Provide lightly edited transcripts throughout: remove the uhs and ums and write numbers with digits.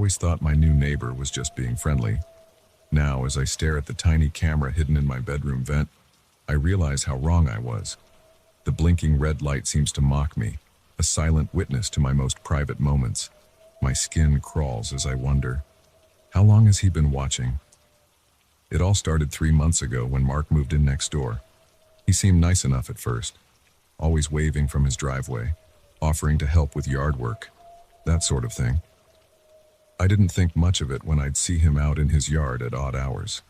always thought my new neighbor was just being friendly. Now, as I stare at the tiny camera hidden in my bedroom vent, I realize how wrong I was. The blinking red light seems to mock me, a silent witness to my most private moments. My skin crawls as I wonder, how long has he been watching? It all started 3 months ago when Mark moved in next door. He seemed nice enough at first, always waving from his driveway, offering to help with yard work, that sort of thing. I didn't think much of it when I'd see him out in his yard at odd hours.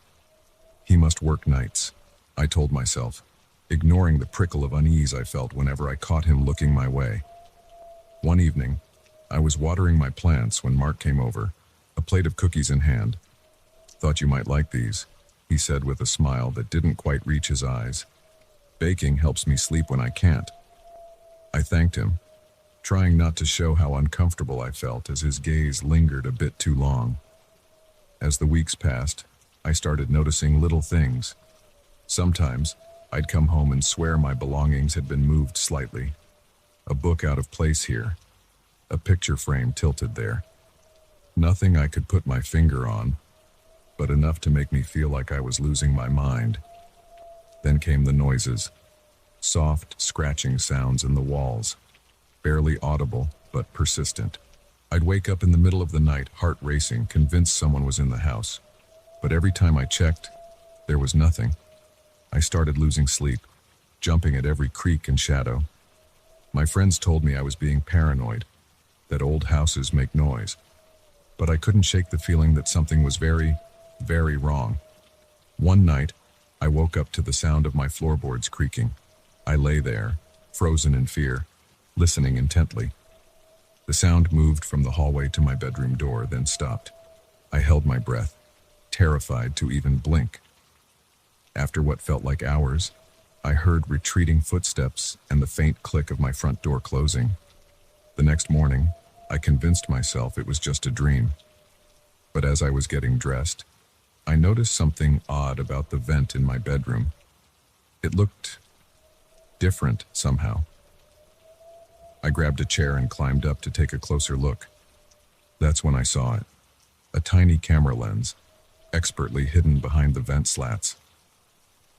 He must work nights, I told myself, ignoring the prickle of unease I felt whenever I caught him looking my way. One evening, I was watering my plants when Mark came over, a plate of cookies in hand. "Thought you might like these," he said with a smile that didn't quite reach his eyes. "Baking helps me sleep when I can't." I thanked him, trying not to show how uncomfortable I felt as his gaze lingered a bit too long. As the weeks passed, I started noticing little things. Sometimes, I'd come home and swear my belongings had been moved slightly. A book out of place here, a picture frame tilted there. Nothing I could put my finger on, but enough to make me feel like I was losing my mind. Then came the noises, soft, scratching sounds in the walls, barely audible, but persistent. I'd wake up in the middle of the night, heart racing, convinced someone was in the house. But every time I checked, there was nothing. I started losing sleep, jumping at every creak and shadow. My friends told me I was being paranoid, that old houses make noise. But I couldn't shake the feeling that something was very, very wrong. One night, I woke up to the sound of my floorboards creaking. I lay there, frozen in fear, listening intently. The sound moved from the hallway to my bedroom door, then stopped. I held my breath, terrified to even blink. After what felt like hours, I heard retreating footsteps and the faint click of my front door closing. The next morning, I convinced myself it was just a dream. But as I was getting dressed, I noticed something odd about the vent in my bedroom. It looked different somehow. I grabbed a chair and climbed up to take a closer look. That's when I saw it. A tiny camera lens, expertly hidden behind the vent slats.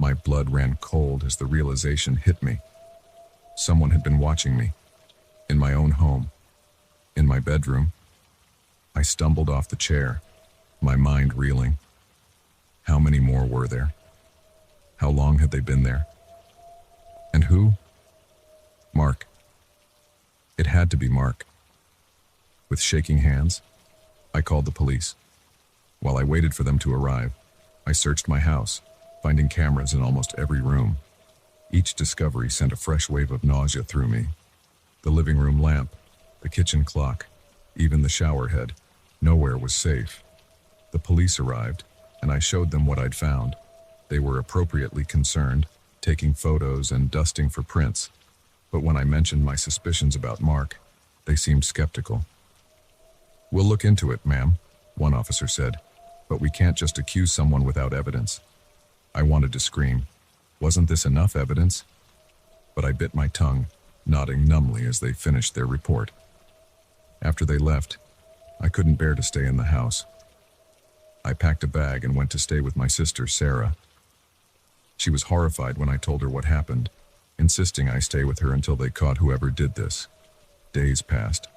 My blood ran cold as the realization hit me. Someone had been watching me, in my own home, in my bedroom. I stumbled off the chair, my mind reeling. How many more were there? How long had they been there? And who? Mark. It had to be Mark. With shaking hands, I called the police. While I waited for them to arrive, I searched my house, finding cameras in almost every room. Each discovery sent a fresh wave of nausea through me. The living room lamp, the kitchen clock, even the shower head, nowhere was safe. The police arrived, and I showed them what I'd found. They were appropriately concerned, taking photos and dusting for prints. But when I mentioned my suspicions about Mark, they seemed skeptical. "We'll look into it, ma'am," one officer said, "but we can't just accuse someone without evidence." I wanted to scream, "Wasn't this enough evidence?" But I bit my tongue, nodding numbly as they finished their report. After they left, I couldn't bear to stay in the house. I packed a bag and went to stay with my sister, Sarah. She was horrified when I told her what happened, insisting I stay with her until they caught whoever did this. Days passed,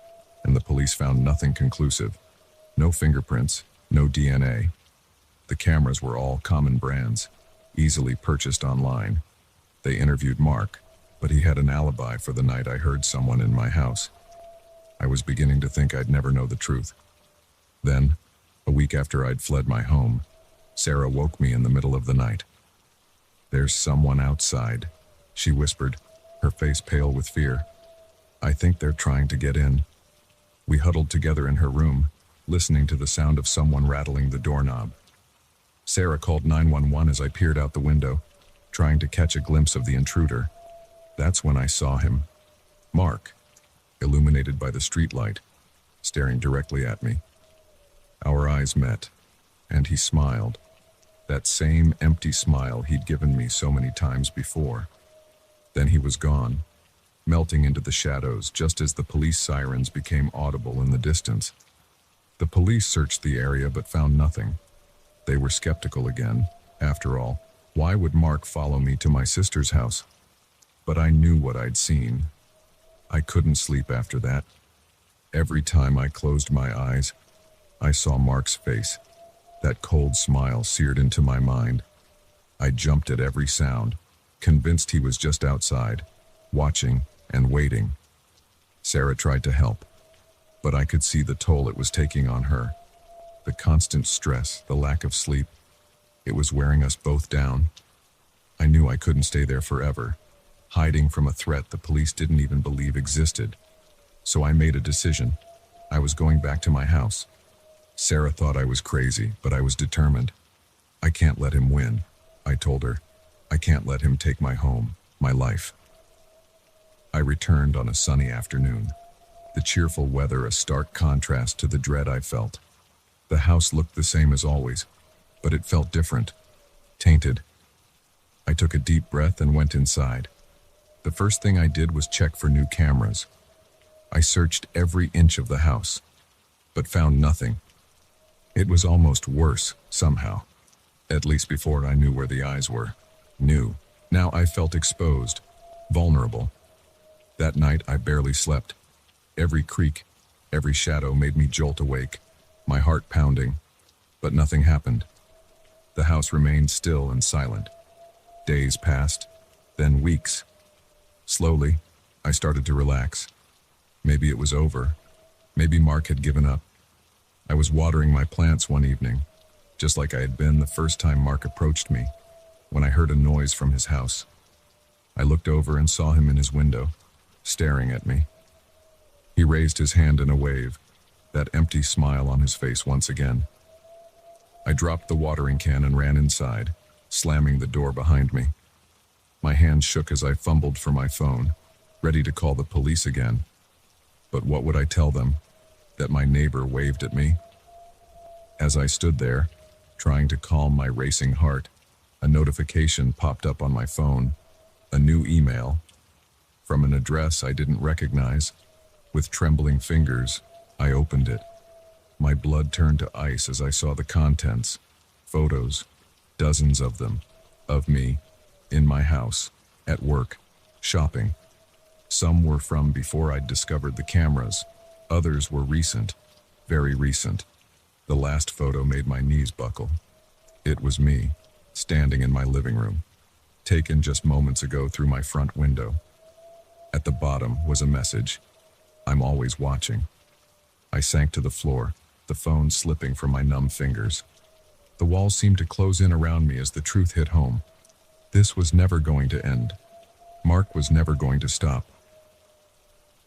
and the police found nothing conclusive. No fingerprints, no DNA. The cameras were all common brands, easily purchased online. They interviewed Mark, but he had an alibi for the night I heard someone in my house. I was beginning to think I'd never know the truth. Then, a week after I'd fled my home, Sarah woke me in the middle of the night. "There's someone outside," she whispered, her face pale with fear. "I think they're trying to get in." We huddled together in her room, listening to the sound of someone rattling the doorknob. Sarah called 911 as I peered out the window, trying to catch a glimpse of the intruder. That's when I saw him. Mark, illuminated by the streetlight, staring directly at me. Our eyes met, and he smiled. That same empty smile he'd given me so many times before. Then he was gone, melting into the shadows just as the police sirens became audible in the distance. The police searched the area but found nothing. They were skeptical again. After all, why would Mark follow me to my sister's house? But I knew what I'd seen. I couldn't sleep after that. Every time I closed my eyes, I saw Mark's face. That cold smile seared into my mind. I jumped at every sound, convinced he was just outside, watching and waiting. Sarah tried to help, but I could see the toll it was taking on her. The constant stress, the lack of sleep, it was wearing us both down. I knew I couldn't stay there forever, hiding from a threat the police didn't even believe existed. So I made a decision. I was going back to my house. Sarah thought I was crazy, but I was determined. I can't let him win, I told her. I can't let him take my home, my life. I returned on a sunny afternoon. The cheerful weather a stark contrast to the dread I felt. The house looked the same as always, but it felt different, tainted. I took a deep breath and went inside. The first thing I did was check for new cameras. I searched every inch of the house, but found nothing. It was almost worse, somehow. At least before I knew where the eyes were. New. Now I felt exposed, vulnerable. That night I barely slept. Every creak, every shadow made me jolt awake, my heart pounding, but nothing happened. The house remained still and silent. Days passed, then weeks. Slowly, I started to relax. Maybe it was over. Maybe Mark had given up. I was watering my plants one evening, just like I had been the first time Mark approached me, when I heard a noise from his house. I looked over and saw him in his window, staring at me. He raised his hand in a wave, that empty smile on his face once again. I dropped the watering can and ran inside, slamming the door behind me. My hand shook as I fumbled for my phone, ready to call the police again. But what would I tell them? That my neighbor waved at me? As I stood there, trying to calm my racing heart, a notification popped up on my phone. A new email, from an address I didn't recognize. With trembling fingers, I opened it. My blood turned to ice as I saw the contents. Photos, dozens of them, of me, in my house, at work, shopping. Some were from before I'd discovered the cameras. Others were recent, very recent. The last photo made my knees buckle. It was me, standing in my living room, taken just moments ago through my front window. At the bottom was a message. I'm always watching. I sank to the floor, the phone slipping from my numb fingers. The walls seemed to close in around me as the truth hit home. This was never going to end. Mark was never going to stop.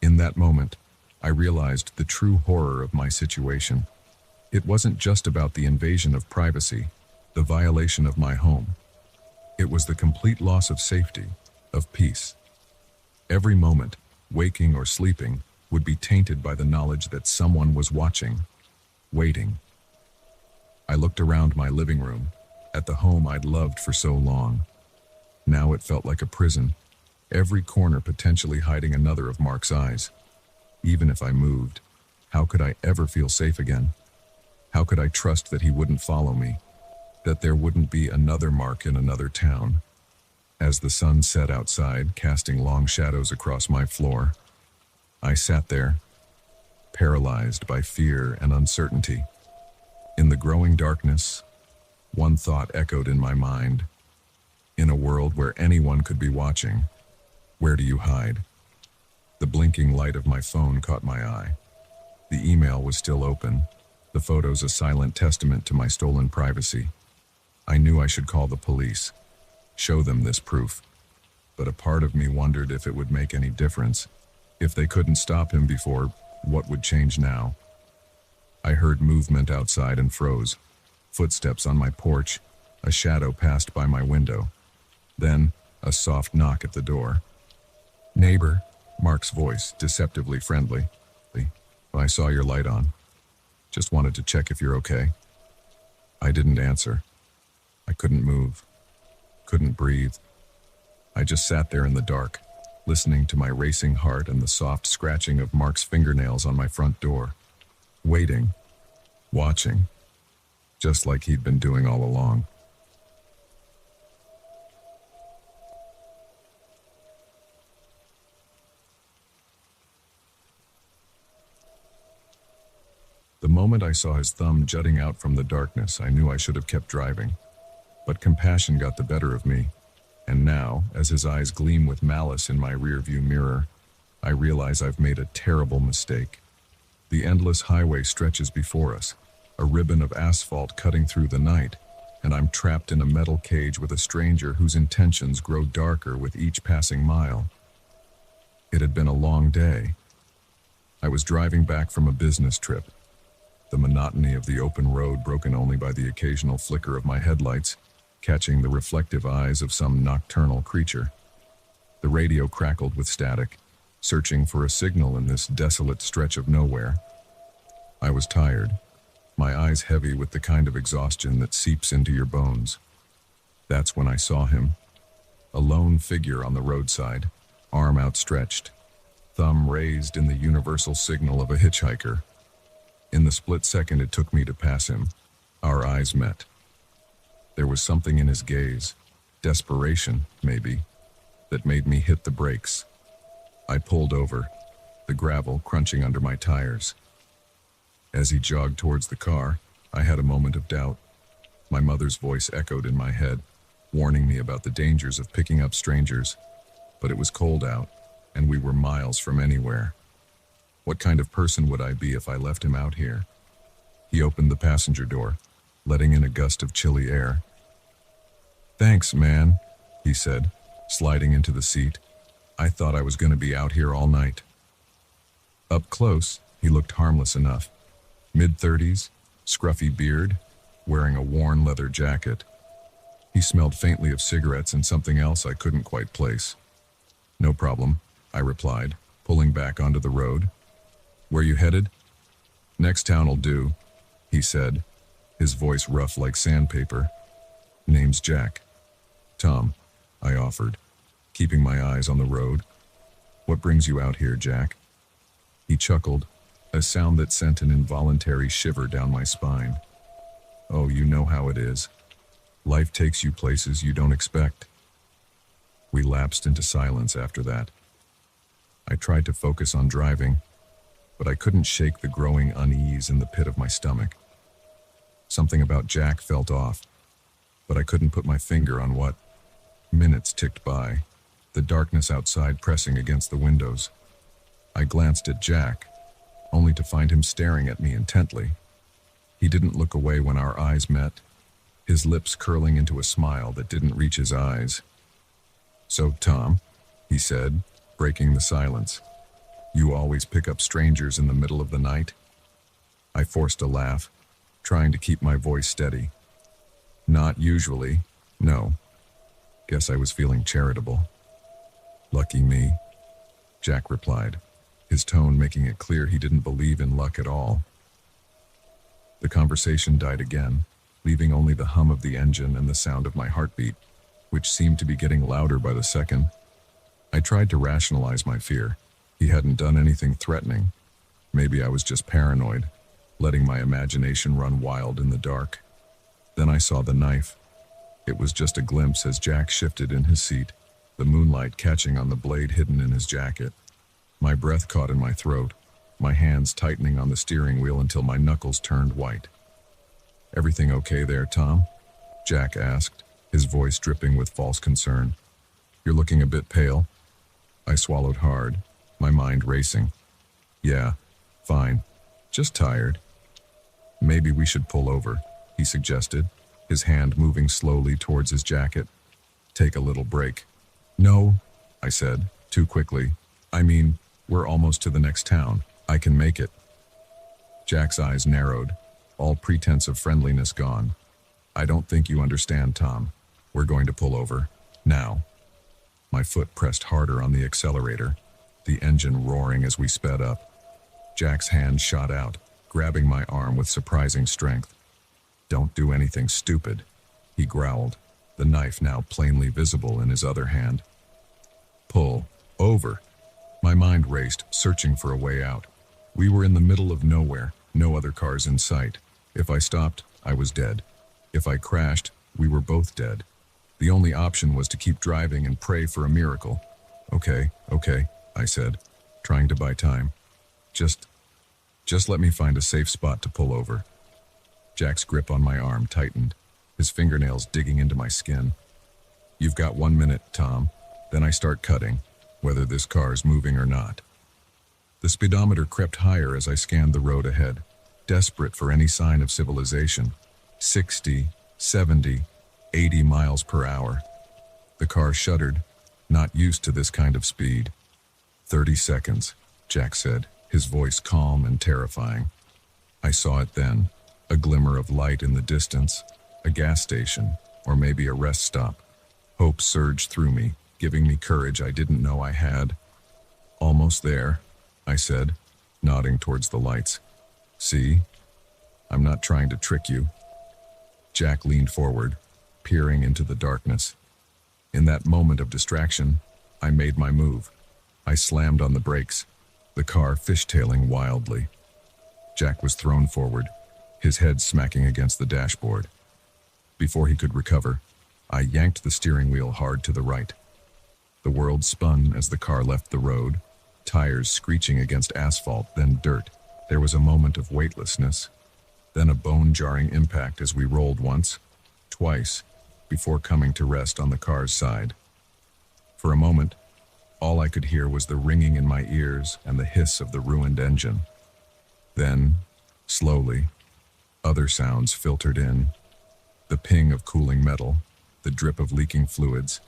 In that moment, I realized the true horror of my situation. It wasn't just about the invasion of privacy, the violation of my home. It was the complete loss of safety, of peace. Every moment, waking or sleeping, would be tainted by the knowledge that someone was watching, waiting. I looked around my living room, at the home I'd loved for so long. Now it felt like a prison, every corner potentially hiding another of Mark's eyes. Even if I moved, how could I ever feel safe again? How could I trust that he wouldn't follow me, that there wouldn't be another Mark in another town? As the sun set outside, casting long shadows across my floor, I sat there, paralyzed by fear and uncertainty. In the growing darkness, one thought echoed in my mind. In a world where anyone could be watching, where do you hide? The blinking light of my phone caught my eye. The email was still open, the photos a silent testament to my stolen privacy. I knew I should call the police, show them this proof. But a part of me wondered if it would make any difference. If they couldn't stop him before, what would change now? I heard movement outside and froze. Footsteps on my porch. A shadow passed by my window. Then, a soft knock at the door. "Neighbor," Mark's voice, deceptively friendly. "I saw your light on. Just wanted to check if you're okay." I didn't answer. I couldn't move. Couldn't breathe. I just sat there in the dark, listening to my racing heart and the soft scratching of Mark's fingernails on my front door. Waiting. watching, just like he'd been doing all along. The moment I saw his thumb jutting out from the darkness, I knew I should have kept driving. But compassion got the better of me, and now, as his eyes gleam with malice in my rearview mirror, I realize I've made a terrible mistake. The endless highway stretches before us, a ribbon of asphalt cutting through the night, and I'm trapped in a metal cage with a stranger whose intentions grow darker with each passing mile. It had been a long day. I was driving back from a business trip, the monotony of the open road broken only by the occasional flicker of my headlights, catching the reflective eyes of some nocturnal creature. The radio crackled with static, searching for a signal in this desolate stretch of nowhere. I was tired, my eyes heavy with the kind of exhaustion that seeps into your bones. That's when I saw him, a lone figure on the roadside, arm outstretched, thumb raised in the universal signal of a hitchhiker. In the split second it took me to pass him, our eyes met. There was something in his gaze, desperation, maybe, that made me hit the brakes. I pulled over, the gravel crunching under my tires. As he jogged towards the car, I had a moment of doubt. My mother's voice echoed in my head, warning me about the dangers of picking up strangers. But it was cold out, and we were miles from anywhere. What kind of person would I be if I left him out here? He opened the passenger door, letting in a gust of chilly air. "Thanks, man," he said, sliding into the seat. "I thought I was going to be out here all night." Up close, he looked harmless enough. Mid-30s, scruffy beard, wearing a worn leather jacket. He smelled faintly of cigarettes and something else I couldn't quite place. "No problem," I replied, pulling back onto the road. "Where you headed?" "Next town'll do," he said, his voice rough like sandpaper. "Name's Jack." "Tom," I offered, keeping my eyes on the road. "What brings you out here, Jack?" He chuckled, a sound that sent an involuntary shiver down my spine. "Oh, you know how it is. Life takes you places you don't expect." We lapsed into silence after that. I tried to focus on driving, but I couldn't shake the growing unease in the pit of my stomach. Something about Jack felt off, but I couldn't put my finger on what. Minutes ticked by, the darkness outside pressing against the windows. I glanced at Jack, only to find him staring at me intently. He didn't look away when our eyes met, his lips curling into a smile that didn't reach his eyes. "So, Tom," he said, breaking the silence, "you always pick up strangers in the middle of the night?" I forced a laugh, trying to keep my voice steady. "Not usually, no. Guess I was feeling charitable." "Lucky me," Jack replied, his tone making it clear he didn't believe in luck at all. The conversation died again, leaving only the hum of the engine and the sound of my heartbeat, which seemed to be getting louder by the second. I tried to rationalize my fear. He hadn't done anything threatening. Maybe I was just paranoid, letting my imagination run wild in the dark. Then I saw the knife. It was just a glimpse as Jack shifted in his seat, the moonlight catching on the blade hidden in his jacket. My breath caught in my throat, my hands tightening on the steering wheel until my knuckles turned white. "Everything okay there, Tom?" Jack asked, his voice dripping with false concern. "You're looking a bit pale." I swallowed hard, my mind racing. "Yeah, fine. Just tired." "Maybe we should pull over," he suggested, his hand moving slowly towards his jacket. "Take a little break." "No," I said, too quickly. "I mean, we're almost to the next town. I can make it." Jack's eyes narrowed, all pretense of friendliness gone. "I don't think you understand, Tom. We're going to pull over. Now." My foot pressed harder on the accelerator, the engine roaring as we sped up. Jack's hand shot out, grabbing my arm with surprising strength. "Don't do anything stupid," he growled, the knife now plainly visible in his other hand. "Pull over." My mind raced, searching for a way out. We were in the middle of nowhere, no other cars in sight. If I stopped, I was dead. If I crashed, we were both dead. The only option was to keep driving and pray for a miracle. Okay, I said, trying to buy time. Just let me find a safe spot to pull over. Jack's grip on my arm tightened, his fingernails digging into my skin. You've got 1 minute, Tom. Then I start cutting, whether this car's moving or not. The speedometer crept higher as I scanned the road ahead, desperate for any sign of civilization. 60, 70, 80 miles per hour. The car shuddered, not used to this kind of speed. 30 seconds, Jack said, his voice calm and terrifying. I saw it then, a glimmer of light in the distance, a gas station, or maybe a rest stop. Hope surged through me, giving me courage I didn't know I had. Almost there, I said, nodding towards the lights. See? I'm not trying to trick you. Jack leaned forward, peering into the darkness. In that moment of distraction, I made my move. I slammed on the brakes, the car fishtailing wildly. Jack was thrown forward, his head smacking against the dashboard. Before he could recover, I yanked the steering wheel hard to the right. The world spun as the car left the road, tires screeching against asphalt, then dirt. There was a moment of weightlessness, then a bone-jarring impact as we rolled once, twice, before coming to rest on the car's side. For a moment, all I could hear was the ringing in my ears and the hiss of the ruined engine. Then, slowly, other sounds filtered in. The ping of cooling metal, the drip of leaking fluids,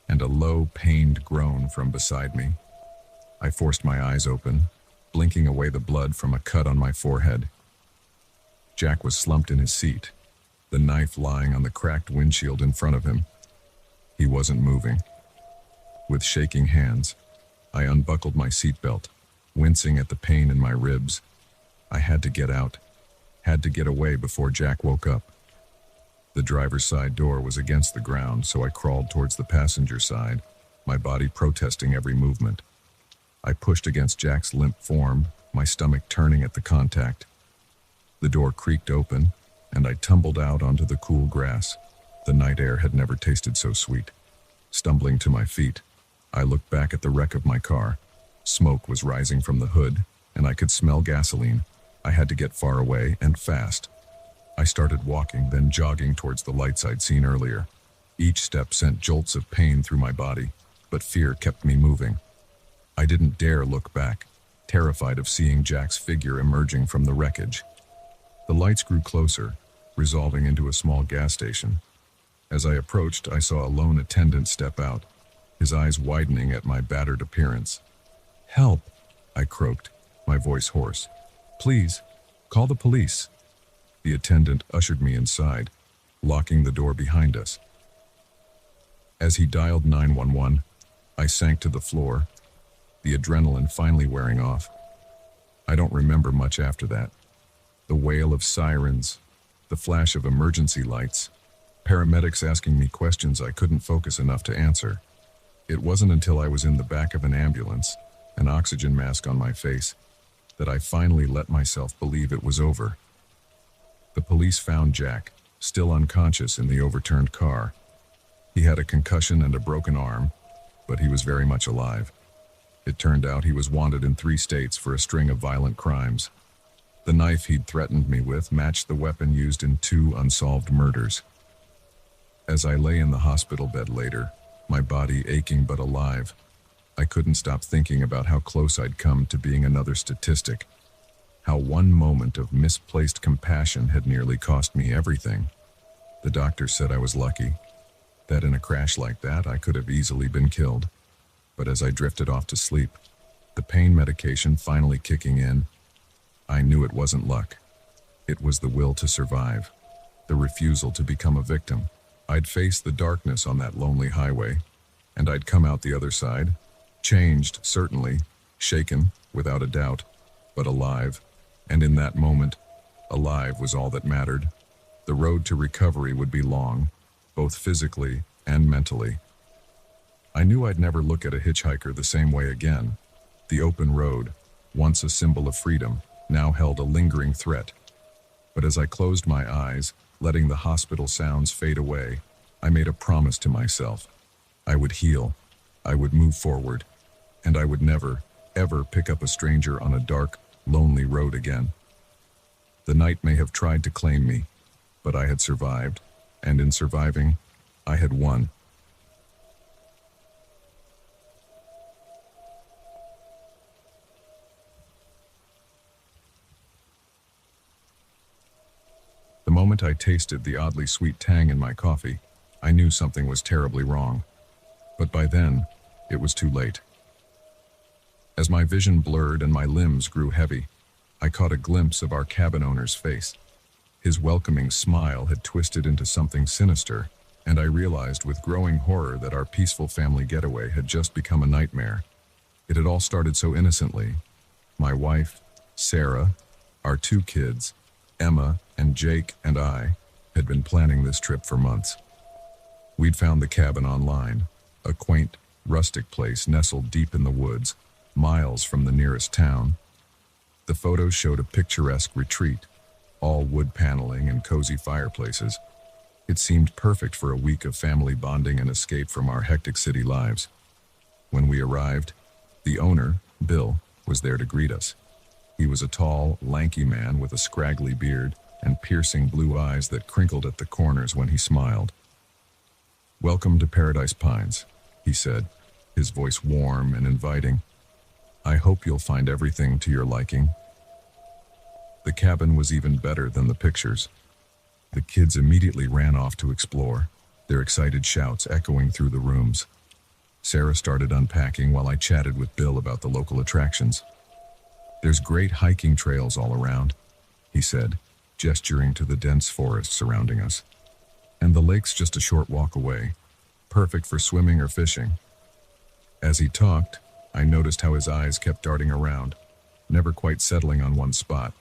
and a low, pained groan from beside me. I forced my eyes open, blinking away the blood from a cut on my forehead. Jack was slumped in his seat, the knife lying on the cracked windshield in front of him. He wasn't moving. With shaking hands, I unbuckled my seatbelt, wincing at the pain in my ribs. I had to get out, had to get away before Jack woke up. The driver's side door was against the ground, so I crawled towards the passenger side, my body protesting every movement. I pushed against Jack's limp form, my stomach turning at the contact. The door creaked open, and I tumbled out onto the cool grass. The night air had never tasted so sweet. Stumbling to my feet, I looked back at the wreck of my car. Smoke was rising from the hood, and I could smell gasoline. I had to get far away, and fast. I started walking, then jogging towards the lights I'd seen earlier. Each step sent jolts of pain through my body, but fear kept me moving. I didn't dare look back, terrified of seeing Jack's figure emerging from the wreckage. The lights grew closer, resolving into a small gas station. As I approached, I saw a lone attendant step out, his eyes widening at my battered appearance. "Help!" I croaked, my voice hoarse. "Please, call the police." The attendant ushered me inside, locking the door behind us. As he dialed 911, I sank to the floor, the adrenaline finally wearing off. I don't remember much after that. The wail of sirens, the flash of emergency lights, paramedics asking me questions I couldn't focus enough to answer. It wasn't until I was in the back of an ambulance, an oxygen mask on my face, that I finally let myself believe it was over. The police found Jack, still unconscious in the overturned car. He had a concussion and a broken arm, but he was very much alive. It turned out he was wanted in 3 states for a string of violent crimes. The knife he'd threatened me with matched the weapon used in 2 unsolved murders. As I lay in the hospital bed later, my body aching but alive, I couldn't stop thinking about how close I'd come to being another statistic. How one moment of misplaced compassion had nearly cost me everything. The doctor said I was lucky, that in a crash like that I could have easily been killed. But as I drifted off to sleep, the pain medication finally kicking in, I knew it wasn't luck. It was the will to survive, the refusal to become a victim. I'd face the darkness on that lonely highway, and I'd come out the other side, changed, certainly, shaken, without a doubt, but alive. And in that moment, alive was all that mattered. The road to recovery would be long, both physically and mentally. I knew I'd never look at a hitchhiker the same way again. The open road, once a symbol of freedom, now held a lingering threat. But as I closed my eyes, letting the hospital sounds fade away, I made a promise to myself. I would heal, I would move forward, and I would never, ever pick up a stranger on a dark, lonely road again. The night may have tried to claim me, but I had survived, and in surviving, I had won. The moment I tasted the oddly sweet tang in my coffee, I knew something was terribly wrong. But by then, it was too late. As my vision blurred and my limbs grew heavy, I caught a glimpse of our cabin owner's face. His welcoming smile had twisted into something sinister, and I realized with growing horror that our peaceful family getaway had just become a nightmare. It had all started so innocently. My wife, Sarah, our two kids, Emma and Jake, and I had been planning this trip for months. We'd found the cabin online, a quaint, rustic place nestled deep in the woods, miles from the nearest town. The photos showed a picturesque retreat, all wood paneling and cozy fireplaces. It seemed perfect for a week of family bonding and escape from our hectic city lives. When we arrived, the owner, Bill, was there to greet us. He was a tall, lanky man with a scraggly beard and piercing blue eyes that crinkled at the corners when he smiled. "Welcome to Paradise Pines," he said, his voice warm and inviting. "I hope you'll find everything to your liking." The cabin was even better than the pictures. The kids immediately ran off to explore, their excited shouts echoing through the rooms. Sarah started unpacking while I chatted with Bill about the local attractions. "There's great hiking trails all around," he said, gesturing to the dense forest surrounding us. "And the lake's just a short walk away, perfect for swimming or fishing." As he talked, I noticed how his eyes kept darting around, never quite settling on one spot.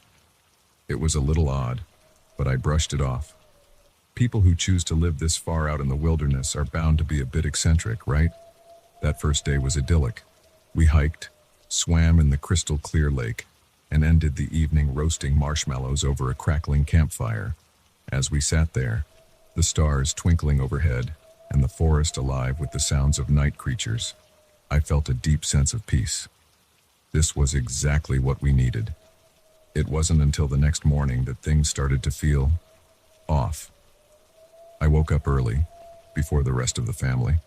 It was a little odd, but I brushed it off. People who choose to live this far out in the wilderness are bound to be a bit eccentric, right? That first day was idyllic. We hiked, swam in the crystal clear lake, and ended the evening roasting marshmallows over a crackling campfire. As we sat there, the stars twinkling overhead and the forest alive with the sounds of night creatures, I felt a deep sense of peace. This was exactly what we needed. It wasn't until the next morning that things started to feel off. I woke up early, before the rest of the family.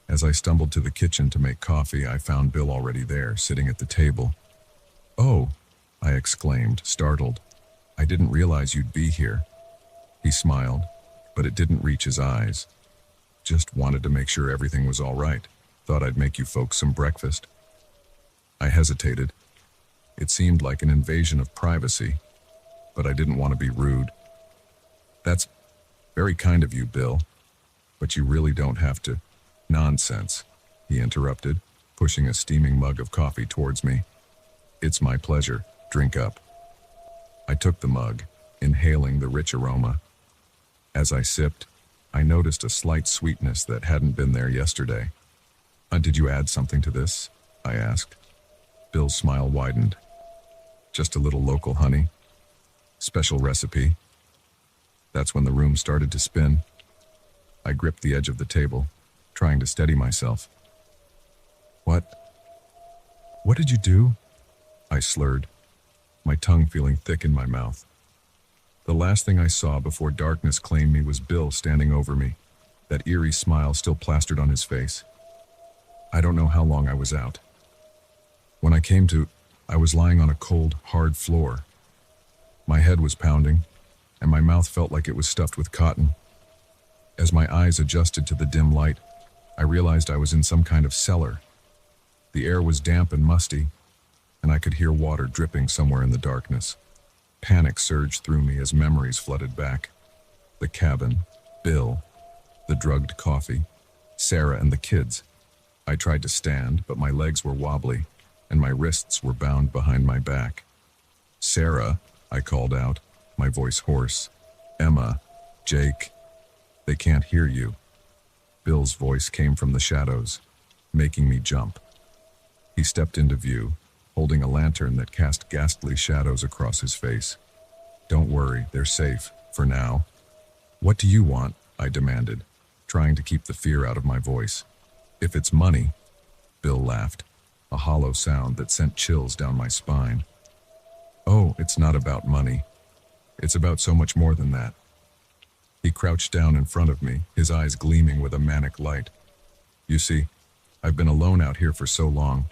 As I stumbled to the kitchen to make coffee, I found Bill already there, sitting at the table. "Oh," I exclaimed, startled. "I didn't realize you'd be here." He smiled, but it didn't reach his eyes. "Just wanted to make sure everything was all right. Thought I'd make you folks some breakfast." I hesitated. It seemed like an invasion of privacy, but I didn't want to be rude. "That's very kind of you, Bill, but you really don't have to." "Nonsense," he interrupted, pushing a steaming mug of coffee towards me. "It's my pleasure. Drink up." I took the mug, inhaling the rich aroma. As I sipped, I noticed a slight sweetness that hadn't been there yesterday. Did you add something to this?" I asked. Bill's smile widened. "Just a little local honey. Special recipe." That's when the room started to spin. I gripped the edge of the table, trying to steady myself. What did you do?" I slurred, my tongue feeling thick in my mouth. The last thing I saw before darkness claimed me was Bill standing over me, that eerie smile still plastered on his face. I don't know how long I was out. When I came to, I was lying on a cold, hard floor. My head was pounding, and my mouth felt like it was stuffed with cotton. As my eyes adjusted to the dim light, I realized I was in some kind of cellar. The air was damp and musty, and I could hear water dripping somewhere in the darkness. Panic surged through me as memories flooded back. The cabin, Bill, the drugged coffee, Sarah and the kids. I tried to stand, but my legs were wobbly, and my wrists were bound behind my back. "Sarah," I called out, my voice hoarse. "Emma, Jake, they can't hear you." Bill's voice came from the shadows, making me jump. He stepped into view, holding a lantern that cast ghastly shadows across his face. Don't worry, they're safe, for now. What do you want? I demanded, trying to keep the fear out of my voice. If it's money, Bill laughed, a hollow sound that sent chills down my spine. Oh, it's not about money. It's about so much more than that. He crouched down in front of me, his eyes gleaming with a manic light. You see, I've been alone out here for so long,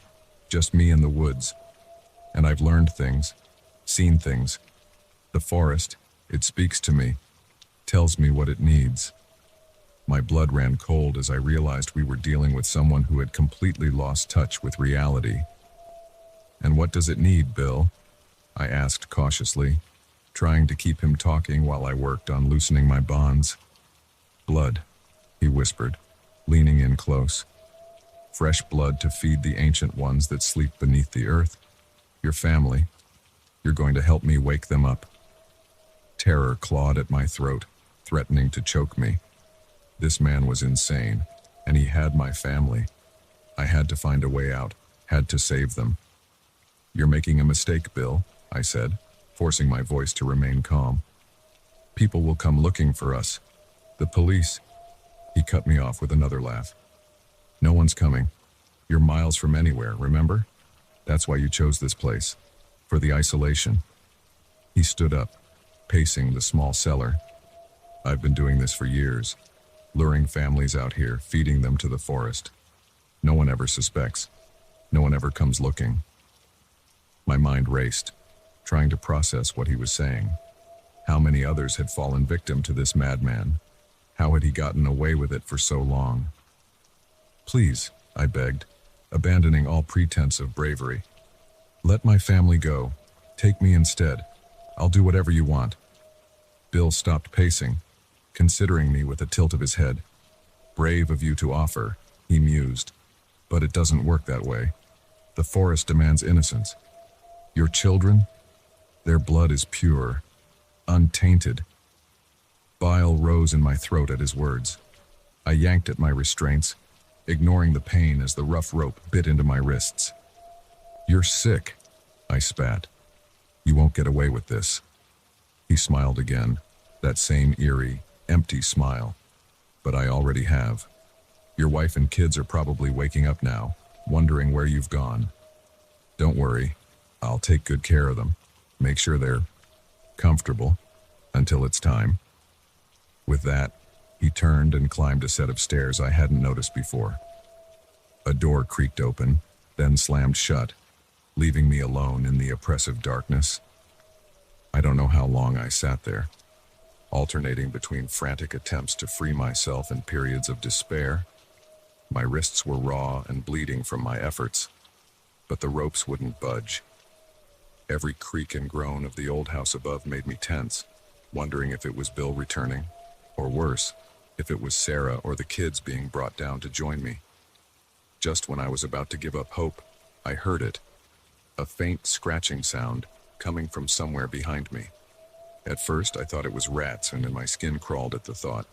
just me in the woods. And I've learned things, seen things. The forest, it speaks to me, tells me what it needs. My blood ran cold as I realized we were dealing with someone who had completely lost touch with reality. And what does it need, Bill? I asked cautiously, trying to keep him talking while I worked on loosening my bonds. Blood, he whispered, leaning in close. Fresh blood to feed the ancient ones that sleep beneath the earth. Your family. You're going to help me wake them up. Terror clawed at my throat, threatening to choke me. This man was insane, and he had my family. I had to find a way out, had to save them. You're making a mistake, Bill, I said, forcing my voice to remain calm. People will come looking for us. The police. He cut me off with another laugh. No one's coming. You're miles from anywhere, remember? That's why you chose this place. For the isolation. He stood up, pacing the small cellar. I've been doing this for years, luring families out here, feeding them to the forest. No one ever suspects. No one ever comes looking. My mind raced, trying to process what he was saying. How many others had fallen victim to this madman? How had he gotten away with it for so long? Please, I begged, abandoning all pretense of bravery. Let my family go. Take me instead. I'll do whatever you want. Bill stopped pacing, considering me with a tilt of his head. Brave of you to offer, he mused. But it doesn't work that way. The forest demands innocence. Your children? Their blood is pure, untainted. Bile rose in my throat at his words. I yanked at my restraints, ignoring the pain as the rough rope bit into my wrists. You're sick, I spat. You won't get away with this. He smiled again, that same eerie, empty smile. But I already have. Your wife and kids are probably waking up now, wondering where you've gone. Don't worry, I'll take good care of them. Make sure they're comfortable until it's time. With that, he turned and climbed a set of stairs I hadn't noticed before. A door creaked open, then slammed shut, leaving me alone in the oppressive darkness. I don't know how long I sat there, alternating between frantic attempts to free myself and periods of despair. My wrists were raw and bleeding from my efforts, but the ropes wouldn't budge. Every creak and groan of the old house above made me tense, wondering if it was Bill returning, or worse, if it was Sarah or the kids being brought down to join me. Just when I was about to give up hope, I heard it. A faint scratching sound coming from somewhere behind me. At first, I thought it was rats, and my skin crawled at the thought.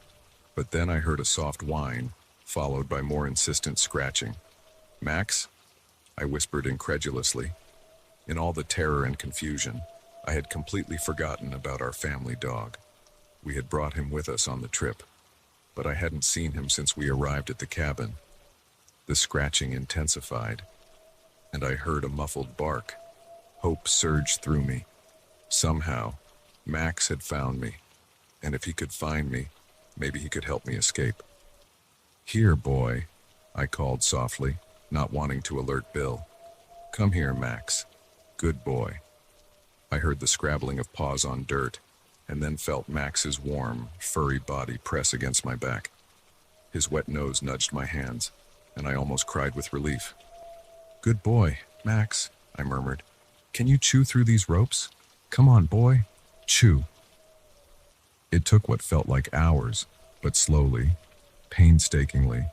But then I heard a soft whine, followed by more insistent scratching. Max? I whispered incredulously. In all the terror and confusion, I had completely forgotten about our family dog. We had brought him with us on the trip, but I hadn't seen him since we arrived at the cabin. The scratching intensified, and I heard a muffled bark. Hope surged through me. Somehow, Max had found me, and if he could find me, maybe he could help me escape. Here, boy, I called softly, not wanting to alert Bill. Come here, Max. Good boy. I heard the scrabbling of paws on dirt, and then felt Max's warm, furry body press against my back. His wet nose nudged my hands, and I almost cried with relief. Good boy, Max, I murmured. Can you chew through these ropes? Come on, boy. Chew. It took what felt like hours, but slowly, painstakingly,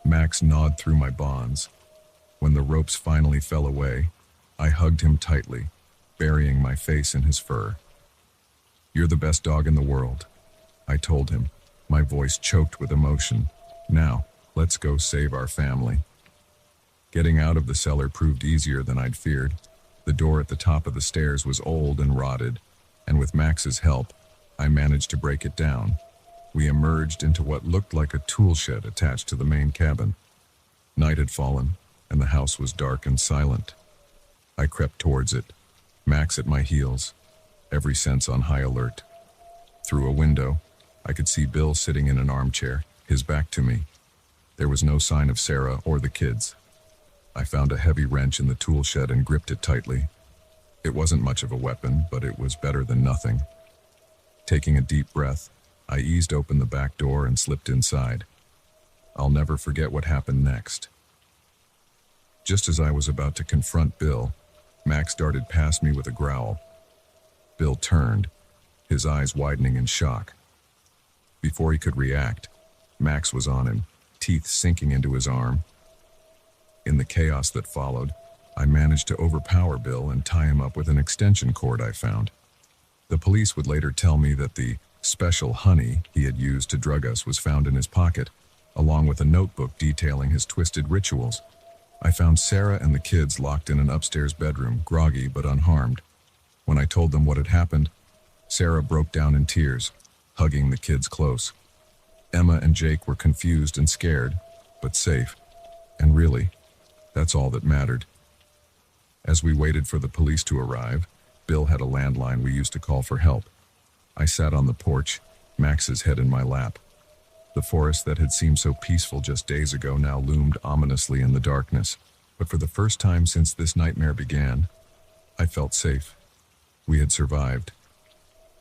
Max gnawed through my bonds. When the ropes finally fell away, I hugged him tightly, burying my face in his fur. You're the best dog in the world, I told him, my voice choked with emotion. Now, let's go save our family. Getting out of the cellar proved easier than I'd feared. The door at the top of the stairs was old and rotted, and with Max's help, I managed to break it down. We emerged into what looked like a tool shed attached to the main cabin. Night had fallen, and the house was dark and silent. I crept towards it, Max at my heels, every sense on high alert. Through a window, I could see Bill sitting in an armchair, his back to me. There was no sign of Sarah or the kids. I found a heavy wrench in the tool shed and gripped it tightly. It wasn't much of a weapon, but it was better than nothing. Taking a deep breath, I eased open the back door and slipped inside. I'll never forget what happened next. Just as I was about to confront Bill, Max darted past me with a growl. Bill turned, his eyes widening in shock. Before he could react, Max was on him, teeth sinking into his arm. In the chaos that followed, I managed to overpower Bill and tie him up with an extension cord I found. The police would later tell me that the special honey he had used to drug us was found in his pocket, along with a notebook detailing his twisted rituals. I found Sarah and the kids locked in an upstairs bedroom, groggy but unharmed. When I told them what had happened, Sarah broke down in tears, hugging the kids close. Emma and Jake were confused and scared, but safe. And really, that's all that mattered. As we waited for the police to arrive, Bill had a landline we used to call for help. I sat on the porch, Max's head in my lap. The forest that had seemed so peaceful just days ago now loomed ominously in the darkness. But for the first time since this nightmare began, I felt safe. We had survived.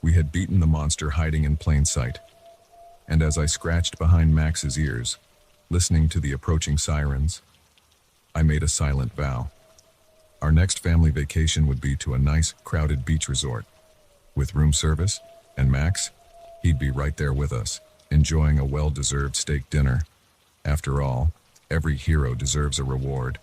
We had beaten the monster hiding in plain sight. And as I scratched behind Max's ears, listening to the approaching sirens, I made a silent vow. Our next family vacation would be to a nice, crowded beach resort. With room service, and Max, he'd be right there with us, enjoying a well-deserved steak dinner. After all, every hero deserves a reward.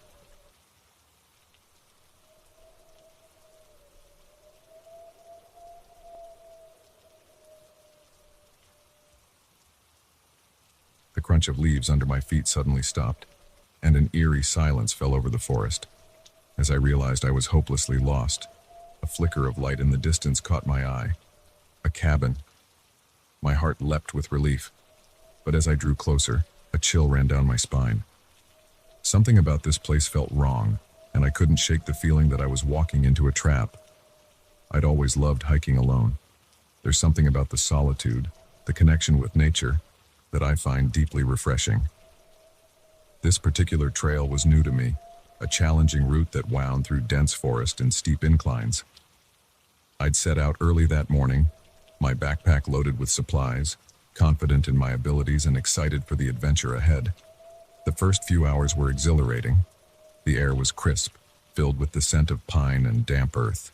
The crunch of leaves under my feet suddenly stopped, and an eerie silence fell over the forest. As I realized I was hopelessly lost, a flicker of light in the distance caught my eye. A cabin. My heart leapt with relief, but as I drew closer, a chill ran down my spine. Something about this place felt wrong, and I couldn't shake the feeling that I was walking into a trap. I'd always loved hiking alone. There's something about the solitude, the connection with nature, that I find deeply refreshing. This particular trail was new to me, a challenging route that wound through dense forest and steep inclines. I'd set out early that morning, my backpack loaded with supplies, confident in my abilities and excited for the adventure ahead. The first few hours were exhilarating. The air was crisp, filled with the scent of pine and damp earth.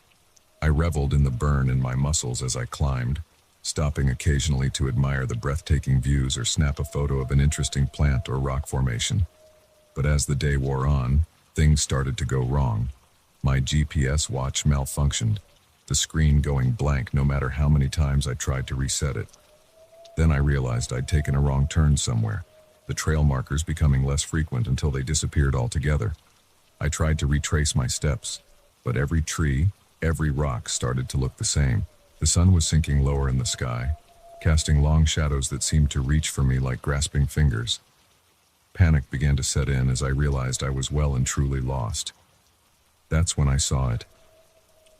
I reveled in the burn in my muscles as I climbed, stopping occasionally to admire the breathtaking views or snap a photo of an interesting plant or rock formation. But as the day wore on, things started to go wrong. My GPS watch malfunctioned, the screen going blank no matter how many times I tried to reset it. Then I realized I'd taken a wrong turn somewhere, the trail markers becoming less frequent until they disappeared altogether. I tried to retrace my steps, but every tree, every rock started to look the same. The sun was sinking lower in the sky, casting long shadows that seemed to reach for me like grasping fingers. Panic began to set in as I realized I was well and truly lost. That's when I saw it.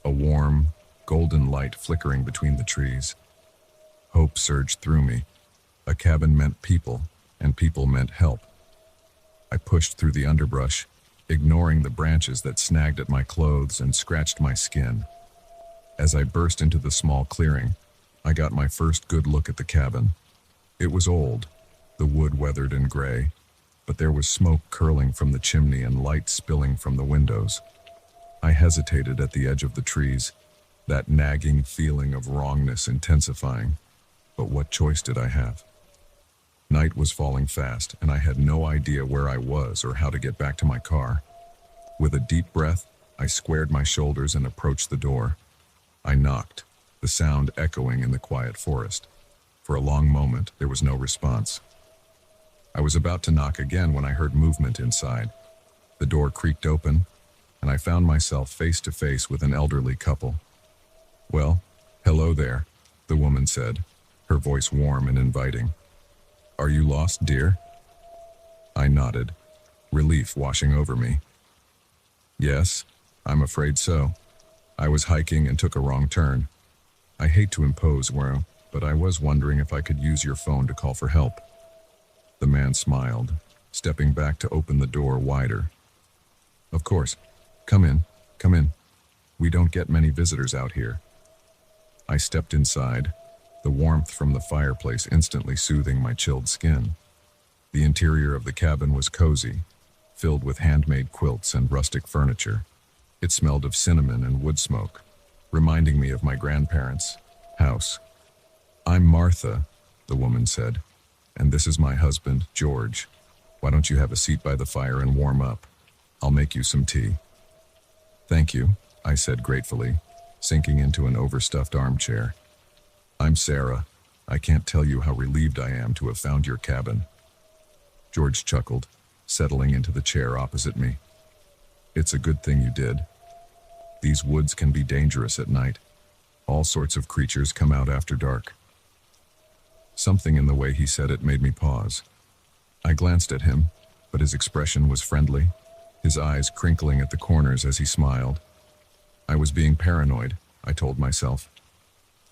A warm, golden light flickering between the trees. Hope surged through me. A cabin meant people, and people meant help. I pushed through the underbrush, ignoring the branches that snagged at my clothes and scratched my skin. As I burst into the small clearing, I got my first good look at the cabin. It was old, the wood weathered and gray, but there was smoke curling from the chimney and light spilling from the windows. I hesitated at the edge of the trees, that nagging feeling of wrongness intensifying. But what choice did I have? Night was falling fast, and I had no idea where I was or how to get back to my car. With a deep breath, I squared my shoulders and approached the door. I knocked, the sound echoing in the quiet forest. For a long moment, there was no response. I was about to knock again when I heard movement inside. The door creaked open, and I found myself face to face with an elderly couple. "Well, hello," Hello there, the woman said, her voice warm and inviting. Are you lost, dear? I nodded, relief washing over me. Yes, I'm afraid so. I was hiking and took a wrong turn. I hate to impose, but I was wondering if I could use your phone to call for help. The man smiled, stepping back to open the door wider. Of course. Come in, come in. We don't get many visitors out here. I stepped inside, the warmth from the fireplace instantly soothing my chilled skin. The interior of the cabin was cozy, filled with handmade quilts and rustic furniture. It smelled of cinnamon and wood smoke, reminding me of my grandparents' house. I'm Martha, the woman said, and this is my husband, George. Why don't you have a seat by the fire and warm up? I'll make you some tea. Thank you, I said gratefully, sinking into an overstuffed armchair. I'm Sarah. I can't tell you how relieved I am to have found your cabin. George chuckled, settling into the chair opposite me. It's a good thing you did. These woods can be dangerous at night. All sorts of creatures come out after dark. Something in the way he said it made me pause. I glanced at him, but his expression was friendly, his eyes crinkling at the corners as he smiled. I was being paranoid, I told myself.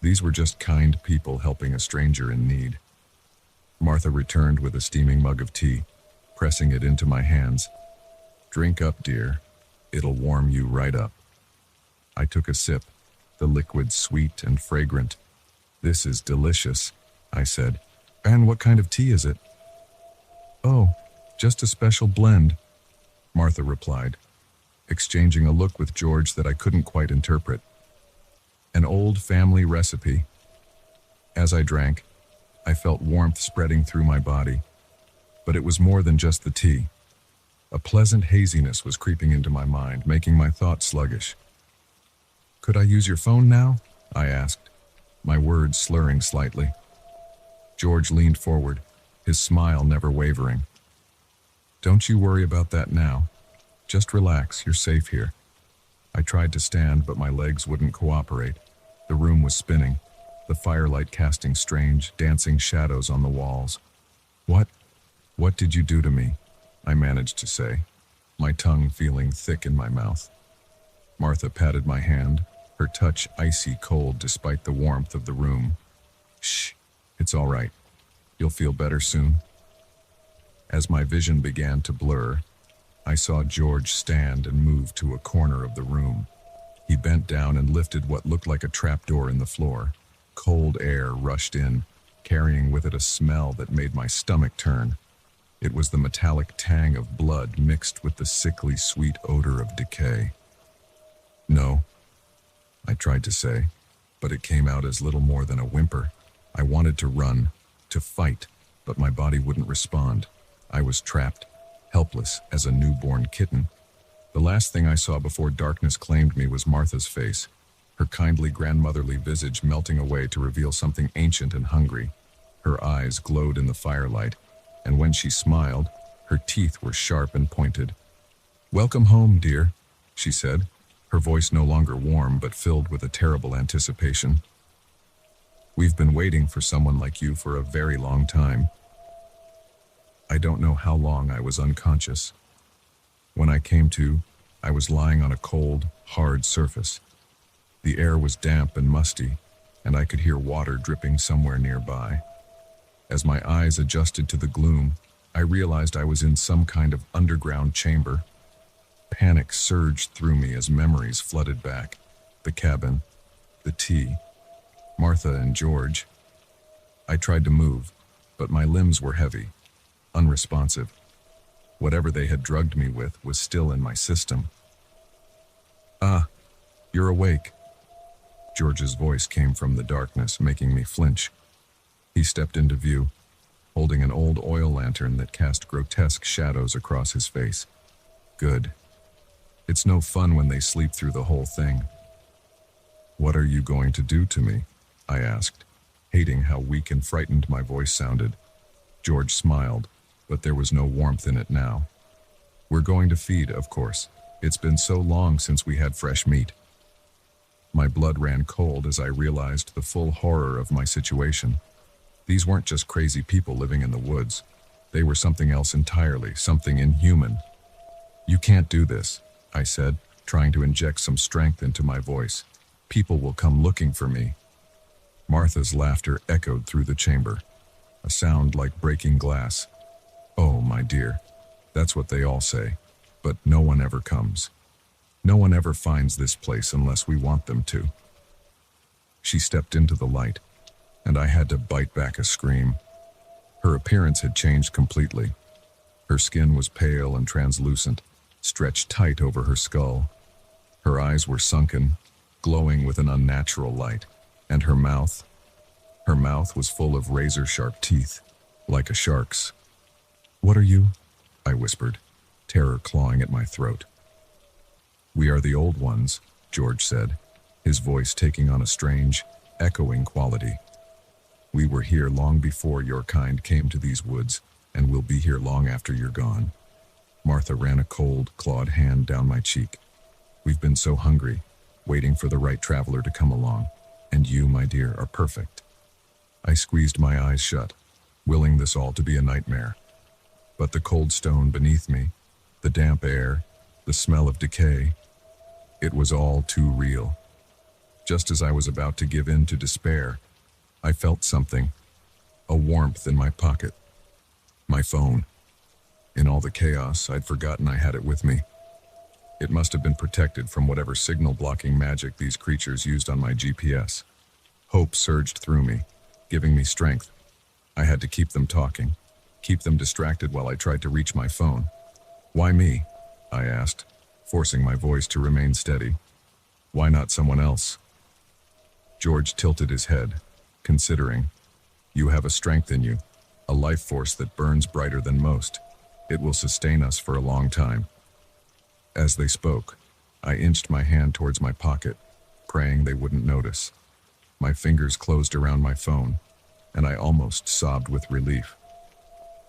These were just kind people helping a stranger in need. Martha returned with a steaming mug of tea, pressing it into my hands. Drink up, dear. It'll warm you right up. I took a sip, the liquid sweet and fragrant. This is delicious, I said. And what kind of tea is it? Oh, just a special blend, Martha replied, exchanging a look with George that I couldn't quite interpret. An old family recipe. As I drank, I felt warmth spreading through my body, but it was more than just the tea. A pleasant haziness was creeping into my mind, making my thoughts sluggish. Could I use your phone now? I asked, my words slurring slightly. George leaned forward, his smile never wavering. Don't you worry about that now. Just relax, you're safe here. I tried to stand, but my legs wouldn't cooperate. The room was spinning, the firelight casting strange, dancing shadows on the walls. What did you do to me? I managed to say, my tongue feeling thick in my mouth. Martha patted my hand, her touch icy cold despite the warmth of the room. Shh, it's all right. You'll feel better soon. As my vision began to blur, I saw George stand and move to a corner of the room. He bent down and lifted what looked like a trapdoor in the floor. Cold air rushed in, carrying with it a smell that made my stomach turn. It was the metallic tang of blood mixed with the sickly sweet odor of decay. No, I tried to say, but it came out as little more than a whimper. I wanted to run, to fight, but my body wouldn't respond. I was trapped, helpless as a newborn kitten. The last thing I saw before darkness claimed me was Martha's face, her kindly grandmotherly visage melting away to reveal something ancient and hungry. Her eyes glowed in the firelight, and when she smiled, her teeth were sharp and pointed. Welcome home, dear, she said, her voice no longer warm but filled with a terrible anticipation. We've been waiting for someone like you for a very long time. I don't know how long I was unconscious. When I came to, I was lying on a cold, hard surface. The air was damp and musty, and I could hear water dripping somewhere nearby. As my eyes adjusted to the gloom, I realized I was in some kind of underground chamber. Panic surged through me as memories flooded back. The cabin, the tea, Martha and George. I tried to move, but my limbs were heavy, unresponsive. Whatever they had drugged me with was still in my system. Ah, you're awake. George's voice came from the darkness, making me flinch. He stepped into view, holding an old oil lantern that cast grotesque shadows across his face. Good. It's no fun when they sleep through the whole thing. What are you going to do to me? I asked, hating how weak and frightened my voice sounded. George smiled, but there was no warmth in it now. We're going to feed, of course. It's been so long since we had fresh meat. My blood ran cold as I realized the full horror of my situation. These weren't just crazy people living in the woods. They were something else entirely, something inhuman. "You can't do this," I said, trying to inject some strength into my voice. "People will come looking for me." Martha's laughter echoed through the chamber, a sound like breaking glass. "Oh, my dear, that's what they all say, but no one ever comes. No one ever finds this place unless we want them to." She stepped into the light, and I had to bite back a scream. Her appearance had changed completely. Her skin was pale and translucent, stretched tight over her skull. Her eyes were sunken, glowing with an unnatural light, and her mouth was full of razor-sharp teeth, like a shark's. "What are you?" I whispered, terror clawing at my throat. "We are the old ones," George said, his voice taking on a strange, echoing quality. "We were here long before your kind came to these woods, and we'll be here long after you're gone." Martha ran a cold, clawed hand down my cheek. "We've been so hungry, waiting for the right traveler to come along, and you, my dear, are perfect." I squeezed my eyes shut, willing this all to be a nightmare. But the cold stone beneath me, the damp air, the smell of decay, it was all too real. Just as I was about to give in to despair, I felt something, a warmth in my pocket. My phone. In all the chaos, I'd forgotten I had it with me. It must have been protected from whatever signal-blocking magic these creatures used on my GPS. Hope surged through me, giving me strength. I had to keep them talking, keep them distracted while I tried to reach my phone. "Why me?" I asked, forcing my voice to remain steady. "Why not someone else?" George tilted his head, considering. "You have a strength in you, a life force that burns brighter than most. It will sustain us for a long time." As they spoke, I inched my hand towards my pocket, praying they wouldn't notice. My fingers closed around my phone, and I almost sobbed with relief.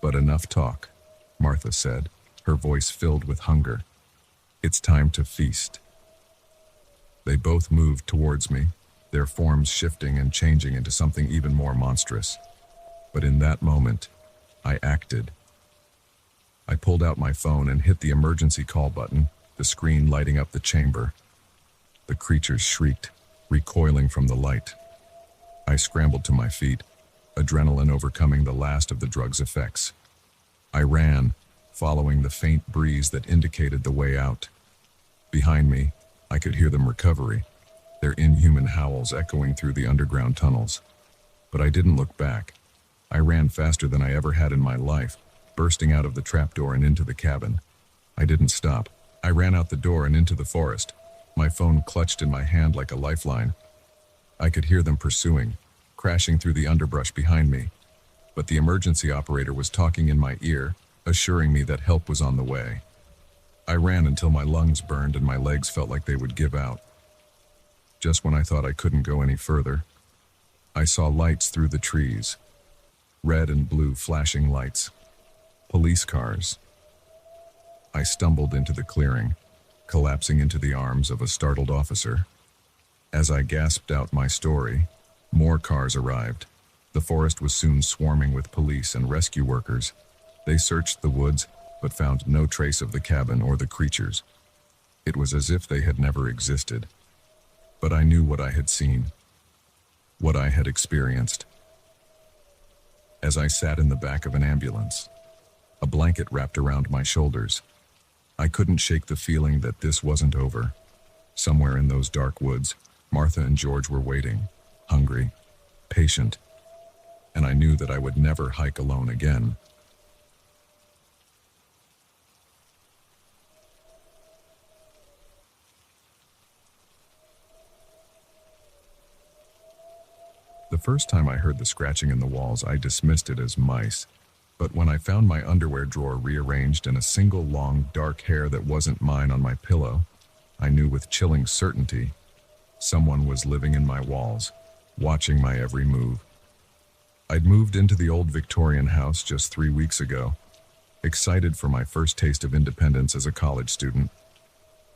"But enough talk," Martha said, her voice filled with hunger. "It's time to feast." They both moved towards me, their forms shifting and changing into something even more monstrous. But in that moment, I acted. I pulled out my phone and hit the emergency call button, the screen lighting up the chamber. The creatures shrieked, recoiling from the light. I scrambled to my feet, adrenaline overcoming the last of the drug's effects. I ran, following the faint breeze that indicated the way out. Behind me, I could hear them recovery, their inhuman howls echoing through the underground tunnels. But I didn't look back. I ran faster than I ever had in my life, bursting out of the trapdoor and into the cabin. I didn't stop. I ran out the door and into the forest, my phone clutched in my hand like a lifeline. I could hear them pursuing, crashing through the underbrush behind me. But the emergency operator was talking in my ear, assuring me that help was on the way. I ran until my lungs burned and my legs felt like they would give out. Just when I thought I couldn't go any further, I saw lights through the trees. Red and blue flashing lights. Police cars. I stumbled into the clearing, collapsing into the arms of a startled officer. As I gasped out my story, more cars arrived. The forest was soon swarming with police and rescue workers. They searched the woods, but found no trace of the cabin or the creatures. It was as if they had never existed. But I knew what I had seen, what I had experienced. As I sat in the back of an ambulance, a blanket wrapped around my shoulders, I couldn't shake the feeling that this wasn't over. Somewhere in those dark woods, Martha and George were waiting, hungry, patient, and I knew that I would never hike alone again. The first time I heard the scratching in the walls, I dismissed it as mice. But when I found my underwear drawer rearranged and a single long, dark hair that wasn't mine on my pillow, I knew with chilling certainty someone was living in my walls, watching my every move. I'd moved into the old Victorian house just 3 weeks ago, excited for my first taste of independence as a college student.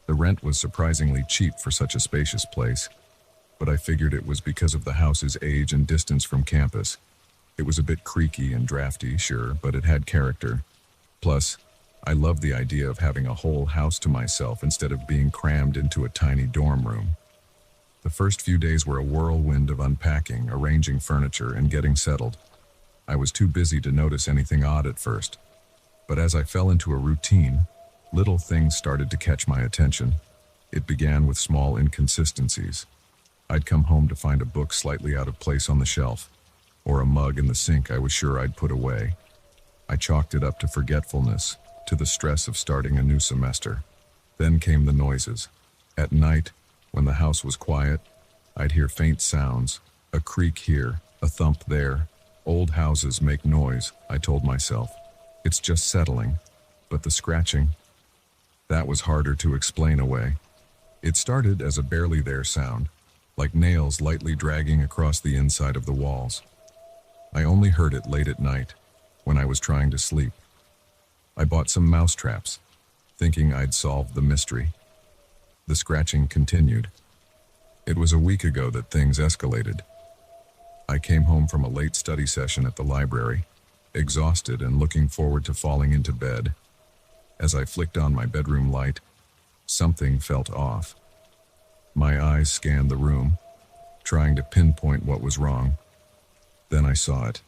The rent was surprisingly cheap for such a spacious place, but I figured it was because of the house's age and distance from campus. It was a bit creaky and drafty, sure, but it had character. Plus, I loved the idea of having a whole house to myself instead of being crammed into a tiny dorm room. The first few days were a whirlwind of unpacking, arranging furniture, and getting settled. I was too busy to notice anything odd at first. But as I fell into a routine, little things started to catch my attention. It began with small inconsistencies. I'd come home to find a book slightly out of place on the shelf, or a mug in the sink I was sure I'd put away. I chalked it up to forgetfulness, to the stress of starting a new semester. Then came the noises. At night, when the house was quiet, I'd hear faint sounds, a creak here, a thump there. Old houses make noise, I told myself. It's just settling. But the scratching, that was harder to explain away. It started as a barely there sound, like nails lightly dragging across the inside of the walls. I only heard it late at night, when I was trying to sleep. I bought some mouse traps, thinking I'd solved the mystery. The scratching continued. It was a week ago that things escalated. I came home from a late study session at the library, exhausted and looking forward to falling into bed. As I flicked on my bedroom light, something felt off. My eyes scanned the room, trying to pinpoint what was wrong. Then I saw it.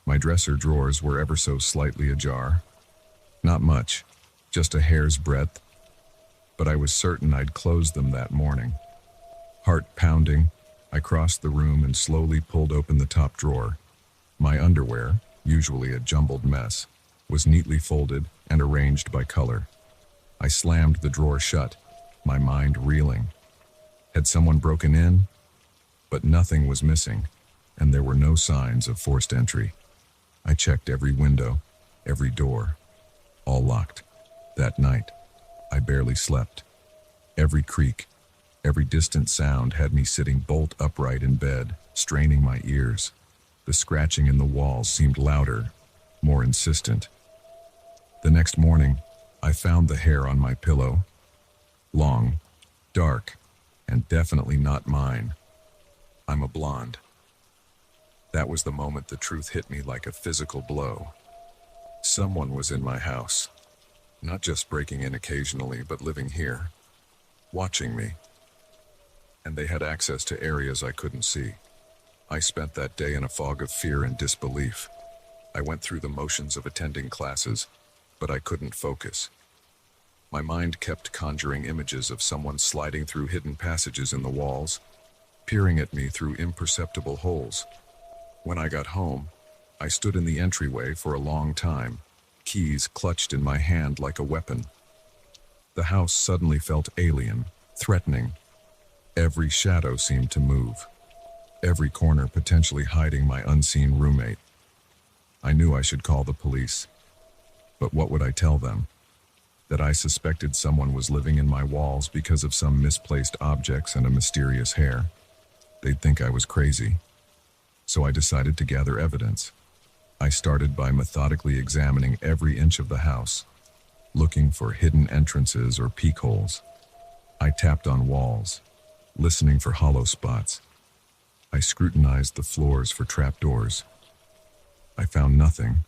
My dresser drawers were ever so slightly ajar. Not much, just a hair's breadth, but I was certain I'd closed them that morning. Heart pounding, I crossed the room and slowly pulled open the top drawer. My underwear, usually a jumbled mess, was neatly folded and arranged by color. I slammed the drawer shut, my mind reeling. Had someone broken in? But nothing was missing, and there were no signs of forced entry. I checked every window, every door, all locked. That night, I barely slept. Every creak, every distant sound had me sitting bolt upright in bed, straining my ears. The scratching in the walls seemed louder, more insistent. The next morning, I found the hair on my pillow. Long, dark, and definitely not mine. I'm a blonde. That was the moment the truth hit me like a physical blow. Someone was in my house. Not just breaking in occasionally, but living here, watching me. And they had access to areas I couldn't see. I spent that day in a fog of fear and disbelief. I went through the motions of attending classes, but I couldn't focus. My mind kept conjuring images of someone sliding through hidden passages in the walls, peering at me through imperceptible holes. When I got home, I stood in the entryway for a long time, keys clutched in my hand like a weapon. The house suddenly felt alien, threatening. Every shadow seemed to move, every corner potentially hiding my unseen roommate. I knew I should call the police, but what would I tell them? That I suspected someone was living in my walls because of some misplaced objects and a mysterious hair. They'd think I was crazy. So I decided to gather evidence. I started by methodically examining every inch of the house, looking for hidden entrances or peek holes. I tapped on walls, listening for hollow spots. I scrutinized the floors for trapdoors. I found nothing,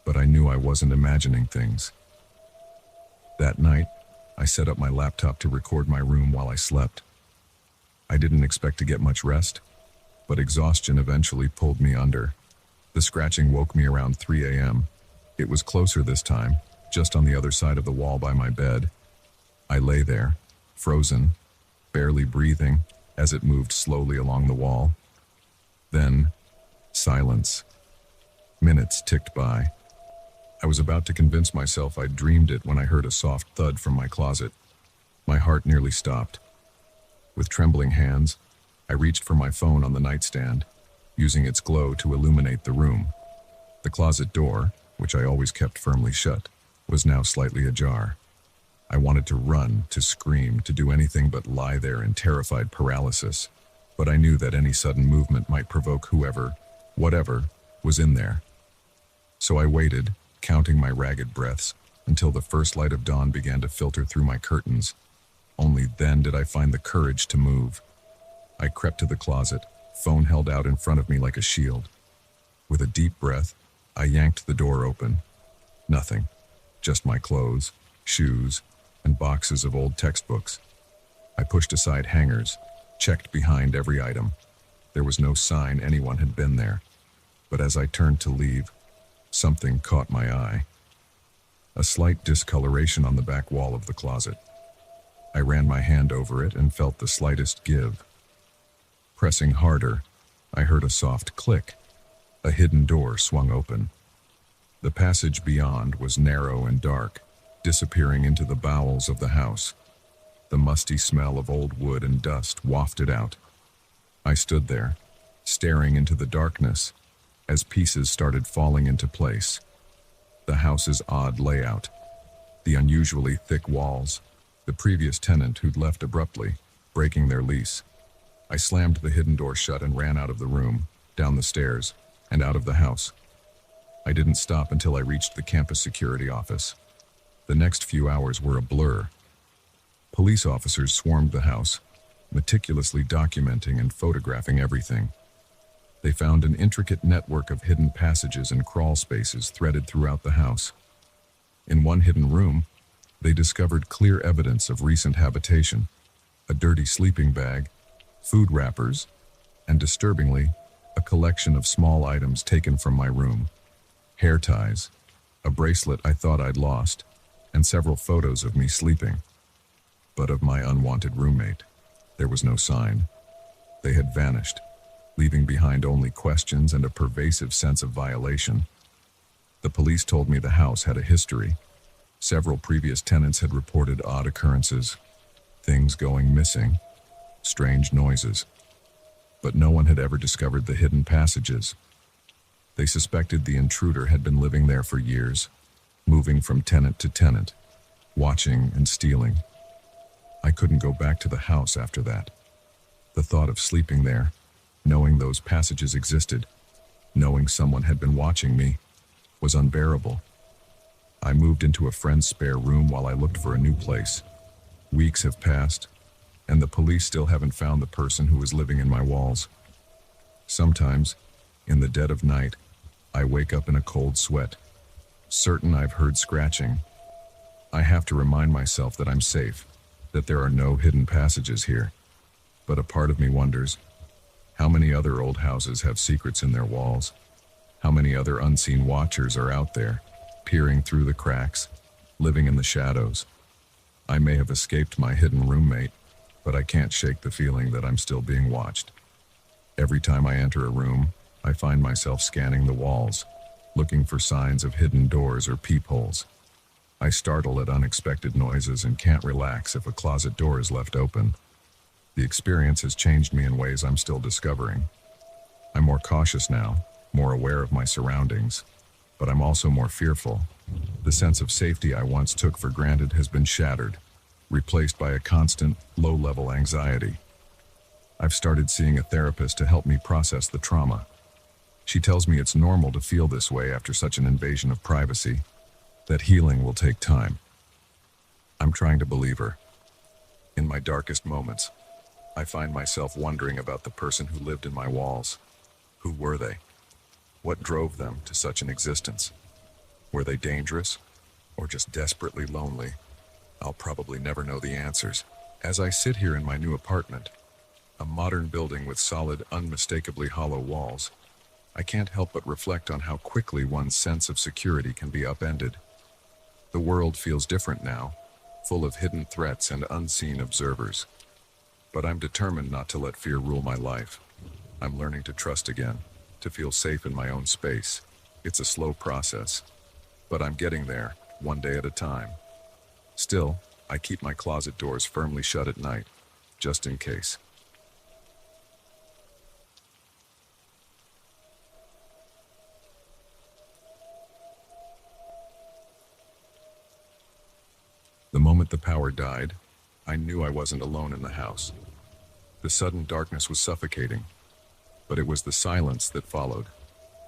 but I knew I wasn't imagining things. That night, I set up my laptop to record my room while I slept. I didn't expect to get much rest, but exhaustion eventually pulled me under. The scratching woke me around 3 a.m. It was closer this time, just on the other side of the wall by my bed. I lay there, frozen, barely breathing, as it moved slowly along the wall. Then, silence. Minutes ticked by. I was about to convince myself I'd dreamed it when I heard a soft thud from my closet. My heart nearly stopped. With trembling hands, I reached for my phone on the nightstand, using its glow to illuminate the room. The closet door, which I always kept firmly shut, was now slightly ajar. I wanted to run, to scream, to do anything but lie there in terrified paralysis, but I knew that any sudden movement might provoke whoever, whatever, was in there. So I waited, counting my ragged breaths, until the first light of dawn began to filter through my curtains. Only then did I find the courage to move. I crept to the closet, phone held out in front of me like a shield. With a deep breath, I yanked the door open. Nothing. Just my clothes, shoes, and boxes of old textbooks. I pushed aside hangers, checked behind every item. There was no sign anyone had been there. But as I turned to leave, something caught my eye. A slight discoloration on the back wall of the closet. I ran my hand over it and felt the slightest give. Pressing harder, I heard a soft click. A hidden door swung open. The passage beyond was narrow and dark, disappearing into the bowels of the house. The musty smell of old wood and dust wafted out. I stood there, staring into the darkness, as pieces started falling into place. The house's odd layout, the unusually thick walls, the previous tenant who'd left abruptly, breaking their lease. I slammed the hidden door shut and ran out of the room, down the stairs, and out of the house. I didn't stop until I reached the campus security office. The next few hours were a blur. Police officers swarmed the house, meticulously documenting and photographing everything. They found an intricate network of hidden passages and crawl spaces threaded throughout the house. In one hidden room, they discovered clear evidence of recent habitation: a dirty sleeping bag, food wrappers, and disturbingly, a collection of small items taken from my room. Hair ties, a bracelet I thought I'd lost, and several photos of me sleeping. But of my unwanted roommate, there was no sign. They had vanished, leaving behind only questions and a pervasive sense of violation. The police told me the house had a history. Several previous tenants had reported odd occurrences, things going missing, strange noises. But no one had ever discovered the hidden passages. They suspected the intruder had been living there for years, moving from tenant to tenant, watching and stealing. I couldn't go back to the house after that. The thought of sleeping there, knowing those passages existed, knowing someone had been watching me, was unbearable. I moved into a friend's spare room while I looked for a new place. Weeks have passed, and the police still haven't found the person who was living in my walls. Sometimes, in the dead of night, I wake up in a cold sweat, certain I've heard scratching. I have to remind myself that I'm safe, that there are no hidden passages here. But a part of me wonders, how many other old houses have secrets in their walls? How many other unseen watchers are out there, peering through the cracks, living in the shadows? I may have escaped my hidden roommate, but I can't shake the feeling that I'm still being watched. Every time I enter a room, I find myself scanning the walls, looking for signs of hidden doors or peepholes. I startle at unexpected noises and can't relax if a closet door is left open. The experience has changed me in ways I'm still discovering. I'm more cautious now, more aware of my surroundings, but I'm also more fearful. The sense of safety I once took for granted has been shattered, replaced by a constant, low-level anxiety. I've started seeing a therapist to help me process the trauma. She tells me it's normal to feel this way after such an invasion of privacy, that healing will take time. I'm trying to believe her. In my darkest moments, I find myself wondering about the person who lived in my walls. Who were they? What drove them to such an existence? Were they dangerous, or just desperately lonely? I'll probably never know the answers. As I sit here in my new apartment, a modern building with solid, unmistakably hollow walls, I can't help but reflect on how quickly one's sense of security can be upended. The world feels different now, full of hidden threats and unseen observers. But I'm determined not to let fear rule my life. I'm learning to trust again, to feel safe in my own space. It's a slow process, but I'm getting there, one day at a time. Still, I keep my closet doors firmly shut at night, just in case. The moment the power died, I knew I wasn't alone in the house. The sudden darkness was suffocating, but it was the silence that followed.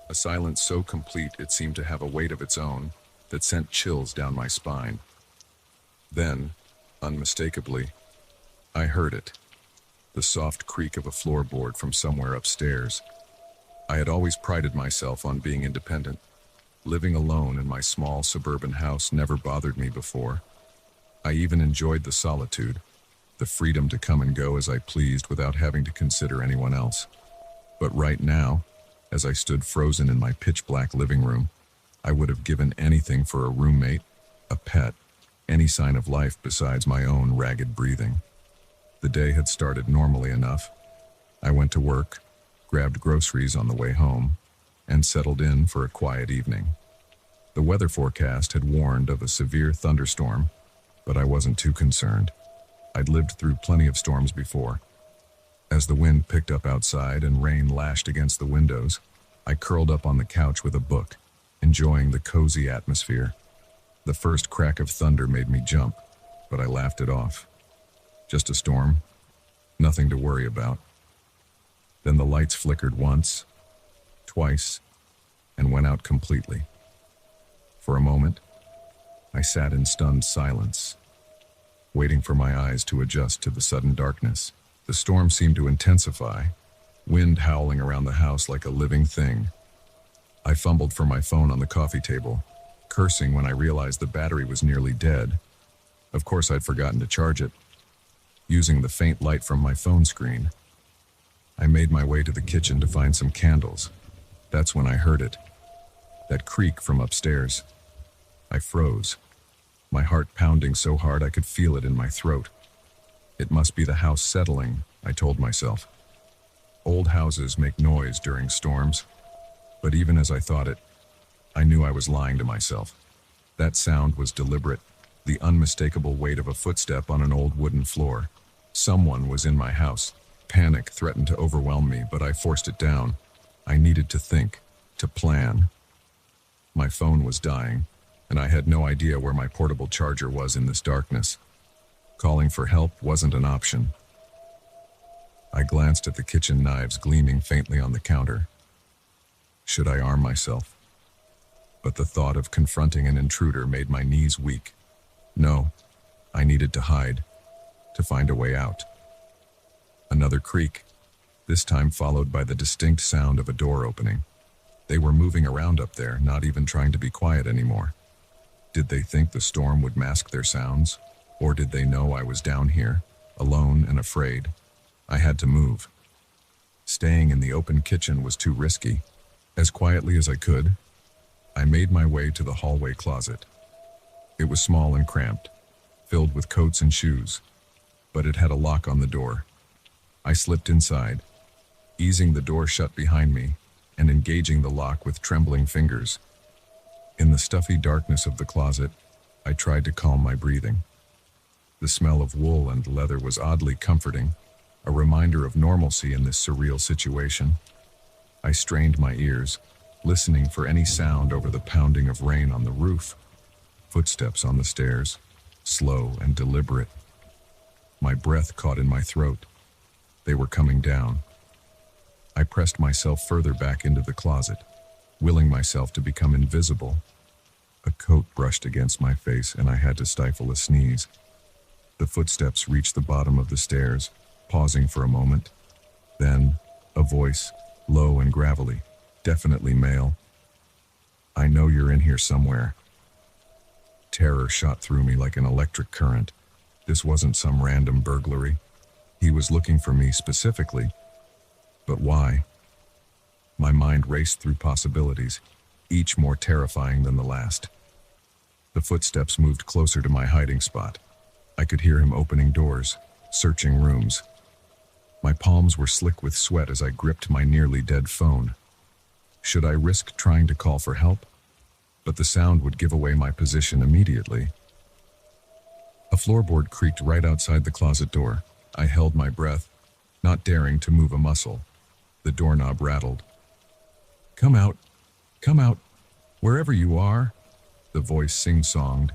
A silence so complete it seemed to have a weight of its own that sent chills down my spine. Then, unmistakably, I heard it. the soft creak of a floorboard from somewhere upstairs. I had always prided myself on being independent. Living alone in my small suburban house never bothered me before. I even enjoyed the solitude, the freedom to come and go as I pleased without having to consider anyone else. But right now, as I stood frozen in my pitch-black living room, I would have given anything for a roommate, a pet, any sign of life besides my own ragged breathing. The day had started normally enough. I went to work, grabbed groceries on the way home, and settled in for a quiet evening. The weather forecast had warned of a severe thunderstorm, but I wasn't too concerned. I'd lived through plenty of storms before. As the wind picked up outside and rain lashed against the windows, I curled up on the couch with a book, enjoying the cozy atmosphere. The first crack of thunder made me jump, but I laughed it off. Just a storm, nothing to worry about. Then the lights flickered once, twice, and went out completely. For a moment, I sat in stunned silence, waiting for my eyes to adjust to the sudden darkness. The storm seemed to intensify, wind howling around the house like a living thing. I fumbled for my phone on the coffee table, cursing when I realized the battery was nearly dead. Of course, I'd forgotten to charge it. Using the faint light from my phone screen, I made my way to the kitchen to find some candles. That's when I heard it. That creak from upstairs. I froze, my heart pounding so hard I could feel it in my throat. It must be the house settling, I told myself. Old houses make noise during storms, but even as I thought it, I knew I was lying to myself. That sound was deliberate, the unmistakable weight of a footstep on an old wooden floor. Someone was in my house. Panic threatened to overwhelm me, but I forced it down. I needed to think, to plan. My phone was dying, and I had no idea where my portable charger was in this darkness. Calling for help wasn't an option. I glanced at the kitchen knives gleaming faintly on the counter. Should I arm myself? But the thought of confronting an intruder made my knees weak. No, I needed to hide, to find a way out. Another creak, this time followed by the distinct sound of a door opening. They were moving around up there, not even trying to be quiet anymore. Did they think the storm would mask their sounds? Or did they know I was down here, alone and afraid? I had to move. Staying in the open kitchen was too risky. As quietly as I could, I made my way to the hallway closet. It was small and cramped, filled with coats and shoes, but it had a lock on the door. I slipped inside, easing the door shut behind me and engaging the lock with trembling fingers. In the stuffy darkness of the closet, I tried to calm my breathing. The smell of wool and leather was oddly comforting, a reminder of normalcy in this surreal situation. I strained my ears, listening for any sound over the pounding of rain on the roof. Footsteps on the stairs, slow and deliberate. My breath caught in my throat. They were coming down. I pressed myself further back into the closet, willing myself to become invisible. A coat brushed against my face and I had to stifle a sneeze. The footsteps reached the bottom of the stairs, pausing for a moment. Then, a voice, low and gravelly, definitely male. "I know you're in here somewhere." Terror shot through me like an electric current. This wasn't some random burglary. He was looking for me specifically. But why? My mind raced through possibilities, each more terrifying than the last. The footsteps moved closer to my hiding spot. I could hear him opening doors, searching rooms. My palms were slick with sweat as I gripped my nearly dead phone. Should I risk trying to call for help? But the sound would give away my position immediately. A floorboard creaked right outside the closet door. I held my breath, not daring to move a muscle. The doorknob rattled. Come out, wherever you are," the voice sing-songed,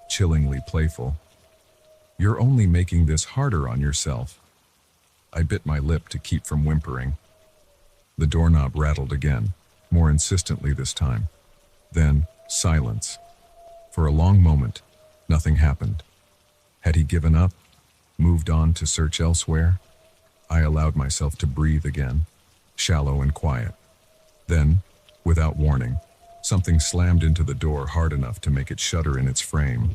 chillingly playful. "You're only making this harder on yourself." I bit my lip to keep from whimpering. The doorknob rattled again, more insistently this time. Then, silence. For a long moment, nothing happened. Had he given up? Moved on to search elsewhere? I allowed myself to breathe again, shallow and quiet. Then, without warning, something slammed into the door hard enough to make it shudder in its frame.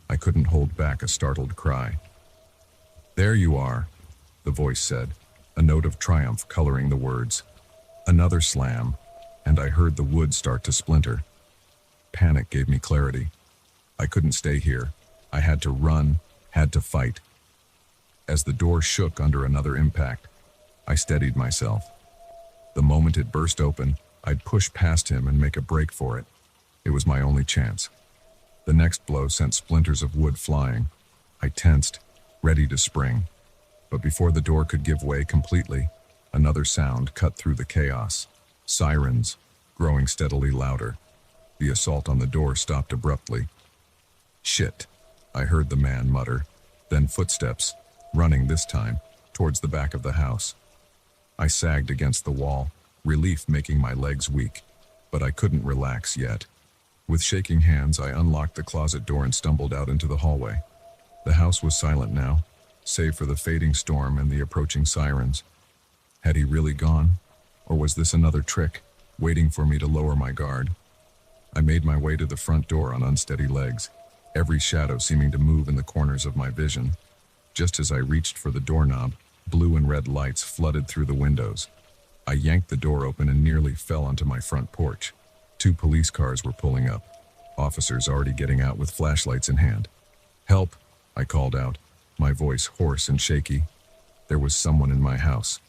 I couldn't hold back a startled cry. "There you are," the voice said, a note of triumph coloring the words. Another slam, and I heard the wood start to splinter. Panic gave me clarity. I couldn't stay here. I had to run, had to fight. As the door shook under another impact, I steadied myself. The moment it burst open, I'd push past him and make a break for it. It was my only chance. The next blow sent splinters of wood flying. I tensed, ready to spring. But before the door could give way completely, another sound cut through the chaos. Sirens, growing steadily louder. The assault on the door stopped abruptly. "Shit," I heard the man mutter. Then footsteps, running this time, towards the back of the house. I sagged against the wall, relief making my legs weak. But I couldn't relax yet. With shaking hands, I unlocked the closet door and stumbled out into the hallway. The house was silent now, save for the fading storm and the approaching sirens. Had he really gone? Or was this another trick, waiting for me to lower my guard? I made my way to the front door on unsteady legs, every shadow seeming to move in the corners of my vision. Just as I reached for the doorknob, blue and red lights flooded through the windows. I yanked the door open and nearly fell onto my front porch. 2 police cars were pulling up, officers already getting out with flashlights in hand. "Help," I called out, my voice hoarse and shaky. There was someone in my house.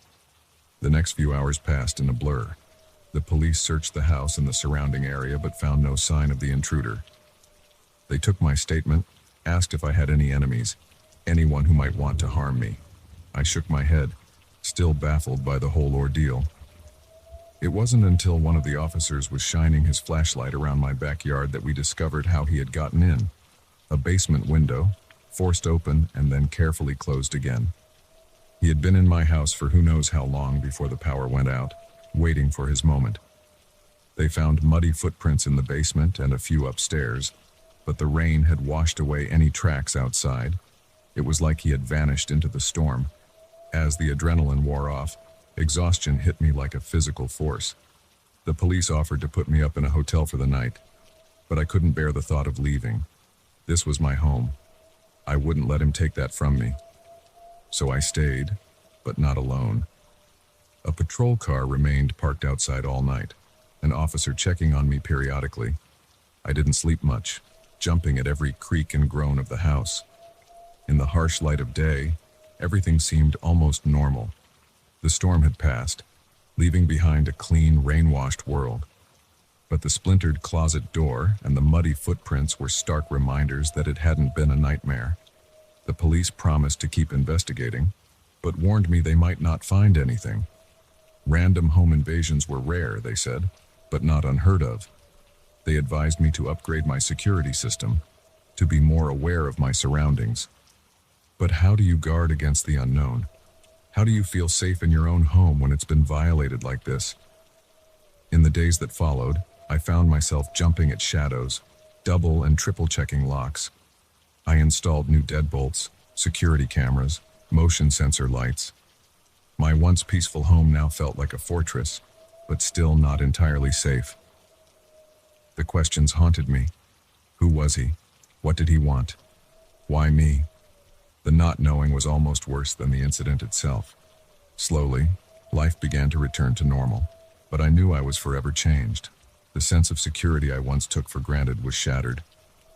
The next few hours passed in a blur. The police searched the house and the surrounding area but found no sign of the intruder. They took my statement, asked if I had any enemies, anyone who might want to harm me. I shook my head, still baffled by the whole ordeal. It wasn't until one of the officers was shining his flashlight around my backyard that we discovered how he had gotten in. A basement window, forced open and then carefully closed again. He had been in my house for who knows how long before the power went out, waiting for his moment. They found muddy footprints in the basement and a few upstairs, but the rain had washed away any tracks outside. It was like he had vanished into the storm. As the adrenaline wore off, exhaustion hit me like a physical force. The police offered to put me up in a hotel for the night, but I couldn't bear the thought of leaving. This was my home. I wouldn't let him take that from me. So I stayed, but not alone. A patrol car remained parked outside all night, an officer checking on me periodically. I didn't sleep much, jumping at every creak and groan of the house. In the harsh light of day, everything seemed almost normal. The storm had passed, leaving behind a clean, rain-washed world. But the splintered closet door and the muddy footprints were stark reminders that it hadn't been a nightmare. The police promised to keep investigating, but warned me they might not find anything. Random home invasions were rare, they said, but not unheard of. They advised me to upgrade my security system, to be more aware of my surroundings. But how do you guard against the unknown? How do you feel safe in your own home when it's been violated like this? In the days that followed, I found myself jumping at shadows, double and triple checking locks. I installed new deadbolts, security cameras, motion sensor lights. My once peaceful home now felt like a fortress, but still not entirely safe. The questions haunted me. Who was he? What did he want? Why me? The not knowing was almost worse than the incident itself. Slowly, life began to return to normal, but I knew I was forever changed. The sense of security I once took for granted was shattered,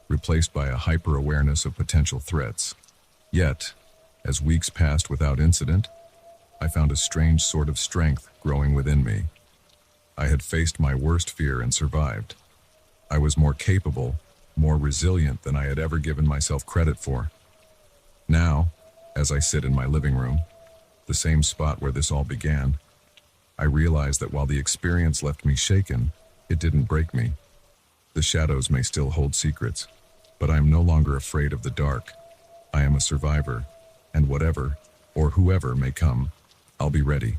replaced by a hyper-awareness of potential threats. Yet, as weeks passed without incident, I found a strange sort of strength growing within me. I had faced my worst fear and survived. I was more capable, more resilient than I had ever given myself credit for. Now, as I sit in my living room, the same spot where this all began, I realize that while the experience left me shaken, it didn't break me. The shadows may still hold secrets, but I am no longer afraid of the dark. I am a survivor, and whatever, or whoever may come, I'll be ready.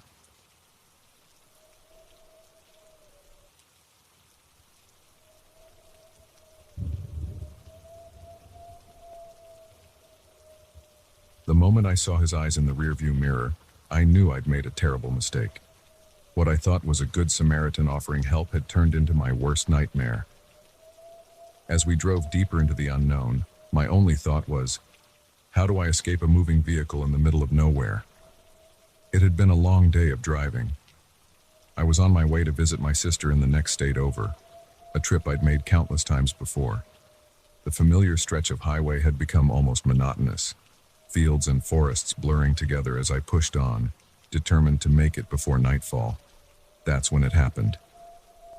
The moment I saw his eyes in the rearview mirror, I knew I'd made a terrible mistake. What I thought was a good Samaritan offering help had turned into my worst nightmare. As we drove deeper into the unknown, my only thought was, how do I escape a moving vehicle in the middle of nowhere? It had been a long day of driving. I was on my way to visit my sister in the next state over, a trip I'd made countless times before. The familiar stretch of highway had become almost monotonous, fields and forests blurring together as I pushed on, determined to make it before nightfall. That's when it happened.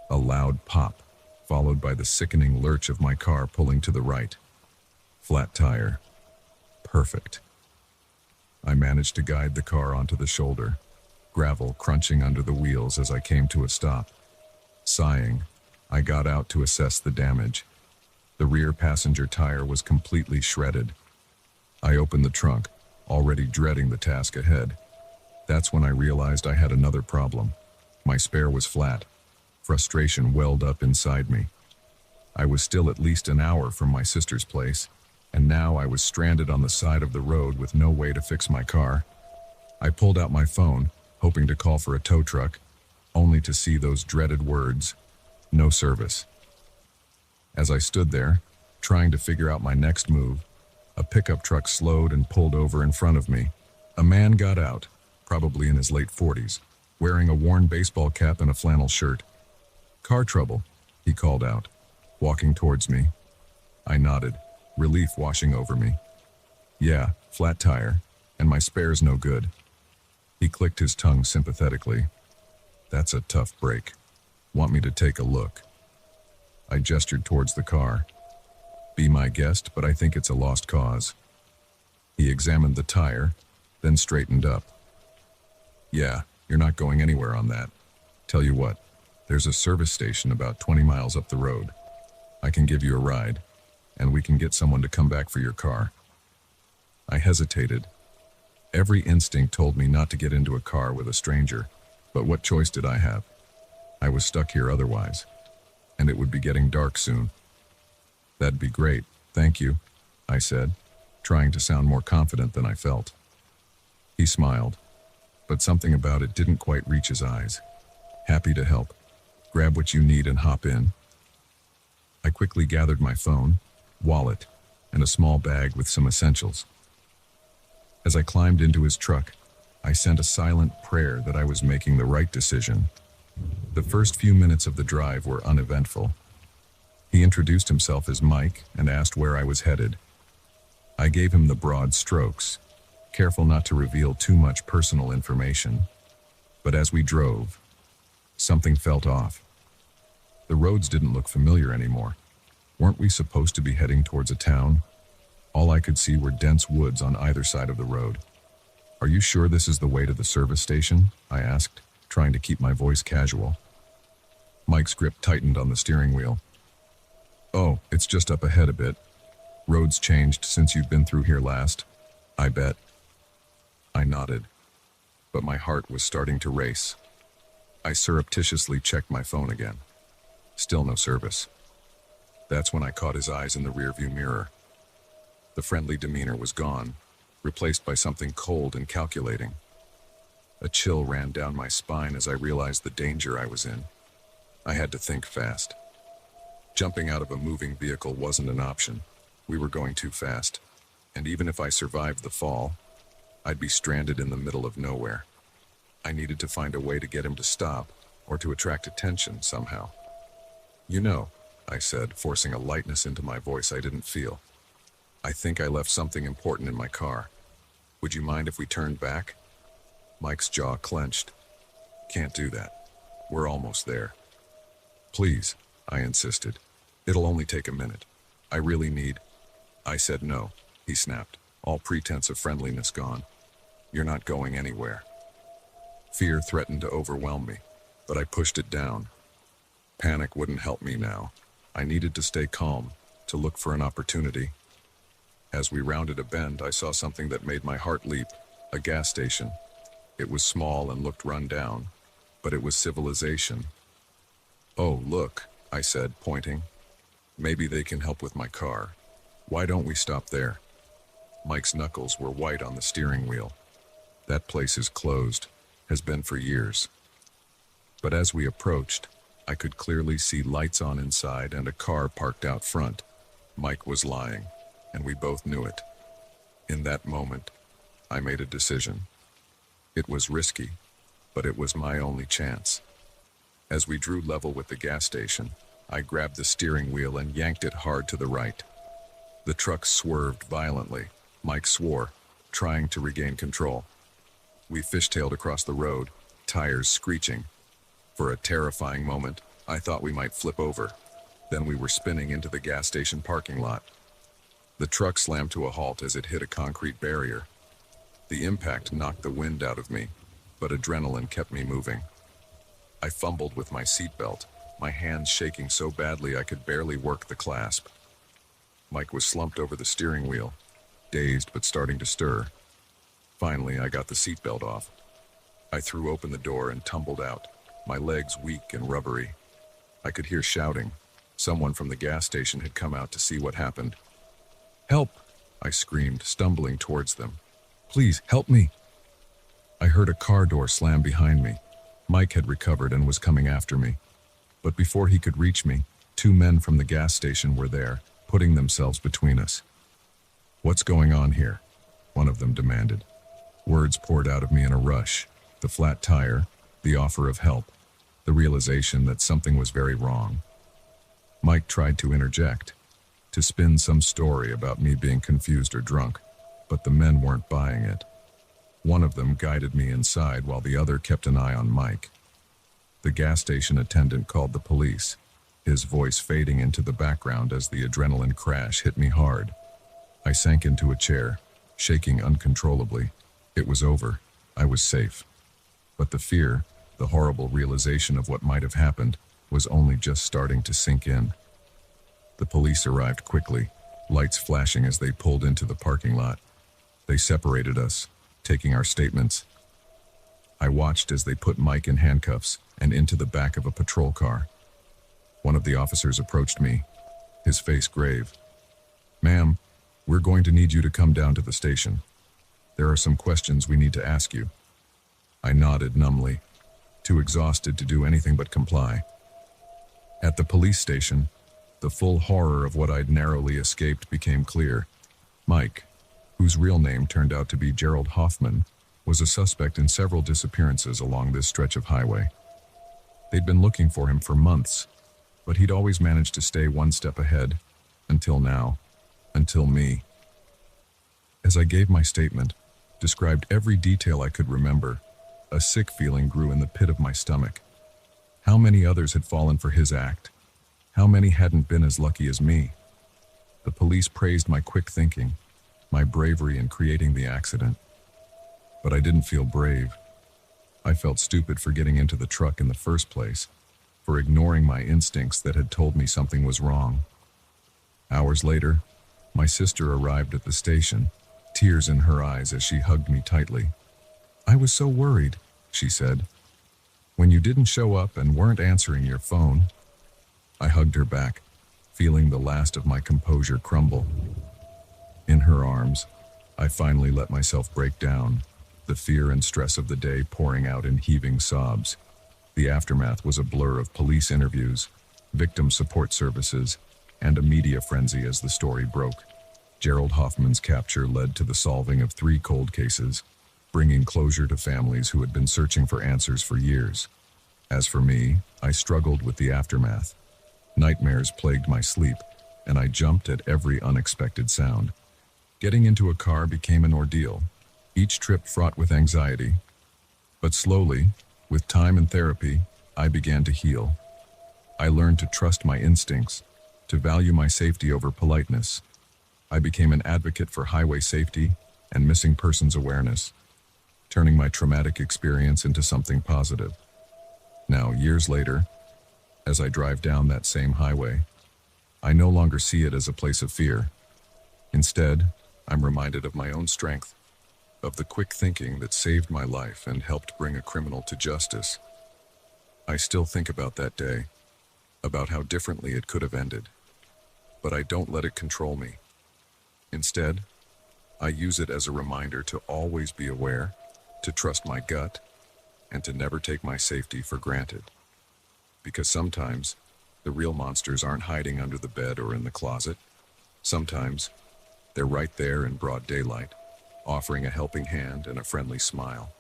A loud pop, followed by the sickening lurch of my car pulling to the right. Flat tire. Perfect. I managed to guide the car onto the shoulder, gravel crunching under the wheels as I came to a stop. Sighing, I got out to assess the damage. The rear passenger tire was completely shredded. I opened the trunk, already dreading the task ahead. That's when I realized I had another problem. My spare was flat. Frustration welled up inside me. I was still at least an hour from my sister's place, and now I was stranded on the side of the road with no way to fix my car. I pulled out my phone, hoping to call for a tow truck, only to see those dreaded words, "No service." As I stood there, trying to figure out my next move, a pickup truck slowed and pulled over in front of me. A man got out, probably in his late 40s, wearing a worn baseball cap and a flannel shirt. "Car trouble," he called out, walking towards me. I nodded, relief washing over me. "Yeah, flat tire, and my spare's no good." He clicked his tongue sympathetically. "That's a tough break. Want me to take a look?" I gestured towards the car. "Be my guest, but I think it's a lost cause." He examined the tire, then straightened up. "Yeah, you're not going anywhere on that. Tell you what, there's a service station about 20 miles up the road. I can give you a ride, and we can get someone to come back for your car." I hesitated. Every instinct told me not to get into a car with a stranger, but what choice did I have? I was stuck here otherwise, and it would be getting dark soon. "That'd be great, thank you," I said, trying to sound more confident than I felt. He smiled, but something about it didn't quite reach his eyes. "Happy to help. Grab what you need and hop in." I quickly gathered my phone, wallet, and a small bag with some essentials. As I climbed into his truck, I sent a silent prayer that I was making the right decision. The first few minutes of the drive were uneventful. He introduced himself as Mike and asked where I was headed. I gave him the broad strokes, careful not to reveal too much personal information. But as we drove, something felt off. The roads didn't look familiar anymore. Weren't we supposed to be heading towards a town? All I could see were dense woods on either side of the road. "Are you sure this is the way to the service station?" I asked, trying to keep my voice casual. Mike's grip tightened on the steering wheel. "Oh, it's just up ahead a bit. Roads changed since you've been through here last, I bet." I nodded, but my heart was starting to race. I surreptitiously checked my phone again. Still no service. That's when I caught his eyes in the rearview mirror. The friendly demeanor was gone, replaced by something cold and calculating. A chill ran down my spine as I realized the danger I was in. I had to think fast. Jumping out of a moving vehicle wasn't an option. We were going too fast, and even if I survived the fall, I'd be stranded in the middle of nowhere. I needed to find a way to get him to stop, or to attract attention somehow. "You know," I said, forcing a lightness into my voice I didn't feel, "I think I left something important in my car. Would you mind if we turned back?" Mike's jaw clenched. "Can't do that. We're almost there." "Please," I insisted. "It'll only take a minute. I really need—" I said no, he snapped, all pretense of friendliness gone. "You're not going anywhere." Fear threatened to overwhelm me, but I pushed it down. Panic wouldn't help me now. I needed to stay calm, to look for an opportunity. As we rounded a bend, I saw something that made my heart leap, a gas station. It was small and looked run down, but it was civilization. "Oh, look," I said, pointing. "Maybe they can help with my car. Why don't we stop there?" Mike's knuckles were white on the steering wheel. That place is closed, has been for years. But as we approached, I could clearly see lights on inside and a car parked out front. Mike was lying, and we both knew it. In that moment, I made a decision. It was risky, but it was my only chance. As we drew level with the gas station, I grabbed the steering wheel and yanked it hard to the right. The truck swerved violently. Mike swore, trying to regain control. We fishtailed across the road, tires screeching. For a terrifying moment, I thought we might flip over. Then we were spinning into the gas station parking lot. The truck slammed to a halt as it hit a concrete barrier. The impact knocked the wind out of me, but adrenaline kept me moving. I fumbled with my seatbelt, my hands shaking so badly I could barely work the clasp. Mike was slumped over the steering wheel, dazed but starting to stir. Finally, I got the seatbelt off. I threw open the door and tumbled out, my legs weak and rubbery. I could hear shouting. Someone from the gas station had come out to see what happened. "Help!" I screamed, stumbling towards them. "Please, help me!" I heard a car door slam behind me. Mike had recovered and was coming after me. But before he could reach me, two men from the gas station were there, putting themselves between us. "What's going on here?" one of them demanded. Words poured out of me in a rush. The flat tire, the offer of help, the realization that something was very wrong. Mike tried to interject, to spin some story about me being confused or drunk, but the men weren't buying it. One of them guided me inside while the other kept an eye on Mike. The gas station attendant called the police, his voice fading into the background as the adrenaline crash hit me hard. I sank into a chair, shaking uncontrollably. It was over. I was safe. But the fear, the horrible realization of what might have happened, was only just starting to sink in. The police arrived quickly, lights flashing as they pulled into the parking lot. They separated us, taking our statements. I watched as they put Mike in handcuffs and into the back of a patrol car. One of the officers approached me, his face grave. "Ma'am, we're going to need you to come down to the station. There are some questions we need to ask you." I nodded numbly, too exhausted to do anything but comply. At the police station, the full horror of what I'd narrowly escaped became clear. Mike, whose real name turned out to be Gerald Hoffman, was a suspect in several disappearances along this stretch of highway. They'd been looking for him for months, but he'd always managed to stay one step ahead, until now, until me. As I gave my statement, described every detail I could remember, a sick feeling grew in the pit of my stomach. How many others had fallen for his act? How many hadn't been as lucky as me? The police praised my quick thinking, my bravery in creating the accident. But I didn't feel brave. I felt stupid for getting into the truck in the first place, for ignoring my instincts that had told me something was wrong. Hours later, my sister arrived at the station, tears in her eyes as she hugged me tightly. "I was so worried," she said. "When you didn't show up and weren't answering your phone." I hugged her back, feeling the last of my composure crumble. In her arms, I finally let myself break down, the fear and stress of the day pouring out in heaving sobs. The aftermath was a blur of police interviews, victim support services, and a media frenzy as the story broke. Gerald Hoffman's capture led to the solving of 3 cold cases, bringing closure to families who had been searching for answers for years. As for me, I struggled with the aftermath. Nightmares plagued my sleep, and I jumped at every unexpected sound. Getting into a car became an ordeal, each trip fraught with anxiety. But slowly, with time and therapy, I began to heal. I learned to trust my instincts, to value my safety over politeness. I became an advocate for highway safety and missing persons awareness, turning my traumatic experience into something positive. Now, years later, as I drive down that same highway, I no longer see it as a place of fear. Instead, I'm reminded of my own strength, of the quick thinking that saved my life and helped bring a criminal to justice. I still think about that day, about how differently it could have ended, but I don't let it control me. Instead, I use it as a reminder to always be aware, to trust my gut, and to never take my safety for granted. Because sometimes, the real monsters aren't hiding under the bed or in the closet. Sometimes, they're right there in broad daylight, offering a helping hand and a friendly smile.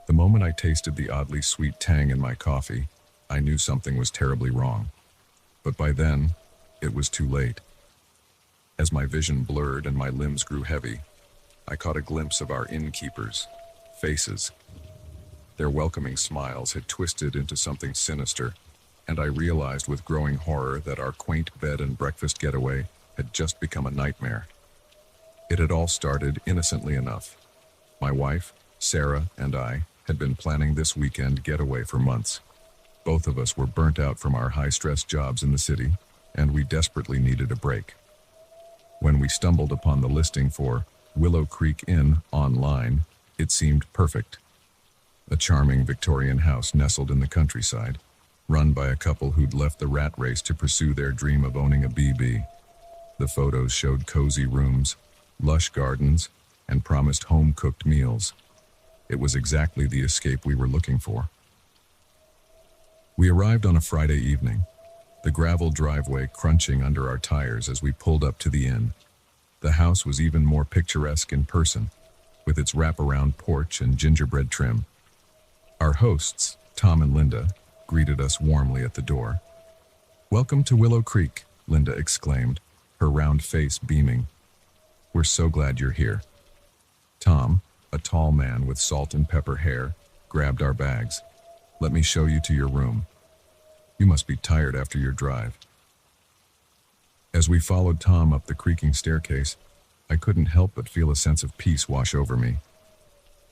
The moment I tasted the oddly sweet tang in my coffee, I knew something was terribly wrong. But by then, it was too late. As my vision blurred and my limbs grew heavy, I caught a glimpse of our innkeepers' faces. Their welcoming smiles had twisted into something sinister, and I realized with growing horror that our quaint bed and breakfast getaway had just become a nightmare. It had all started innocently enough. My wife, Sarah, and I had been planning this weekend getaway for months. Both of us were burnt out from our high-stress jobs in the city, and we desperately needed a break. When we stumbled upon the listing for Willow Creek Inn online, it seemed perfect. A charming Victorian house nestled in the countryside, run by a couple who'd left the rat race to pursue their dream of owning a BB. The photos showed cozy rooms, lush gardens, and promised home-cooked meals. It was exactly the escape we were looking for. We arrived on a Friday evening, the gravel driveway crunching under our tires as we pulled up to the inn. The house was even more picturesque in person, with its wraparound porch and gingerbread trim. Our hosts, Tom and Linda, greeted us warmly at the door. "Welcome to Willow Creek," Linda exclaimed, her round face beaming. "We're so glad you're here." Tom, a tall man with salt and pepper hair, grabbed our bags. "Let me show you to your room. You must be tired after your drive." As we followed Tom up the creaking staircase, I couldn't help but feel a sense of peace wash over me.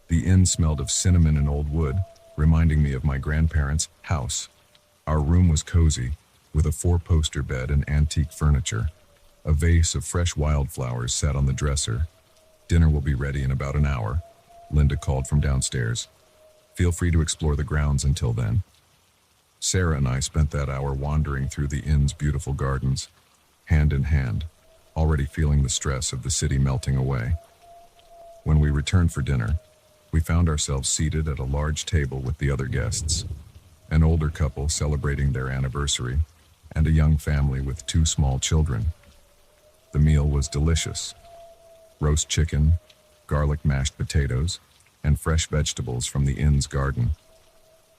The inn smelled of cinnamon and old wood, reminding me of my grandparents' house. Our room was cozy, with a 4-poster bed and antique furniture. A vase of fresh wildflowers sat on the dresser. "Dinner will be ready in about an hour," Linda called from downstairs. "Feel free to explore the grounds until then." Sarah and I spent that hour wandering through the inn's beautiful gardens, hand in hand, already feeling the stress of the city melting away. When we returned for dinner, we found ourselves seated at a large table with the other guests, an older couple celebrating their anniversary, and a young family with 2 small children. The meal was delicious. Roast chicken, garlic mashed potatoes, and fresh vegetables from the inn's garden.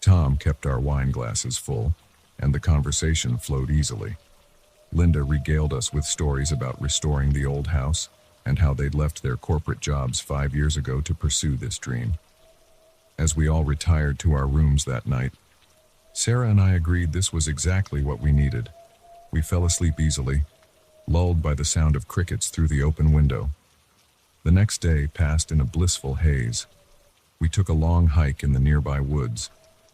Tom kept our wine glasses full, and the conversation flowed easily. Linda regaled us with stories about restoring the old house and how they'd left their corporate jobs 5 years ago to pursue this dream. As we all retired to our rooms that night, Sarah and I agreed this was exactly what we needed. We fell asleep easily, lulled by the sound of crickets through the open window. The next day passed in a blissful haze. We took a long hike in the nearby woods,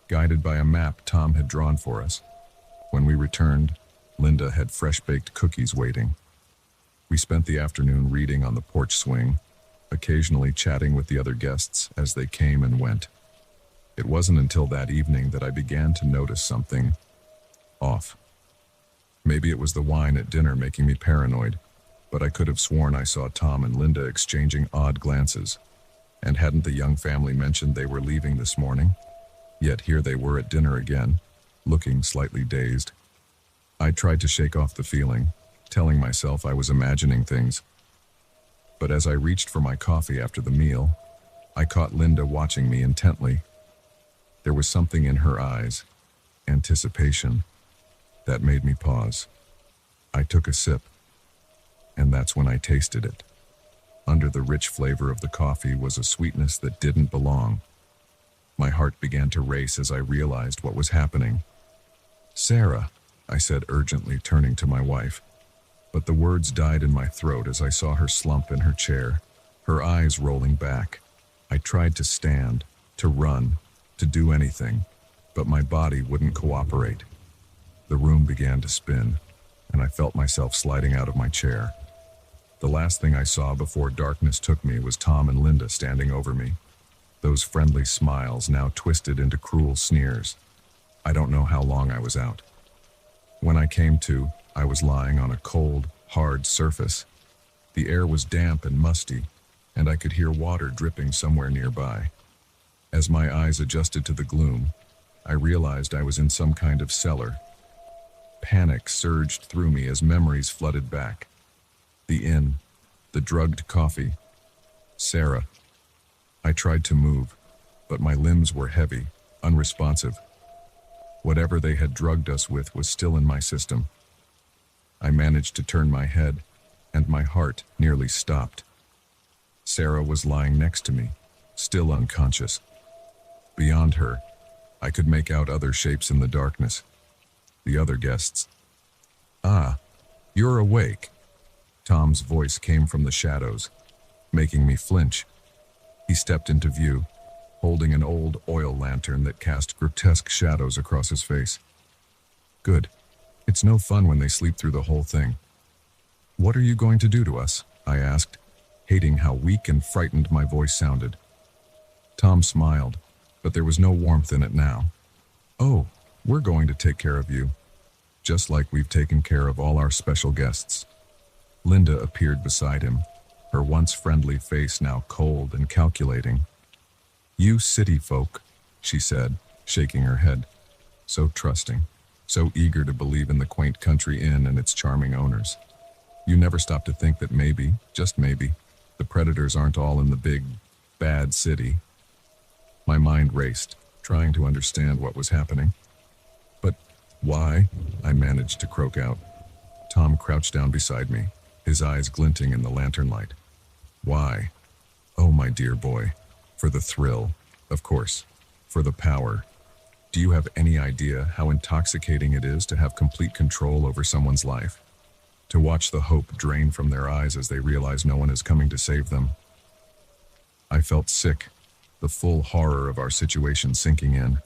guided by a map Tom had drawn for us. When we returned, Linda had fresh-baked cookies waiting. We spent the afternoon reading on the porch swing, occasionally chatting with the other guests as they came and went. It wasn't until that evening that I began to notice something off. Maybe it was the wine at dinner making me paranoid, but I could have sworn I saw Tom and Linda exchanging odd glances. And hadn't the young family mentioned they were leaving this morning? Yet here they were at dinner again, looking slightly dazed. I tried to shake off the feeling, telling myself I was imagining things. But as I reached for my coffee after the meal, I caught Linda watching me intently. There was something in her eyes, anticipation, that made me pause. I took a sip, and that's when I tasted it. Under the rich flavor of the coffee was a sweetness that didn't belong. My heart began to race as I realized what was happening. "Sarah," I said urgently, turning to my wife. But the words died in my throat as I saw her slump in her chair, her eyes rolling back. I tried to stand, to run, to do anything, but my body wouldn't cooperate. The room began to spin, and I felt myself sliding out of my chair. The last thing I saw before darkness took me was Tom and Linda standing over me, those friendly smiles now twisted into cruel sneers. I don't know how long I was out. When I came to, I was lying on a cold, hard surface. The air was damp and musty, and I could hear water dripping somewhere nearby. As my eyes adjusted to the gloom, I realized I was in some kind of cellar. Panic surged through me as memories flooded back. The inn, the drugged coffee, Sarah. I tried to move, but my limbs were heavy, unresponsive. Whatever they had drugged us with was still in my system. I managed to turn my head, and my heart nearly stopped. Sarah was lying next to me, still unconscious. Beyond her, I could make out other shapes in the darkness. The other guests. "Ah, you're awake." Tom's voice came from the shadows, making me flinch. He stepped into view, holding an old oil lantern that cast grotesque shadows across his face. "Good. It's no fun when they sleep through the whole thing." "What are you going to do to us?" I asked, hating how weak and frightened my voice sounded. Tom smiled, but there was no warmth in it now. "Oh, we're going to take care of you, just like we've taken care of all our special guests." Linda appeared beside him, her once friendly face now cold and calculating. "You city folk," she said, shaking her head. So trusting, so eager to believe in the quaint country inn and its charming owners. "You never stop to think that maybe, just maybe, the predators aren't all in the big, bad city." My mind raced, trying to understand what was happening. "But why?" I managed to croak out. Tom crouched down beside me, his eyes glinting in the lantern light. "Why? Oh, my dear boy. For the thrill, of course. For the power. Do you have any idea how intoxicating it is to have complete control over someone's life? To watch the hope drain from their eyes as they realize no one is coming to save them?" I felt sick, the full horror of our situation sinking in.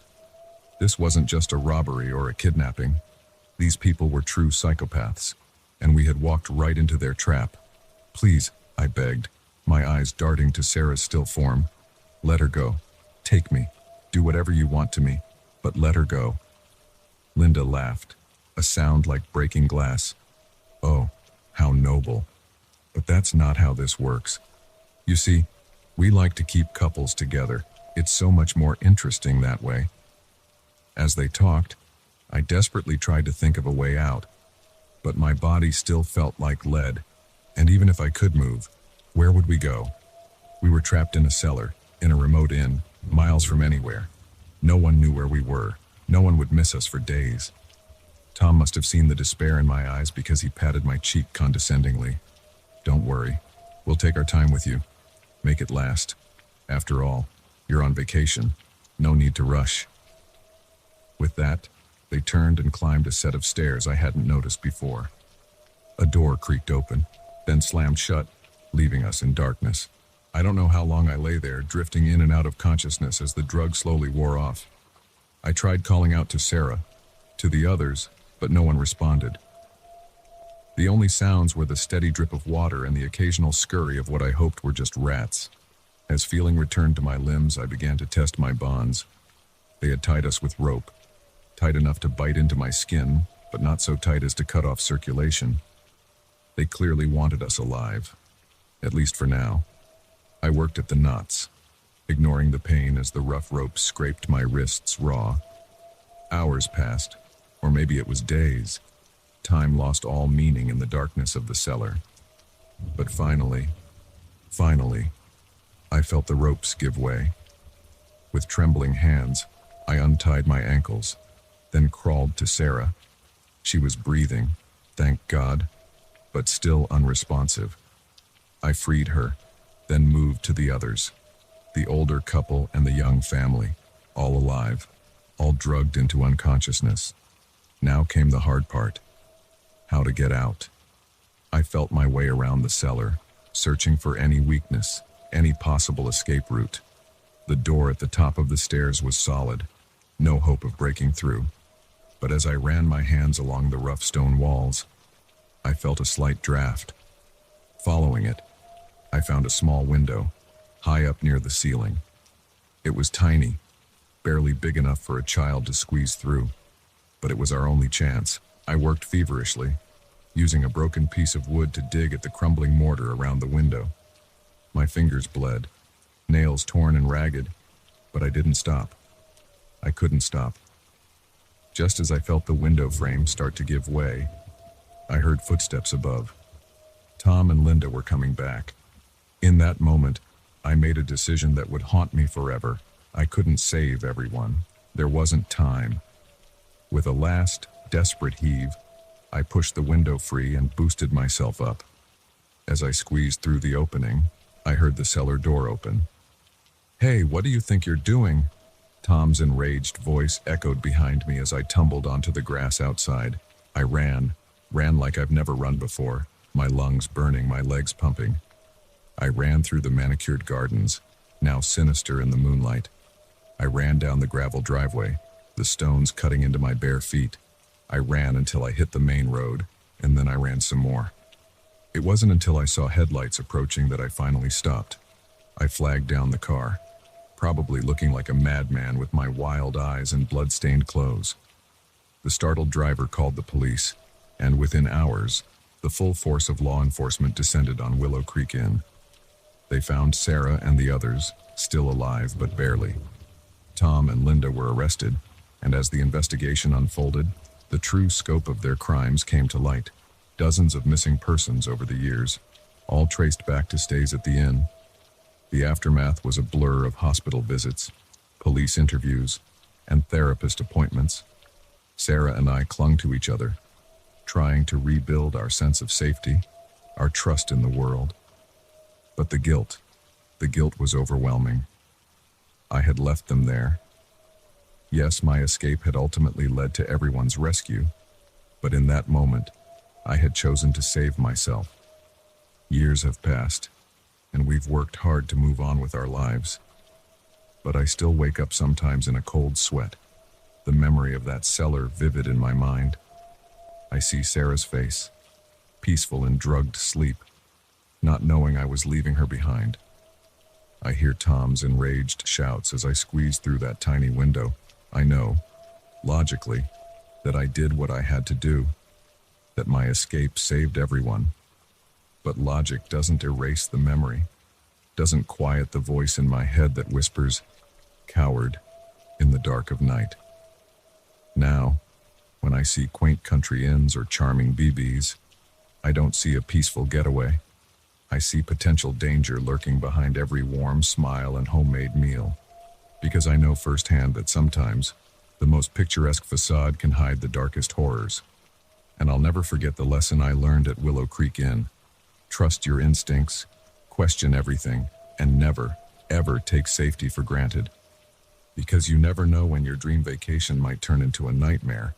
This wasn't just a robbery or a kidnapping. These people were true psychopaths, and we had walked right into their trap. "Please," I begged, my eyes darting to Sarah's still form. "Let her go. Take me. Do whatever you want to me, but let her go." Linda laughed, a sound like breaking glass. "Oh, how noble. But that's not how this works. You see, we like to keep couples together. It's so much more interesting that way." As they talked, I desperately tried to think of a way out, but my body still felt like lead, and even if I could move, where would we go? We were trapped in a cellar, in a remote inn, miles from anywhere. No one knew where we were. No one would miss us for days. Tom must have seen the despair in my eyes because he patted my cheek condescendingly. "Don't worry. We'll take our time with you. Make it last. After all, you're on vacation. No need to rush." With that, they turned and climbed a set of stairs I hadn't noticed before. A door creaked open, then slammed shut, leaving us in darkness. I don't know how long I lay there, drifting in and out of consciousness as the drug slowly wore off. I tried calling out to Sarah, to the others, but no one responded. The only sounds were the steady drip of water and the occasional scurry of what I hoped were just rats. As feeling returned to my limbs, I began to test my bonds. They had tied us with rope, tight enough to bite into my skin, but not so tight as to cut off circulation. They clearly wanted us alive, at least for now. I worked at the knots, ignoring the pain as the rough rope scraped my wrists raw. Hours passed, or maybe it was days. Time lost all meaning in the darkness of the cellar. But finally, I felt the ropes give way. With trembling hands, I untied my ankles, then crawled to Sarah. She was breathing, thank God, but still unresponsive. I freed her, then moved to the others, the older couple and the young family, all alive, all drugged into unconsciousness. Now came the hard part. How to get out. I felt my way around the cellar, searching for any weakness, any possible escape route. The door at the top of the stairs was solid, no hope of breaking through. But as I ran my hands along the rough stone walls, I felt a slight draft. Following it, I found a small window, high up near the ceiling. It was tiny, barely big enough for a child to squeeze through. But it was our only chance. I worked feverishly, using a broken piece of wood to dig at the crumbling mortar around the window. My fingers bled, nails torn and ragged, but I didn't stop. I couldn't stop. Just as I felt the window frame start to give way, I heard footsteps above. Tom and Linda were coming back. In that moment, I made a decision that would haunt me forever. I couldn't save everyone. There wasn't time. With a last, desperate heave, I pushed the window free and boosted myself up. As I squeezed through the opening, I heard the cellar door open. "Hey, what do you think you're doing?" Tom's enraged voice echoed behind me as I tumbled onto the grass outside. I ran like I've never run before, my lungs burning, my legs pumping. I ran through the manicured gardens, now sinister in the moonlight. I ran down the gravel driveway, the stones cutting into my bare feet. I ran until I hit the main road, and then I ran some more. It wasn't until I saw headlights approaching that I finally stopped. I flagged down the car, probably looking like a madman with my wild eyes and blood-stained clothes. The startled driver called the police, and within hours, the full force of law enforcement descended on Willow Creek Inn. They found Sarah and the others, still alive but barely. Tom and Linda were arrested, and as the investigation unfolded, the true scope of their crimes came to light. Dozens of missing persons over the years, all traced back to stays at the inn. The aftermath was a blur of hospital visits, police interviews, and therapist appointments. Sarah and I clung to each other, trying to rebuild our sense of safety, our trust in the world. But the guilt was overwhelming. I had left them there. Yes, my escape had ultimately led to everyone's rescue, but in that moment, I had chosen to save myself. Years have passed, and we've worked hard to move on with our lives. But I still wake up sometimes in a cold sweat, the memory of that cellar vivid in my mind. I see Sarah's face, peaceful in drugged sleep, not knowing I was leaving her behind. I hear Tom's enraged shouts as I squeeze through that tiny window. I know, logically, that I did what I had to do, that my escape saved everyone. But logic doesn't erase the memory, doesn't quiet the voice in my head that whispers, "Coward," in the dark of night. Now, when I see quaint country inns or charming BBs, I don't see a peaceful getaway. I see potential danger lurking behind every warm smile and homemade meal. Because I know firsthand that sometimes the most picturesque facade can hide the darkest horrors. And I'll never forget the lesson I learned at Willow Creek Inn. Trust your instincts, question everything, and never, ever take safety for granted. Because you never know when your dream vacation might turn into a nightmare.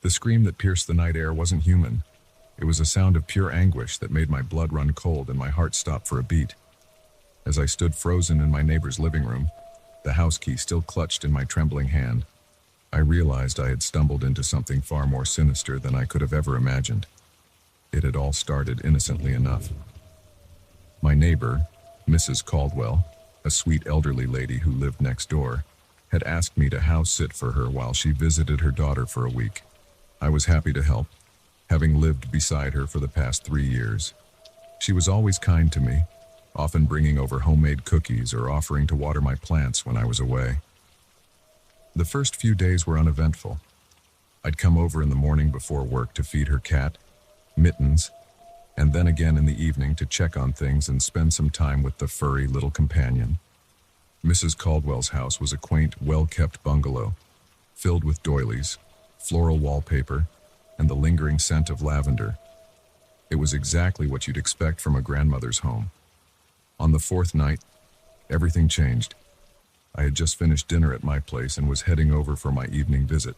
The scream that pierced the night air wasn't human. It was a sound of pure anguish that made my blood run cold and my heart stop for a beat. As I stood frozen in my neighbor's living room, the house key still clutched in my trembling hand, I realized I had stumbled into something far more sinister than I could have ever imagined. It had all started innocently enough. My neighbor, Mrs. Caldwell, a sweet elderly lady who lived next door, had asked me to house sit for her while she visited her daughter for a week. I was happy to help, having lived beside her for the past 3 years. She was always kind to me, often bringing over homemade cookies or offering to water my plants when I was away. The first few days were uneventful. I'd come over in the morning before work to feed her cat, Mittens, and then again in the evening to check on things and spend some time with the furry little companion. Mrs. Caldwell's house was a quaint, well-kept bungalow, filled with doilies, floral wallpaper, and the lingering scent of lavender. It was exactly what you'd expect from a grandmother's home. On the 4th night, everything changed. I had just finished dinner at my place and was heading over for my evening visit.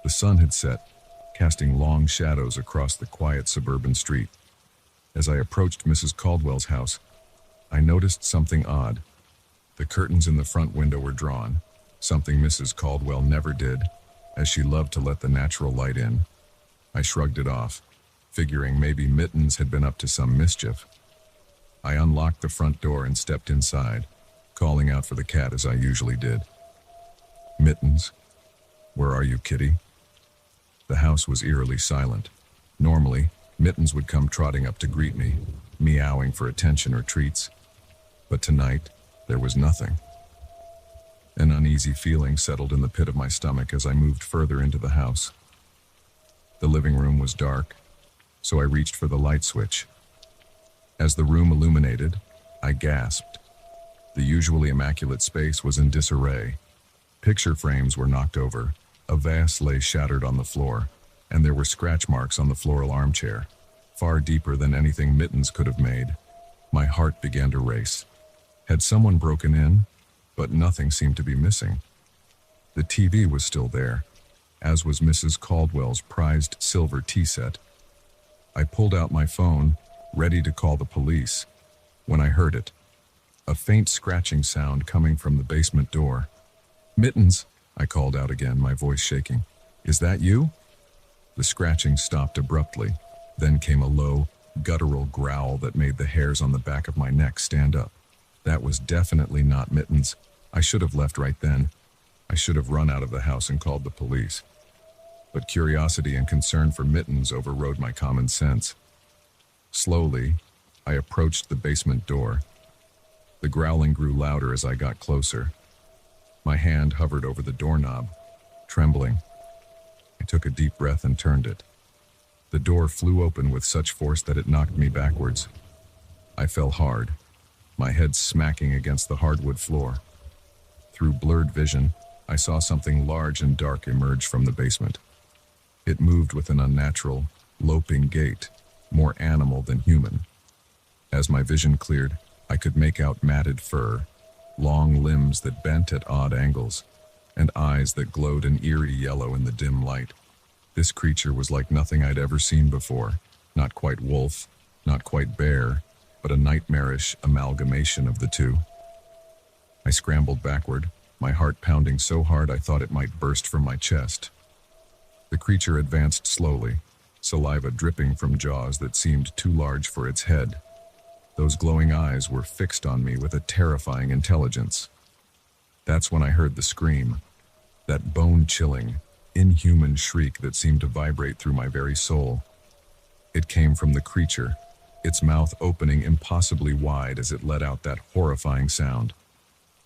The sun had set, casting long shadows across the quiet suburban street. As I approached Mrs. Caldwell's house, I noticed something odd. The curtains in the front window were drawn, something Mrs. Caldwell never did, as she loved to let the natural light in. I shrugged it off, figuring maybe Mittens had been up to some mischief. I unlocked the front door and stepped inside, calling out for the cat as I usually did. "Mittens, where are you, kitty?" The house was eerily silent. Normally, Mittens would come trotting up to greet me, meowing for attention or treats. But tonight, there was nothing. An uneasy feeling settled in the pit of my stomach as I moved further into the house. The living room was dark, so I reached for the light switch. As the room illuminated, I gasped. The usually immaculate space was in disarray. Picture frames were knocked over, a vase lay shattered on the floor, and there were scratch marks on the floral armchair, far deeper than anything Mittens could have made. My heart began to race. Had someone broken in? But nothing seemed to be missing. The TV was still there, as was Mrs. Caldwell's prized silver tea set. I pulled out my phone, ready to call the police, when I heard it. A faint scratching sound coming from the basement door. "Mittens," I called out again, my voice shaking. "Is that you?" The scratching stopped abruptly. Then came a low, guttural growl that made the hairs on the back of my neck stand up. That was definitely not Mittens. I should have left right then. I should have run out of the house and called the police. But curiosity and concern for Mittens overrode my common sense. Slowly, I approached the basement door. The growling grew louder as I got closer. My hand hovered over the doorknob, trembling. I took a deep breath and turned it. The door flew open with such force that it knocked me backwards. I fell hard, my head smacking against the hardwood floor. Through blurred vision, I saw something large and dark emerge from the basement. It moved with an unnatural, loping gait, more animal than human. As my vision cleared, I could make out matted fur, long limbs that bent at odd angles, and eyes that glowed an eerie yellow in the dim light. This creature was like nothing I'd ever seen before. Not quite wolf, not quite bear, but a nightmarish amalgamation of the two. I scrambled backward, my heart pounding so hard I thought it might burst from my chest. The creature advanced slowly, saliva dripping from jaws that seemed too large for its head. Those glowing eyes were fixed on me with a terrifying intelligence. That's when I heard the scream, that bone-chilling, inhuman shriek that seemed to vibrate through my very soul. It came from the creature, its mouth opening impossibly wide as it let out that horrifying sound.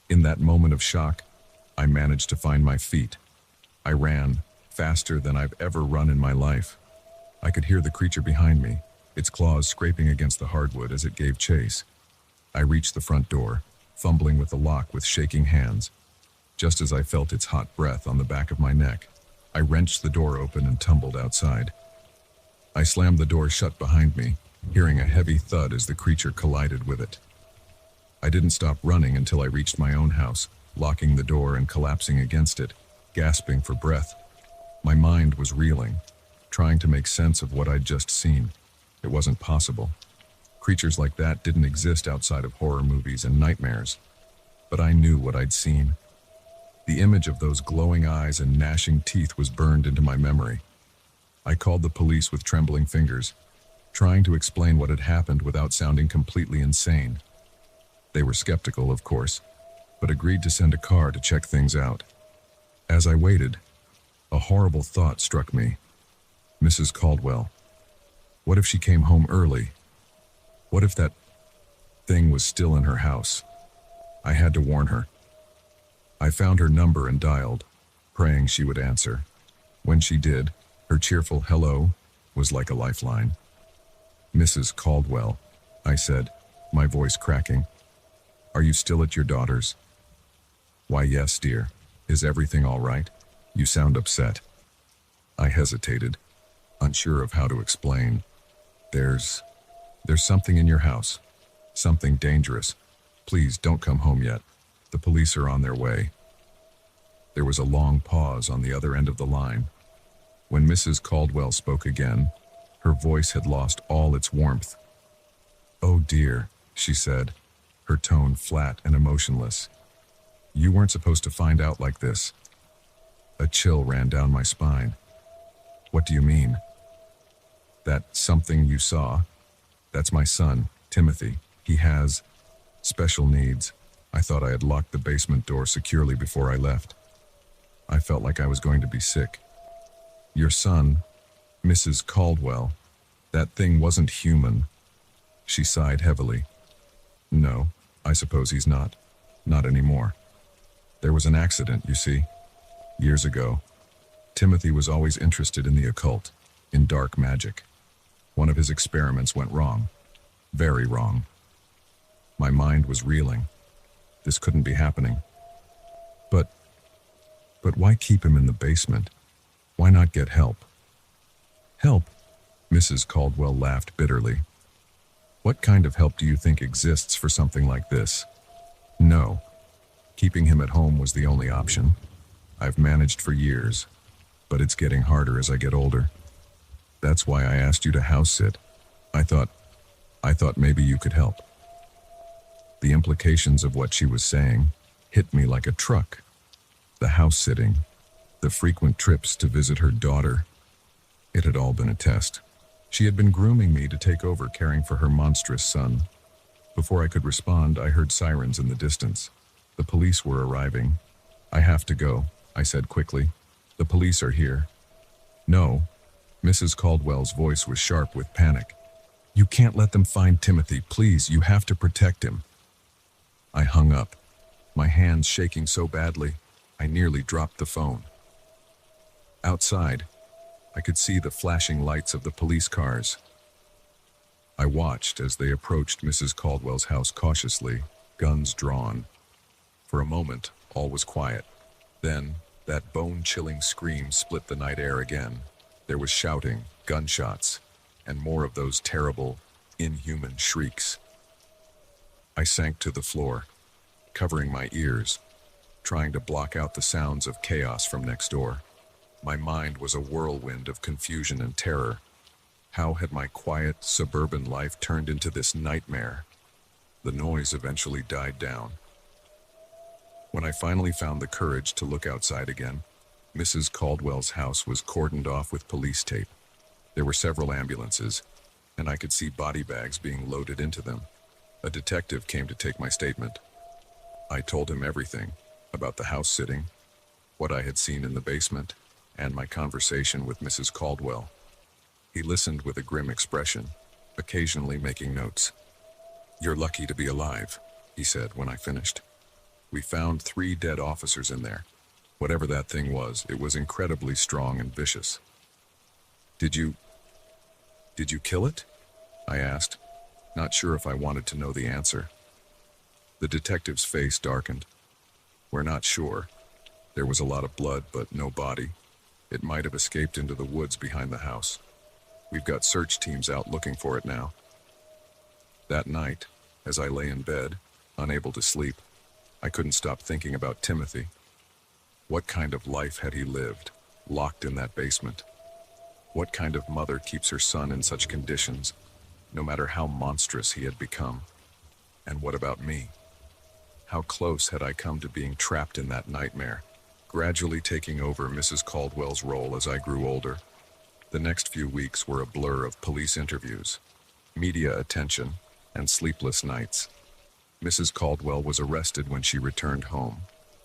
In that moment of shock, I managed to find my feet. I ran, faster than I've ever run in my life. I could hear the creature behind me, its claws scraping against the hardwood as it gave chase. I reached the front door, fumbling with the lock with shaking hands. Just as I felt its hot breath on the back of my neck, I wrenched the door open and tumbled outside. I slammed the door shut behind me, hearing a heavy thud as the creature collided with it. I didn't stop running until I reached my own house, locking the door and collapsing against it, gasping for breath. My mind was reeling, trying to make sense of what I'd just seen. It wasn't possible. Creatures like that didn't exist outside of horror movies and nightmares. But I knew what I'd seen. The image of those glowing eyes and gnashing teeth was burned into my memory. I called the police with trembling fingers, trying to explain what had happened without sounding completely insane. They were skeptical, of course, but agreed to send a car to check things out. As I waited, a horrible thought struck me. Mrs. Caldwell. What if she came home early? What if that thing was still in her house? I had to warn her. I found her number and dialed, praying she would answer. When she did, her cheerful hello was like a lifeline. "Mrs. Caldwell," I said, my voice cracking. "Are you still at your daughter's?" "Why, yes, dear. Is everything all right? You sound upset." I hesitated, unsure of how to explain. There's something in your house. Something dangerous. Please don't come home yet. The police are on their way." There was a long pause on the other end of the line. When Mrs. Caldwell spoke again, her voice had lost all its warmth. "Oh dear," she said, her tone flat and emotionless. "You weren't supposed to find out like this." A chill ran down my spine. "What do you mean?" That something you saw, that's my son, Timothy. He has special needs. I thought I had locked the basement door securely before I left. I felt like I was going to be sick. Your son, Mrs. Caldwell, that thing wasn't human. She sighed heavily. No, I suppose he's not. Not anymore. There was an accident, you see. Years ago. Timothy was always interested in the occult, in dark magic. One of his experiments went wrong. Very wrong. My mind was reeling. This couldn't be happening. But why keep him in the basement? Why not get help? Help? Mrs. Caldwell laughed bitterly. What kind of help do you think exists for something like this? No. Keeping him at home was the only option. I've managed for years, but it's getting harder as I get older. That's why I asked you to house sit. I thought maybe you could help. The implications of what she was saying hit me like a truck. The house sitting, the frequent trips to visit her daughter. It had all been a test. She had been grooming me to take over caring for her monstrous son. Before I could respond, I heard sirens in the distance. The police were arriving. I have to go, I said quickly. The police are here. No. Mrs. Caldwell's voice was sharp with panic. You can't let them find Timothy, please, you have to protect him. I hung up, my hands shaking so badly, I nearly dropped the phone. Outside, I could see the flashing lights of the police cars. I watched as they approached Mrs. Caldwell's house cautiously, guns drawn. For a moment, all was quiet. Then, that bone-chilling scream split the night air again. There was shouting, gunshots, and more of those terrible, inhuman shrieks. I sank to the floor, covering my ears, trying to block out the sounds of chaos from next door. My mind was a whirlwind of confusion and terror. How had my quiet, suburban life turned into this nightmare? The noise eventually died down. When I finally found the courage to look outside again, Mrs. Caldwell's house was cordoned off with police tape. There were several ambulances, and I could see body bags being loaded into them. A detective came to take my statement. I told him everything about the house sitting, what I had seen in the basement, and my conversation with Mrs. Caldwell. He listened with a grim expression, occasionally making notes. You're lucky to be alive, he said when I finished. We found 3 dead officers in there. Whatever that thing was, it was incredibly strong and vicious. Did you kill it? I asked, not sure if I wanted to know the answer. The detective's face darkened. We're not sure. There was a lot of blood, but no body. It might have escaped into the woods behind the house. We've got search teams out looking for it now. That night, as I lay in bed, unable to sleep, I couldn't stop thinking about Timothy. What kind of life had he lived, locked in that basement? What kind of mother keeps her son in such conditions, no matter how monstrous he had become? And what about me? How close had I come to being trapped in that nightmare, gradually taking over Mrs. Caldwell's role as I grew older? The next few weeks were a blur of police interviews, media attention, and sleepless nights. Mrs. Caldwell was arrested when she returned home,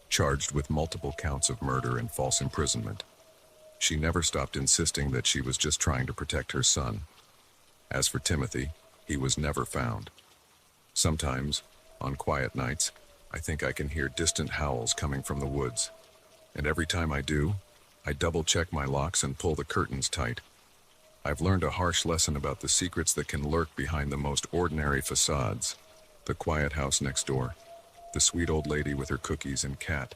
charged with multiple counts of murder and false imprisonment. She never stopped insisting that she was just trying to protect her son. As for Timothy, he was never found. Sometimes, on quiet nights, I think I can hear distant howls coming from the woods. And every time I do, I double-check my locks and pull the curtains tight. I've learned a harsh lesson about the secrets that can lurk behind the most ordinary facades. The quiet house next door, the sweet old lady with her cookies and cat.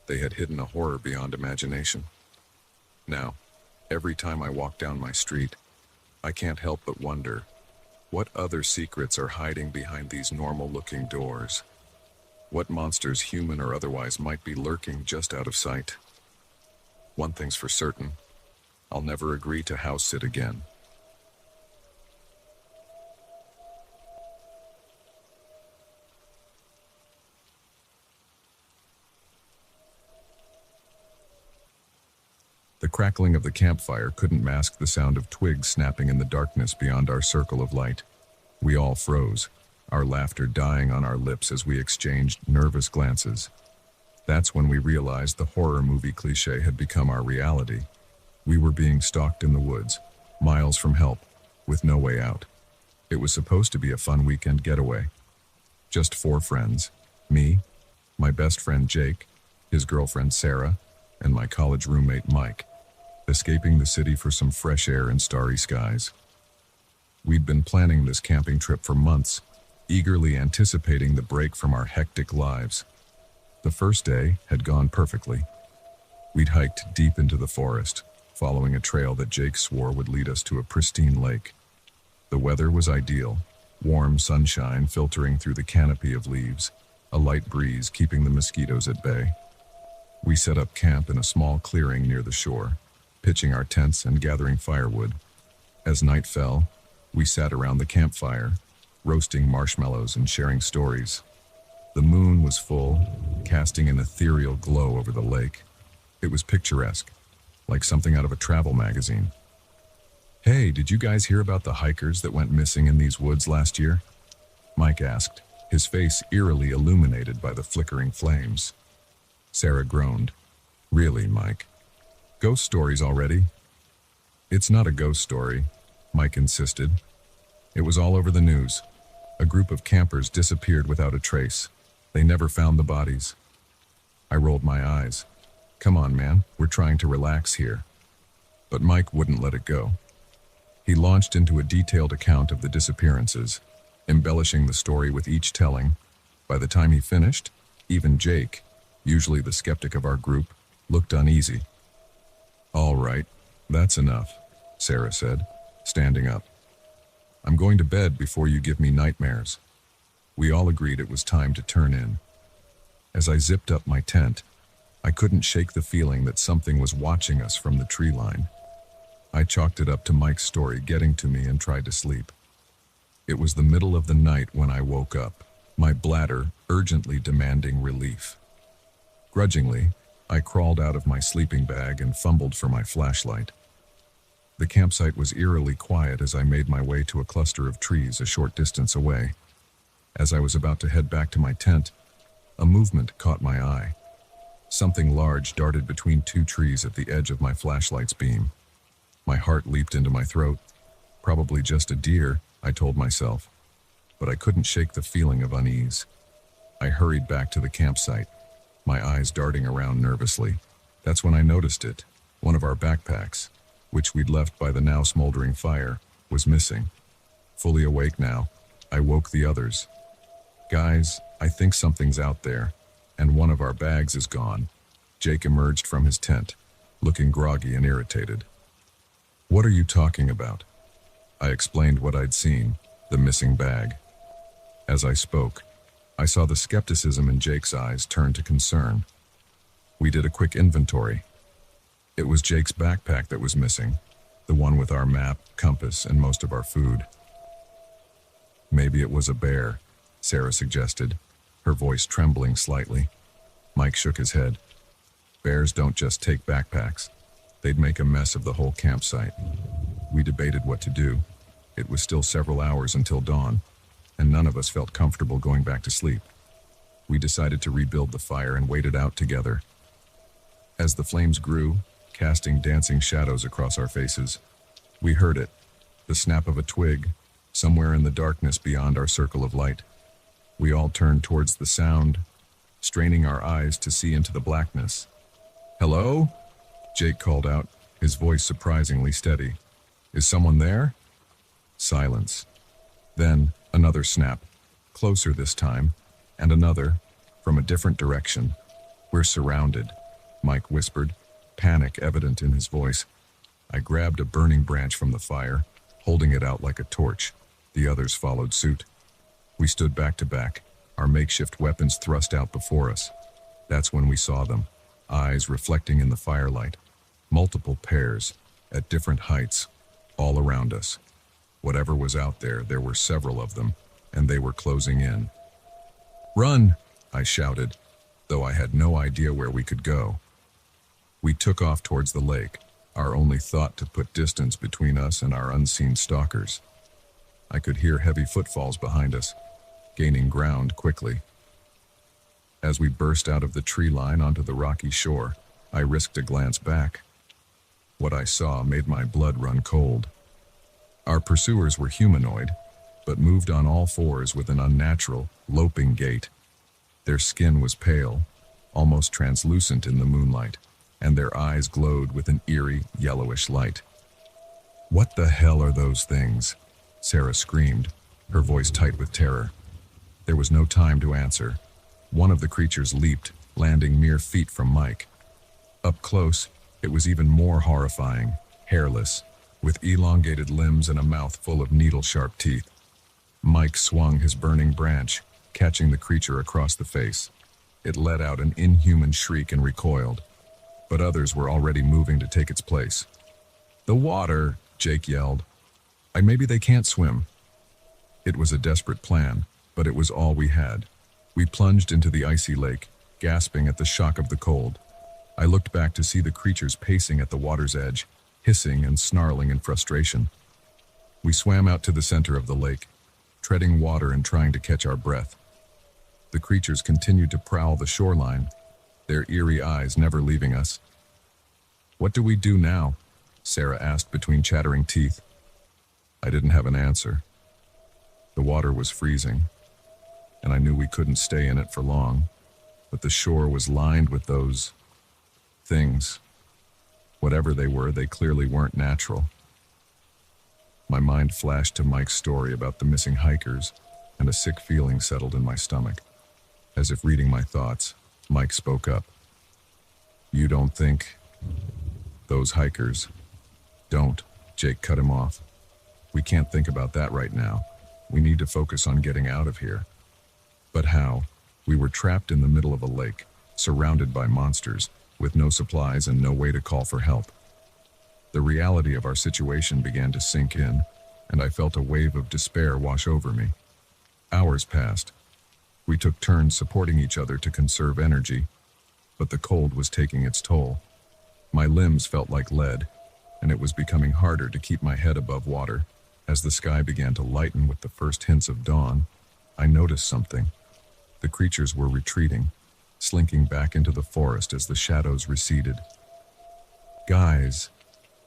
They had hidden a horror beyond imagination. Now, every time I walk down my street, I can't help but wonder, what other secrets are hiding behind these normal-looking doors? What monsters, human or otherwise, might be lurking just out of sight? One thing's for certain, I'll never agree to house sit again. The crackling of the campfire couldn't mask the sound of twigs snapping in the darkness beyond our circle of light. We all froze, our laughter dying on our lips as we exchanged nervous glances. That's when we realized the horror movie cliché had become our reality. We were being stalked in the woods, miles from help, with no way out. It was supposed to be a fun weekend getaway. Just 4 friends, me, my best friend Jake, his girlfriend Sarah, and my college roommate Mike, escaping the city for some fresh air and starry skies. We'd been planning this camping trip for months, eagerly anticipating the break from our hectic lives. The first day had gone perfectly. We'd hiked deep into the forest, following a trail that Jake swore would lead us to a pristine lake. The weather was ideal, warm sunshine filtering through the canopy of leaves, a light breeze keeping the mosquitoes at bay. We set up camp in a small clearing near the shore, pitching our tents and gathering firewood. As night fell, we sat around the campfire, roasting marshmallows and sharing stories. The moon was full, casting an ethereal glow over the lake. It was picturesque, like something out of a travel magazine. "Hey, did you guys hear about the hikers that went missing in these woods last year?" Mike asked, his face eerily illuminated by the flickering flames. Sarah groaned. "Really, Mike? Ghost stories already?" "It's not a ghost story," Mike insisted. "It was all over the news. A group of campers disappeared without a trace. They never found the bodies." I rolled my eyes. "Come on, man, we're trying to relax here." But Mike wouldn't let it go. He launched into a detailed account of the disappearances, embellishing the story with each telling. By the time he finished, even Jake, usually the skeptic of our group, looked uneasy. "All right, that's enough," Sarah said, standing up. "I'm going to bed before you give me nightmares." We all agreed it was time to turn in. As I zipped up my tent, I couldn't shake the feeling that something was watching us from the tree line. I chalked it up to Mike's story getting to me and tried to sleep. It was the middle of the night when I woke up, my bladder urgently demanding relief. Grudgingly, I crawled out of my sleeping bag and fumbled for my flashlight. The campsite was eerily quiet as I made my way to a cluster of trees a short distance away. As I was about to head back to my tent, a movement caught my eye. Something large darted between 2 trees at the edge of my flashlight's beam. My heart leaped into my throat. Probably just a deer, I told myself, but I couldn't shake the feeling of unease. I hurried back to the campsite, my eyes darting around nervously. That's when I noticed it. One of our backpacks, which we'd left by the now smoldering fire, was missing. Fully awake now, I woke the others. "Guys, I think something's out there, and one of our bags is gone." Jake emerged from his tent, looking groggy and irritated. "What are you talking about?" I explained what I'd seen, the missing bag. As I spoke, I saw the skepticism in Jake's eyes turn to concern. We did a quick inventory. It was Jake's backpack that was missing, the one with our map, compass, and most of our food. "Maybe it was a bear," Sarah suggested, her voice trembling slightly. Mike shook his head. "Bears don't just take backpacks. They'd make a mess of the whole campsite." We debated what to do. It was still several hours until dawn, and none of us felt comfortable going back to sleep. We decided to rebuild the fire and wait it out together. As the flames grew, casting dancing shadows across our faces, we heard it, the snap of a twig, somewhere in the darkness beyond our circle of light. We all turned towards the sound, straining our eyes to see into the blackness. "Hello?" Jake called out, his voice surprisingly steady. "Is someone there?" Silence. Then another snap, closer this time, and another, from a different direction. "We're surrounded," Mike whispered, panic evident in his voice. I grabbed a burning branch from the fire, holding it out like a torch. The others followed suit. We stood back to back, our makeshift weapons thrust out before us. That's when we saw them, eyes reflecting in the firelight. Multiple pairs, at different heights, all around us. Whatever was out there, there were several of them, and they were closing in. "Run!" I shouted, though I had no idea where we could go. We took off towards the lake, our only thought to put distance between us and our unseen stalkers. I could hear heavy footfalls behind us, gaining ground quickly. As we burst out of the tree line onto the rocky shore, I risked a glance back. What I saw made my blood run cold. Our pursuers were humanoid, but moved on all fours with an unnatural, loping gait. Their skin was pale, almost translucent in the moonlight, and their eyes glowed with an eerie, yellowish light. "What the hell are those things?" Sarah screamed, her voice tight with terror. There was no time to answer. One of the creatures leaped, landing mere feet from Mike. Up close, it was even more horrifying, hairless, with elongated limbs and a mouth full of needle-sharp teeth. Mike swung his burning branch, catching the creature across the face. It let out an inhuman shriek and recoiled, but others were already moving to take its place. "The water!" Jake yelled. Maybe they can't swim." It was a desperate plan, but it was all we had. We plunged into the icy lake, gasping at the shock of the cold. I looked back to see the creatures pacing at the water's edge, hissing and snarling in frustration. We swam out to the center of the lake, treading water and trying to catch our breath. The creatures continued to prowl the shoreline, their eerie eyes never leaving us. "What do we do now?" Sarah asked between chattering teeth. I didn't have an answer. The water was freezing, and I knew we couldn't stay in it for long, but the shore was lined with those things. Whatever they were, they clearly weren't natural. My mind flashed to Mike's story about the missing hikers, and a sick feeling settled in my stomach. As if reading my thoughts, Mike spoke up. "You don't think those hikers..." "Don't," Jake cut him off. "We can't think about that right now. We need to focus on getting out of here." But how? We were trapped in the middle of a lake, surrounded by monsters, with no supplies and no way to call for help. The reality of our situation began to sink in, and I felt a wave of despair wash over me. Hours passed. We took turns supporting each other to conserve energy, but the cold was taking its toll. My limbs felt like lead, and it was becoming harder to keep my head above water. As the sky began to lighten with the first hints of dawn, I noticed something. The creatures were retreating, slinking back into the forest as the shadows receded. "Guys,"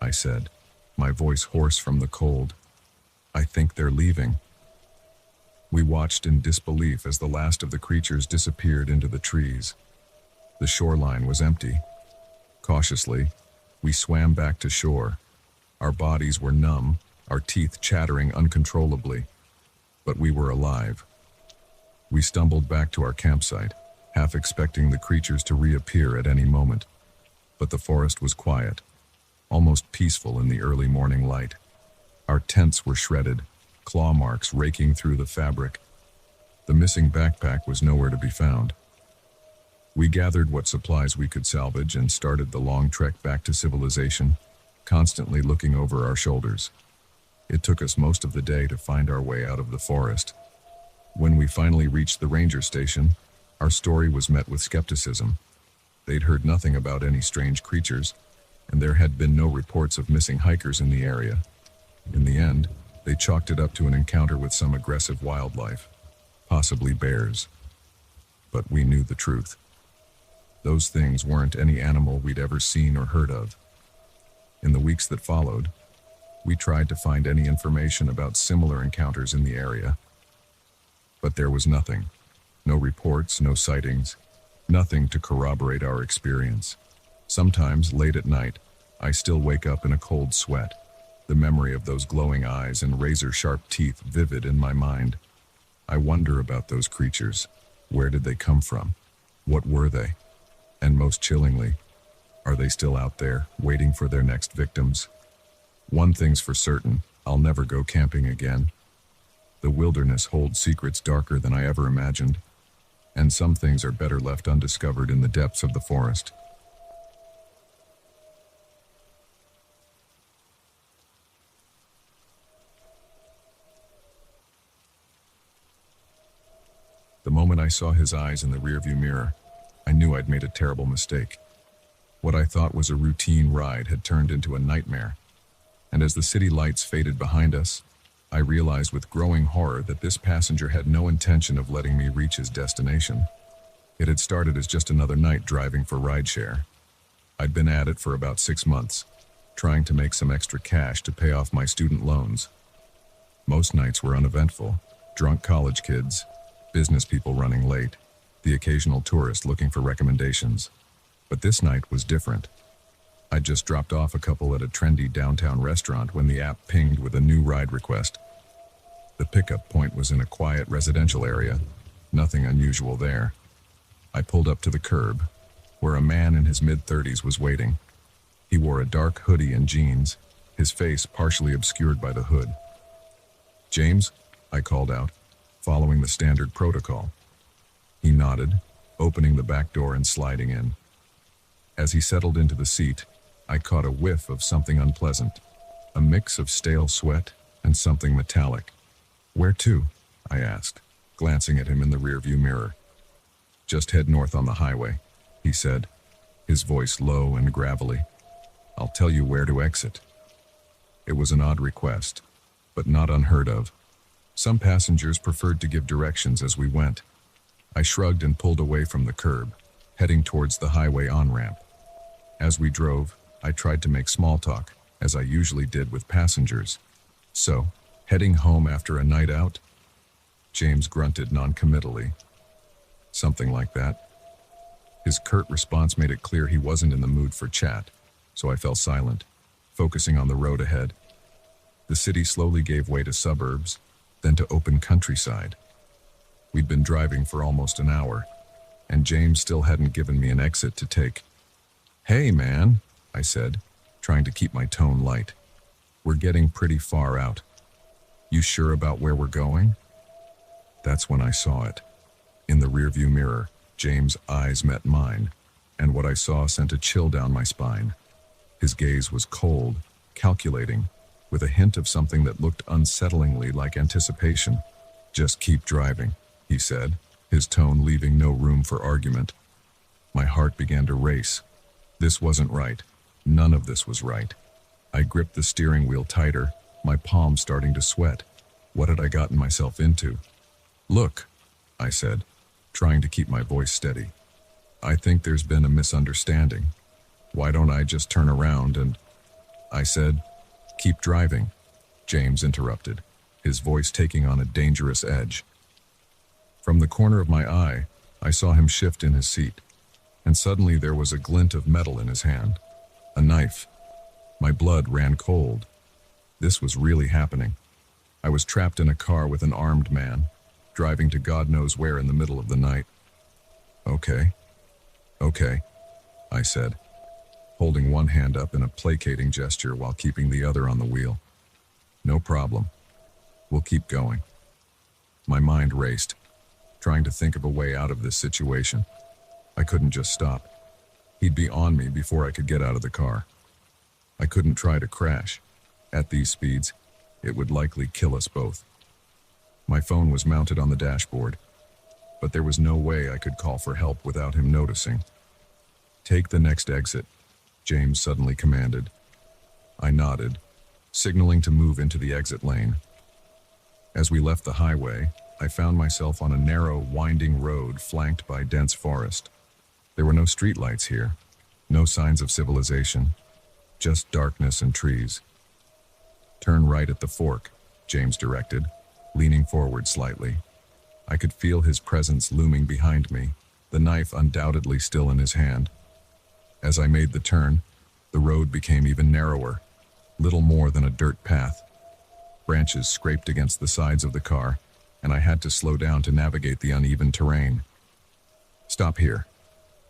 I said, my voice hoarse from the cold. "I think they're leaving." We watched in disbelief as the last of the creatures disappeared into the trees. The shoreline was empty. Cautiously, we swam back to shore. Our bodies were numb, our teeth chattering uncontrollably, but we were alive. We stumbled back to our campsite, half expecting the creatures to reappear at any moment. But the forest was quiet, almost peaceful in the early morning light. Our tents were shredded, claw marks raking through the fabric. The missing backpack was nowhere to be found. We gathered what supplies we could salvage and started the long trek back to civilization, constantly looking over our shoulders. It took us most of the day to find our way out of the forest. When we finally reached the ranger station, our story was met with skepticism. They'd heard nothing about any strange creatures, and there had been no reports of missing hikers in the area. In the end, they chalked it up to an encounter with some aggressive wildlife, possibly bears. But we knew the truth. Those things weren't any animal we'd ever seen or heard of. In the weeks that followed, we tried to find any information about similar encounters in the area. But there was nothing. No reports, no sightings, nothing to corroborate our experience. Sometimes, late at night, I still wake up in a cold sweat, the memory of those glowing eyes and razor-sharp teeth vivid in my mind. I wonder about those creatures. Where did they come from? What were they? And most chillingly, are they still out there, waiting for their next victims? One thing's for certain, I'll never go camping again. The wilderness holds secrets darker than I ever imagined, and some things are better left undiscovered in the depths of the forest. The moment I saw his eyes in the rearview mirror, I knew I'd made a terrible mistake. What I thought was a routine ride had turned into a nightmare, and as the city lights faded behind us, I realized with growing horror that this passenger had no intention of letting me reach his destination. It had started as just another night driving for rideshare. I'd been at it for about 6 months, trying to make some extra cash to pay off my student loans. Most nights were uneventful: drunk college kids, business people running late, the occasional tourist looking for recommendations. But this night was different. I'd just dropped off a couple at a trendy downtown restaurant when the app pinged with a new ride request. The pickup point was in a quiet residential area, nothing unusual there. I pulled up to the curb, where a man in his mid-30s was waiting. He wore a dark hoodie and jeans, his face partially obscured by the hood. "James?" I called out, following the standard protocol. He nodded, opening the back door and sliding in. As he settled into the seat, I caught a whiff of something unpleasant, a mix of stale sweat and something metallic. "Where to?" I asked, glancing at him in the rearview mirror. "Just head north on the highway," he said, his voice low and gravelly. "I'll tell you where to exit." It was an odd request, but not unheard of. Some passengers preferred to give directions as we went. I shrugged and pulled away from the curb, heading towards the highway on-ramp. As we drove, I tried to make small talk, as I usually did with passengers. "So, heading home after a night out?" James grunted non-committally. "Something like that." His curt response made it clear he wasn't in the mood for chat, so I fell silent, focusing on the road ahead. The city slowly gave way to suburbs, then to open countryside. We'd been driving for almost an hour, and James still hadn't given me an exit to take. "Hey, man," I said, trying to keep my tone light. "We're getting pretty far out. You sure about where we're going?" That's when I saw it. In the rearview mirror, James' eyes met mine, and what I saw sent a chill down my spine. His gaze was cold, calculating, with a hint of something that looked unsettlingly like anticipation. "Just keep driving," he said, his tone leaving no room for argument. My heart began to race. This wasn't right. None of this was right. I gripped the steering wheel tighter, my palms starting to sweat. What had I gotten myself into? "Look," I said, trying to keep my voice steady. "I think there's been a misunderstanding. Why don't I just turn around and—" I said. "Keep driving," James interrupted, his voice taking on a dangerous edge. From the corner of my eye, I saw him shift in his seat, and suddenly there was a glint of metal in his hand. A knife. My blood ran cold. This was really happening. I was trapped in a car with an armed man, driving to God knows where in the middle of the night. Okay, I said, holding one hand up in a placating gesture while keeping the other on the wheel. "No problem. We'll keep going." My mind raced, trying to think of a way out of this situation. I couldn't just stop. He'd be on me before I could get out of the car. I couldn't try to crash. At these speeds, it would likely kill us both. My phone was mounted on the dashboard, but there was no way I could call for help without him noticing. "Take the next exit," James suddenly commanded. I nodded, signaling to move into the exit lane. As we left the highway, I found myself on a narrow, winding road flanked by dense forest. There were no streetlights here, no signs of civilization, just darkness and trees. "Turn right at the fork," James directed, leaning forward slightly. I could feel his presence looming behind me, the knife undoubtedly still in his hand. As I made the turn, the road became even narrower, little more than a dirt path. Branches scraped against the sides of the car, and I had to slow down to navigate the uneven terrain. "Stop here,"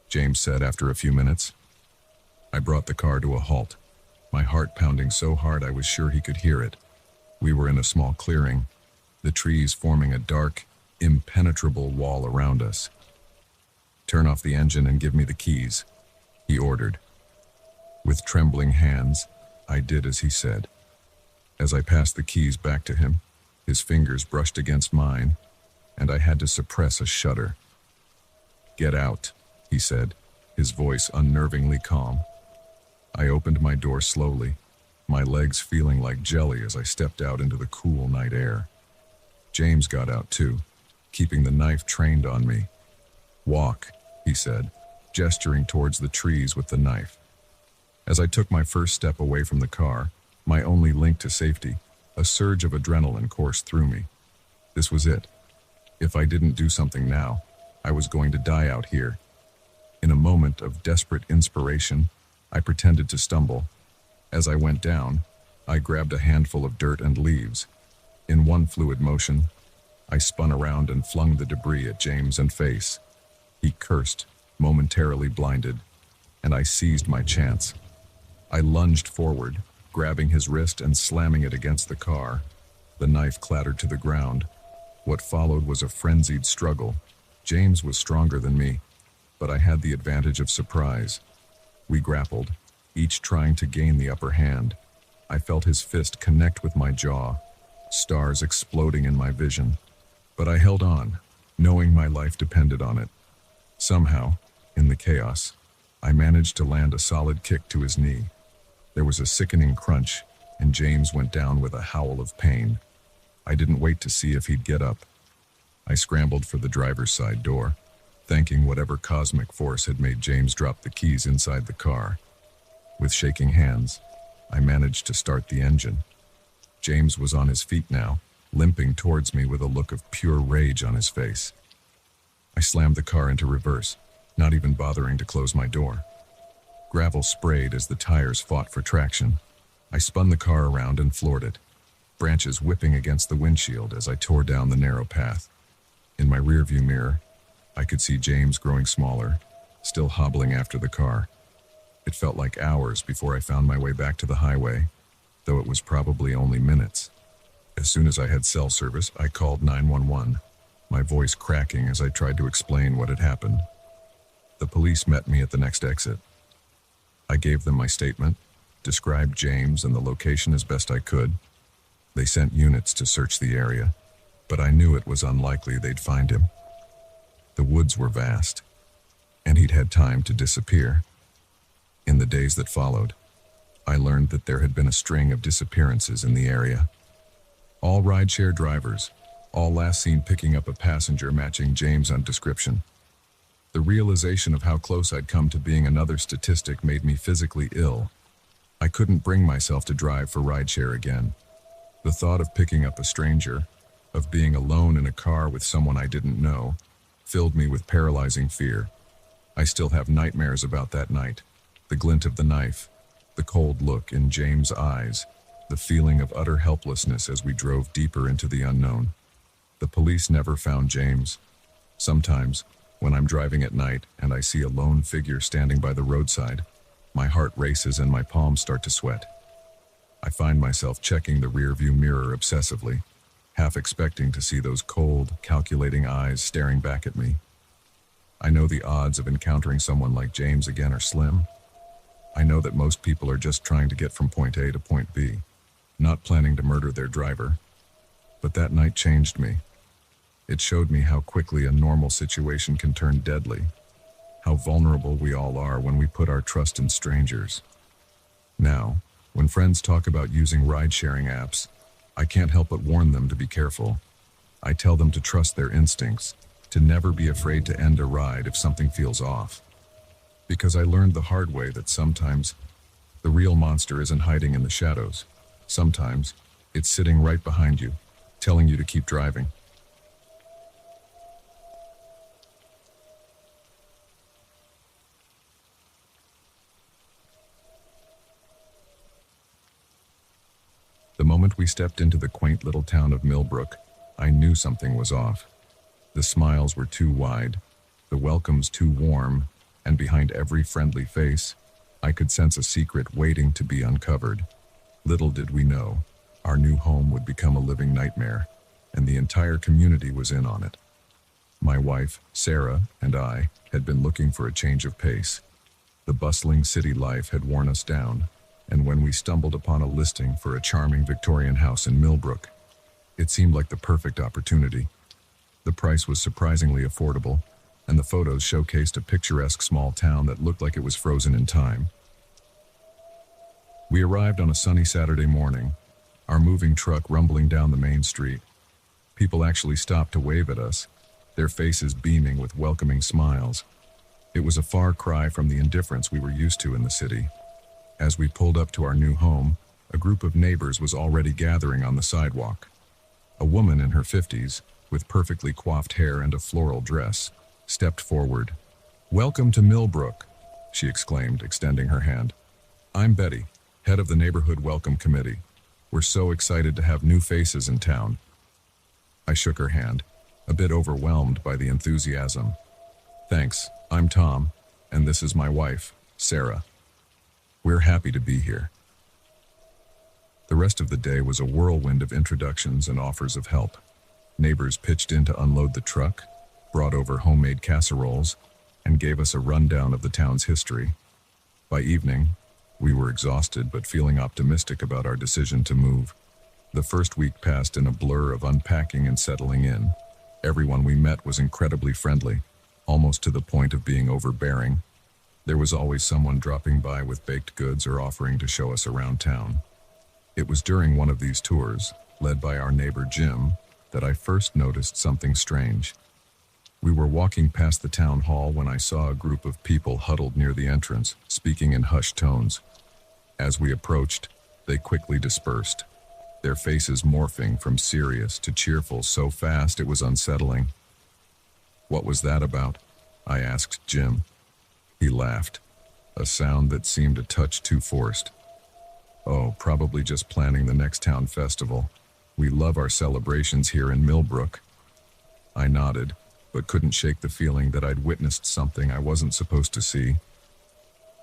James said after a few minutes. I brought the car to a halt, my heart pounding so hard I was sure he could hear it. We were in a small clearing, the trees forming a dark, impenetrable wall around us. "Turn off the engine and give me the keys," he ordered. With trembling hands, I did as he said. As I passed the keys back to him, his fingers brushed against mine, and I had to suppress a shudder. "Get out," he said, his voice unnervingly calm. I opened my door slowly, my legs feeling like jelly as I stepped out into the cool night air. James got out too, keeping the knife trained on me. "Walk," he said, gesturing towards the trees with the knife. As I took my first step away from the car, my only link to safety, a surge of adrenaline coursed through me. This was it. If I didn't do something now, I was going to die out here. In a moment of desperate inspiration, I pretended to stumble. As I went down, I grabbed a handful of dirt and leaves. In one fluid motion, I spun around and flung the debris at James and face. He cursed, momentarily blinded, and I seized my chance. I lunged forward, grabbing his wrist and slamming it against the car. The knife clattered to the ground. What followed was a frenzied struggle. James was stronger than me, but I had the advantage of surprise. We grappled, each trying to gain the upper hand. I felt his fist connect with my jaw, stars exploding in my vision. But I held on, knowing my life depended on it. Somehow, in the chaos, I managed to land a solid kick to his knee. There was a sickening crunch, and James went down with a howl of pain. I didn't wait to see if he'd get up. I scrambled for the driver's side door, thanking whatever cosmic force had made James drop the keys inside the car. With shaking hands, I managed to start the engine. James was on his feet now, limping towards me with a look of pure rage on his face. I slammed the car into reverse, not even bothering to close my door. Gravel sprayed as the tires fought for traction. I spun the car around and floored it, branches whipping against the windshield as I tore down the narrow path. In my rearview mirror, I could see James growing smaller, still hobbling after the car. It felt like hours before I found my way back to the highway, though it was probably only minutes. As soon as I had cell service, I called 911, my voice cracking as I tried to explain what had happened. The police met me at the next exit. I gave them my statement, described James and the location as best I could. They sent units to search the area, but I knew it was unlikely they'd find him. The woods were vast, and he'd had time to disappear. In the days that followed, I learned that there had been a string of disappearances in the area. All rideshare drivers, all last seen picking up a passenger matching James' description. The realization of how close I'd come to being another statistic made me physically ill. I couldn't bring myself to drive for rideshare again. The thought of picking up a stranger, of being alone in a car with someone I didn't know, filled me with paralyzing fear. I still have nightmares about that night, the glint of the knife, the cold look in James' eyes, the feeling of utter helplessness as we drove deeper into the unknown. The police never found James. Sometimes, when I'm driving at night and I see a lone figure standing by the roadside, my heart races and my palms start to sweat. I find myself checking the rearview mirror obsessively, half expecting to see those cold, calculating eyes staring back at me. I know the odds of encountering someone like James again are slim. I know that most people are just trying to get from point A to point B, not planning to murder their driver. But that night changed me. It showed me how quickly a normal situation can turn deadly, how vulnerable we all are when we put our trust in strangers. Now, when friends talk about using ride-sharing apps, I can't help but warn them to be careful. I tell them to trust their instincts, to never be afraid to end a ride if something feels off. Because I learned the hard way that sometimes the real monster isn't hiding in the shadows. Sometimes it's sitting right behind you, telling you to keep driving. The moment we stepped into the quaint little town of Millbrook, I knew something was off. The smiles were too wide, the welcomes too warm, and behind every friendly face, I could sense a secret waiting to be uncovered. Little did we know, our new home would become a living nightmare, and the entire community was in on it. My wife, Sarah, and I had been looking for a change of pace. The bustling city life had worn us down, and when we stumbled upon a listing for a charming Victorian house in Millbrook, it seemed like the perfect opportunity. The price was surprisingly affordable, and the photos showcased a picturesque small town that looked like it was frozen in time. We arrived on a sunny Saturday morning, our moving truck rumbling down the main street. People actually stopped to wave at us, their faces beaming with welcoming smiles. It was a far cry from the indifference we were used to in the city. As we pulled up to our new home, a group of neighbors was already gathering on the sidewalk. A woman in her 50s, with perfectly coiffed hair and a floral dress, stepped forward. "Welcome to Millbrook," she exclaimed, extending her hand. "I'm Betty, head of the Neighborhood Welcome Committee. We're so excited to have new faces in town." I shook her hand, a bit overwhelmed by the enthusiasm. "Thanks, I'm Tom, and this is my wife, Sarah. We're happy to be here." The rest of the day was a whirlwind of introductions and offers of help. Neighbors pitched in to unload the truck, brought over homemade casseroles, and gave us a rundown of the town's history. By evening, we were exhausted but feeling optimistic about our decision to move. The first week passed in a blur of unpacking and settling in. Everyone we met was incredibly friendly, almost to the point of being overbearing. There was always someone dropping by with baked goods or offering to show us around town. It was during one of these tours, led by our neighbor Jim, that I first noticed something strange. We were walking past the town hall when I saw a group of people huddled near the entrance, speaking in hushed tones. As we approached, they quickly dispersed, their faces morphing from serious to cheerful so fast it was unsettling. "What was that about?" I asked Jim. He laughed, a sound that seemed a touch too forced. "Oh, probably just planning the next town festival. We love our celebrations here in Millbrook." I nodded, but couldn't shake the feeling that I'd witnessed something I wasn't supposed to see.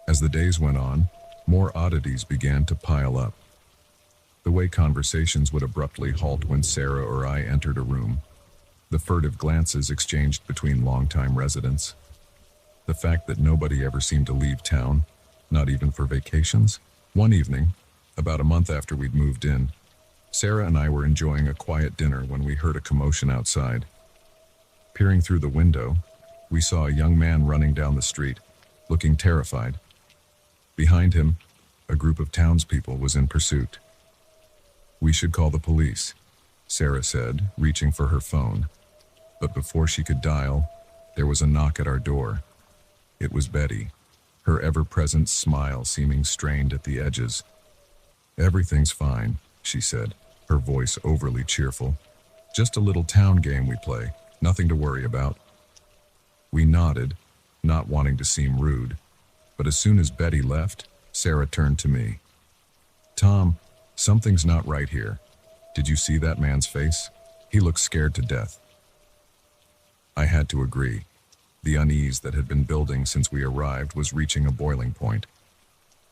As the days went on, more oddities began to pile up. The way conversations would abruptly halt when Sarah or I entered a room. The furtive glances exchanged between longtime residents. The fact that nobody ever seemed to leave town, not even for vacations. One evening, about a month after we'd moved in, Sarah and I were enjoying a quiet dinner when we heard a commotion outside. Peering through the window, we saw a young man running down the street, looking terrified. Behind him, a group of townspeople was in pursuit. "We should call the police," Sarah said, reaching for her phone. But before she could dial, there was a knock at our door. It was Betty, her ever-present smile seeming strained at the edges. "Everything's fine," she said, her voice overly cheerful. "Just a little town game we play, nothing to worry about." We nodded, not wanting to seem rude, but as soon as Betty left, Sarah turned to me. "Tom, something's not right here. Did you see that man's face? He looks scared to death." I had to agree. The unease that had been building since we arrived was reaching a boiling point.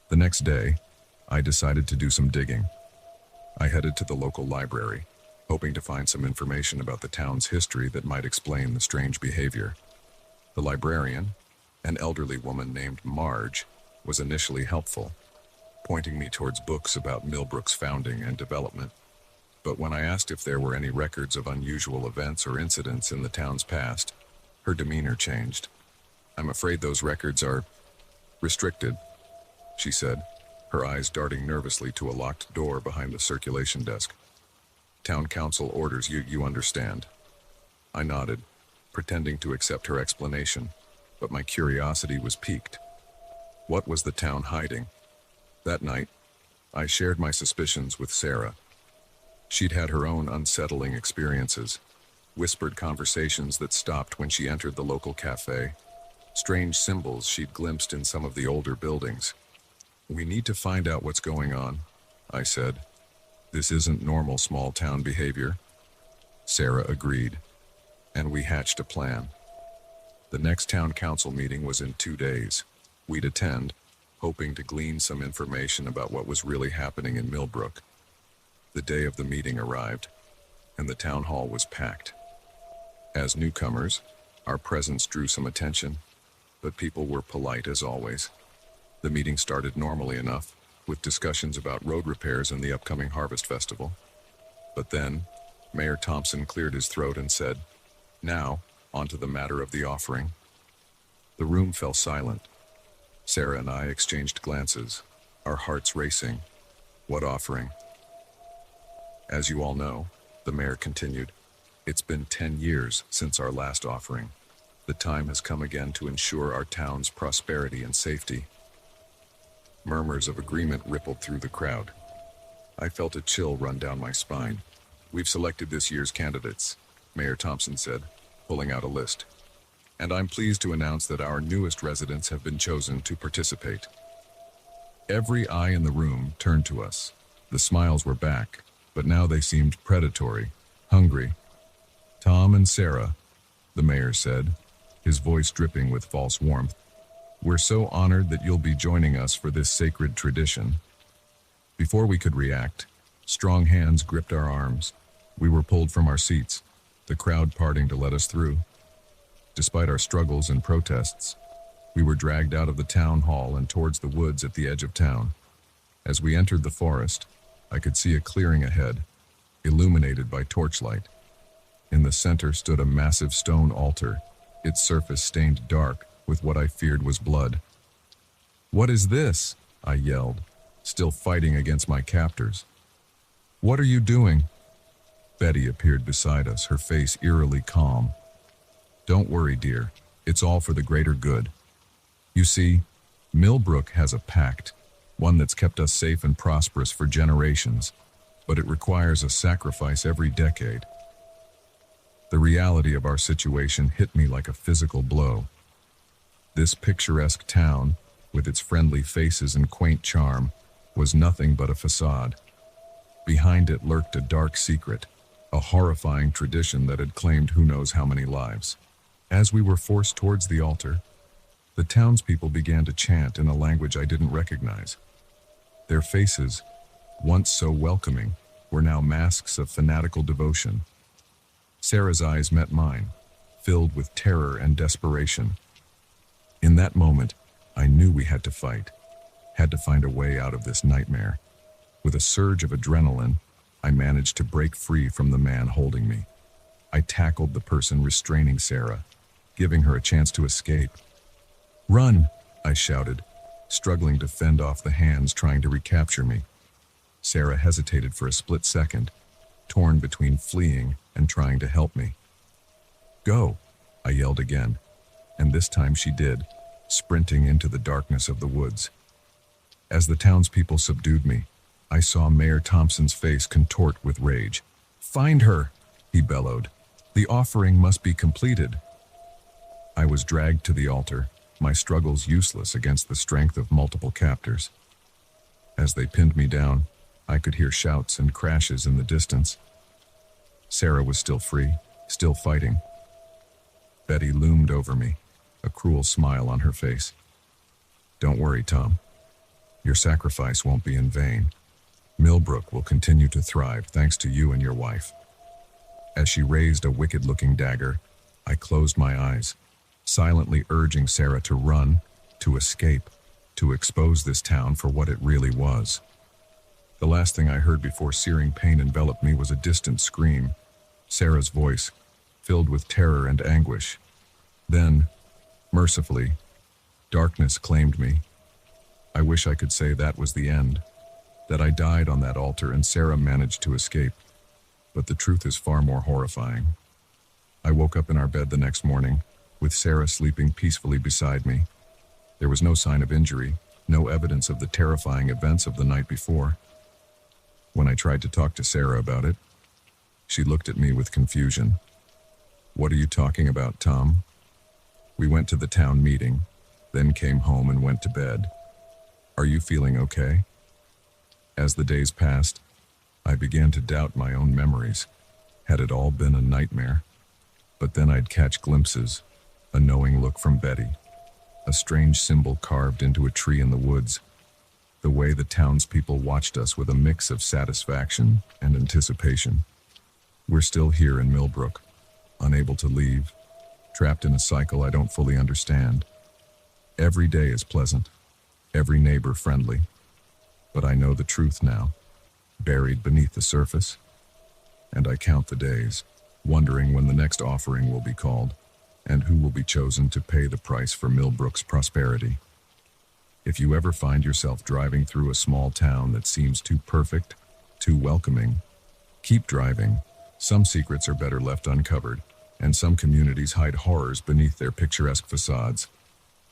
The next day, I decided to do some digging. I headed to the local library, hoping to find some information about the town's history that might explain the strange behavior. The librarian, an elderly woman named Marge, was initially helpful, pointing me towards books about Millbrook's founding and development. But when I asked if there were any records of unusual events or incidents in the town's past, her demeanor changed. "I'm afraid those records are restricted," she said, her eyes darting nervously to a locked door behind the circulation desk. "Town council orders you understand." I nodded, pretending to accept her explanation, but my curiosity was piqued. What was the town hiding? That night, I shared my suspicions with Sarah. She'd had her own unsettling experiences, whispered conversations that stopped when she entered the local cafe, strange symbols she'd glimpsed in some of the older buildings. "We need to find out what's going on," I said. "This isn't normal small-town behavior." Sarah agreed, and we hatched a plan. The next town council meeting was in 2 days. We'd attend, hoping to glean some information about what was really happening in Millbrook. The day of the meeting arrived, and the town hall was packed. As newcomers, our presence drew some attention, but people were polite as always. The meeting started normally enough, with discussions about road repairs and the upcoming Harvest Festival. But then, Mayor Thompson cleared his throat and said, "Now, onto the matter of the offering." The room fell silent. Sarah and I exchanged glances, our hearts racing. What offering? As you all know, the mayor continued, it's been 10 years since our last offering. The time has come again to ensure our town's prosperity and safety. Murmurs of agreement rippled through the crowd. I felt a chill run down my spine. We've selected this year's candidates, Mayor Thompson said, pulling out a list. And I'm pleased to announce that our newest residents have been chosen to participate. Every eye in the room turned to us. The smiles were back, but now they seemed predatory, hungry. Tom and Sarah, the mayor said, his voice dripping with false warmth, we're so honored that you'll be joining us for this sacred tradition. Before we could react, strong hands gripped our arms. We were pulled from our seats, the crowd parting to let us through. Despite our struggles and protests, we were dragged out of the town hall and towards the woods at the edge of town. As we entered the forest, I could see a clearing ahead, illuminated by torchlight. In the center stood a massive stone altar, its surface stained dark with what I feared was blood. "What is this?" I yelled, still fighting against my captors. "What are you doing?" Betty appeared beside us, her face eerily calm. "Don't worry, dear. It's all for the greater good. You see, Millbrook has a pact, one that's kept us safe and prosperous for generations, but it requires a sacrifice every decade." The reality of our situation hit me like a physical blow. This picturesque town, with its friendly faces and quaint charm, was nothing but a facade. Behind it lurked a dark secret, a horrifying tradition that had claimed who knows how many lives. As we were forced towards the altar, the townspeople began to chant in a language I didn't recognize. Their faces, once so welcoming, were now masks of fanatical devotion. Sarah's eyes met mine, filled with terror and desperation. In that moment, I knew we had to fight, had to find a way out of this nightmare. With a surge of adrenaline, I managed to break free from the man holding me. I tackled the person restraining Sarah, giving her a chance to escape. "Run!" I shouted, struggling to fend off the hands trying to recapture me. Sarah hesitated for a split second, torn between fleeing and trying to help me. "Go!" I yelled again, and this time she did, sprinting into the darkness of the woods. As the townspeople subdued me, I saw Mayor Thompson's face contort with rage. "Find her!" he bellowed. "The offering must be completed." I was dragged to the altar, my struggles useless against the strength of multiple captors. As they pinned me down, I could hear shouts and crashes in the distance. Sarah was still free, still fighting. Betty loomed over me, a cruel smile on her face. "Don't worry, Tom. Your sacrifice won't be in vain. Millbrook will continue to thrive thanks to you and your wife." As she raised a wicked-looking dagger, I closed my eyes, silently urging Sarah to run, to escape, to expose this town for what it really was. The last thing I heard before searing pain enveloped me was a distant scream, Sarah's voice, filled with terror and anguish. Then, mercifully, darkness claimed me. I wish I could say that was the end, that I died on that altar and Sarah managed to escape. But the truth is far more horrifying. I woke up in our bed the next morning, with Sarah sleeping peacefully beside me. There was no sign of injury, no evidence of the terrifying events of the night before. When I tried to talk to Sarah about it, she looked at me with confusion. "What are you talking about, Tom?" We went to the town meeting, then came home and went to bed. "Are you feeling okay?" As the days passed, I began to doubt my own memories. Had it all been a nightmare? But then I'd catch glimpses, a knowing look from Betty, a strange symbol carved into a tree in the woods, the way the townspeople watched us with a mix of satisfaction and anticipation. We're still here in Millbrook, unable to leave, trapped in a cycle I don't fully understand. Every day is pleasant, every neighbor friendly, but I know the truth now, buried beneath the surface, and I count the days, wondering when the next offering will be called. and who will be chosen to pay the price for Millbrook's prosperity. If you ever find yourself driving through a small town that seems too perfect, too welcoming, keep driving. Some secrets are better left uncovered, and some communities hide horrors beneath their picturesque facades.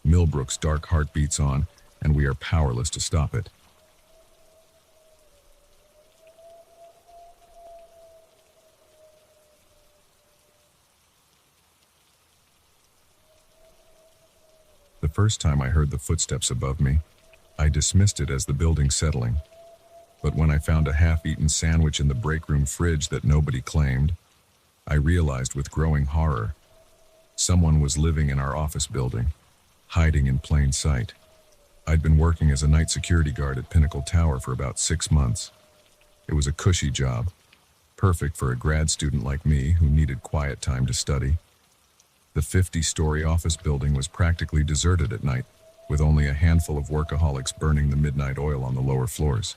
Millbrook's dark heart beats on, and we are powerless to stop it. The first time I heard the footsteps above me, I dismissed it as the building settling. But when I found a half-eaten sandwich in the break room fridge that nobody claimed, I realized with growing horror, someone was living in our office building, hiding in plain sight. I'd been working as a night security guard at Pinnacle Tower for about 6 months. It was a cushy job, perfect for a grad student like me who needed quiet time to study. The 50-story office building was practically deserted at night, with only a handful of workaholics burning the midnight oil on the lower floors.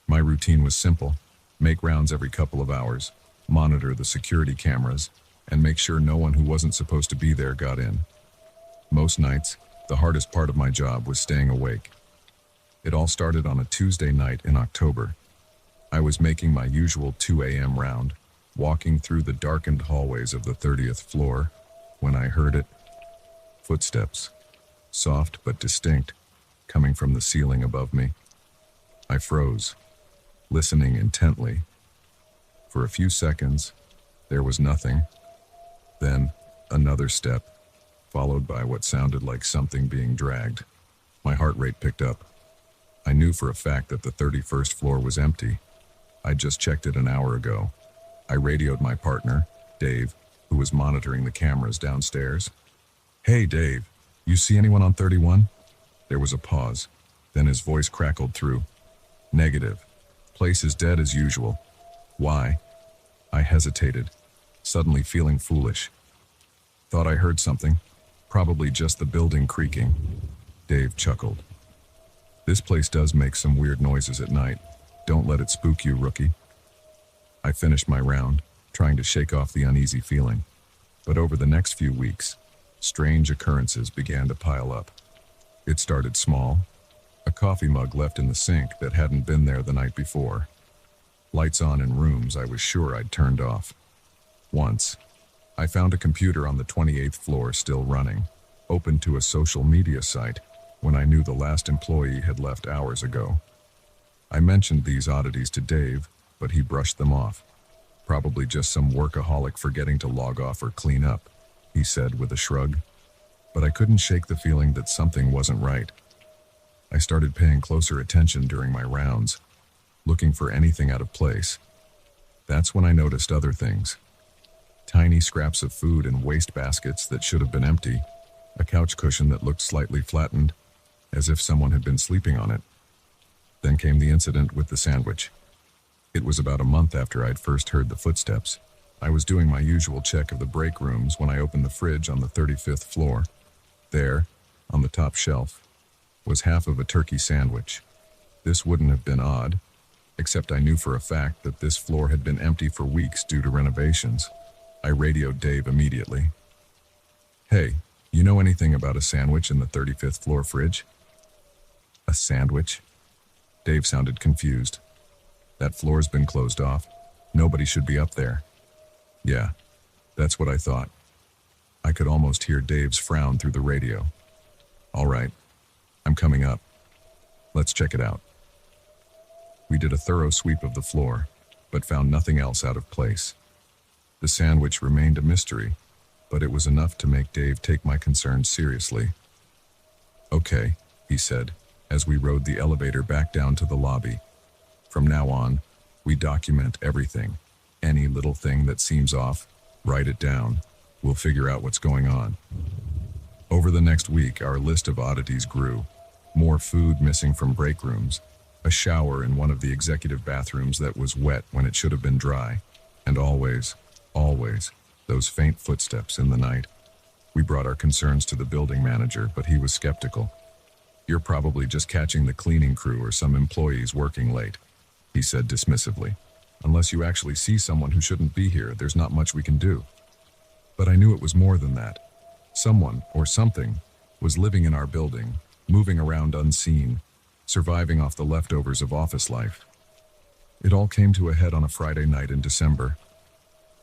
My routine was simple: make rounds every couple of hours, monitor the security cameras, and make sure no one who wasn't supposed to be there got in. Most nights, the hardest part of my job was staying awake. It all started on a Tuesday night in October. I was making my usual 2 a.m. round, walking through the darkened hallways of the 30th floor, when I heard it. Footsteps, soft but distinct, coming from the ceiling above me. I froze, listening intently. For a few seconds, there was nothing. Then, another step, followed by what sounded like something being dragged. My heart rate picked up. I knew for a fact that the 31st floor was empty. I'd just checked it an hour ago. I radioed my partner, Dave, who was monitoring the cameras downstairs. "Hey, Dave, you see anyone on 31? There was a pause. Then his voice crackled through. "Negative. Place is dead as usual." "Why?" I hesitated, suddenly feeling foolish. "Thought I heard something. Probably just the building creaking." Dave chuckled. "This place does make some weird noises at night. Don't let it spook you, rookie." I finished my round, trying to shake off the uneasy feeling. But over the next few weeks, strange occurrences began to pile up. It started small: a coffee mug left in the sink that hadn't been there the night before. Lights on in rooms I was sure I'd turned off. Once, I found a computer on the 28th floor still running, open to a social media site, when I knew the last employee had left hours ago. I mentioned these oddities to Dave, but he brushed them off. "Probably just some workaholic forgetting to log off or clean up," he said with a shrug. But I couldn't shake the feeling that something wasn't right. I started paying closer attention during my rounds, looking for anything out of place. That's when I noticed other things. Tiny scraps of food in waste baskets that should have been empty, a couch cushion that looked slightly flattened, as if someone had been sleeping on it. Then came the incident with the sandwich. It was about a month after I'd first heard the footsteps. I was doing my usual check of the break rooms when I opened the fridge on the 35th floor. There, on the top shelf, was half of a turkey sandwich. This wouldn't have been odd, except I knew for a fact that this floor had been empty for weeks due to renovations. I radioed Dave immediately. "Hey, you know anything about a sandwich in the 35th floor fridge?" "A sandwich?" Dave sounded confused. "That floor's been closed off. Nobody should be up there." "Yeah, that's what I thought." I could almost hear Dave's frown through the radio. "All right, I'm coming up. Let's check it out." We did a thorough sweep of the floor, but found nothing else out of place. The sandwich remained a mystery, but it was enough to make Dave take my concerns seriously. "Okay," he said, as we rode the elevator back down to the lobby. "From now on, we document everything. Any little thing that seems off, write it down. We'll figure out what's going on." Over the next week, our list of oddities grew. More food missing from break rooms, a shower in one of the executive bathrooms that was wet when it should have been dry, and always, those faint footsteps in the night. We brought our concerns to the building manager, but he was skeptical. "You're probably just catching the cleaning crew or some employees working late," he said dismissively. "Unless you actually see someone who shouldn't be here, there's not much we can do." But I knew it was more than that. Someone, or something, was living in our building, moving around unseen, surviving off the leftovers of office life. It all came to a head on a Friday night in December.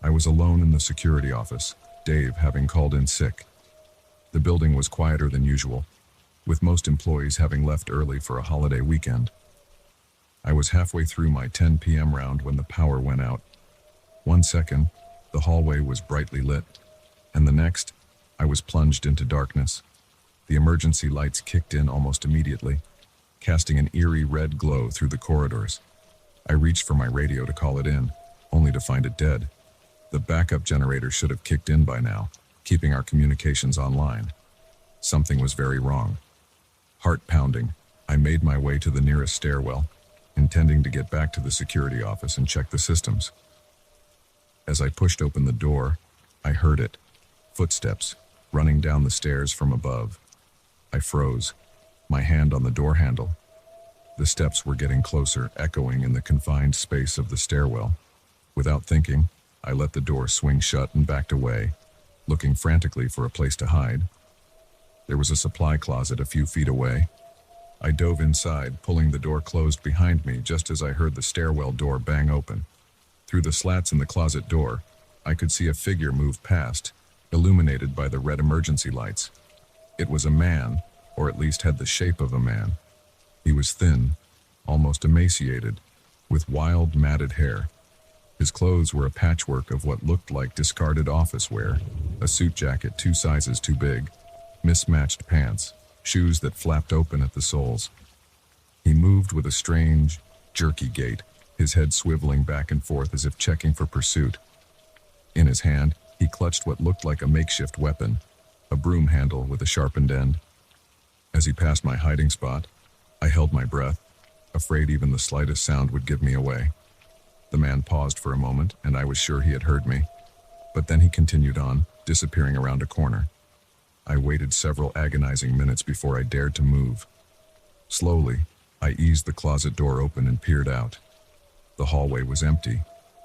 I was alone in the security office, Dave having called in sick. The building was quieter than usual, with most employees having left early for a holiday weekend. I was halfway through my 10 p.m. round when the power went out. 1 second, the hallway was brightly lit, and the next, I was plunged into darkness. The emergency lights kicked in almost immediately, casting an eerie red glow through the corridors. I reached for my radio to call it in, only to find it dead. The backup generator should have kicked in by now, keeping our communications online. Something was very wrong. Heart pounding, I made my way to the nearest stairwell, intending to get back to the security office and check the systems. As I pushed open the door, I heard it. Footsteps, running down the stairs from above. I froze, my hand on the door handle. The steps were getting closer, echoing in the confined space of the stairwell. Without thinking, I let the door swing shut and backed away, looking frantically for a place to hide. There was a supply closet a few feet away. I dove inside, pulling the door closed behind me just as I heard the stairwell door bang open. Through the slats in the closet door, I could see a figure move past, illuminated by the red emergency lights. It was a man, or at least had the shape of a man. He was thin, almost emaciated, with wild, matted hair. His clothes were a patchwork of what looked like discarded office wear, a suit jacket 2 sizes too big, mismatched pants, shoes that flapped open at the soles. He moved with a strange, jerky gait, his head swiveling back and forth as if checking for pursuit. In his hand, he clutched what looked like a makeshift weapon, a broom handle with a sharpened end. As he passed my hiding spot, I held my breath, afraid even the slightest sound would give me away. The man paused for a moment, and I was sure he had heard me. But then he continued on, disappearing around a corner. I waited several agonizing minutes before I dared to move. Slowly, I eased the closet door open and peered out. The hallway was empty,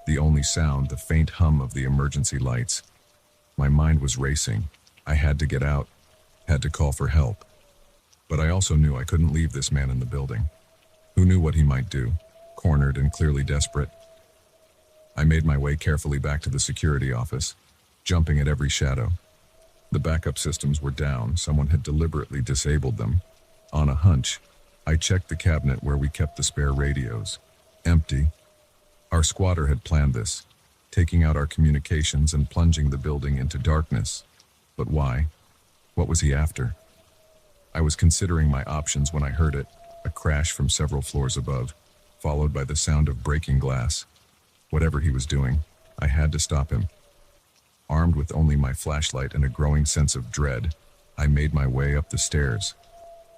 the only sound the faint hum of the emergency lights. My mind was racing. I had to get out, had to call for help. But I also knew I couldn't leave this man in the building. Who knew what he might do, cornered and clearly desperate? I made my way carefully back to the security office, jumping at every shadow. The backup systems were down. Someone had deliberately disabled them. On a hunch, I checked the cabinet where we kept the spare radios. Empty. Our squatter had planned this, taking out our communications and plunging the building into darkness. But why? What was he after? I was considering my options when I heard it, a crash from several floors above, followed by the sound of breaking glass. Whatever he was doing, I had to stop him. Armed with only my flashlight and a growing sense of dread, I made my way up the stairs.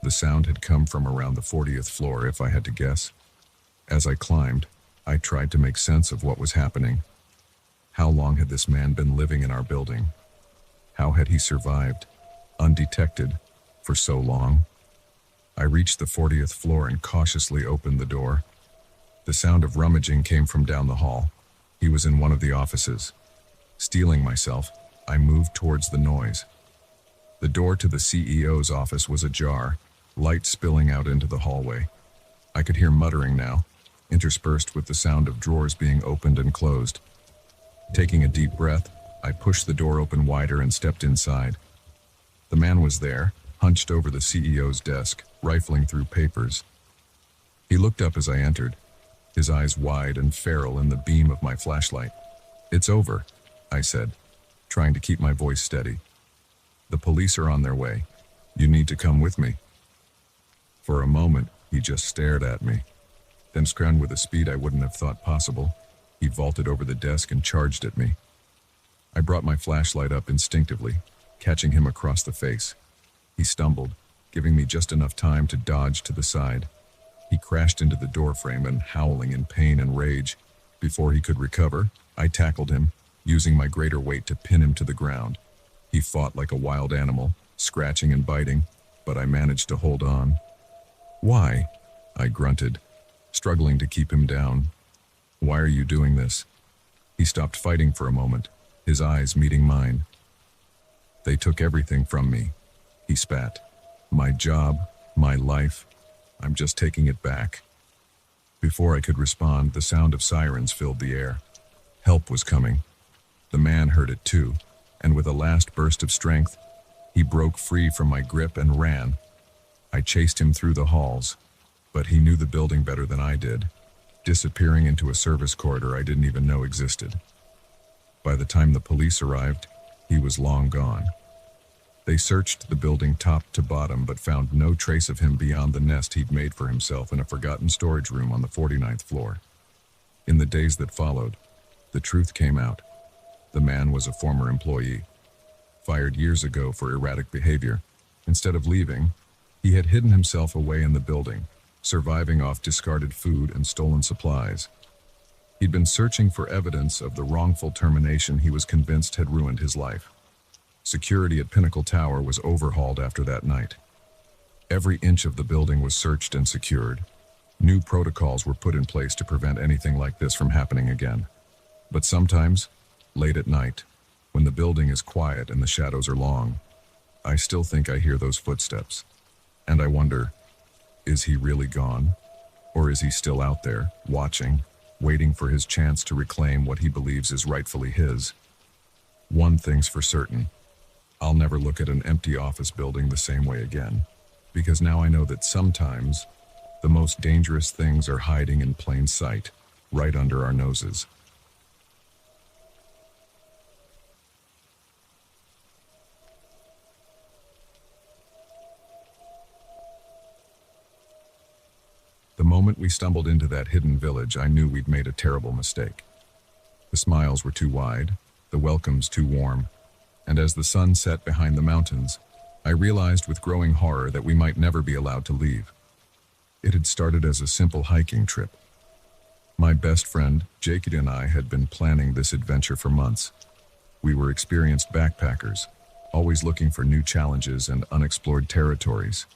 The sound had come from around the 40th floor, if I had to guess. As I climbed, I tried to make sense of what was happening. How long had this man been living in our building? How had he survived, undetected, for so long? I reached the 40th floor and cautiously opened the door. The sound of rummaging came from down the hall. He was in one of the offices. Steeling myself, I moved towards the noise. The door to the CEO's office was ajar, light spilling out into the hallway. I could hear muttering now, interspersed with the sound of drawers being opened and closed. Taking a deep breath, I pushed the door open wider and stepped inside. The man was there, hunched over the CEO's desk, rifling through papers. He looked up as I entered, his eyes wide and feral in the beam of my flashlight. "It's over," I said, trying to keep my voice steady. "The police are on their way. You need to come with me." For a moment, he just stared at me. Then scrambled with a speed I wouldn't have thought possible. He vaulted over the desk and charged at me. I brought my flashlight up instinctively, catching him across the face. He stumbled, giving me just enough time to dodge to the side. He crashed into the doorframe and howling in pain and rage. Before he could recover, I tackled him, using my greater weight to pin him to the ground. He fought like a wild animal, scratching and biting, but I managed to hold on. "Why?" I grunted, struggling to keep him down. "Why are you doing this?" He stopped fighting for a moment, his eyes meeting mine. They took everything from me, he spat. My job, my life, I'm just taking it back. Before I could respond, the sound of sirens filled the air. Help was coming. The man heard it too, and with a last burst of strength, he broke free from my grip and ran. I chased him through the halls, but he knew the building better than I did, disappearing into a service corridor I didn't even know existed. By the time the police arrived, he was long gone. They searched the building top to bottom but found no trace of him beyond the nest he'd made for himself in a forgotten storage room on the 49th floor. In the days that followed, the truth came out. The man was a former employee, fired years ago for erratic behavior. Instead of leaving, he had hidden himself away in the building, surviving off discarded food and stolen supplies. He'd been searching for evidence of the wrongful termination he was convinced had ruined his life. Security at Pinnacle Tower was overhauled after that night. Every inch of the building was searched and secured. New protocols were put in place to prevent anything like this from happening again. But sometimes, late at night, when the building is quiet and the shadows are long, I still think I hear those footsteps. And I wonder, is he really gone? Or is he still out there, watching, waiting for his chance to reclaim what he believes is rightfully his? One thing's for certain. I'll never look at an empty office building the same way again, because now I know that sometimes the most dangerous things are hiding in plain sight, right under our noses. The moment we stumbled into that hidden village, I knew we'd made a terrible mistake. The smiles were too wide, the welcomes too warm, and as the sun set behind the mountains, I realized with growing horror that we might never be allowed to leave. It had started as a simple hiking trip. My best friend, Jake, and I had been planning this adventure for months. We were experienced backpackers, always looking for new challenges and unexplored territories.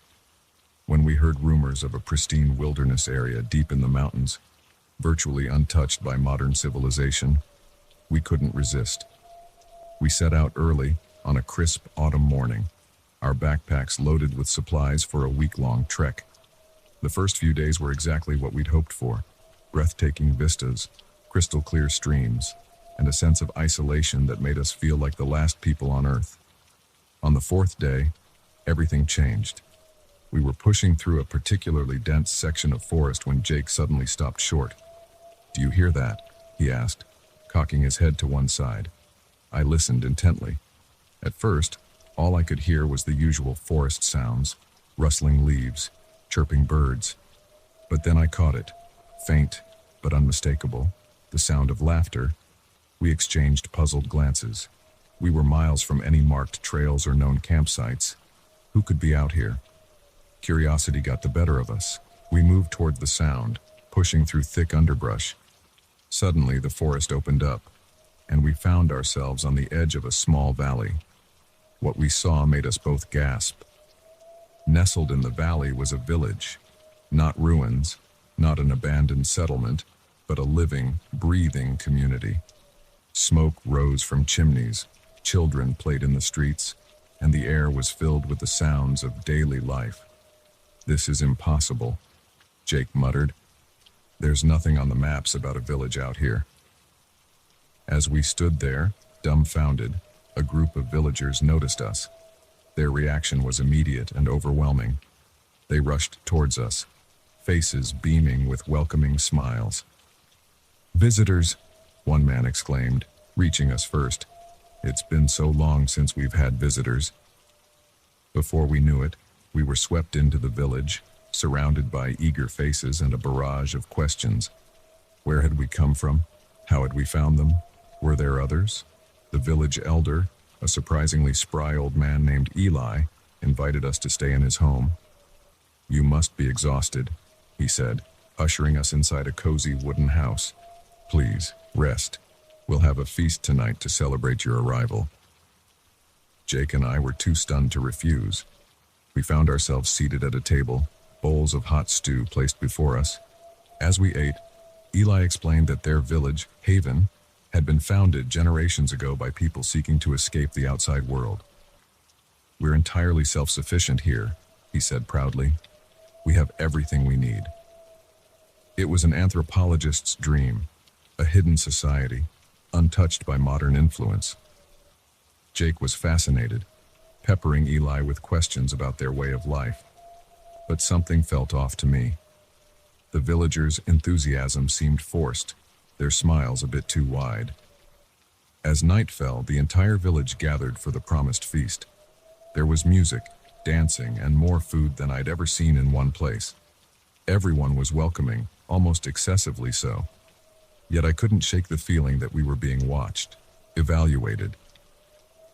When we heard rumors of a pristine wilderness area deep in the mountains, virtually untouched by modern civilization, we couldn't resist. We set out early, on a crisp autumn morning, our backpacks loaded with supplies for a week-long trek. The first few days were exactly what we'd hoped for: breathtaking vistas, crystal-clear streams, and a sense of isolation that made us feel like the last people on Earth. On the fourth day, everything changed. We were pushing through a particularly dense section of forest when Jake suddenly stopped short. "Do you hear that?" he asked, cocking his head to one side. I listened intently. At first, all I could hear was the usual forest sounds, rustling leaves, chirping birds. But then I caught it, faint but unmistakable, the sound of laughter. We exchanged puzzled glances. We were miles from any marked trails or known campsites. Who could be out here? Curiosity got the better of us. We moved toward the sound, pushing through thick underbrush. Suddenly, the forest opened up, and we found ourselves on the edge of a small valley. What we saw made us both gasp. Nestled in the valley was a village. Not ruins, not an abandoned settlement, but a living, breathing community. Smoke rose from chimneys, children played in the streets, and the air was filled with the sounds of daily life. "This is impossible," Jake muttered. "There's nothing on the maps about a village out here." As we stood there, dumbfounded, a group of villagers noticed us. Their reaction was immediate and overwhelming. They rushed towards us, faces beaming with welcoming smiles. "Visitors," one man exclaimed, reaching us first. "It's been so long since we've had visitors." Before we knew it, we were swept into the village, surrounded by eager faces and a barrage of questions. Where had we come from? How had we found them? Were there others? The village elder, a surprisingly spry old man named Eli, invited us to stay in his home. "You must be exhausted," he said, ushering us inside a cozy wooden house. "Please, rest. We'll have a feast tonight to celebrate your arrival." Jake and I were too stunned to refuse. We found ourselves seated at a table, bowls of hot stew placed before us. As we ate, Eli explained that their village, Haven, had been founded generations ago by people seeking to escape the outside world. "We're entirely self-sufficient here," he said proudly. "We have everything we need." It was an anthropologist's dream, a hidden society, untouched by modern influence. Jake was fascinated, peppering Eli with questions about their way of life. But something felt off to me. The villagers' enthusiasm seemed forced, their smiles a bit too wide. As night fell, the entire village gathered for the promised feast. There was music, dancing, and more food than I'd ever seen in one place. Everyone was welcoming, almost excessively so. Yet I couldn't shake the feeling that we were being watched, evaluated.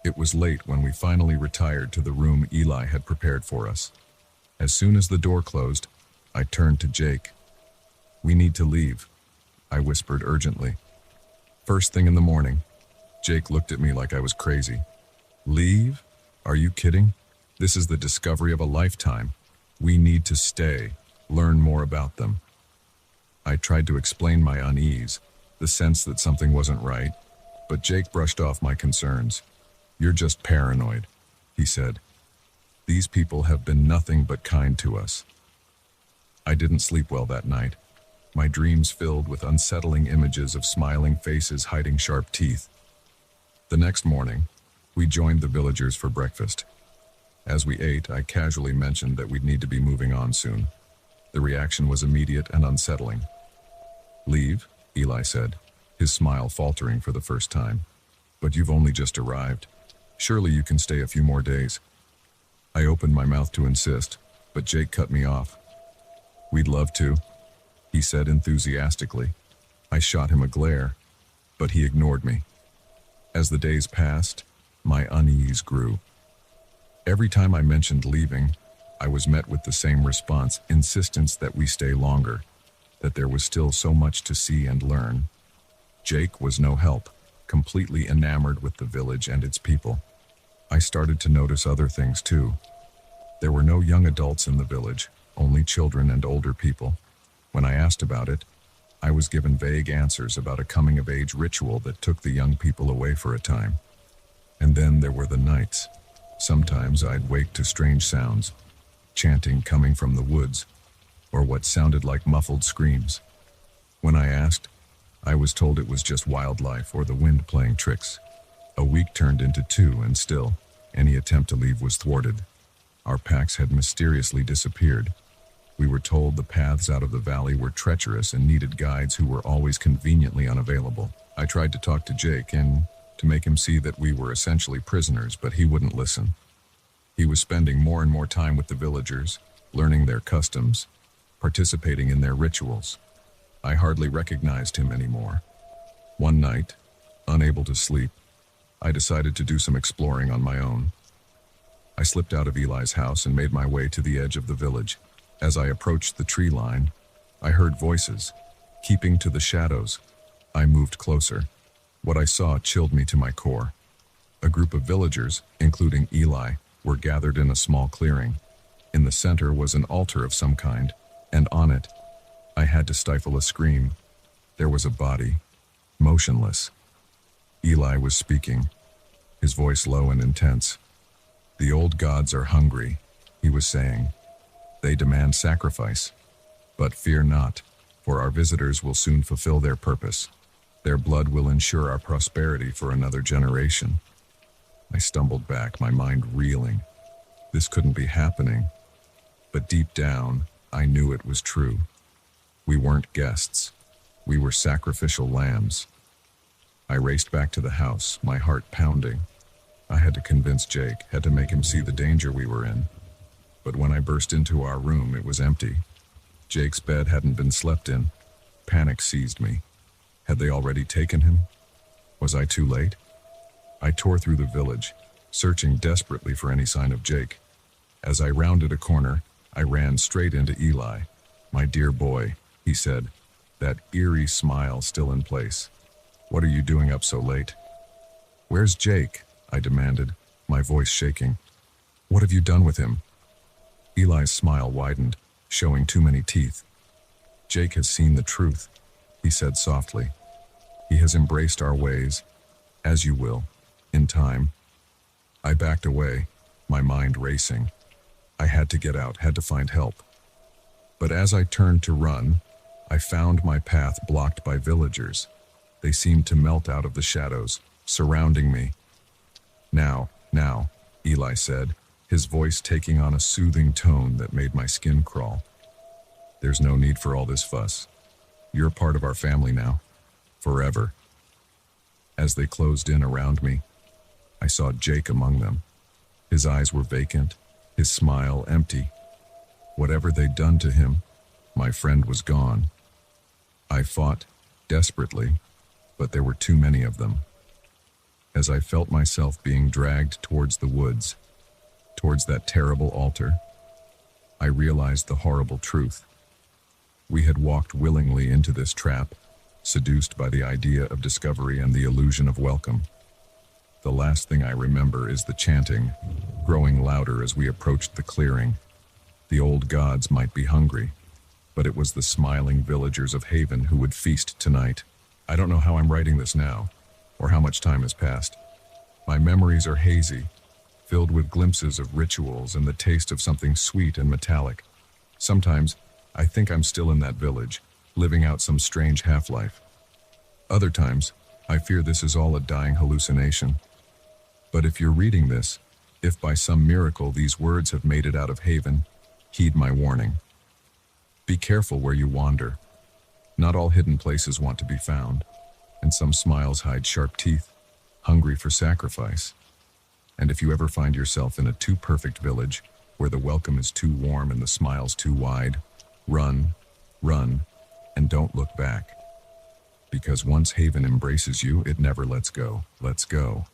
It was late when we finally retired to the room Eli had prepared for us. As soon as the door closed, I turned to Jake. "We need to leave," I whispered urgently. First thing in the morning. Jake looked at me like I was crazy. "Leave? Are you kidding? This is the discovery of a lifetime. We need to stay, learn more about them." I tried to explain my unease, the sense that something wasn't right, but Jake brushed off my concerns. "You're just paranoid," he said. "These people have been nothing but kind to us." I didn't sleep well that night, my dreams filled with unsettling images of smiling faces hiding sharp teeth. The next morning, we joined the villagers for breakfast. As we ate, I casually mentioned that we'd need to be moving on soon. The reaction was immediate and unsettling. "Leave?" Eli said, his smile faltering for the first time. "But you've only just arrived. Surely you can stay a few more days." I opened my mouth to insist, but Jake cut me off. "We'd love to," he said enthusiastically. I shot him a glare, but he ignored me. As the days passed, my unease grew. Every time I mentioned leaving, I was met with the same response, insistence that we stay longer, that there was still so much to see and learn. Jake was no help, completely enamored with the village and its people. I started to notice other things too. There were no young adults in the village, only children and older people. When I asked about it, I was given vague answers about a coming-of-age ritual that took the young people away for a time. And then there were the nights. Sometimes I'd wake to strange sounds, chanting coming from the woods, or what sounded like muffled screams. When I asked, I was told it was just wildlife or the wind playing tricks. A week turned into 2, and still, any attempt to leave was thwarted. Our packs had mysteriously disappeared. We were told the paths out of the valley were treacherous and needed guides who were always conveniently unavailable. I tried to talk to Jake and to make him see that we were essentially prisoners, but he wouldn't listen. He was spending more and more time with the villagers, learning their customs, participating in their rituals. I hardly recognized him anymore. One night, unable to sleep, I decided to do some exploring on my own. I slipped out of Eli's house and made my way to the edge of the village. As I approached the tree line, I heard voices. Keeping to the shadows, I moved closer. What I saw chilled me to my core. A group of villagers, including Eli, were gathered in a small clearing. In the center was an altar of some kind, and on it, I had to stifle a scream. There was a body, motionless. Eli was speaking, his voice low and intense. "The old gods are hungry," he was saying. "They demand sacrifice. But fear not, for our visitors will soon fulfill their purpose. Their blood will ensure our prosperity for another generation." I stumbled back, my mind reeling. This couldn't be happening. But deep down, I knew it was true. We weren't guests. We were sacrificial lambs. I raced back to the house, my heart pounding. I had to convince Jake, had to make him see the danger we were in. But when I burst into our room, it was empty. Jake's bed hadn't been slept in. Panic seized me. Had they already taken him? Was I too late? I tore through the village, searching desperately for any sign of Jake. As I rounded a corner, I ran straight into Eli. "My dear boy," he said, that eerie smile still in place. "What are you doing up so late?" "Where's Jake?" I demanded, my voice shaking. "What have you done with him?" Eli's smile widened, showing too many teeth. "Jake has seen the truth," he said softly. "He has embraced our ways, as you will, in time." I backed away, my mind racing. I had to get out, had to find help. But as I turned to run, I found my path blocked by villagers. They seemed to melt out of the shadows, surrounding me. Now, Eli said, his voice taking on a soothing tone that made my skin crawl. There's no need for all this fuss. You're part of our family now, forever. As they closed in around me, I saw Jake among them. His eyes were vacant, his smile empty. Whatever they'd done to him, my friend was gone. I fought, desperately, but there were too many of them. As I felt myself being dragged towards the woods, towards that terrible altar, I realized the horrible truth. We had walked willingly into this trap, seduced by the idea of discovery and the illusion of welcome. The last thing I remember is the chanting, growing louder as we approached the clearing. The old gods might be hungry, but it was the smiling villagers of Haven who would feast tonight. I don't know how I'm writing this now, or how much time has passed. My memories are hazy, filled with glimpses of rituals and the taste of something sweet and metallic. Sometimes, I think I'm still in that village, living out some strange half-life. Other times, I fear this is all a dying hallucination. But if you're reading this, if by some miracle these words have made it out of Haven, heed my warning. Be careful where you wander. Not all hidden places want to be found, and some smiles hide sharp teeth, hungry for sacrifice. And if you ever find yourself in a too perfect village, where the welcome is too warm and the smiles too wide, run, and don't look back. Because once Haven embraces you, it never lets go. Let's go.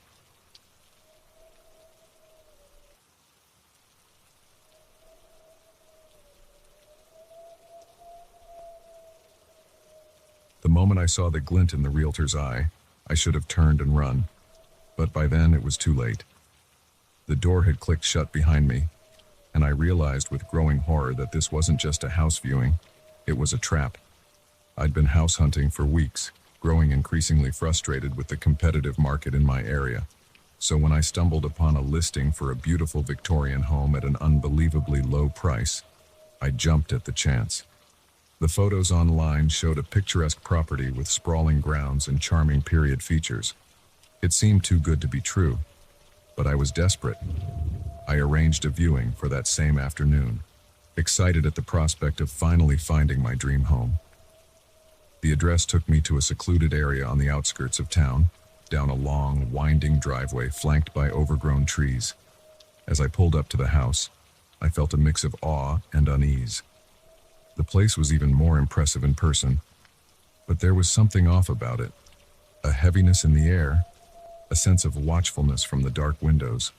The moment I saw the glint in the realtor's eye, I should have turned and run. But by then it was too late. The door had clicked shut behind me, and I realized with growing horror that this wasn't just a house viewing, it was a trap. I'd been house hunting for weeks, growing increasingly frustrated with the competitive market in my area. So when I stumbled upon a listing for a beautiful Victorian home at an unbelievably low price, I jumped at the chance. The photos online showed a picturesque property with sprawling grounds and charming period features. It seemed too good to be true, but I was desperate. I arranged a viewing for that same afternoon, excited at the prospect of finally finding my dream home. The address took me to a secluded area on the outskirts of town, down a long, winding driveway flanked by overgrown trees. As I pulled up to the house, I felt a mix of awe and unease. The place was even more impressive in person, but there was something off about it. A heaviness in the air, a sense of watchfulness from the dark windows.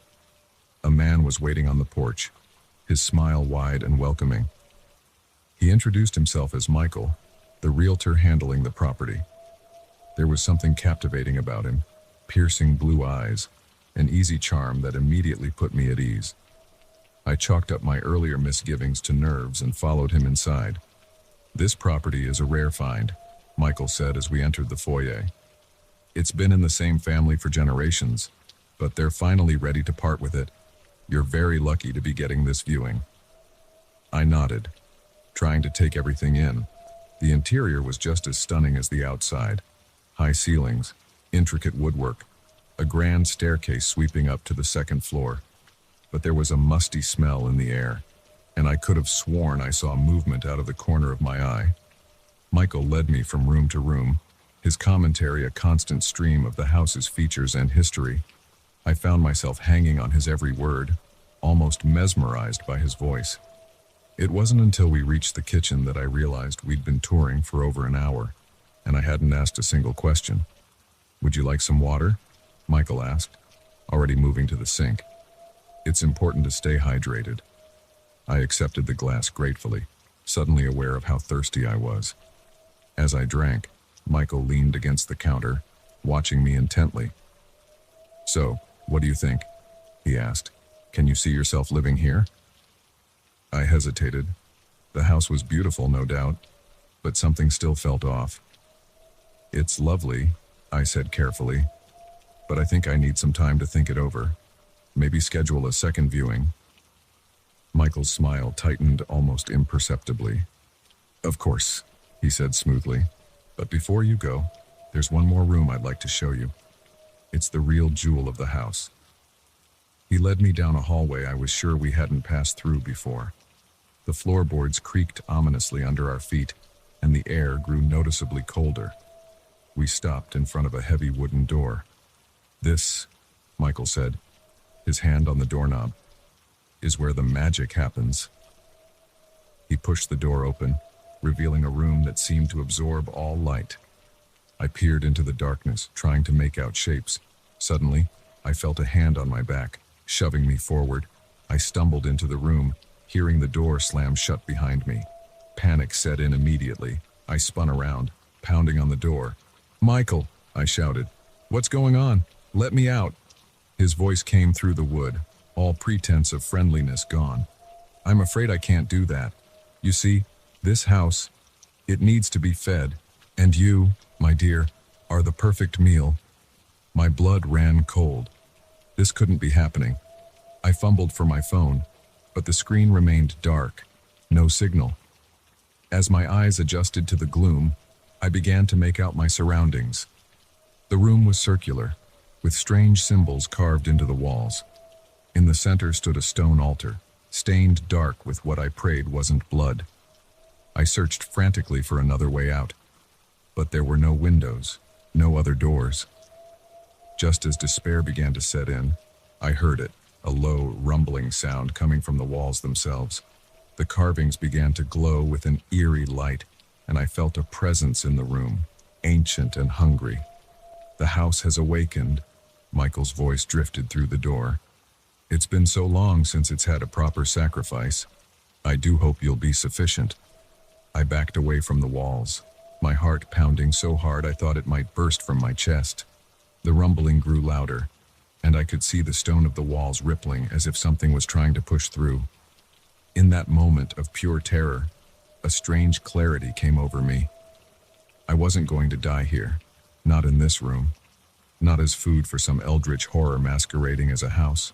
A man was waiting on the porch, his smile wide and welcoming. He introduced himself as Michael, the realtor handling the property. There was something captivating about him, piercing blue eyes, an easy charm that immediately put me at ease. I chalked up my earlier misgivings to nerves and followed him inside. "This property is a rare find," Michael said as we entered the foyer. "It's been in the same family for generations, but they're finally ready to part with it. You're very lucky to be getting this viewing." I nodded, trying to take everything in. The interior was just as stunning as the outside. High ceilings, intricate woodwork, a grand staircase sweeping up to the second floor. But there was a musty smell in the air, and I could have sworn I saw movement out of the corner of my eye. Michael led me from room to room, his commentary a constant stream of the house's features and history. I found myself hanging on his every word, almost mesmerized by his voice. It wasn't until we reached the kitchen that I realized we'd been touring for over an hour, and I hadn't asked a single question. "Would you like some water?" Michael asked, already moving to the sink. "It's important to stay hydrated." I accepted the glass gratefully, suddenly aware of how thirsty I was. As I drank, Michael leaned against the counter, watching me intently. "So, what do you think?" he asked. "Can you see yourself living here?" I hesitated. The house was beautiful, no doubt, but something still felt off. "It's lovely," I said carefully, "but I think I need some time to think it over. Maybe schedule a second viewing. Michael's smile tightened almost imperceptibly. Of course, he said smoothly. But before you go, there's one more room I'd like to show you. It's the real jewel of the house. He led me down a hallway I was sure we hadn't passed through before. The floorboards creaked ominously under our feet, and the air grew noticeably colder. We stopped in front of a heavy wooden door. This, Michael said, his hand on the doorknob, is where the magic happens. He pushed the door open, revealing a room that seemed to absorb all light. I peered into the darkness, trying to make out shapes. Suddenly, I felt a hand on my back, shoving me forward. I stumbled into the room, hearing the door slam shut behind me. Panic set in immediately. I spun around, pounding on the door. "Michael," I shouted. "What's going on? Let me out." His voice came through the wood, all pretense of friendliness gone. "I'm afraid I can't do that. You see, this house, it needs to be fed, and you, my dear, are the perfect meal." My blood ran cold. This couldn't be happening. I fumbled for my phone, but the screen remained dark, no signal. As my eyes adjusted to the gloom, I began to make out my surroundings. The room was circular, with strange symbols carved into the walls. In the center stood a stone altar, stained dark with what I prayed wasn't blood. I searched frantically for another way out, but there were no windows, no other doors. Just as despair began to set in, I heard it, a low, rumbling sound coming from the walls themselves. The carvings began to glow with an eerie light, and I felt a presence in the room, ancient and hungry. "The house has awakened," Michael's voice drifted through the door. "It's been so long since it's had a proper sacrifice. I do hope you'll be sufficient." I backed away from the walls, my heart pounding so hard I thought it might burst from my chest. The rumbling grew louder, and I could see the stone of the walls rippling as if something was trying to push through. In that moment of pure terror, a strange clarity came over me. I wasn't going to die here, not in this room, not as food for some eldritch horror masquerading as a house.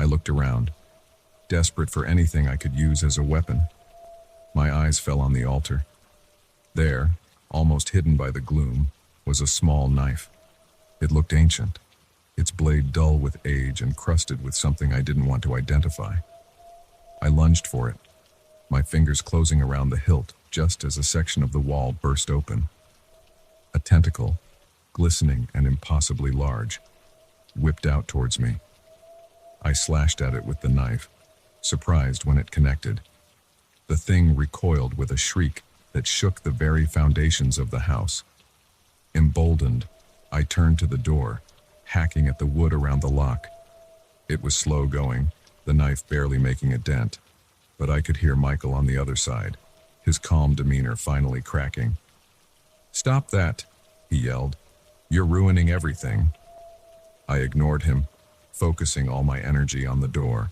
I looked around, desperate for anything I could use as a weapon. My eyes fell on the altar. There, almost hidden by the gloom, was a small knife. It looked ancient, its blade dull with age and crusted with something I didn't want to identify. I lunged for it, my fingers closing around the hilt just as a section of the wall burst open. A tentacle, glistening and impossibly large, whipped out towards me. I slashed at it with the knife, surprised when it connected. The thing recoiled with a shriek that shook the very foundations of the house. Emboldened, I turned to the door, hacking at the wood around the lock. It was slow going, the knife barely making a dent, but I could hear Michael on the other side, his calm demeanor finally cracking. "Stop that," he yelled. "You're ruining everything." I ignored him, focusing all my energy on the door.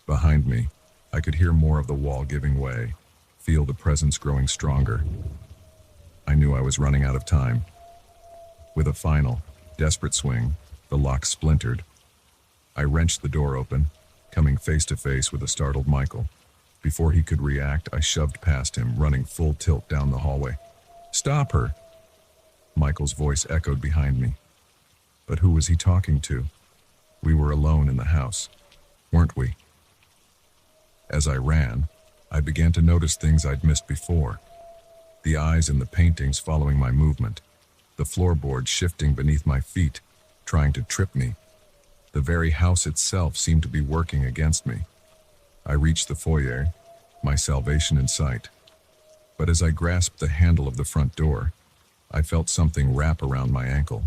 Behind me, I could hear more of the wall giving way, feel the presence growing stronger. I knew I was running out of time. With a final, desperate swing, the lock splintered. I wrenched the door open, coming face to face with a startled Michael. Before he could react, I shoved past him, running full tilt down the hallway. "Stop her!" Michael's voice echoed behind me. But who was he talking to? We were alone in the house, weren't we? As I ran, I began to notice things I'd missed before. The eyes in the paintings following my movement, the floorboards shifting beneath my feet, trying to trip me. The very house itself seemed to be working against me. I reached the foyer, my salvation in sight. But as I grasped the handle of the front door, I felt something wrap around my ankle.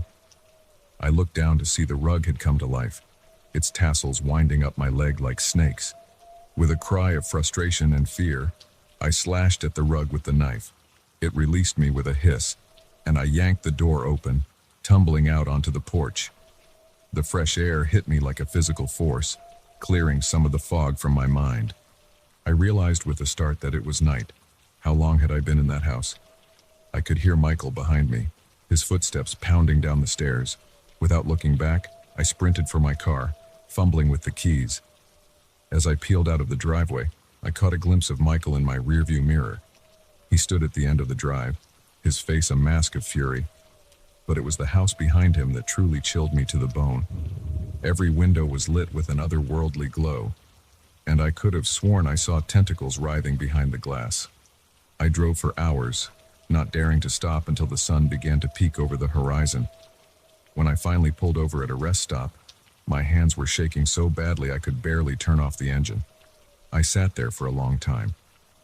I looked down to see the rug had come to life, its tassels winding up my leg like snakes. With a cry of frustration and fear, I slashed at the rug with the knife. It released me with a hiss, and I yanked the door open, tumbling out onto the porch. The fresh air hit me like a physical force, clearing some of the fog from my mind. I realized with a start that it was night. How long had I been in that house? I could hear Michael behind me, his footsteps pounding down the stairs. Without looking back, I sprinted for my car, fumbling with the keys. As I peeled out of the driveway, I caught a glimpse of Michael in my rearview mirror. He stood at the end of the drive, his face a mask of fury. But it was the house behind him that truly chilled me to the bone. Every window was lit with an otherworldly glow, and I could have sworn I saw tentacles writhing behind the glass. I drove for hours, not daring to stop until the sun began to peek over the horizon. When I finally pulled over at a rest stop, my hands were shaking so badly I could barely turn off the engine. I sat there for a long time,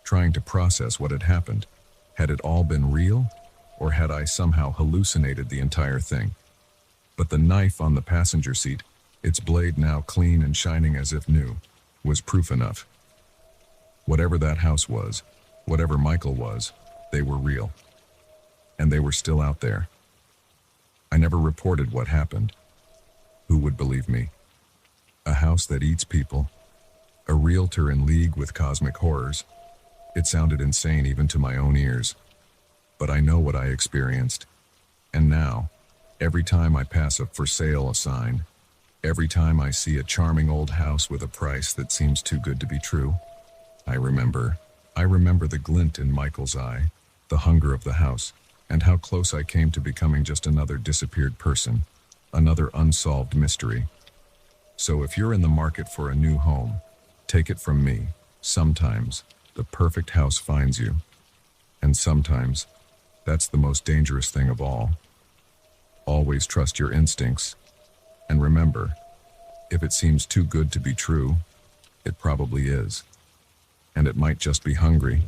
trying to process what had happened. Had it all been real, or had I somehow hallucinated the entire thing? But the knife on the passenger seat, its blade now clean and shining as if new, was proof enough. Whatever that house was, whatever Michael was, they were real. And they were still out there. I never reported what happened. Who would believe me? A house that eats people. A realtor in league with cosmic horrors. It sounded insane even to my own ears. But I know what I experienced. And now, every time I pass a for sale sign, every time I see a charming old house with a price that seems too good to be true, I remember the glint in Michael's eye, the hunger of the house, and how close I came to becoming just another disappeared person, another unsolved mystery. So if you're in the market for a new home, take it from me, sometimes the perfect house finds you. And sometimes, that's the most dangerous thing of all. Always trust your instincts. And remember, if it seems too good to be true, it probably is. And it might just be hungry.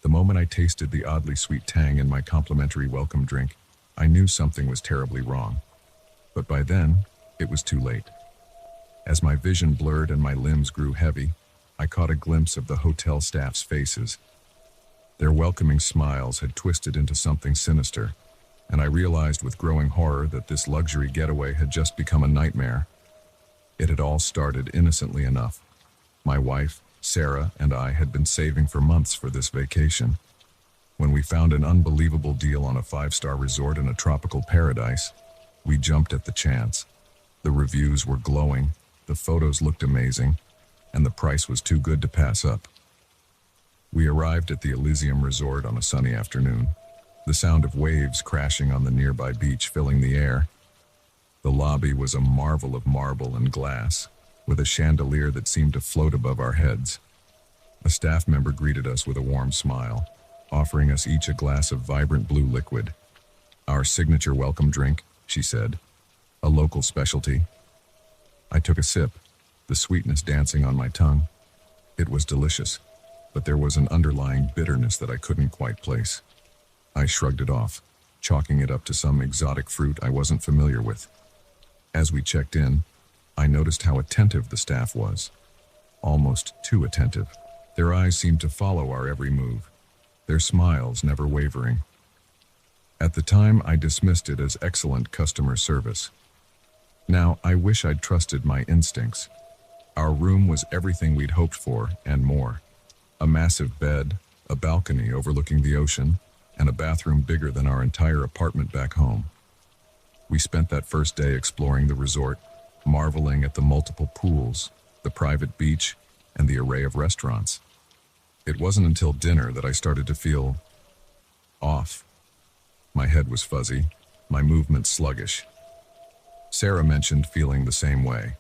The moment I tasted the oddly sweet tang in my complimentary welcome drink, I knew something was terribly wrong. But by then, it was too late. As my vision blurred and my limbs grew heavy, I caught a glimpse of the hotel staff's faces. Their welcoming smiles had twisted into something sinister, and I realized with growing horror that this luxury getaway had just become a nightmare. It had all started innocently enough. My wife, Sarah, and I had been saving for months for this vacation. When we found an unbelievable deal on a 5-star resort in a tropical paradise, we jumped at the chance. The reviews were glowing, the photos looked amazing, and the price was too good to pass up. We arrived at the Elysium Resort on a sunny afternoon, the sound of waves crashing on the nearby beach filling the air. The lobby was a marvel of marble and glass, with a chandelier that seemed to float above our heads. A staff member greeted us with a warm smile, offering us each a glass of vibrant blue liquid. "Our signature welcome drink," she said, "a local specialty." I took a sip, the sweetness dancing on my tongue. It was delicious, but there was an underlying bitterness that I couldn't quite place. I shrugged it off, chalking it up to some exotic fruit I wasn't familiar with. As we checked in, I noticed how attentive the staff was. Almost too attentive. Their eyes seemed to follow our every move, their smiles never wavering. At the time, I dismissed it as excellent customer service. Now, I wish I'd trusted my instincts. Our room was everything we'd hoped for and more. A massive bed, a balcony overlooking the ocean, and a bathroom bigger than our entire apartment back home. We spent that first day exploring the resort, marveling at the multiple pools, the private beach, and the array of restaurants. It wasn't until dinner that I started to feel off. My head was fuzzy, my movements sluggish. Sarah mentioned feeling the same way.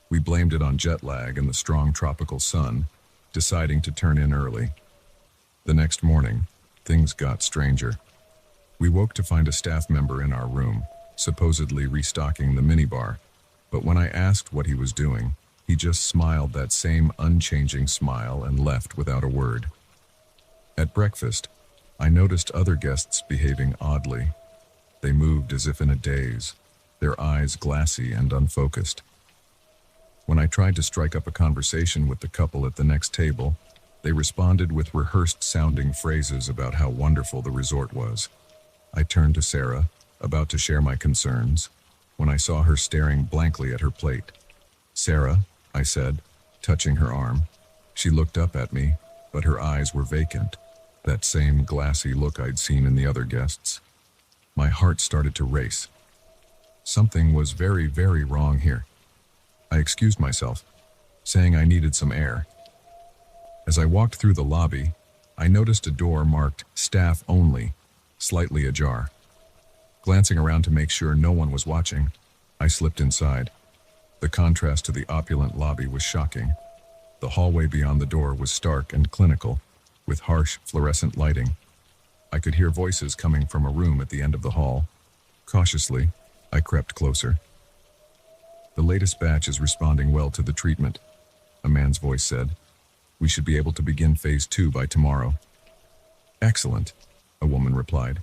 We blamed it on jet lag and the strong tropical sun, deciding to turn in early. The next morning, things got stranger. We woke to find a staff member in our room, supposedly restocking the minibar, but when I asked what he was doing, he just smiled that same unchanging smile and left without a word. At breakfast, I noticed other guests behaving oddly. They moved as if in a daze, their eyes glassy and unfocused. When I tried to strike up a conversation with the couple at the next table, they responded with rehearsed-sounding phrases about how wonderful the resort was. I turned to Sarah, about to share my concerns, when I saw her staring blankly at her plate. "Sarah," I said, touching her arm. She looked up at me, but her eyes were vacant, that same glassy look I'd seen in the other guests. My heart started to race. Something was very, very wrong here. I excused myself, saying I needed some air. As I walked through the lobby, I noticed a door marked "Staff Only," slightly ajar. Glancing around to make sure no one was watching, I slipped inside. The contrast to the opulent lobby was shocking. The hallway beyond the door was stark and clinical, with harsh fluorescent lighting. I could hear voices coming from a room at the end of the hall. Cautiously, I crept closer. "The latest batch is responding well to the treatment," a man's voice said. "We should be able to begin phase 2 by tomorrow." "Excellent," a woman replied.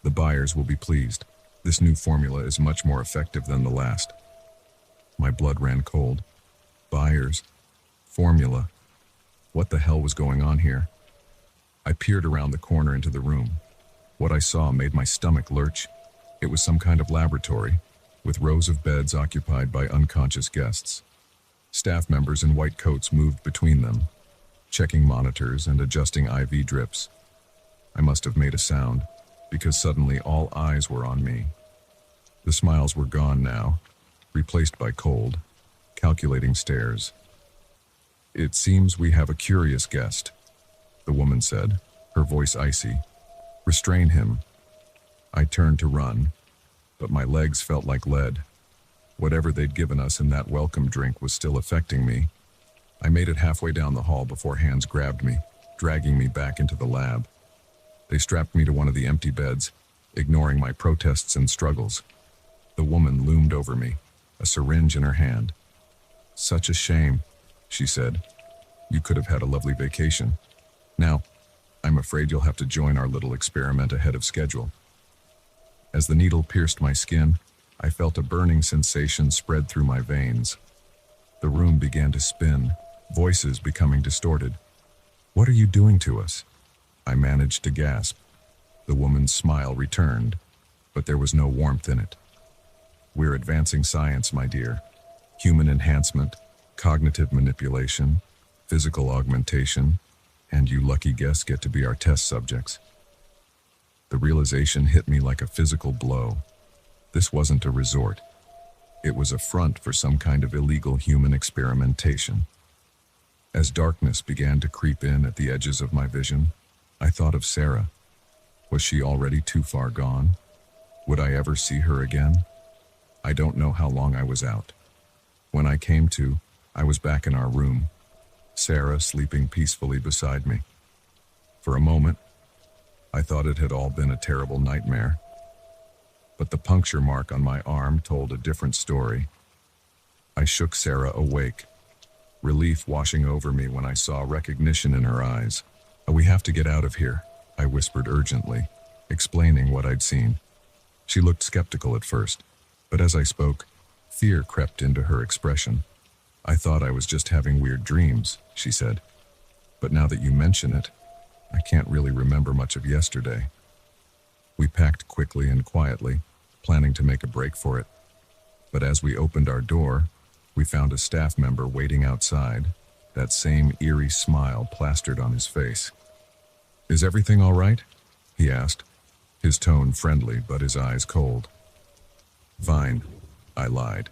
"The buyers will be pleased. This new formula is much more effective than the last." My blood ran cold. Buyers. Formula. What the hell was going on here? I peered around the corner into the room. What I saw made my stomach lurch. It was some kind of laboratory, with rows of beds occupied by unconscious guests. Staff members in white coats moved between them, checking monitors and adjusting IV drips. I must have made a sound, because suddenly all eyes were on me. The smiles were gone now, replaced by cold, calculating stares. "It seems we have a curious guest," the woman said, her voice icy. "Restrain him." I turned to run, but my legs felt like lead. Whatever they'd given us in that welcome drink was still affecting me. I made it halfway down the hall before hands grabbed me, dragging me back into the lab. They strapped me to one of the empty beds, ignoring my protests and struggles. The woman loomed over me, a syringe in her hand. "Such a shame," she said. "You could have had a lovely vacation. Now, I'm afraid you'll have to join our little experiment ahead of schedule." As the needle pierced my skin, I felt a burning sensation spread through my veins. The room began to spin, voices becoming distorted. "What are you doing to us?" I managed to gasp. The woman's smile returned, but there was no warmth in it. "We're advancing science, my dear. Human enhancement, cognitive manipulation, physical augmentation, and you lucky guests get to be our test subjects." The realization hit me like a physical blow. This wasn't a resort. It was a front for some kind of illegal human experimentation. As darkness began to creep in at the edges of my vision, I thought of Sarah. Was she already too far gone? Would I ever see her again? I don't know how long I was out. When I came to, I was back in our room, Sarah sleeping peacefully beside me. For a moment, I thought it had all been a terrible nightmare. But the puncture mark on my arm told a different story. I shook Sarah awake, relief washing over me when I saw recognition in her eyes. "We have to get out of here," I whispered urgently, explaining what I'd seen. She looked skeptical at first, but as I spoke, fear crept into her expression. "I thought I was just having weird dreams," she said. "But now that you mention it, I can't really remember much of yesterday." We packed quickly and quietly, planning to make a break for it. But as we opened our door, we found a staff member waiting outside, that same eerie smile plastered on his face. "Is everything all right?" he asked, his tone friendly but his eyes cold. "Fine," I lied.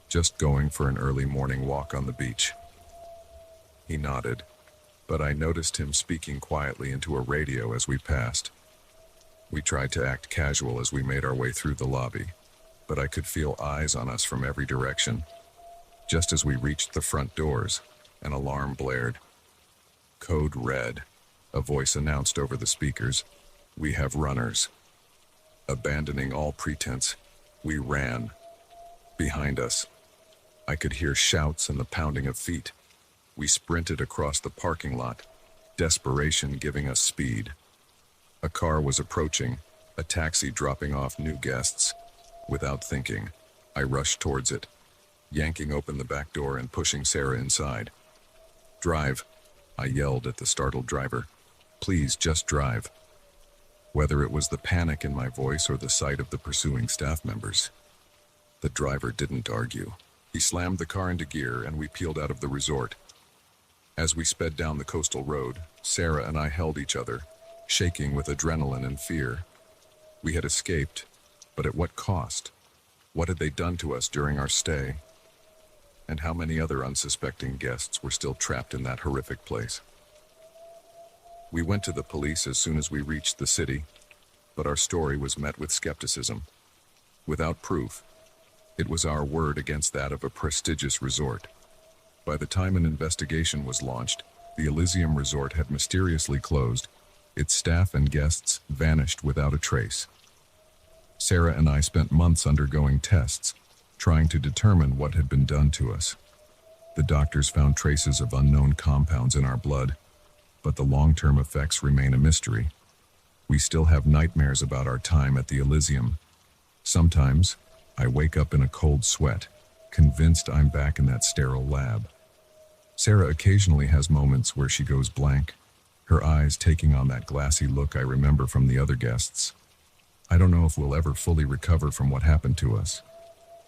"Just going for an early morning walk on the beach." He nodded, but I noticed him speaking quietly into a radio as we passed. We tried to act casual as we made our way through the lobby, but I could feel eyes on us from every direction. Just as we reached the front doors, an alarm blared. "Code red," a voice announced over the speakers. "We have runners." Abandoning all pretense, we ran. Behind us, I could hear shouts and the pounding of feet. We sprinted across the parking lot, desperation giving us speed. A car was approaching, a taxi dropping off new guests. Without thinking, I rushed towards it, yanking open the back door and pushing Sarah inside. "Drive," I yelled at the startled driver. "Please, just drive." Whether it was the panic in my voice or the sight of the pursuing staff members, the driver didn't argue. He slammed the car into gear and we peeled out of the resort. As we sped down the coastal road, Sarah and I held each other, shaking with adrenaline and fear. We had escaped, but at what cost? What had they done to us during our stay? And how many other unsuspecting guests were still trapped in that horrific place? We went to the police as soon as we reached the city, but our story was met with skepticism. Without proof, it was our word against that of a prestigious resort. By the time an investigation was launched, the Elysium Resort had mysteriously closed. Its staff and guests vanished without a trace. Sarah and I spent months undergoing tests, trying to determine what had been done to us. The doctors found traces of unknown compounds in our blood, but the long-term effects remain a mystery. We still have nightmares about our time at the Elysium. Sometimes, I wake up in a cold sweat, convinced I'm back in that sterile lab. Sarah occasionally has moments where she goes blank, her eyes taking on that glassy look I remember from the other guests. I don't know if we'll ever fully recover from what happened to us,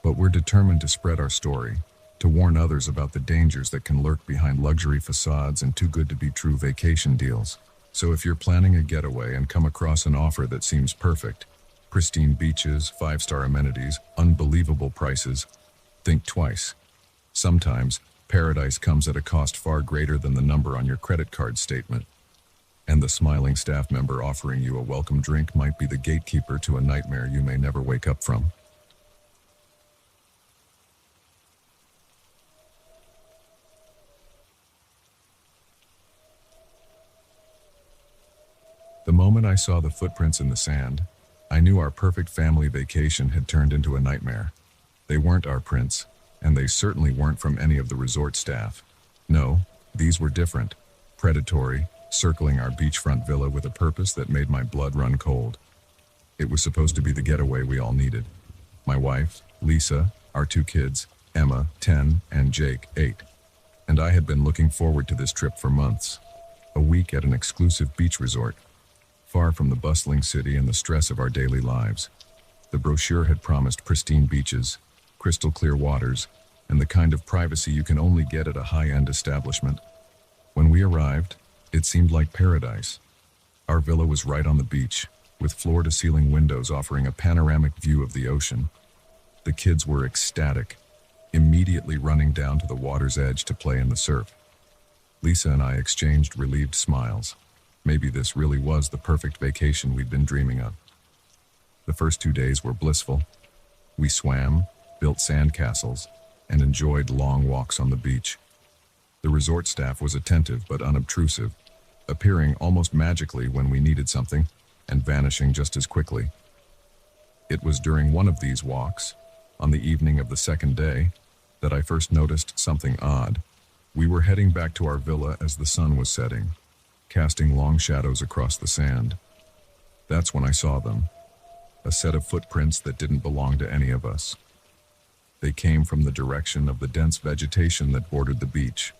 but we're determined to spread our story, to warn others about the dangers that can lurk behind luxury facades and too-good-to-be-true vacation deals. So if you're planning a getaway and come across an offer that seems perfect, pristine beaches, 5-star amenities, unbelievable prices, think twice. Sometimes, paradise comes at a cost far greater than the number on your credit card statement. And the smiling staff member offering you a welcome drink might be the gatekeeper to a nightmare you may never wake up from. The moment I saw the footprints in the sand, I knew our perfect family vacation had turned into a nightmare. They weren't our prints, and they certainly weren't from any of the resort staff. No, these were different, predatory, circling our beachfront villa with a purpose that made my blood run cold. It was supposed to be the getaway we all needed. My wife, Lisa, our 2 kids, Emma, 10, and Jake, 8. And I had been looking forward to this trip for months. A week at an exclusive beach resort, far from the bustling city and the stress of our daily lives. The brochure had promised pristine beaches, crystal clear waters, and the kind of privacy you can only get at a high-end establishment. When we arrived, it seemed like paradise. Our villa was right on the beach, with floor-to-ceiling windows offering a panoramic view of the ocean. The kids were ecstatic, immediately running down to the water's edge to play in the surf. Lisa and I exchanged relieved smiles. Maybe this really was the perfect vacation we'd been dreaming of. The first 2 days were blissful. We swam, built sandcastles, and enjoyed long walks on the beach. The resort staff was attentive but unobtrusive, appearing almost magically when we needed something, and vanishing just as quickly. It was during one of these walks, on the evening of the second day, that I first noticed something odd. We were heading back to our villa as the sun was setting, casting long shadows across the sand. That's when I saw them, a set of footprints that didn't belong to any of us. They came from the direction of the dense vegetation that bordered the beach,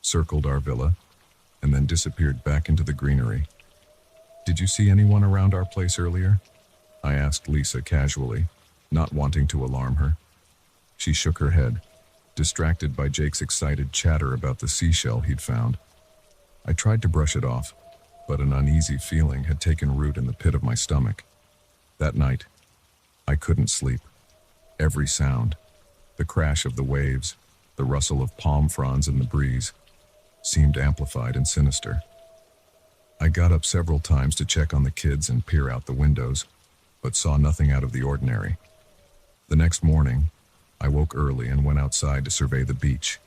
circled our villa, and then disappeared back into the greenery. "Did you see anyone around our place earlier?" I asked Lisa casually, not wanting to alarm her. She shook her head, distracted by Jake's excited chatter about the seashell he'd found. I tried to brush it off, but an uneasy feeling had taken root in the pit of my stomach. That night, I couldn't sleep. Every sound, the crash of the waves, the rustle of palm fronds in the breeze, seemed amplified and sinister. I got up several times to check on the kids and peer out the windows, but saw nothing out of the ordinary. The next morning, I woke early and went outside to survey the beach.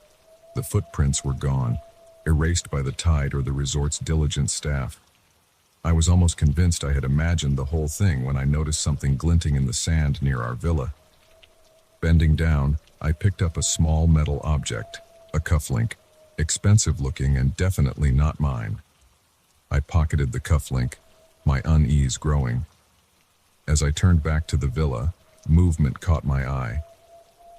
The footprints were gone, erased by the tide or the resort's diligent staff. I was almost convinced I had imagined the whole thing when I noticed something glinting in the sand near our villa. Bending down, I picked up a small metal object, a cufflink, expensive looking and definitely not mine. I pocketed the cufflink, my unease growing. As I turned back to the villa, movement caught my eye.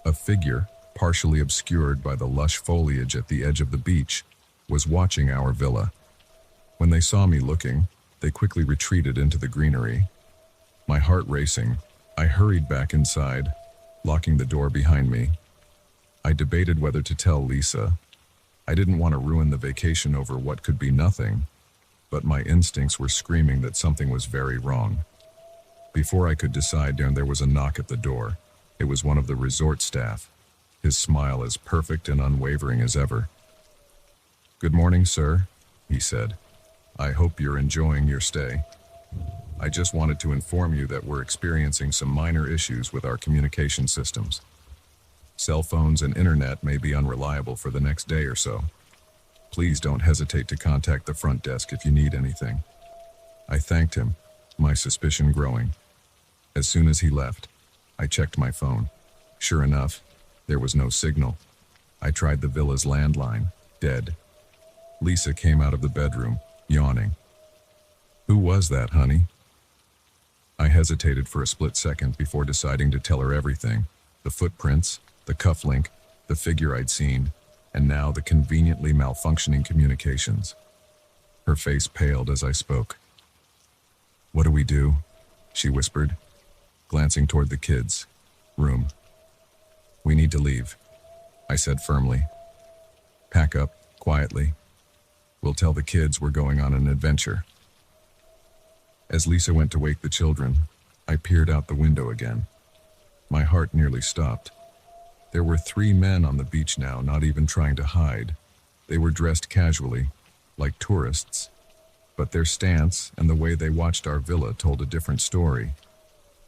A figure, partially obscured by the lush foliage at the edge of the beach, was watching our villa. When they saw me looking, they quickly retreated into the greenery. My heart racing, I hurried back inside, locking the door behind me. I debated whether to tell Lisa. I didn't want to ruin the vacation over what could be nothing, but my instincts were screaming that something was very wrong. Before I could decide, there was a knock at the door. It was one of the resort staff, his smile as perfect and unwavering as ever. "Good morning, sir," he said. "I hope you're enjoying your stay. I just wanted to inform you that we're experiencing some minor issues with our communication systems. Cell phones and internet may be unreliable for the next day or so. Please don't hesitate to contact the front desk if you need anything." I thanked him, my suspicion growing. As soon as he left, I checked my phone. Sure enough, there was no signal. I tried the villa's landline, dead. Lisa came out of the bedroom, yawning. "Who was that, honey?" I hesitated for a split second before deciding to tell her everything. The footprints, the cufflink, the figure I'd seen, and now the conveniently malfunctioning communications. Her face paled as I spoke. "What do we do?" she whispered, glancing toward the kids' room. "We need to leave," I said firmly. "Pack up, quietly. We'll tell the kids we're going on an adventure." As Lisa went to wake the children, I peered out the window again. My heart nearly stopped. There were 3 men on the beach now, not even trying to hide. They were dressed casually, like tourists, but their stance and the way they watched our villa told a different story.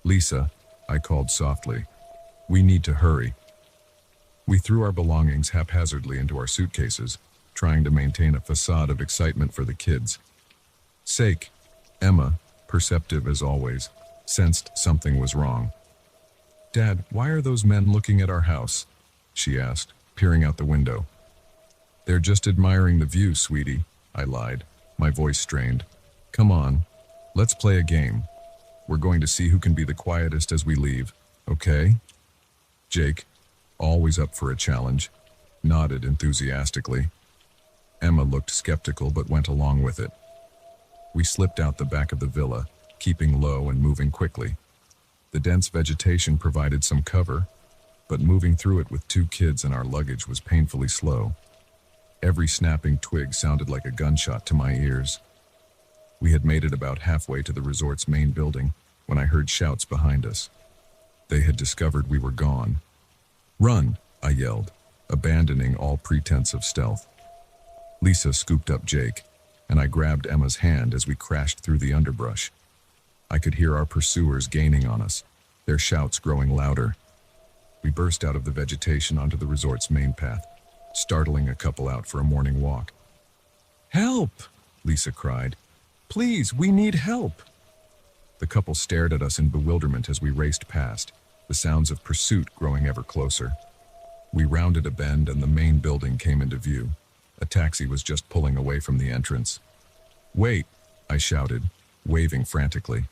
"Lisa," I called softly, "we need to hurry." We threw our belongings haphazardly into our suitcases, trying to maintain a facade of excitement for the kids' sake. Emma, perceptive as always, sensed something was wrong. "Dad, why are those men looking at our house?" she asked, peering out the window. "They're just admiring the view, sweetie," I lied, my voice strained. "Come on, let's play a game. We're going to see who can be the quietest as we leave, okay?" Jake, always up for a challenge, nodded enthusiastically. Emma looked skeptical but went along with it. We slipped out the back of the villa, keeping low and moving quickly. The dense vegetation provided some cover, but moving through it with 2 kids and our luggage was painfully slow. Every snapping twig sounded like a gunshot to my ears. We had made it about halfway to the resort's main building when I heard shouts behind us. They had discovered we were gone. "Run!" I yelled, abandoning all pretense of stealth. Lisa scooped up Jake, and I grabbed Emma's hand as we crashed through the underbrush. I could hear our pursuers gaining on us, their shouts growing louder. We burst out of the vegetation onto the resort's main path, startling a couple out for a morning walk. "Help!" Lisa cried. "Please, we need help!" The couple stared at us in bewilderment as we raced past, the sounds of pursuit growing ever closer. We rounded a bend and the main building came into view. A taxi was just pulling away from the entrance. "Wait!" I shouted, waving frantically.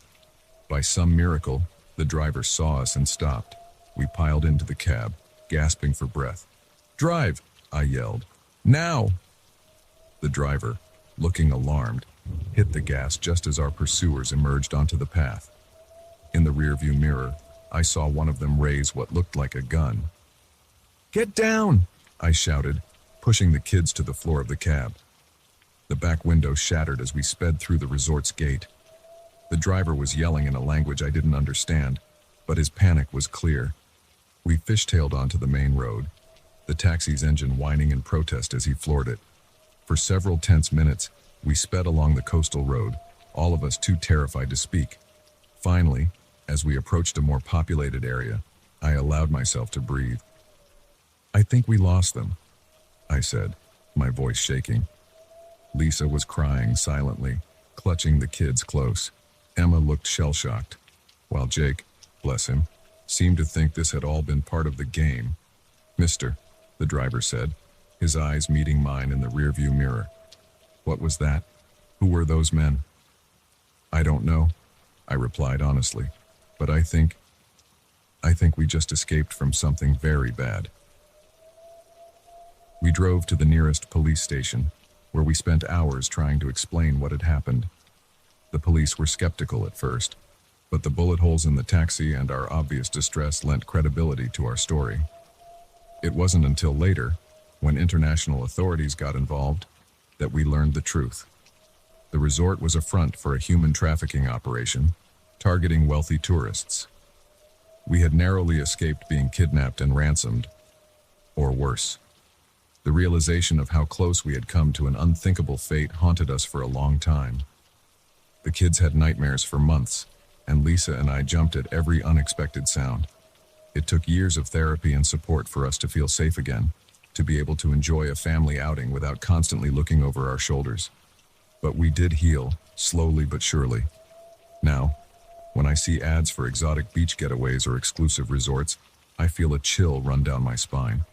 By some miracle, the driver saw us and stopped. We piled into the cab, gasping for breath. "Drive!" I yelled. "Now!" The driver, looking alarmed, hit the gas just as our pursuers emerged onto the path. In the rearview mirror, I saw one of them raise what looked like a gun. "Get down!" I shouted, pushing the kids to the floor of the cab. The back window shattered as we sped through the resort's gate. The driver was yelling in a language I didn't understand, but his panic was clear. We fishtailed onto the main road, the taxi's engine whining in protest as he floored it. For several tense minutes, we sped along the coastal road, all of us too terrified to speak. Finally, as we approached a more populated area, I allowed myself to breathe. "I think we lost them," I said, my voice shaking. Lisa was crying silently, clutching the kids close. Emma looked shell-shocked, while Jake, bless him, seemed to think this had all been part of the game. "Mister," the driver said, his eyes meeting mine in the rearview mirror. "What was that? Who were those men?" "I don't know," I replied honestly, "but I think we just escaped from something very bad." We drove to the nearest police station, where we spent hours trying to explain what had happened. The police were skeptical at first, but the bullet holes in the taxi and our obvious distress lent credibility to our story. It wasn't until later, when international authorities got involved, that we learned the truth. The resort was a front for a human trafficking operation, targeting wealthy tourists. We had narrowly escaped being kidnapped and ransomed, or worse. The realization of how close we had come to an unthinkable fate haunted us for a long time. The kids had nightmares for months, and Lisa and I jumped at every unexpected sound. It took years of therapy and support for us to feel safe again, to be able to enjoy a family outing without constantly looking over our shoulders. But we did heal, slowly but surely. Now, when I see ads for exotic beach getaways or exclusive resorts, I feel a chill run down my spine.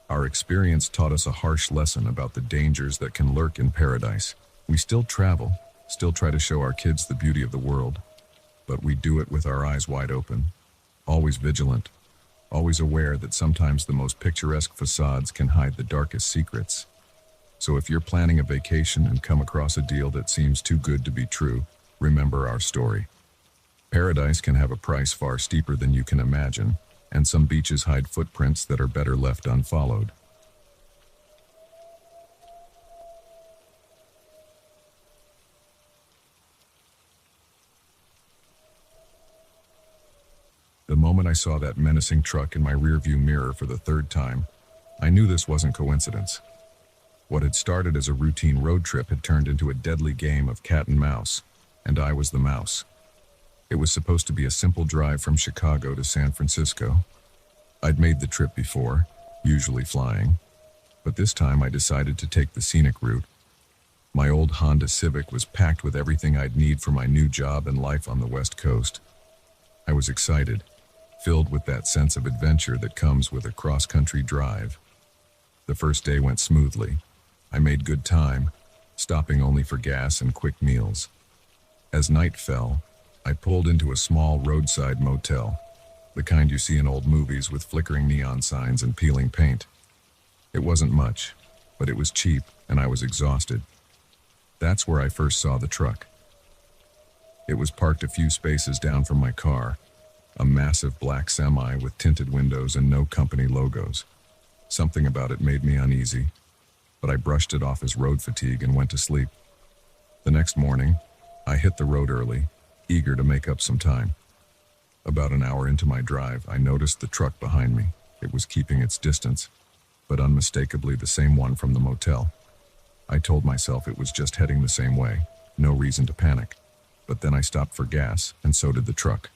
Our experience taught us a harsh lesson about the dangers that can lurk in paradise. We still travel, still try to show our kids the beauty of the world, but we do it with our eyes wide open, always vigilant, always aware that sometimes the most picturesque facades can hide the darkest secrets. So if you're planning a vacation and come across a deal that seems too good to be true, remember our story. Paradise can have a price far steeper than you can imagine, and some beaches hide footprints that are better left unfollowed. The moment I saw that menacing truck in my rearview mirror for the third time, I knew this wasn't coincidence. What had started as a routine road trip had turned into a deadly game of cat and mouse, and I was the mouse. It was supposed to be a simple drive from Chicago to San Francisco. I'd made the trip before, usually flying, but this time I decided to take the scenic route. My old Honda Civic was packed with everything I'd need for my new job and life on the West Coast. I was excited, filled with that sense of adventure that comes with a cross-country drive. The first day went smoothly. I made good time, stopping only for gas and quick meals. As night fell, I pulled into a small roadside motel, the kind you see in old movies with flickering neon signs and peeling paint. It wasn't much, but it was cheap and I was exhausted. That's where I first saw the truck. It was parked a few spaces down from my car, a massive black semi with tinted windows and no company logos. Something about it made me uneasy, but I brushed it off as road fatigue and went to sleep. The next morning, I hit the road early, eager to make up some time. About an hour into my drive, I noticed the truck behind me. It was keeping its distance, but unmistakably the same one from the motel. I told myself it was just heading the same way, no reason to panic. But then I stopped for gas, and so did the truck.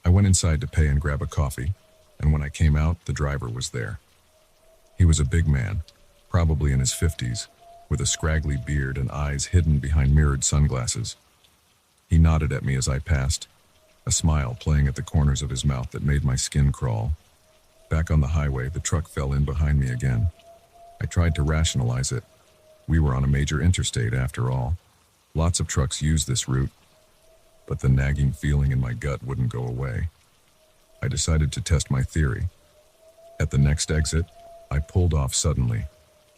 I went inside to pay and grab a coffee, and when I came out, the driver was there. He was a big man, probably in his 50s, with a scraggly beard and eyes hidden behind mirrored sunglasses. He nodded at me as I passed, a smile playing at the corners of his mouth that made my skin crawl. Back on the highway, the truck fell in behind me again. I tried to rationalize it. We were on a major interstate after all. Lots of trucks use this route, but the nagging feeling in my gut wouldn't go away. I decided to test my theory. At the next exit, I pulled off suddenly,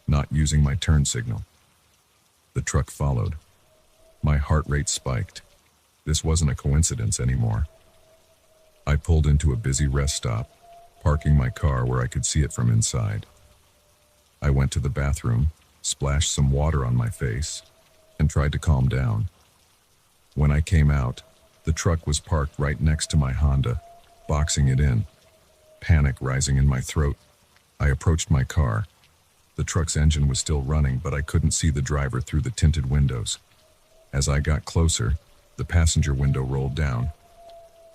not using my turn signal. The truck followed. My heart rate spiked. This wasn't a coincidence anymore. I pulled into a busy rest stop, parking my car where I could see it from inside. I went to the bathroom, splashed some water on my face, and tried to calm down. When I came out, the truck was parked right next to my Honda, boxing it in. Panic rising in my throat, I approached my car. The truck's engine was still running, but I couldn't see the driver through the tinted windows. As I got closer, the passenger window rolled down.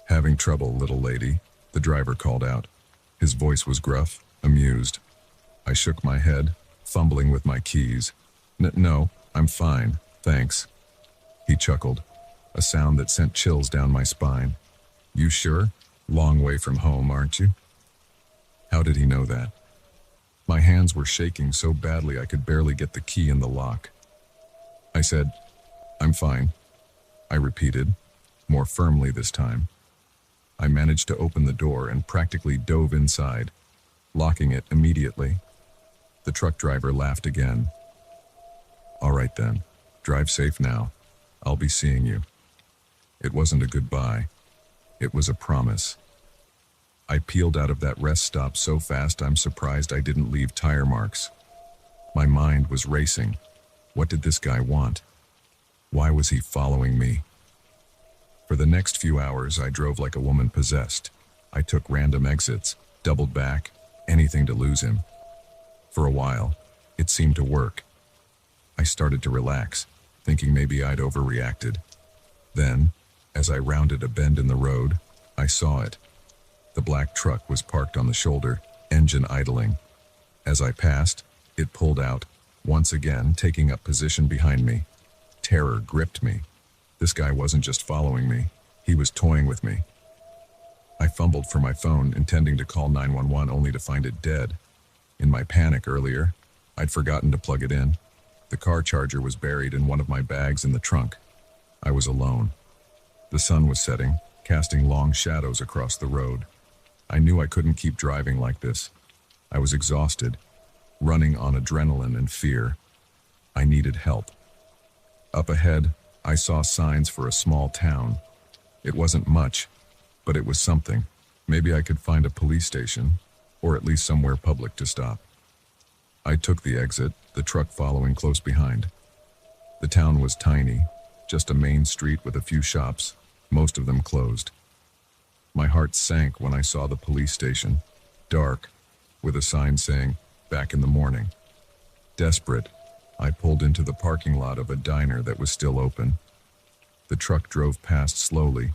"Having trouble, little lady," the driver called out. His voice was gruff, amused. I shook my head, fumbling with my keys. No, I'm fine, thanks." He chuckled, a sound that sent chills down my spine. "You sure? Long way from home, aren't you?" How did he know that? My hands were shaking so badly I could barely get the key in the lock. I said, "I'm fine," I repeated, more firmly this time. I managed to open the door and practically dove inside, locking it immediately. The truck driver laughed again. "All right then, drive safe now. I'll be seeing you." It wasn't a goodbye. It was a promise. I peeled out of that rest stop so fast I'm surprised I didn't leave tire marks. My mind was racing. What did this guy want? Why was he following me? For the next few hours, I drove like a woman possessed. I took random exits, doubled back, anything to lose him. For a while, it seemed to work. I started to relax, thinking maybe I'd overreacted. Then, as I rounded a bend in the road, I saw it. The black truck was parked on the shoulder, engine idling. As I passed, it pulled out, once again taking up position behind me. Terror gripped me. This guy wasn't just following me, he was toying with me. I fumbled for my phone, intending to call 911 only to find it dead. In my panic earlier, I'd forgotten to plug it in. The car charger was buried in one of my bags in the trunk. I was alone. The sun was setting, casting long shadows across the road. I knew I couldn't keep driving like this. I was exhausted, running on adrenaline and fear. I needed help. Up ahead, I saw signs for a small town. It wasn't much, but it was something. Maybe I could find a police station, or at least somewhere public to stop. I took the exit, the truck following close behind. The town was tiny, just a main street with a few shops, most of them closed. My heart sank when I saw the police station, dark, with a sign saying, "Back in the morning." Desperate, I pulled into the parking lot of a diner that was still open. The truck drove past slowly,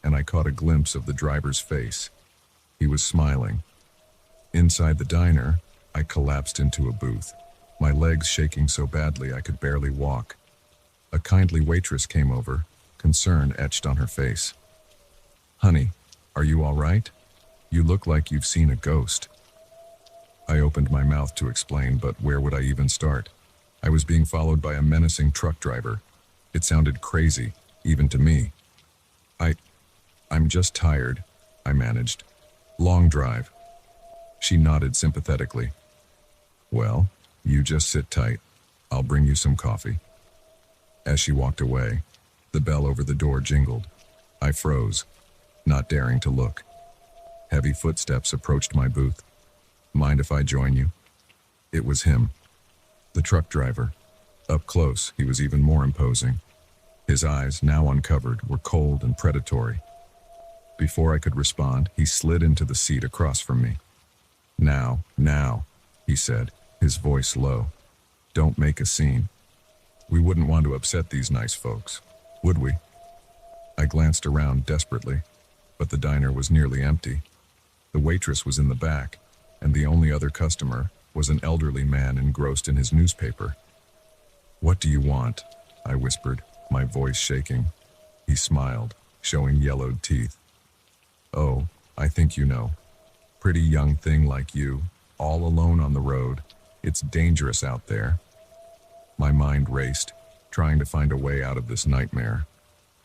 and I caught a glimpse of the driver's face. He was smiling. Inside the diner, I collapsed into a booth, my legs shaking so badly I could barely walk. A kindly waitress came over, concern etched on her face. "Honey, are you all right? You look like you've seen a ghost." I opened my mouth to explain, but where would I even start? I was being followed by a menacing truck driver. It sounded crazy, even to me. I'm just tired, I managed. "Long drive." She nodded sympathetically. "Well, you just sit tight. I'll bring you some coffee." As she walked away, the bell over the door jingled. I froze, not daring to look. Heavy footsteps approached my booth. "Mind if I join you?" It was him. The truck driver. Up close, he was even more imposing. His eyes, now uncovered, were cold and predatory. Before I could respond, he slid into the seat across from me. Now, he said, his voice low. "Don't make a scene. We wouldn't want to upset these nice folks, would we?" I glanced around desperately, but the diner was nearly empty. The waitress was in the back, and the only other customer was an elderly man engrossed in his newspaper. "What do you want?" I whispered, my voice shaking. He smiled, showing yellowed teeth. "Oh, I think you know. Pretty young thing like you, all alone on the road. It's dangerous out there." My mind raced, trying to find a way out of this nightmare.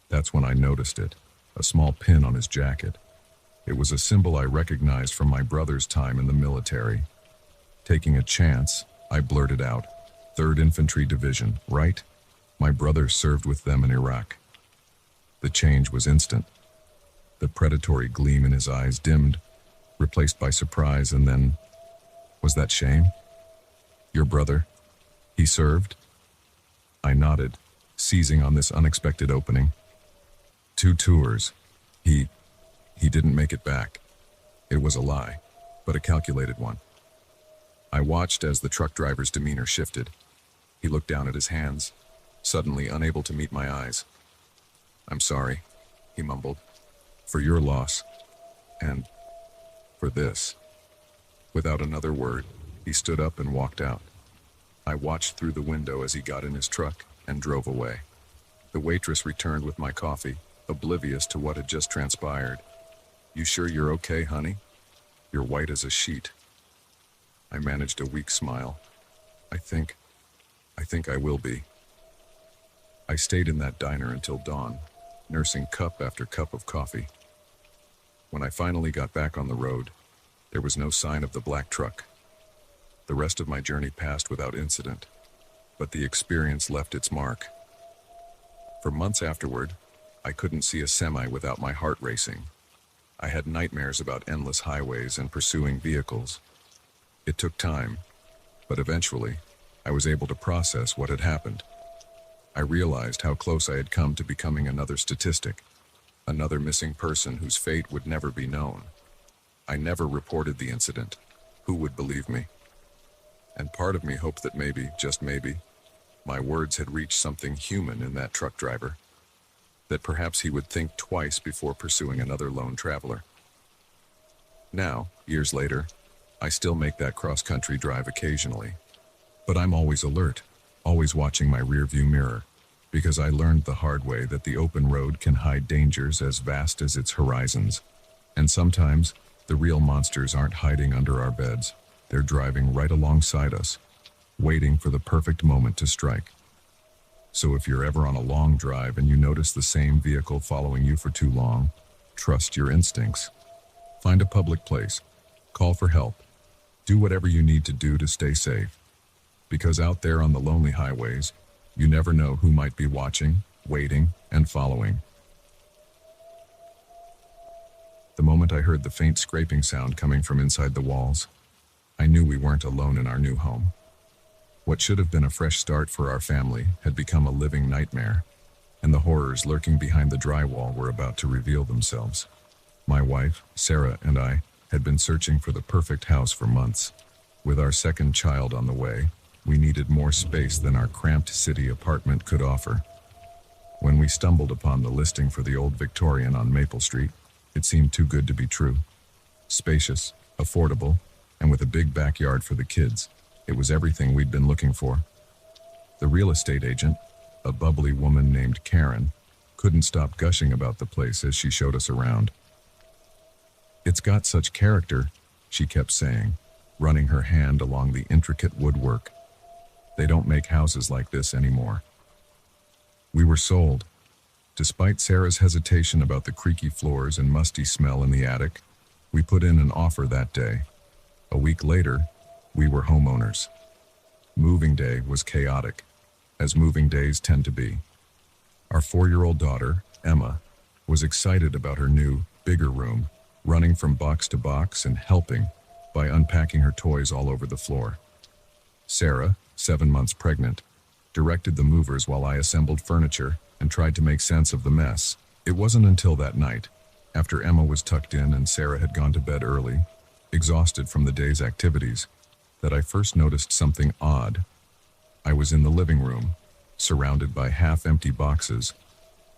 That's when I noticed it, a small pin on his jacket. It was a symbol I recognized from my brother's time in the military. Taking a chance, I blurted out, "3rd Infantry Division, right? My brother served with them in Iraq." The change was instant. The predatory gleam in his eyes dimmed, replaced by surprise, and then, was that shame? "Your brother? He served?" I nodded, seizing on this unexpected opening. "2 tours. He didn't make it back." It was a lie, but a calculated one. I watched as the truck driver's demeanor shifted. He looked down at his hands, suddenly unable to meet my eyes. "I'm sorry," he mumbled, "for your loss, and for this." Without another word, he stood up and walked out. I watched through the window as he got in his truck and drove away. The waitress returned with my coffee, oblivious to what had just transpired. "You sure you're okay, honey? You're white as a sheet." I managed a weak smile. I think I will be." I stayed in that diner until dawn, nursing cup after cup of coffee. When I finally got back on the road, there was no sign of the black truck. The rest of my journey passed without incident, but the experience left its mark. For months afterward, I couldn't see a semi without my heart racing. I had nightmares about endless highways and pursuing vehicles. It took time, but eventually, I was able to process what had happened. I realized how close I had come to becoming another statistic, another missing person whose fate would never be known. I never reported the incident. Who would believe me? And part of me hoped that maybe, just maybe, my words had reached something human in that truck driver, that perhaps he would think twice before pursuing another lone traveler. Now, years later, I still make that cross-country drive occasionally, but I'm always alert, always watching my rearview mirror, because I learned the hard way that the open road can hide dangers as vast as its horizons. And sometimes, the real monsters aren't hiding under our beds. They're driving right alongside us, waiting for the perfect moment to strike. So if you're ever on a long drive and you notice the same vehicle following you for too long, trust your instincts. Find a public place. Call for help. Do whatever you need to do to stay safe. Because out there on the lonely highways, you never know who might be watching, waiting, and following. The moment I heard the faint scraping sound coming from inside the walls, I knew we weren't alone in our new home. What should have been a fresh start for our family had become a living nightmare, and the horrors lurking behind the drywall were about to reveal themselves. My wife, Sarah, and I had been searching for the perfect house for months. With our second child on the way, we needed more space than our cramped city apartment could offer. When we stumbled upon the listing for the old Victorian on Maple Street, it seemed too good to be true. Spacious, affordable, and with a big backyard for the kids, it was everything we'd been looking for. The real estate agent, a bubbly woman named Karen, couldn't stop gushing about the place as she showed us around. "It's got such character," she kept saying, running her hand along the intricate woodwork. "They don't make houses like this anymore." We were sold. Despite Sarah's hesitation about the creaky floors and musty smell in the attic, we put in an offer that day. A week later, we were homeowners. Moving day was chaotic, as moving days tend to be. Our 4-year-old daughter, Emma, was excited about her new, bigger room, running from box to box and helping by unpacking her toys all over the floor. Sarah, 7 months pregnant, directed the movers while I assembled furniture and tried to make sense of the mess. It wasn't until that night, after Emma was tucked in and Sarah had gone to bed early, exhausted from the day's activities, that I first noticed something odd. I was in the living room, surrounded by half-empty boxes,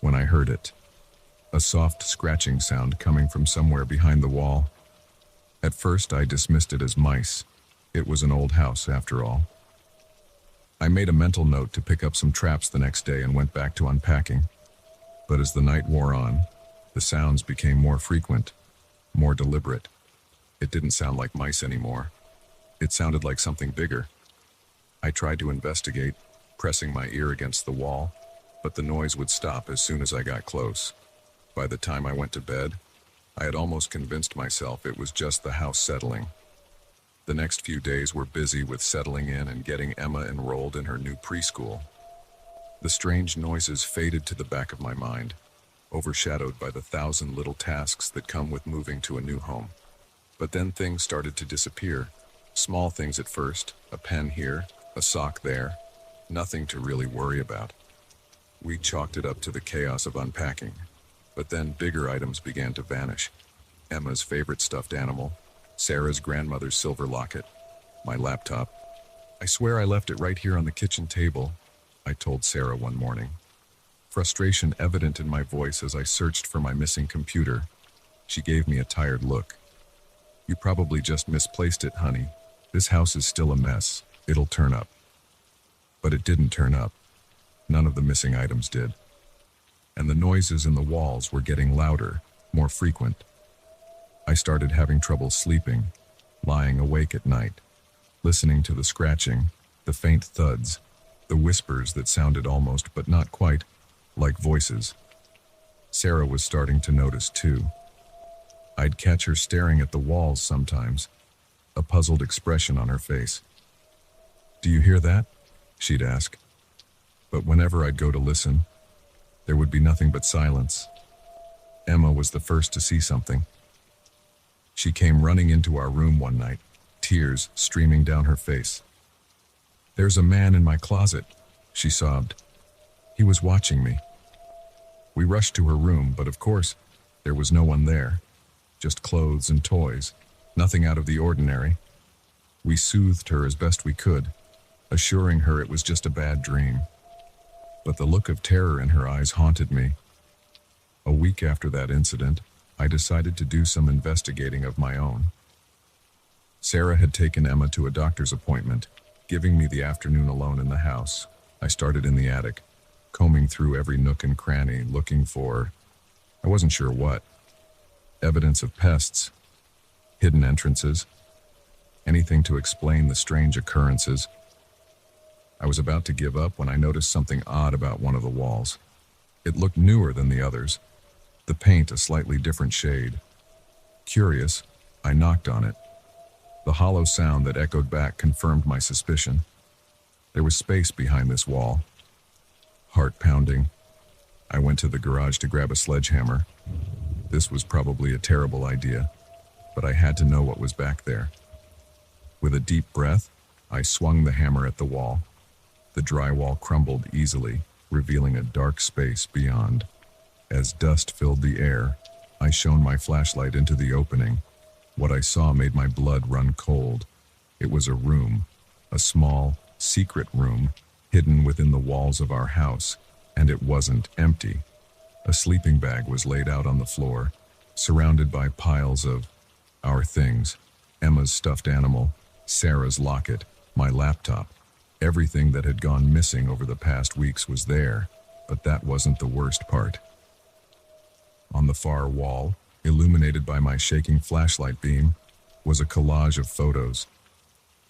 when I heard it. A soft scratching sound coming from somewhere behind the wall. At first, I dismissed it as mice. It was an old house, after all. I made a mental note to pick up some traps the next day and went back to unpacking. But as the night wore on, the sounds became more frequent, more deliberate. It didn't sound like mice anymore. It sounded like something bigger. I tried to investigate, pressing my ear against the wall, but the noise would stop as soon as I got close. By the time I went to bed, I had almost convinced myself it was just the house settling. The next few days were busy with settling in and getting Emma enrolled in her new preschool. The strange noises faded to the back of my mind, overshadowed by the 1,000 little tasks that come with moving to a new home. But then things started to disappear. Small things at first, a pen here, a sock there, nothing to really worry about. We chalked it up to the chaos of unpacking, but then bigger items began to vanish. Emma's favorite stuffed animal, Sarah's grandmother's silver locket, my laptop. "I swear I left it right here on the kitchen table," I told Sarah one morning. Frustration evident in my voice as I searched for my missing computer. She gave me a tired look. "You probably just misplaced it, honey. This house is still a mess. It'll turn up." But it didn't turn up. None of the missing items did. And the noises in the walls were getting louder, more frequent. I started having trouble sleeping, lying awake at night, listening to the scratching, the faint thuds, the whispers that sounded almost, but not quite, like voices. Sarah was starting to notice too. I'd catch her staring at the walls sometimes, a puzzled expression on her face. "Do you hear that?" she'd ask. But whenever I'd go to listen, there would be nothing but silence. Emma was the first to see something. She came running into our room one night, tears streaming down her face. "There's a man in my closet," she sobbed. "He was watching me." We rushed to her room, but of course, there was no one there. Just clothes and toys, nothing out of the ordinary. We soothed her as best we could, assuring her it was just a bad dream. But the look of terror in her eyes haunted me. A week after that incident, I decided to do some investigating of my own. Sarah had taken Emma to a doctor's appointment, giving me the afternoon alone in the house. I started in the attic, combing through every nook and cranny, looking for, I wasn't sure what. Evidence of pests, hidden entrances, anything to explain the strange occurrences. I was about to give up when I noticed something odd about one of the walls. It looked newer than the others, the paint a slightly different shade. Curious, I knocked on it. The hollow sound that echoed back confirmed my suspicion. There was space behind this wall. Heart pounding. I went to the garage to grab a sledgehammer. This was probably a terrible idea, but I had to know what was back there. With a deep breath, I swung the hammer at the wall. The drywall crumbled easily, revealing a dark space beyond. As dust filled the air, I shone my flashlight into the opening. What I saw made my blood run cold. It was a room, a small, secret room, hidden within the walls of our house, and it wasn't empty. A sleeping bag was laid out on the floor, surrounded by piles of our things: Emma's stuffed animal, Sarah's locket, my laptop. Everything that had gone missing over the past weeks was there, but that wasn't the worst part. On the far wall, illuminated by my shaking flashlight beam, was a collage of photos.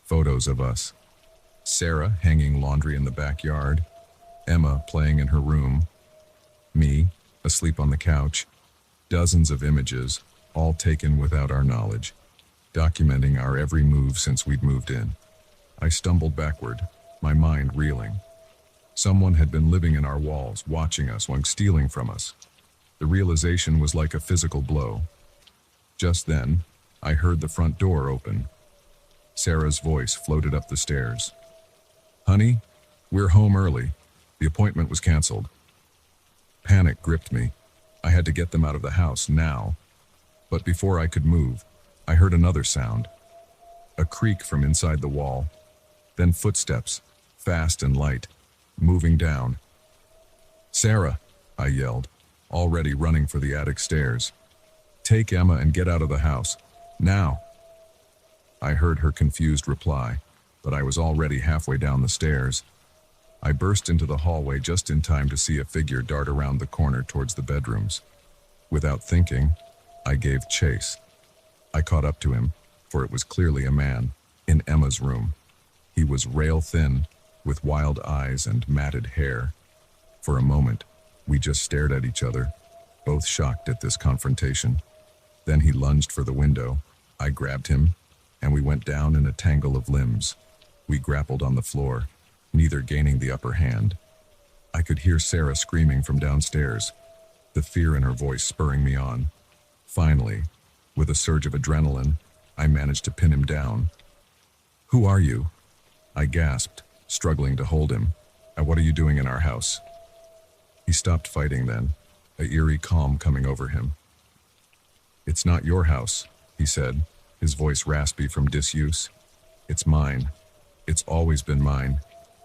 Photos of us. Sarah hanging laundry in the backyard, Emma playing in her room, me asleep on the couch. Dozens of images, all taken without our knowledge, documenting our every move since we'd moved in. I stumbled backward, my mind reeling. Someone had been living in our walls, watching us while stealing from us. The realization was like a physical blow. Just then, I heard the front door open. Sarah's voice floated up the stairs. "Honey, we're home early. The appointment was canceled." Panic gripped me. I had to get them out of the house now. But before I could move, I heard another sound. A creak from inside the wall. Then footsteps, fast and light, moving down. "Sarah," I yelled, already running for the attic stairs. "Take Emma and get out of the house. Now." I heard her confused reply, but I was already halfway down the stairs. I burst into the hallway just in time to see a figure dart around the corner towards the bedrooms. Without thinking, I gave chase. I caught up to him, for it was clearly a man, in Emma's room. He was rail-thin, with wild eyes and matted hair. For a moment, we just stared at each other, both shocked at this confrontation. Then he lunged for the window. I grabbed him, and we went down in a tangle of limbs. We grappled on the floor, neither gaining the upper hand. I could hear Sarah screaming from downstairs, the fear in her voice spurring me on. Finally, with a surge of adrenaline, I managed to pin him down. "Who are you?" I gasped, struggling to hold him. "And what are you doing in our house?" He stopped fighting then, a eerie calm coming over him. "It's not your house," he said, his voice raspy from disuse. "It's mine. It's always been mine.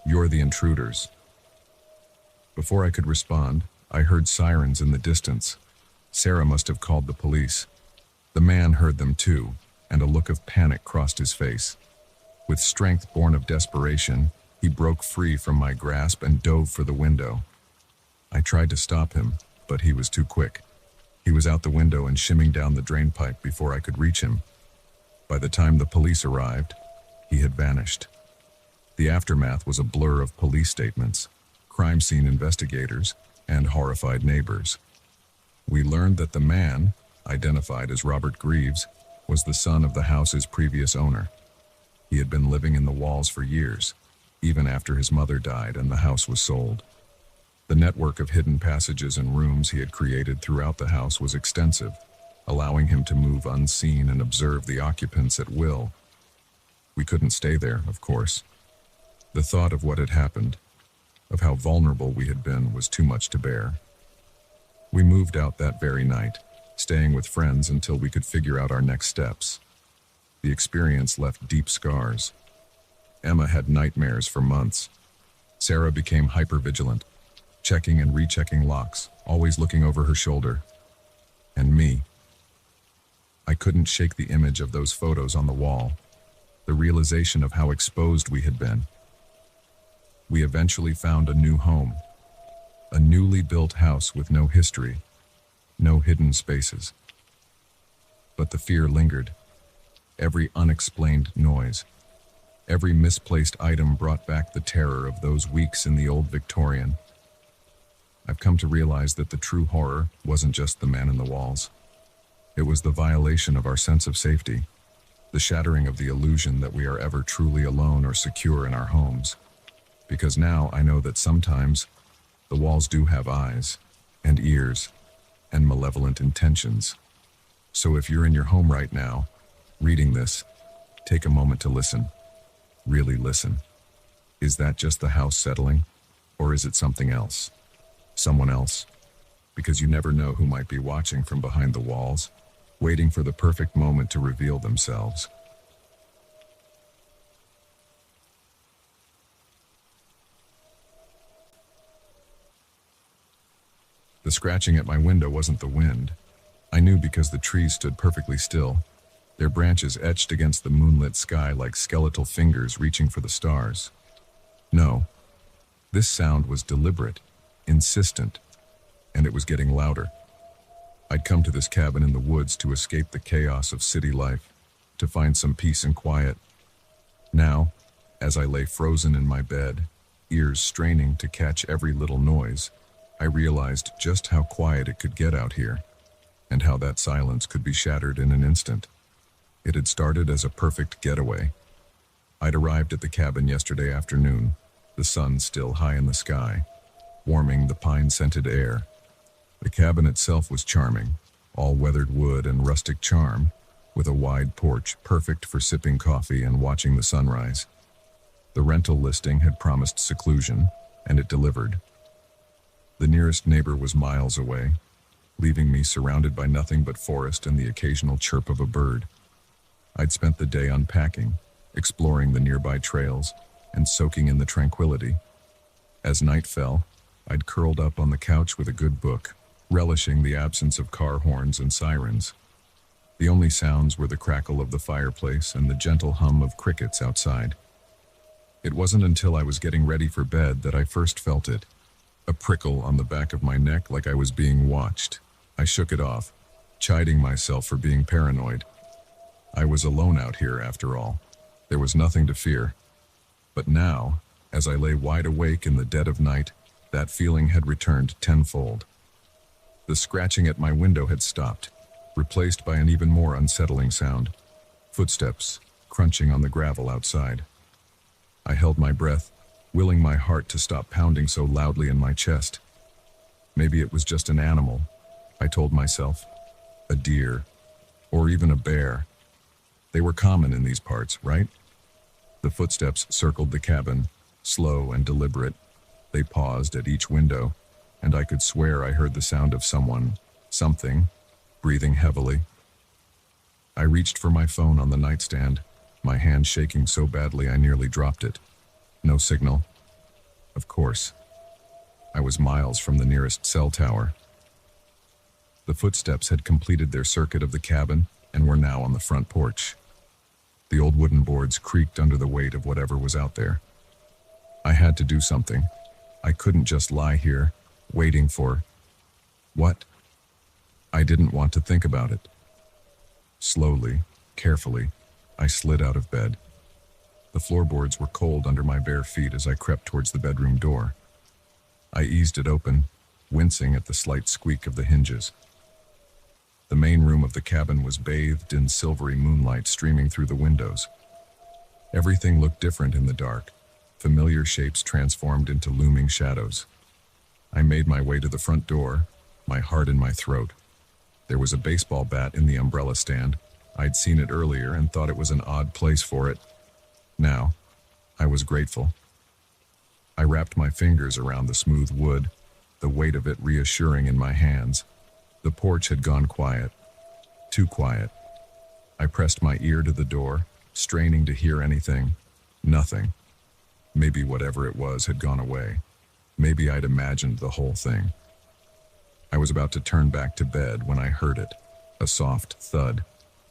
You're the intruders." Before I could respond, I heard sirens in the distance. Sarah must have called the police. The man heard them too, and a look of panic crossed his face. With strength born of desperation, he broke free from my grasp and dove for the window. I tried to stop him, but he was too quick. He was out the window and shimming down the drain pipe before I could reach him. By the time the police arrived, he had vanished. The aftermath was a blur of police statements, crime scene investigators, and horrified neighbors. We learned that the man, identified as Robert Greaves, was the son of the house's previous owner. He had been living in the walls for years, even after his mother died and the house was sold. The network of hidden passages and rooms he had created throughout the house was extensive. allowing him to move unseen and observe the occupants at will. We couldn't stay there, of course. The thought of what had happened, of how vulnerable we had been, was too much to bear. We moved out that very night, staying with friends until we could figure out our next steps. The experience left deep scars. Emma had nightmares for months. Sarah became hypervigilant, checking and rechecking locks, always looking over her shoulder. And me. I couldn't shake the image of those photos on the wall, the realization of how exposed we had been. We eventually found a new home, a newly built house with no history, no hidden spaces. But the fear lingered. Every unexplained noise, every misplaced item brought back the terror of those weeks in the old Victorian. I've come to realize that the true horror wasn't just the man in the walls. It was the violation of our sense of safety, the shattering of the illusion that we are ever truly alone or secure in our homes. Because now I know that sometimes the walls do have eyes and ears and malevolent intentions. So if you're in your home right now, reading this, take a moment to listen. Really listen. Is that just the house settling? Or is it something else? Someone else? Because you never know who might be watching from behind the walls, waiting for the perfect moment to reveal themselves. The scratching at my window wasn't the wind. I knew because the trees stood perfectly still, their branches etched against the moonlit sky like skeletal fingers reaching for the stars. No, this sound was deliberate, insistent, and it was getting louder. I'd come to this cabin in the woods to escape the chaos of city life, to find some peace and quiet. Now, as I lay frozen in my bed, ears straining to catch every little noise, I realized just how quiet it could get out here, and how that silence could be shattered in an instant. It had started as a perfect getaway. I'd arrived at the cabin yesterday afternoon, the sun still high in the sky, warming the pine-scented air. The cabin itself was charming, all weathered wood and rustic charm, with a wide porch perfect for sipping coffee and watching the sunrise. The rental listing had promised seclusion, and it delivered. The nearest neighbor was miles away, leaving me surrounded by nothing but forest and the occasional chirp of a bird. I'd spent the day unpacking, exploring the nearby trails, and soaking in the tranquility. As night fell, I'd curled up on the couch with a good book, relishing the absence of car horns and sirens. The only sounds were the crackle of the fireplace and the gentle hum of crickets outside. It wasn't until I was getting ready for bed that I first felt it, a prickle on the back of my neck like I was being watched. I shook it off, chiding myself for being paranoid. I was alone out here, after all. There was nothing to fear. But now, as I lay wide awake in the dead of night, that feeling had returned tenfold. The scratching at my window had stopped, replaced by an even more unsettling sound. Footsteps, crunching on the gravel outside. I held my breath, willing my heart to stop pounding so loudly in my chest. Maybe it was just an animal, I told myself. A deer, or even a bear. They were common in these parts, right? The footsteps circled the cabin, slow and deliberate. They paused at each window, and I could swear I heard the sound of something, breathing heavily. I reached for my phone on the nightstand, my hand shaking so badly I nearly dropped it. No signal. Of course. I was miles from the nearest cell tower. The footsteps had completed their circuit of the cabin and were now on the front porch. The old wooden boards creaked under the weight of whatever was out there. I had to do something. I couldn't just lie here, waiting for... What? I didn't want to think about it. Slowly, carefully, I slid out of bed. The floorboards were cold under my bare feet as I crept towards the bedroom door. I eased it open, wincing at the slight squeak of the hinges. The main room of the cabin was bathed in silvery moonlight streaming through the windows. Everything looked different in the dark, familiar shapes transformed into looming shadows. I made my way to the front door, my heart in my throat. There was a baseball bat in the umbrella stand. I'd seen it earlier and thought it was an odd place for it. Now, I was grateful. I wrapped my fingers around the smooth wood, the weight of it reassuring in my hands. The porch had gone quiet. Too quiet. I pressed my ear to the door, straining to hear anything. Nothing. Maybe whatever it was had gone away. Maybe I'd imagined the whole thing. I was about to turn back to bed when I heard it, a soft thud,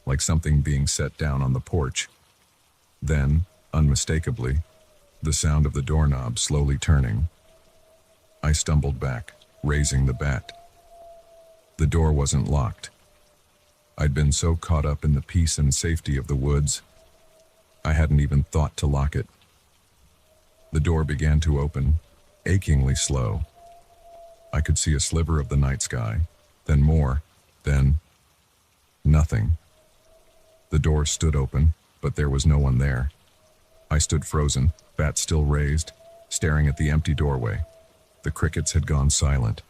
like something being set down on the porch. Then, unmistakably, the sound of the doorknob slowly turning. I stumbled back, raising the bat. The door wasn't locked. I'd been so caught up in the peace and safety of the woods, I hadn't even thought to lock it. The door began to open, achingly slow. I could see a sliver of the night sky, then more, then nothing. The door stood open, but there was no one there. I stood frozen, bat still raised, staring at the empty doorway. The crickets had gone silent.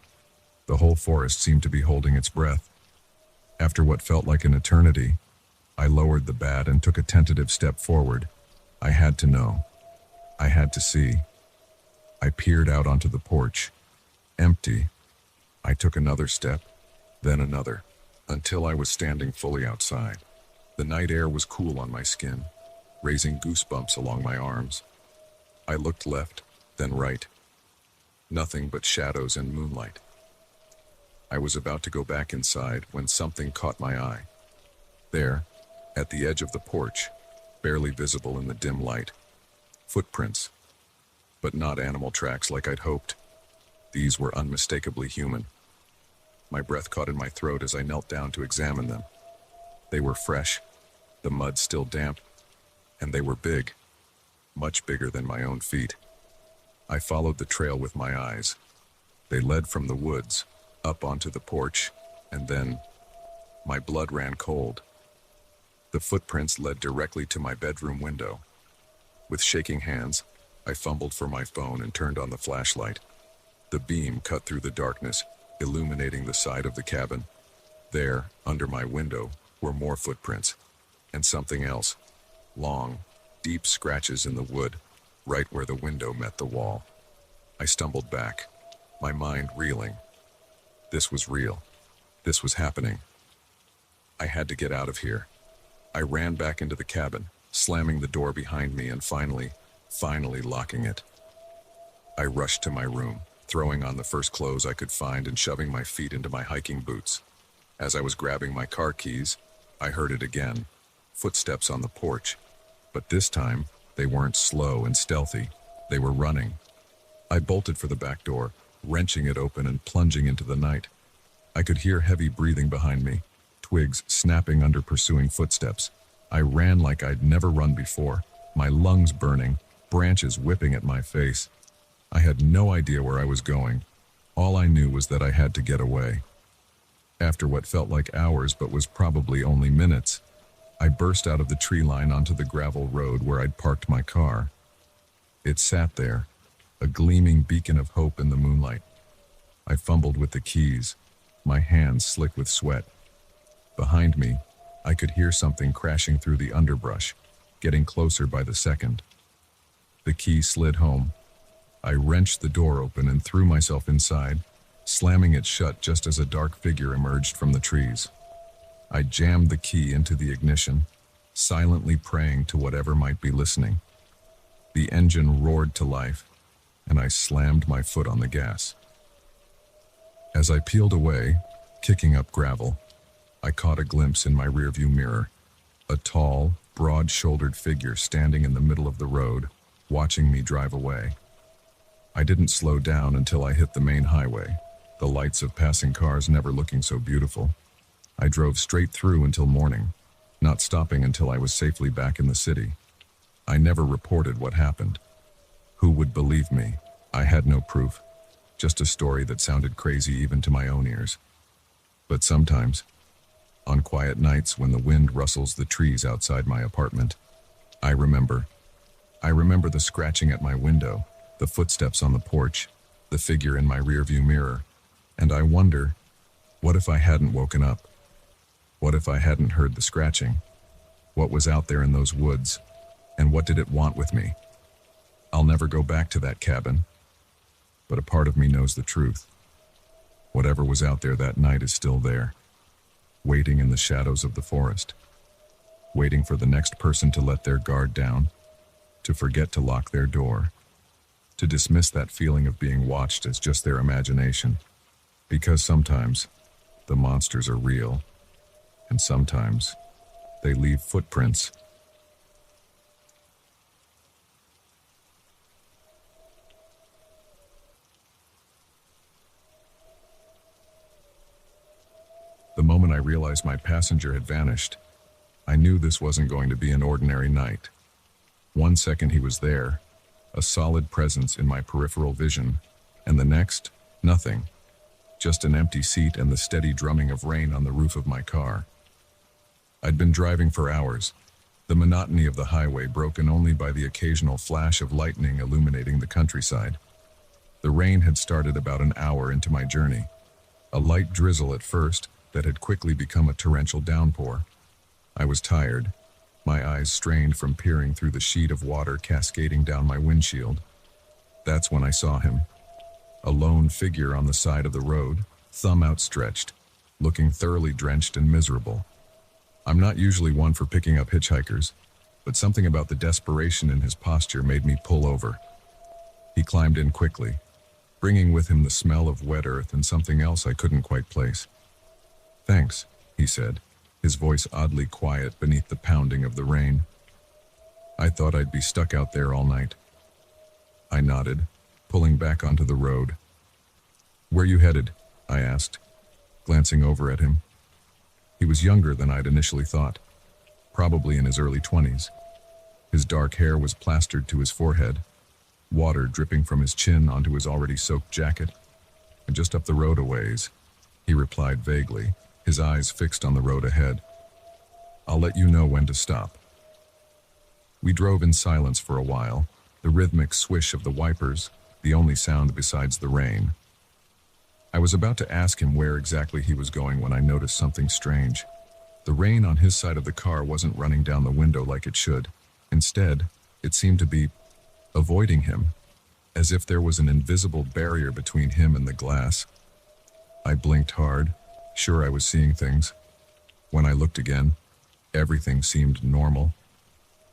The whole forest seemed to be holding its breath. After what felt like an eternity, I lowered the bat and took a tentative step forward. I had to know. I had to see. I peered out onto the porch. Empty. I took another step, then another, until I was standing fully outside. The night air was cool on my skin, raising goosebumps along my arms. I looked left, then right. Nothing but shadows and moonlight. I was about to go back inside when something caught my eye. There, at the edge of the porch, barely visible in the dim light, footprints, but not animal tracks like I'd hoped. These were unmistakably human. My breath caught in my throat as I knelt down to examine them. They were fresh, the mud still damp, and they were big, much bigger than my own feet. I followed the trail with my eyes. They led from the woods, up onto the porch, and then my blood ran cold. The footprints led directly to my bedroom window. With shaking hands, I fumbled for my phone and turned on the flashlight. The beam cut through the darkness, illuminating the side of the cabin. There, under my window, were more footprints, and something else. Long, deep scratches in the wood, right where the window met the wall. I stumbled back, my mind reeling. This was real. This was happening. I had to get out of here. I ran back into the cabin, slamming the door behind me and finally locking it. I rushed to my room, throwing on the first clothes I could find and shoving my feet into my hiking boots. As I was grabbing my car keys, I heard it again, footsteps on the porch. But this time, they weren't slow and stealthy. They were running. I bolted for the back door, wrenching it open and plunging into the night. I could hear heavy breathing behind me, twigs snapping under pursuing footsteps. I ran like I'd never run before, my lungs burning, branches whipping at my face. I had no idea where I was going. All I knew was that I had to get away. After what felt like hours but was probably only minutes, I burst out of the tree line onto the gravel road where I'd parked my car. It sat there, a gleaming beacon of hope in the moonlight. I fumbled with the keys, my hands slick with sweat. Behind me, I could hear something crashing through the underbrush, getting closer by the second. The key slid home. I wrenched the door open and threw myself inside, slamming it shut just as a dark figure emerged from the trees. I jammed the key into the ignition, silently praying to whatever might be listening. The engine roared to life, and I slammed my foot on the gas. As I peeled away, kicking up gravel, I caught a glimpse in my rearview mirror, a tall, broad-shouldered figure standing in the middle of the road, watching me drive away. I didn't slow down until I hit the main highway, the lights of passing cars never looking so beautiful. I drove straight through until morning, not stopping until I was safely back in the city. I never reported what happened. Who would believe me? I had no proof, just a story that sounded crazy even to my own ears. But sometimes, on quiet nights when the wind rustles the trees outside my apartment, I remember the scratching at my window, the footsteps on the porch, the figure in my rearview mirror, and I wonder, what if I hadn't woken up? What if I hadn't heard the scratching? What was out there in those woods? And what did it want with me? I'll never go back to that cabin. But a part of me knows the truth. Whatever was out there that night is still there, waiting in the shadows of the forest, waiting for the next person to let their guard down, to forget to lock their door, to dismiss that feeling of being watched as just their imagination. Because sometimes the monsters are real, and sometimes they leave footprints. The moment I realized my passenger had vanished, I knew this wasn't going to be an ordinary night. 1 second he was there, a solid presence in my peripheral vision, and the next, nothing. Just an empty seat and the steady drumming of rain on the roof of my car. I'd been driving for hours, the monotony of the highway broken only by the occasional flash of lightning illuminating the countryside. The rain had started about an hour into my journey, a light drizzle at first that had quickly become a torrential downpour. I was tired, my eyes strained from peering through the sheet of water cascading down my windshield. That's when I saw him, a lone figure on the side of the road, thumb outstretched, looking thoroughly drenched and miserable. I'm not usually one for picking up hitchhikers, but something about the desperation in his posture made me pull over. He climbed in quickly, bringing with him the smell of wet earth and something else I couldn't quite place. "Thanks," he said, his voice oddly quiet beneath the pounding of the rain. "I thought I'd be stuck out there all night." I nodded, pulling back onto the road. "Where you headed?" I asked, glancing over at him. He was younger than I'd initially thought, probably in his early 20s. His dark hair was plastered to his forehead, water dripping from his chin onto his already soaked jacket. "And just up the road a ways," he replied vaguely, his eyes fixed on the road ahead. "I'll let you know when to stop." We drove in silence for a while, the rhythmic swish of the wipers, the only sound besides the rain. I was about to ask him where exactly he was going when I noticed something strange. The rain on his side of the car wasn't running down the window like it should. Instead, it seemed to be avoiding him, as if there was an invisible barrier between him and the glass. I blinked hard, sure I was seeing things. When I looked again, everything seemed normal.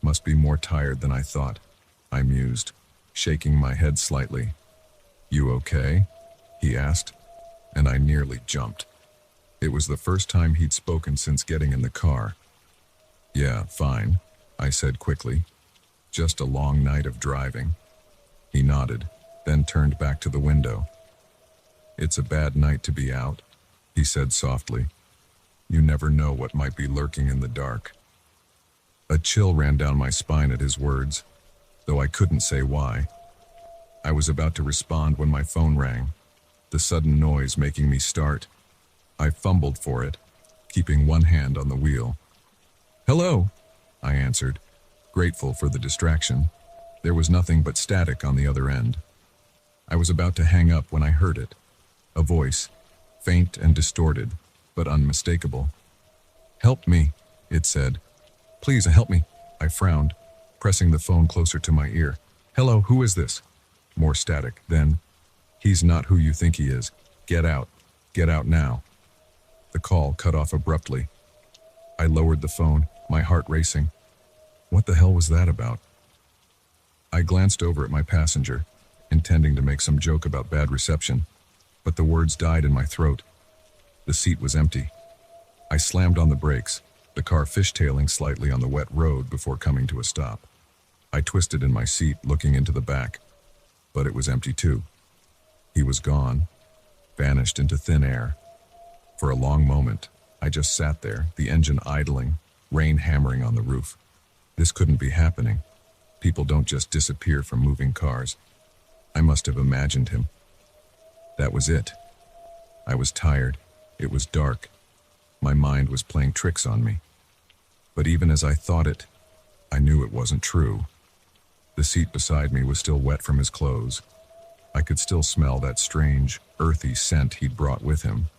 Must be more tired than I thought, I mused, shaking my head slightly. "You okay?" he asked, and I nearly jumped. It was the first time he'd spoken since getting in the car. "Yeah, fine," I said quickly. "Just a long night of driving." He nodded, then turned back to the window. "It's a bad night to be out," he said softly. "You never know what might be lurking in the dark." A chill ran down my spine at his words, though I couldn't say why. I was about to respond when my phone rang, the sudden noise making me start. I fumbled for it, keeping one hand on the wheel. "Hello," I answered, grateful for the distraction. There was nothing but static on the other end. I was about to hang up when I heard it. A voice, faint and distorted, but unmistakable. "Help me," it said. "Please help me," I frowned, pressing the phone closer to my ear. "Hello, who is this?" More static, then, "He's not who you think he is. Get out. Get out now." The call cut off abruptly. I lowered the phone, my heart racing. What the hell was that about? I glanced over at my passenger, intending to make some joke about bad reception, but the words died in my throat. The seat was empty. I slammed on the brakes, the car fishtailing slightly on the wet road before coming to a stop. I twisted in my seat, looking into the back, but it was empty too. He was gone, vanished into thin air. For a long moment, I just sat there, the engine idling, rain hammering on the roof. This couldn't be happening. People don't just disappear from moving cars. I must have imagined him. That was it. I was tired. It was dark. My mind was playing tricks on me. But even as I thought it, I knew it wasn't true. The seat beside me was still wet from his clothes. I could still smell that strange, earthy scent he'd brought with him.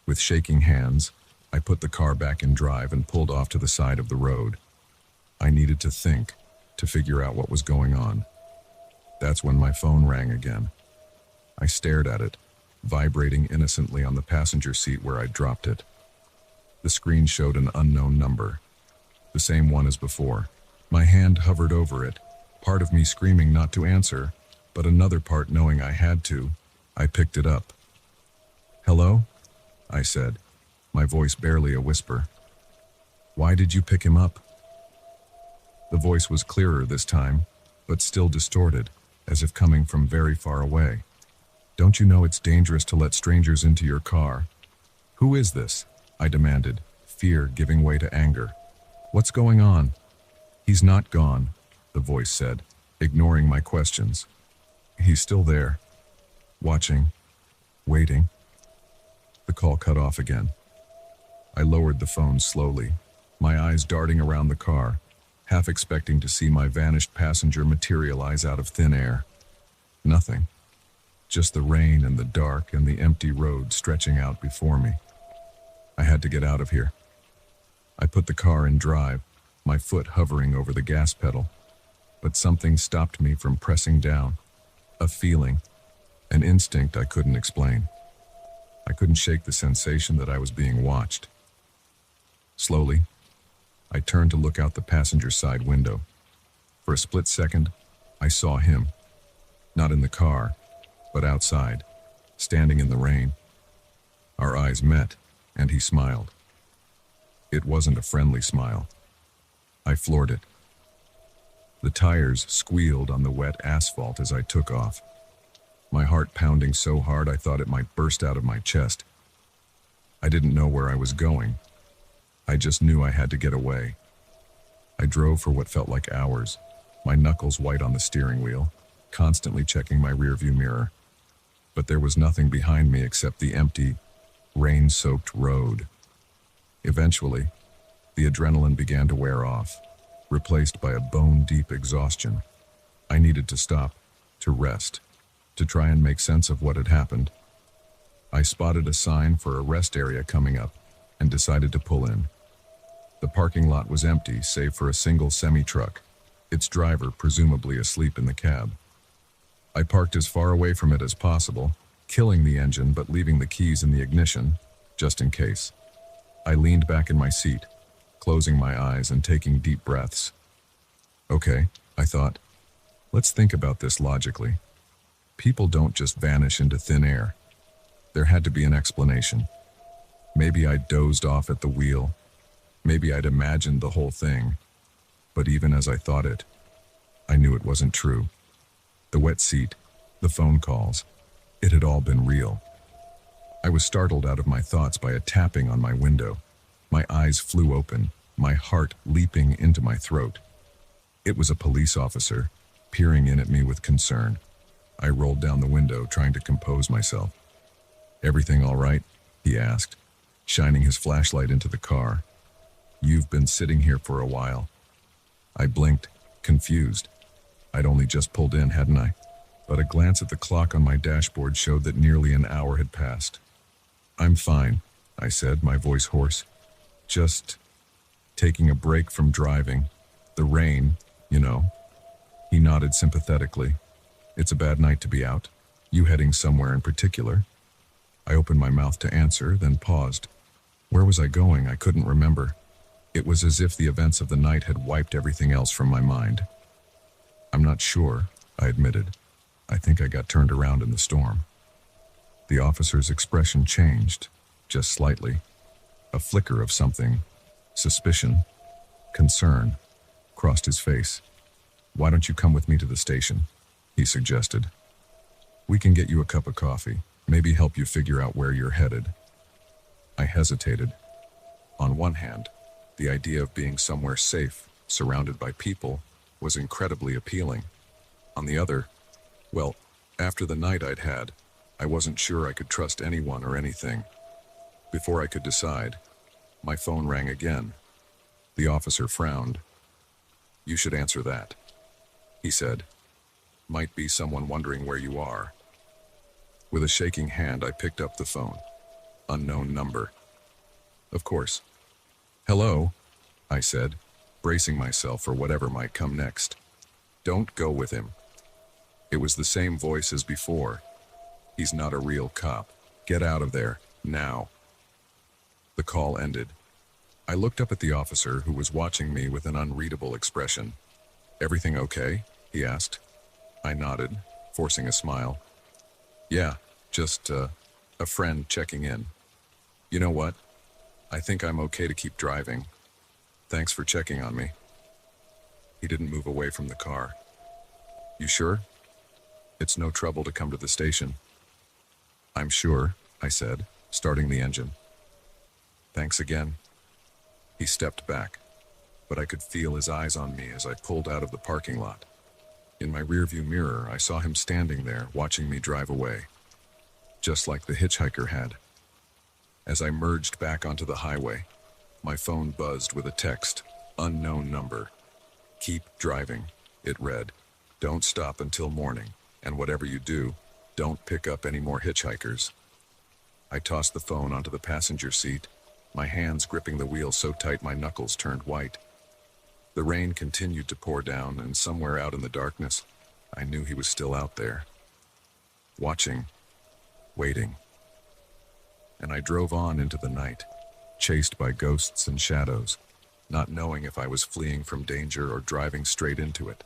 With shaking hands, I put the car back in drive and pulled off to the side of the road. I needed to think, to figure out what was going on. That's when my phone rang again. I stared at it, vibrating innocently on the passenger seat where I'd dropped it. The screen showed an unknown number, the same one as before. My hand hovered over it, part of me screaming not to answer, but another part knowing I had to. I picked it up. "Hello?" I said, my voice barely a whisper. "Why did you pick him up?" The voice was clearer this time, but still distorted, as if coming from very far away. "Don't you know it's dangerous to let strangers into your car?" "Who is this?" I demanded, fear giving way to anger. "What's going on?" "He's not gone," the voice said, ignoring my questions. "He's still there, watching, waiting." The call cut off again. I lowered the phone slowly, my eyes darting around the car, half expecting to see my vanished passenger materialize out of thin air. Nothing. Just the rain and the dark and the empty road stretching out before me. I had to get out of here. I put the car in drive, my foot hovering over the gas pedal. But something stopped me from pressing down. A feeling, an instinct I couldn't explain. I couldn't shake the sensation that I was being watched. Slowly, I turned to look out the passenger side window. For a split second, I saw him. Not in the car, but outside, standing in the rain. Our eyes met, and he smiled. It wasn't a friendly smile. I floored it. The tires squealed on the wet asphalt as I took off. My heart pounding so hard I thought it might burst out of my chest. I didn't know where I was going. I just knew I had to get away. I drove for what felt like hours, my knuckles white on the steering wheel, constantly checking my rearview mirror. But there was nothing behind me except the empty, rain-soaked road. Eventually, the adrenaline began to wear off, replaced by a bone-deep exhaustion. I needed to stop, to rest, to try and make sense of what had happened. I spotted a sign for a rest area coming up and decided to pull in. The parking lot was empty, save for a single semi-truck, its driver presumably asleep in the cab. I parked as far away from it as possible, killing the engine but leaving the keys in the ignition, just in case. I leaned back in my seat, closing my eyes and taking deep breaths. Okay, I thought, let's think about this logically. People don't just vanish into thin air. There had to be an explanation. Maybe I dozed off at the wheel. Maybe I'd imagined the whole thing. But even as I thought it, I knew it wasn't true. The wet seat, the phone calls, it had all been real. I was startled out of my thoughts by a tapping on my window. My eyes flew open, my heart leaping into my throat. It was a police officer, peering in at me with concern. I rolled down the window, trying to compose myself. "Everything all right?" he asked, shining his flashlight into the car. "You've been sitting here for a while." I blinked, confused. I'd only just pulled in, hadn't I? But a glance at the clock on my dashboard showed that nearly an hour had passed. "I'm fine," I said, my voice hoarse. "Just taking a break from driving. The rain, you know." He nodded sympathetically. "It's a bad night to be out. You heading somewhere in particular?" I opened my mouth to answer, then paused. Where was I going? I couldn't remember. It was as if the events of the night had wiped everything else from my mind. "I'm not sure," I admitted. "I think I got turned around in the storm." The officer's expression changed, just slightly. A flicker of something, suspicion, concern, crossed his face. "Why don't you come with me to the station?" he suggested. "We can get you a cup of coffee, maybe help you figure out where you're headed." I hesitated. On one hand, the idea of being somewhere safe, surrounded by people, was incredibly appealing. On the other, well, after the night I'd had, I wasn't sure I could trust anyone or anything. Before I could decide, my phone rang again. The officer frowned. "You should answer that," he said. "Might be someone wondering where you are." With a shaking hand, I picked up the phone. Unknown number. Of course. Hello, I said, bracing myself for whatever might come next. Don't go with him. It was the same voice as before. He's not a real cop. Get out of there, now. The call ended. I looked up at the officer who was watching me with an unreadable expression. Everything okay? He asked. I nodded, forcing a smile. Yeah, just, a friend checking in. You know what? I think I'm okay to keep driving. Thanks for checking on me. He didn't move away from the car. You sure? It's no trouble to come to the station. I'm sure, I said, starting the engine. Thanks again. He stepped back, but I could feel his eyes on me as I pulled out of the parking lot. In my rearview mirror, I saw him standing there, watching me drive away, just like the hitchhiker had. As I merged back onto the highway, my phone buzzed with a text, unknown number. Keep driving, it read. Don't stop until morning, and whatever you do, don't pick up any more hitchhikers. I tossed the phone onto the passenger seat, my hands gripping the wheel so tight my knuckles turned white. The rain continued to pour down, and somewhere out in the darkness, I knew he was still out there. Watching, waiting. And I drove on into the night, chased by ghosts and shadows, not knowing if I was fleeing from danger or driving straight into it.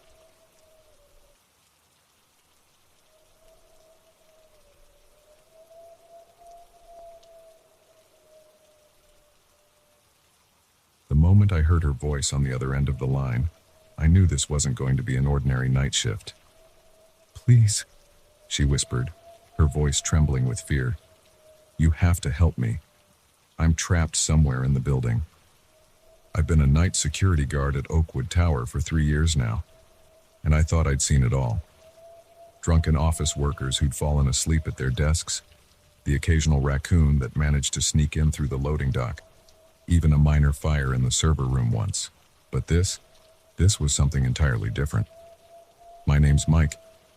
The moment I heard her voice on the other end of the line, I knew this wasn't going to be an ordinary night shift. Please, she whispered, her voice trembling with fear. You have to help me. I'm trapped somewhere in the building. I've been a night security guard at Oakwood Tower for 3 years now, and I thought I'd seen it all. Drunken office workers who'd fallen asleep at their desks, the occasional raccoon that managed to sneak in through the loading dock, even a minor fire in the server room once. But this was something entirely different. My name's Mike,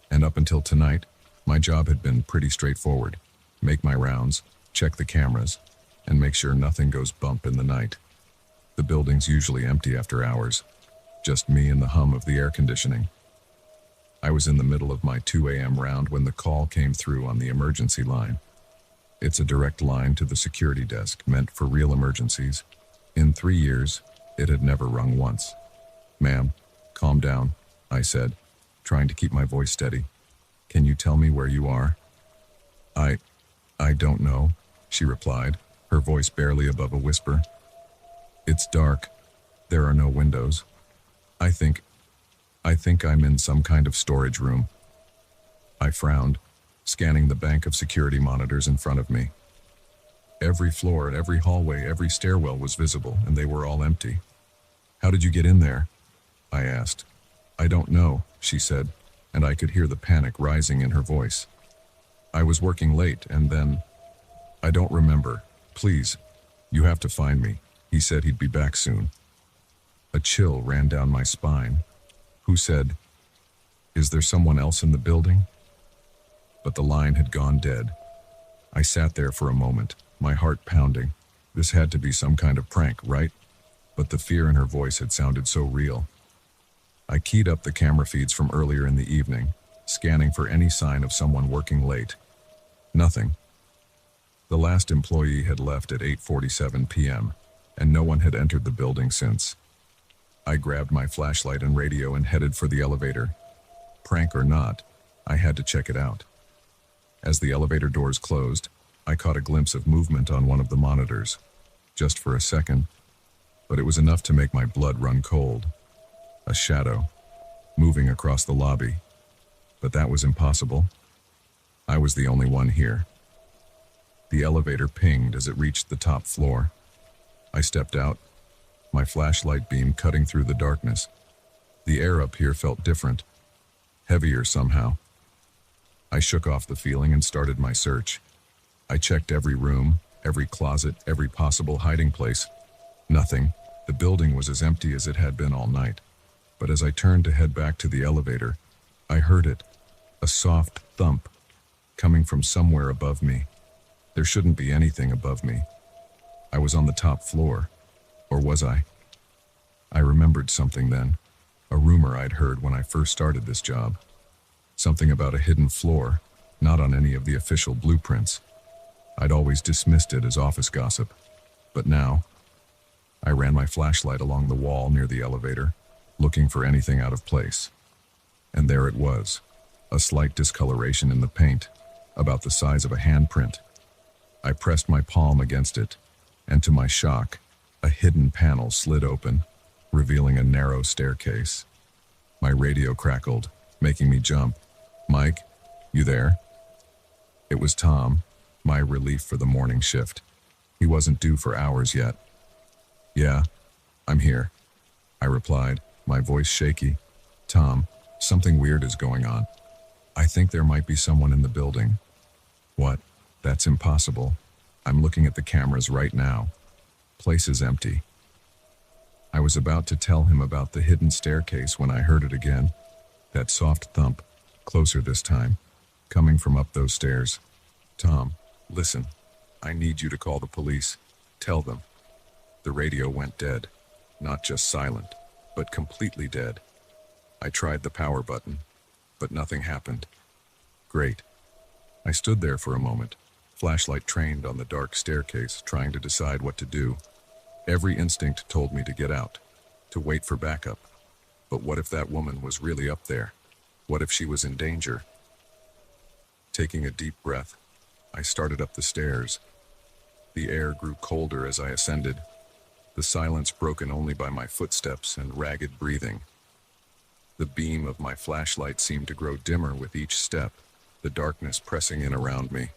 and up until tonight, my job had been pretty straightforward. Make my rounds, check the cameras, and make sure nothing goes bump in the night. The building's usually empty after hours, just me and the hum of the air conditioning. I was in the middle of my 2 a.m. round when the call came through on the emergency line. It's a direct line to the security desk meant for real emergencies. In 3 years, it had never rung once. Ma'am, calm down, I said, trying to keep my voice steady. Can you tell me where you are? I don't know, she replied, her voice barely above a whisper. It's dark. There are no windows. I think I'm in some kind of storage room. I frowned, scanning the bank of security monitors in front of me. Every floor, every hallway, every stairwell was visible, and they were all empty. How did you get in there? I asked. I don't know, she said, and I could hear the panic rising in her voice. I was working late, and then... I don't remember. Please, you have to find me. He said he'd be back soon. A chill ran down my spine. Who said, "Is there someone else in the building?" But the line had gone dead. I sat there for a moment, my heart pounding. This had to be some kind of prank, right? But the fear in her voice had sounded so real. I keyed up the camera feeds from earlier in the evening, scanning for any sign of someone working late. Nothing. The last employee had left at 8:47 p.m., and no one had entered the building since. I grabbed my flashlight and radio and headed for the elevator. Prank or not, I had to check it out. As the elevator doors closed, I caught a glimpse of movement on one of the monitors, just for a second, but it was enough to make my blood run cold. A shadow, moving across the lobby. But that was impossible. I was the only one here. The elevator pinged as it reached the top floor. I stepped out, my flashlight beam cutting through the darkness. The air up here felt different, heavier somehow. I shook off the feeling and started my search. I checked every room, every closet, every possible hiding place. Nothing. The building was as empty as it had been all night. But as I turned to head back to the elevator, I heard it, a soft thump, coming from somewhere above me. There shouldn't be anything above me. I was on the top floor. Or was I? I remembered something then. A rumor I'd heard when I first started this job. Something about a hidden floor, not on any of the official blueprints. I'd always dismissed it as office gossip. But now, I ran my flashlight along the wall near the elevator, looking for anything out of place. And there it was, a slight discoloration in the paint, about the size of a handprint. I pressed my palm against it, and to my shock, a hidden panel slid open, revealing a narrow staircase. My radio crackled, making me jump. "Mike, you there?" It was Tom, my relief for the morning shift. He wasn't due for hours yet. "Yeah, I'm here," I replied, my voice shaky. "Tom, something weird is going on. I think there might be someone in the building." "What? That's impossible. I'm looking at the cameras right now. Place is empty." I was about to tell him about the hidden staircase when I heard it again. That soft thump, closer this time, coming from up those stairs. "Tom, listen. I need you to call the police. Tell them." The radio went dead. Not just silent, but completely dead. I tried the power button, but nothing happened. Great. I stood there for a moment, flashlight trained on the dark staircase, trying to decide what to do. Every instinct told me to get out, to wait for backup. But what if that woman was really up there? What if she was in danger? Taking a deep breath, I started up the stairs. The air grew colder as I ascended, the silence broken only by my footsteps and ragged breathing. The beam of my flashlight seemed to grow dimmer with each step, the darkness pressing in around me.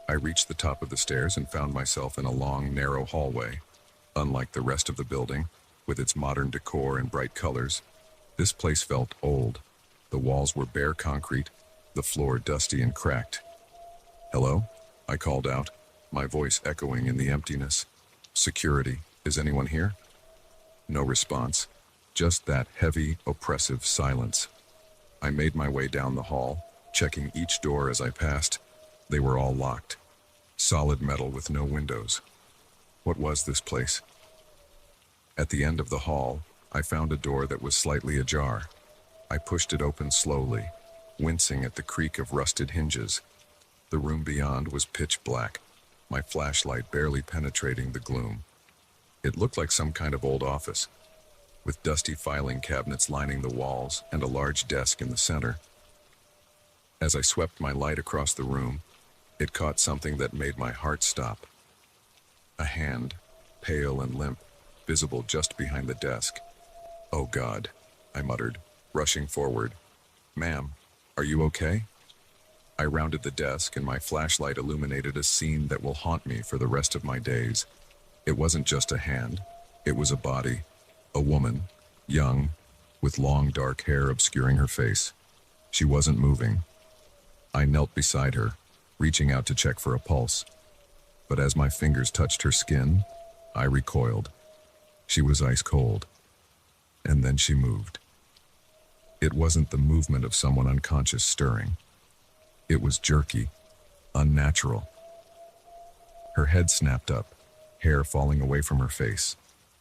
I reached the top of the stairs and found myself in a long, narrow hallway. Unlike the rest of the building, with its modern decor and bright colors, this place felt old. The walls were bare concrete, the floor dusty and cracked. "Hello?" I called out, my voice echoing in the emptiness. "Security, is anyone here?" No response, just that heavy, oppressive silence. I made my way down the hall, checking each door as I passed. They were all locked. Solid metal with no windows. What was this place? At the end of the hall, I found a door that was slightly ajar. I pushed it open slowly, wincing at the creak of rusted hinges. The room beyond was pitch black, my flashlight barely penetrating the gloom. It looked like some kind of old office, with dusty filing cabinets lining the walls and a large desk in the center. As I swept my light across the room, it caught something that made my heart stop. A hand, pale and limp, visible just behind the desk. "Oh God," I muttered, rushing forward. "Ma'am, are you okay?" I rounded the desk and my flashlight illuminated a scene that will haunt me for the rest of my days. It wasn't just a hand, it was a body. A woman, young, with long dark hair obscuring her face. She wasn't moving. I knelt beside her, reaching out to check for a pulse. But as my fingers touched her skin, I recoiled. She was ice cold. And then she moved. It wasn't the movement of someone unconscious stirring. It was jerky, unnatural. Her head snapped up, hair falling away from her face,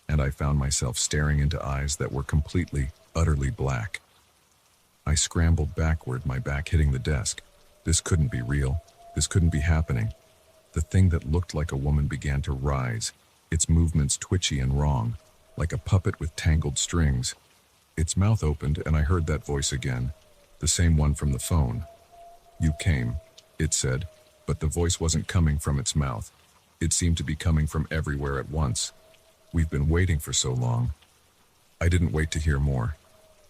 and I found myself staring into eyes that were completely, utterly black. I scrambled backward, my back hitting the desk. This couldn't be real. This couldn't be happening. The thing that looked like a woman began to rise, its movements twitchy and wrong, like a puppet with tangled strings. Its mouth opened and I heard that voice again, the same one from the phone. "You came," it said, but the voice wasn't coming from its mouth. It seemed to be coming from everywhere at once. "We've been waiting for so long." I didn't wait to hear more.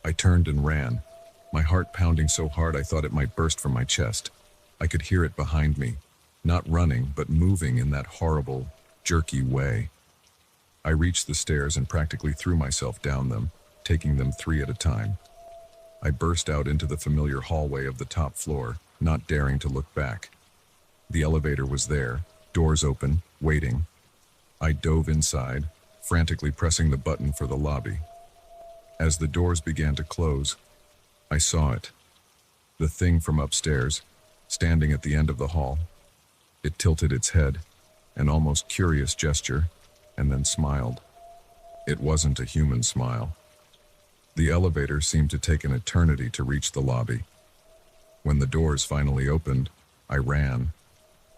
I turned and ran, my heart pounding so hard I thought it might burst from my chest. I could hear it behind me, not running, but moving in that horrible, jerky way. I reached the stairs and practically threw myself down them, taking them 3 at a time. I burst out into the familiar hallway of the top floor, not daring to look back. The elevator was there, doors open, waiting. I dove inside, frantically pressing the button for the lobby. As the doors began to close, I saw it. The thing from upstairs, standing at the end of the hall. It tilted its head, an almost curious gesture, and then smiled. It wasn't a human smile. The elevator seemed to take an eternity to reach the lobby. When the doors finally opened, I ran,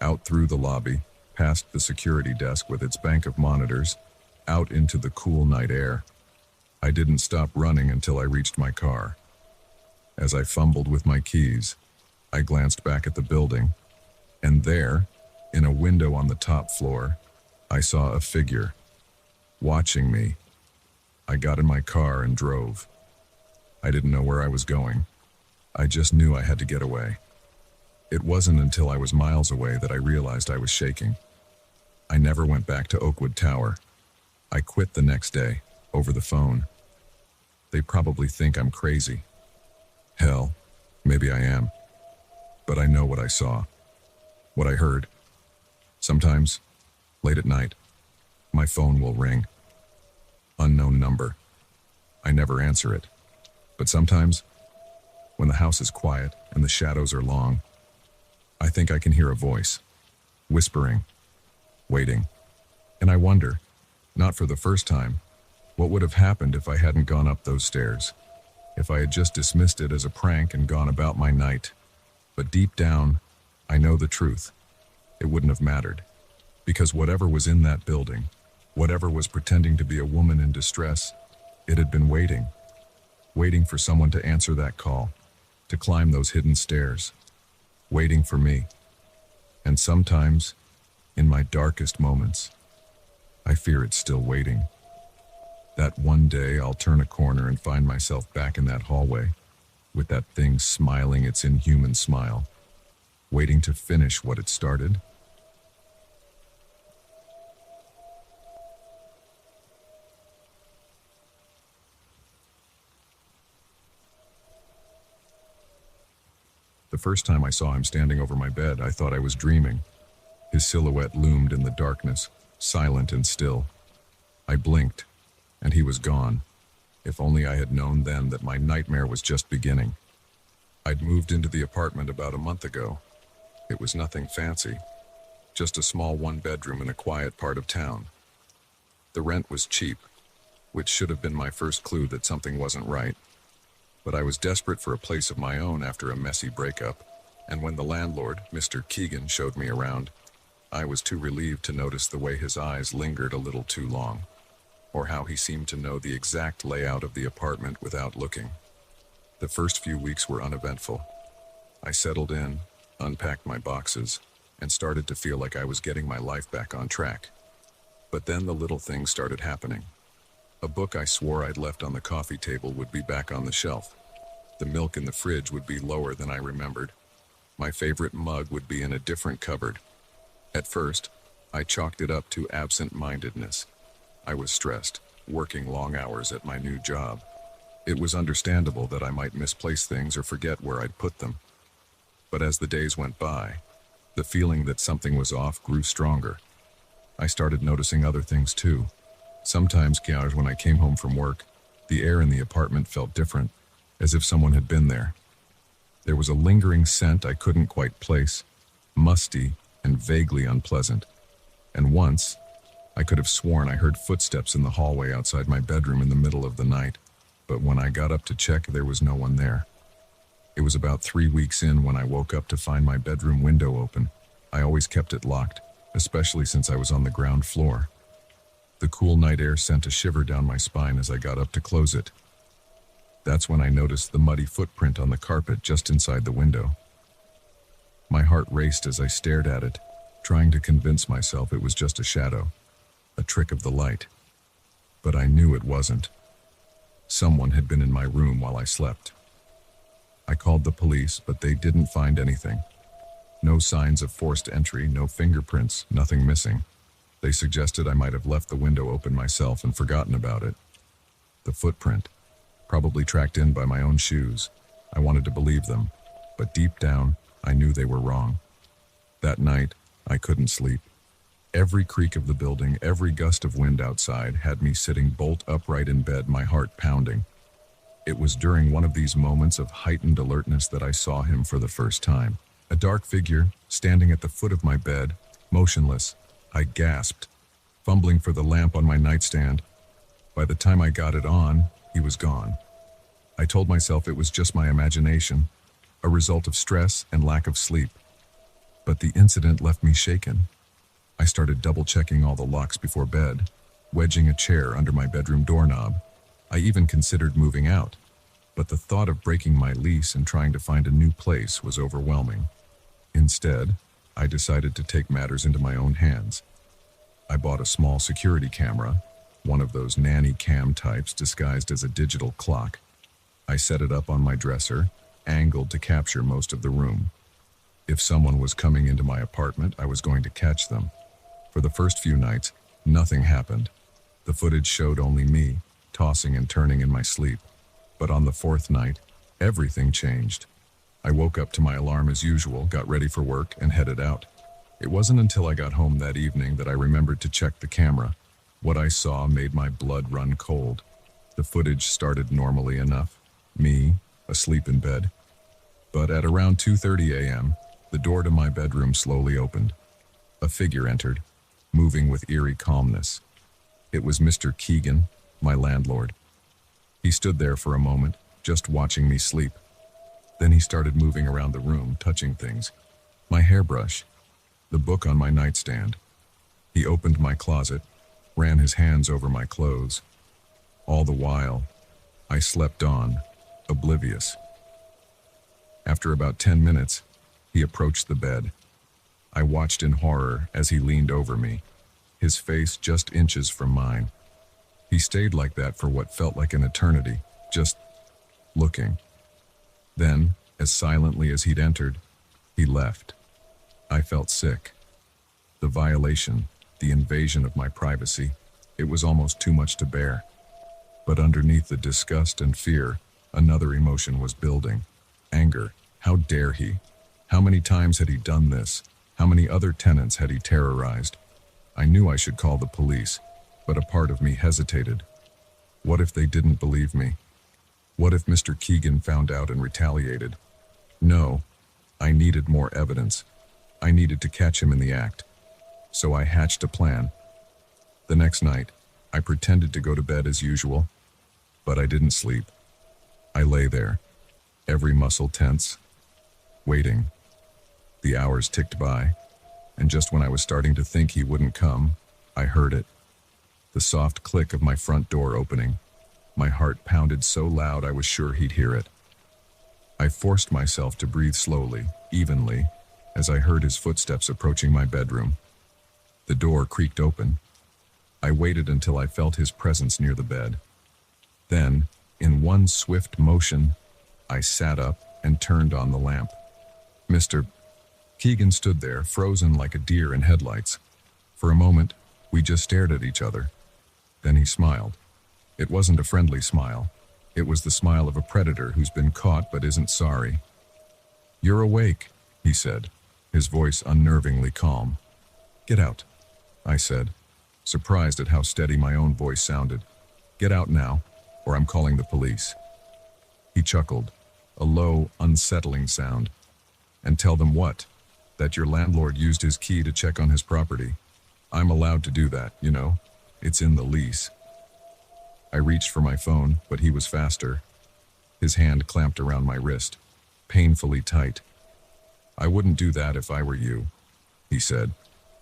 out through the lobby, past the security desk with its bank of monitors, out into the cool night air. I didn't stop running until I reached my car. As I fumbled with my keys, I glanced back at the building, and there, in a window on the top floor, I saw a figure, watching me. I got in my car and drove. I didn't know where I was going. I just knew I had to get away. It wasn't until I was miles away that I realized I was shaking. I never went back to Oakwood Tower. I quit the next day, over the phone. They probably think I'm crazy. Hell, maybe I am. But I know what I saw, what I heard. Sometimes, late at night, my phone will ring. Unknown number. I never answer it. But sometimes, when the house is quiet and the shadows are long, I think I can hear a voice, whispering, waiting. And I wonder, not for the first time, what would have happened if I hadn't gone up those stairs, if I had just dismissed it as a prank and gone about my night. But deep down, I know the truth. It wouldn't have mattered, because whatever was in that building, whatever was pretending to be a woman in distress, it had been waiting for someone to answer that call, to climb those hidden stairs, waiting for me. And sometimes, in my darkest moments, I fear it's still waiting. That one day I'll turn a corner and find myself back in that hallway, with that thing smiling its inhuman smile, waiting to finish what it started. The first time I saw him standing over my bed, I thought I was dreaming. His silhouette loomed in the darkness, silent and still. I blinked, and he was gone. If only I had known then that my nightmare was just beginning. I'd moved into the apartment about a month ago. It was nothing fancy, just a small one-bedroom in a quiet part of town. The rent was cheap, which should have been my first clue that something wasn't right. But I was desperate for a place of my own after a messy breakup, and when the landlord, Mr. Keegan, showed me around, I was too relieved to notice the way his eyes lingered a little too long, or how he seemed to know the exact layout of the apartment without looking. The first few weeks were uneventful. I settled in, unpacked my boxes, and started to feel like I was getting my life back on track. But then the little things started happening. A book I swore I'd left on the coffee table would be back on the shelf. The milk in the fridge would be lower than I remembered. My favorite mug would be in a different cupboard. At first, I chalked it up to absent-mindedness. I was stressed, working long hours at my new job. It was understandable that I might misplace things or forget where I'd put them. But as the days went by, the feeling that something was off grew stronger. I started noticing other things too. Sometimes, when I came home from work, the air in the apartment felt different, as if someone had been there. There was a lingering scent I couldn't quite place, musty and vaguely unpleasant. And once, I could have sworn I heard footsteps in the hallway outside my bedroom in the middle of the night, but when I got up to check, there was no one there. It was about 3 weeks in when I woke up to find my bedroom window open. I always kept it locked, especially since I was on the ground floor. The cool night air sent a shiver down my spine as I got up to close it. That's when I noticed the muddy footprint on the carpet just inside the window. My heart raced as I stared at it, trying to convince myself it was just a shadow, a trick of the light. But I knew it wasn't. Someone had been in my room while I slept. I called the police, but they didn't find anything. No signs of forced entry, no fingerprints, nothing missing. They suggested I might have left the window open myself and forgotten about it. The footprint, probably tracked in by my own shoes. I wanted to believe them, but deep down, I knew they were wrong. That night, I couldn't sleep. Every creak of the building, every gust of wind outside had me sitting bolt upright in bed, my heart pounding. It was during one of these moments of heightened alertness that I saw him for the first time. A dark figure, standing at the foot of my bed, motionless, I gasped, fumbling for the lamp on my nightstand. By the time I got it on, he was gone. I told myself it was just my imagination, a result of stress and lack of sleep. But the incident left me shaken. I started double-checking all the locks before bed, wedging a chair under my bedroom doorknob. I even considered moving out, but the thought of breaking my lease and trying to find a new place was overwhelming. Instead, I decided to take matters into my own hands. I bought a small security camera, one of those nanny cam types disguised as a digital clock. I set it up on my dresser, angled to capture most of the room. If someone was coming into my apartment, I was going to catch them. For the first few nights, nothing happened. The footage showed only me, tossing and turning in my sleep. But on the fourth night, everything changed. I woke up to my alarm as usual, got ready for work, and headed out. It wasn't until I got home that evening that I remembered to check the camera. What I saw made my blood run cold. The footage started normally enough, me, asleep in bed. But at around 2:30 a.m., the door to my bedroom slowly opened. A figure entered, moving with eerie calmness. It was Mr. Keegan, my landlord. He stood there for a moment, just watching me sleep. Then he started moving around the room, touching things. My hairbrush, the book on my nightstand. He opened my closet, ran his hands over my clothes. All the while, I slept on, oblivious. After about 10 minutes, he approached the bed. I watched in horror as he leaned over me, his face just inches from mine. He stayed like that for what felt like an eternity, just looking. Then, as silently as he'd entered, he left. I felt sick. The violation, the invasion of my privacy, it was almost too much to bear. But underneath the disgust and fear, another emotion was building. Anger. How dare he? How many times had he done this? How many other tenants had he terrorized? I knew I should call the police, but a part of me hesitated. What if they didn't believe me? What if Mr. Keegan found out and retaliated? No, I needed more evidence. I needed to catch him in the act. So I hatched a plan. The next night, I pretended to go to bed as usual, but I didn't sleep. I lay there, every muscle tense, waiting. The hours ticked by, and just when I was starting to think he wouldn't come, I heard it. The soft click of my front door opening. My heart pounded so loud I was sure he'd hear it. I forced myself to breathe slowly, evenly, as I heard his footsteps approaching my bedroom. The door creaked open. I waited until I felt his presence near the bed. Then, in one swift motion, I sat up and turned on the lamp. Mr. Keegan stood there, frozen like a deer in headlights. For a moment, we just stared at each other. Then he smiled. It wasn't a friendly smile. It was the smile of a predator who's been caught but isn't sorry. "You're awake," he said, his voice unnervingly calm. "Get out," I said, surprised at how steady my own voice sounded. "Get out now, or I'm calling the police." He chuckled, a low, unsettling sound. "And tell them what? That your landlord used his key to check on his property. I'm allowed to do that, you know. It's in the lease." I reached for my phone, but he was faster. His hand clamped around my wrist, painfully tight. "I wouldn't do that if I were you," he said,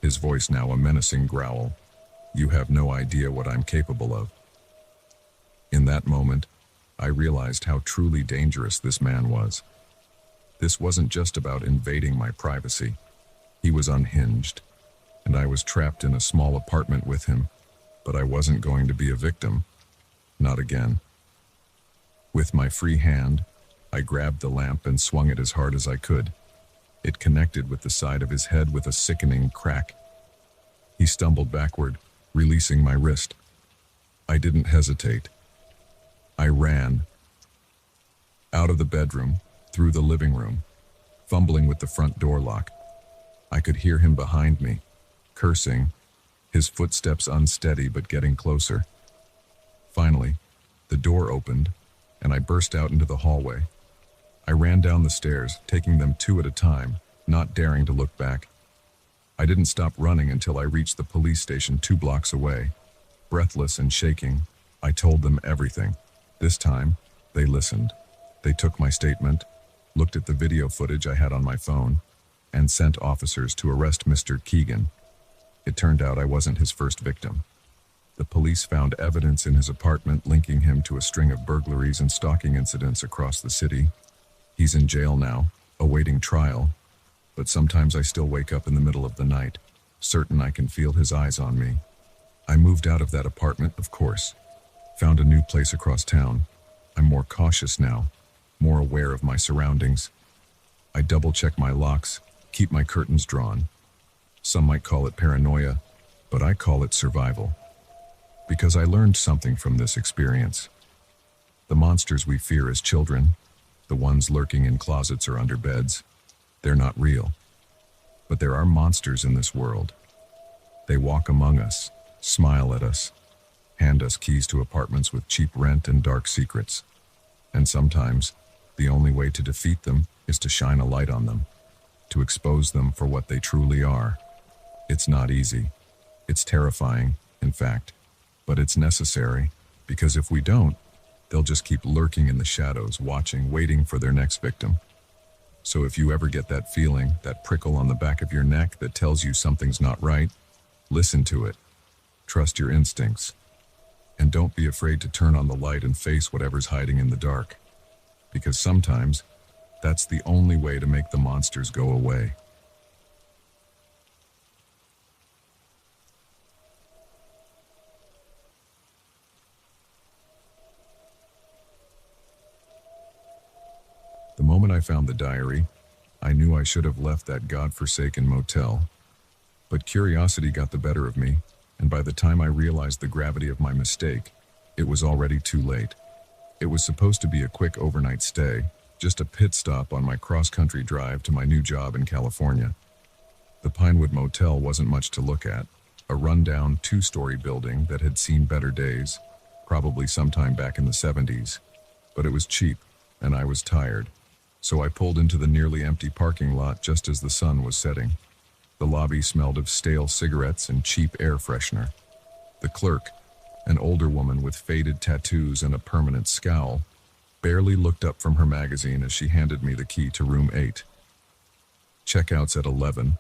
his voice now a menacing growl. "You have no idea what I'm capable of." In that moment, I realized how truly dangerous this man was. This wasn't just about invading my privacy. He was unhinged, and I was trapped in a small apartment with him, but I wasn't going to be a victim. Not again. With my free hand, I grabbed the lamp and swung it as hard as I could. It connected with the side of his head with a sickening crack. He stumbled backward, releasing my wrist. I didn't hesitate. I ran. Out of the bedroom, through the living room, fumbling with the front door lock. I could hear him behind me, cursing, his footsteps unsteady but getting closer. Finally, the door opened, and I burst out into the hallway. I ran down the stairs, taking them two at a time, not daring to look back. I didn't stop running until I reached the police station 2 blocks away. Breathless and shaking, I told them everything. This time, they listened. They took my statement, looked at the video footage I had on my phone, and sent officers to arrest Mr. Keegan. It turned out I wasn't his first victim. The police found evidence in his apartment linking him to a string of burglaries and stalking incidents across the city. He's in jail now, awaiting trial, but sometimes I still wake up in the middle of the night, certain I can feel his eyes on me. I moved out of that apartment, of course. Found a new place across town. I'm more cautious now, more aware of my surroundings. I double-check my locks, keep my curtains drawn. Some might call it paranoia, but I call it survival. Because I learned something from this experience. The monsters we fear as children, the ones lurking in closets or under beds, they're not real. But there are monsters in this world. They walk among us, smile at us, hand us keys to apartments with cheap rent and dark secrets. And sometimes, the only way to defeat them is to shine a light on them, to expose them for what they truly are. It's not easy. It's terrifying, in fact, but it's necessary, because if we don't, they'll just keep lurking in the shadows, watching, waiting for their next victim. So if you ever get that feeling, that prickle on the back of your neck that tells you something's not right, listen to it. Trust your instincts. And don't be afraid to turn on the light and face whatever's hiding in the dark. Because sometimes, that's the only way to make the monsters go away. The moment I found the diary, I knew I should have left that godforsaken motel. But curiosity got the better of me, and by the time I realized the gravity of my mistake, it was already too late. It was supposed to be a quick overnight stay, just a pit stop on my cross-country drive to my new job in California. The Pinewood Motel wasn't much to look at, a rundown 2-story building that had seen better days, probably sometime back in the 70s. But it was cheap, and I was tired. So I pulled into the nearly empty parking lot just as the sun was setting. The lobby smelled of stale cigarettes and cheap air freshener. The clerk, an older woman with faded tattoos and a permanent scowl, barely looked up from her magazine as she handed me the key to room 8. "Checkout's at 11,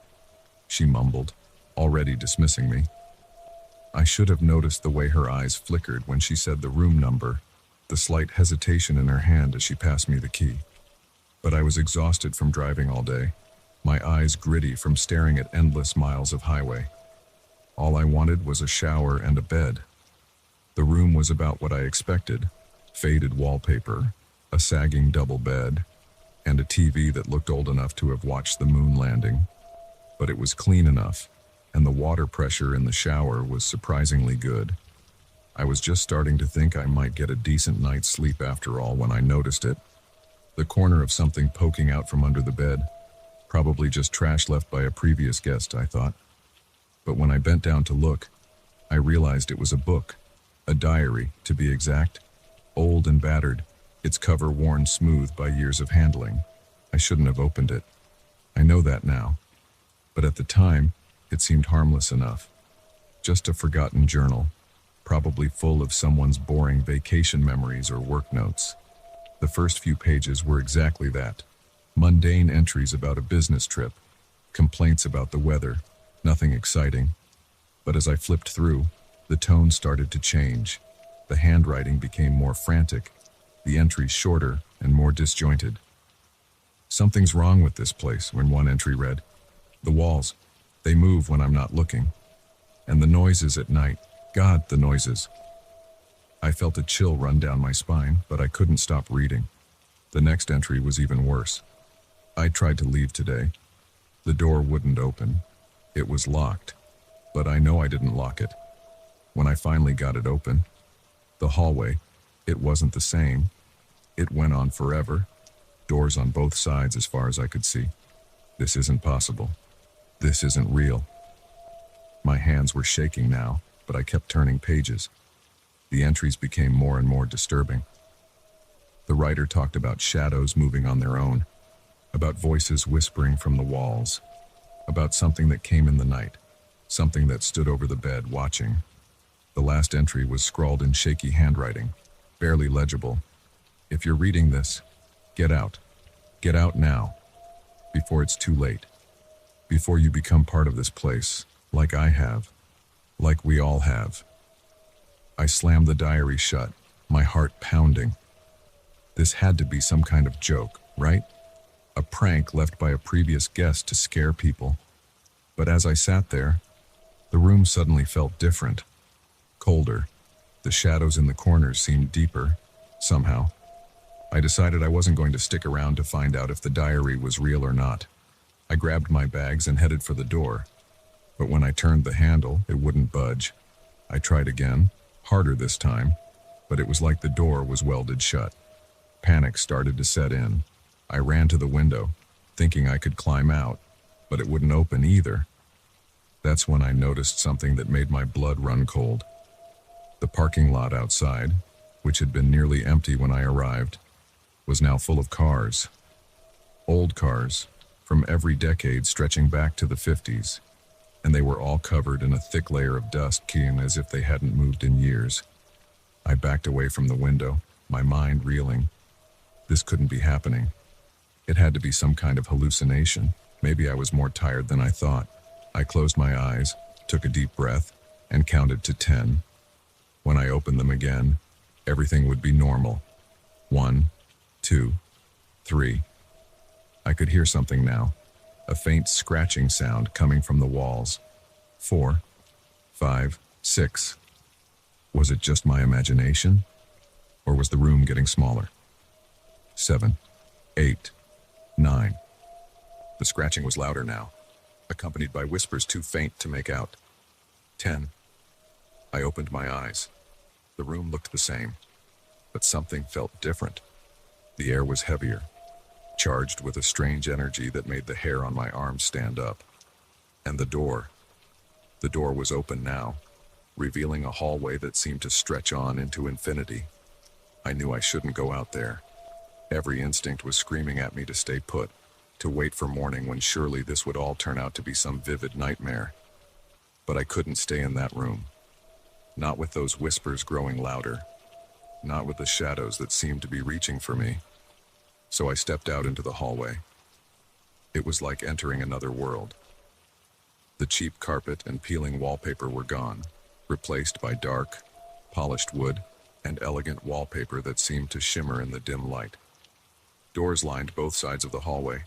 she mumbled, already dismissing me. I should have noticed the way her eyes flickered when she said the room number, the slight hesitation in her hand as she passed me the key. But I was exhausted from driving all day, my eyes gritty from staring at endless miles of highway. All I wanted was a shower and a bed. The room was about what I expected: faded wallpaper, a sagging double bed, and a TV that looked old enough to have watched the moon landing. But it was clean enough, and the water pressure in the shower was surprisingly good. I was just starting to think I might get a decent night's sleep after all when I noticed it. The corner of something poking out from under the bed. Probably just trash left by a previous guest, I thought. But when I bent down to look, I realized it was a book, a diary, to be exact, old and battered, its cover worn smooth by years of handling. I shouldn't have opened it. I know that now. But at the time, it seemed harmless enough. Just a forgotten journal, probably full of someone's boring vacation memories or work notes. The first few pages were exactly that. Mundane entries about a business trip, complaints about the weather, nothing exciting. But as I flipped through, the tone started to change. The handwriting became more frantic, the entries shorter and more disjointed. "Something's wrong with this place," when one entry read. "The walls, they move when I'm not looking. And the noises at night, God, the noises." I felt a chill run down my spine, but I couldn't stop reading. The next entry was even worse. "I tried to leave today. The door wouldn't open. It was locked, but I know I didn't lock it. When I finally got it open, the hallway, it wasn't the same. It went on forever, doors on both sides as far as I could see. This isn't possible. This isn't real." My hands were shaking now, but I kept turning pages. The entries became more and more disturbing. The writer talked about shadows moving on their own, about voices whispering from the walls, about something that came in the night, something that stood over the bed watching. The last entry was scrawled in shaky handwriting, barely legible. If you're reading this, get out. Get out now, before it's too late. Before you become part of this place, like I have, like we all have. I slammed the diary shut, my heart pounding. This had to be some kind of joke, right? A prank left by a previous guest to scare people. But as I sat there, the room suddenly felt different, colder. The shadows in the corners seemed deeper, somehow. I decided I wasn't going to stick around to find out if the diary was real or not. I grabbed my bags and headed for the door. But when I turned the handle, it wouldn't budge. I tried again, harder this time, but it was like the door was welded shut. Panic started to set in. I ran to the window, thinking I could climb out, but it wouldn't open either. That's when I noticed something that made my blood run cold. The parking lot outside, which had been nearly empty when I arrived, was now full of cars. Old cars, from every decade stretching back to the 50s, and they were all covered in a thick layer of dust, keen as if they hadn't moved in years. I backed away from the window, my mind reeling. This couldn't be happening. It had to be some kind of hallucination. Maybe I was more tired than I thought. I closed my eyes, took a deep breath, and counted to 10. When I opened them again, everything would be normal. 1, 2, 3. I could hear something now, a faint scratching sound coming from the walls. 4, 5, 6. Was it just my imagination? Or was the room getting smaller? 7, 8, 9. The scratching was louder now, accompanied by whispers too faint to make out. 10. I opened my eyes. The room looked the same, but something felt different. The air was heavier, charged with a strange energy that made the hair on my arms stand up. And the door was open now, revealing a hallway that seemed to stretch on into infinity. I knew I shouldn't go out there. Every instinct was screaming at me to stay put, to wait for morning when surely this would all turn out to be some vivid nightmare. But I couldn't stay in that room. Not with those whispers growing louder. Not with the shadows that seemed to be reaching for me. So I stepped out into the hallway. It was like entering another world. The cheap carpet and peeling wallpaper were gone, replaced by dark, polished wood and elegant wallpaper that seemed to shimmer in the dim light. Doors lined both sides of the hallway,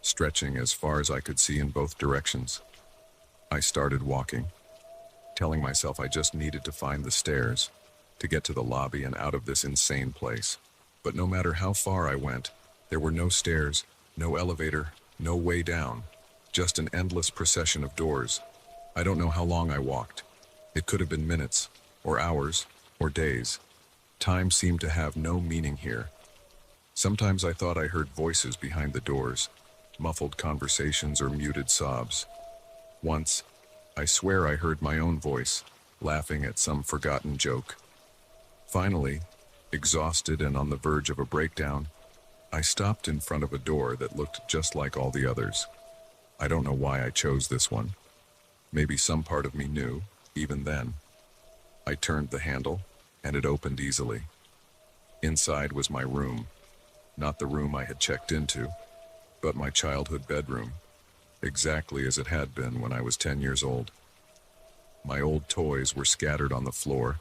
stretching as far as I could see in both directions. I started walking, telling myself I just needed to find the stairs, to get to the lobby and out of this insane place. But no matter how far I went, there were no stairs, no elevator, no way down, just an endless procession of doors. I don't know how long I walked. It could have been minutes, or hours, or days. Time seemed to have no meaning here. Sometimes I thought I heard voices behind the doors, muffled conversations or muted sobs. Once, I swear I heard my own voice, laughing at some forgotten joke. Finally, exhausted and on the verge of a breakdown, I stopped in front of a door that looked just like all the others. I don't know why I chose this one. Maybe some part of me knew, even then. I turned the handle, and it opened easily. Inside was my room. Not the room I had checked into, but my childhood bedroom, exactly as it had been when I was 10 years old. My old toys were scattered on the floor,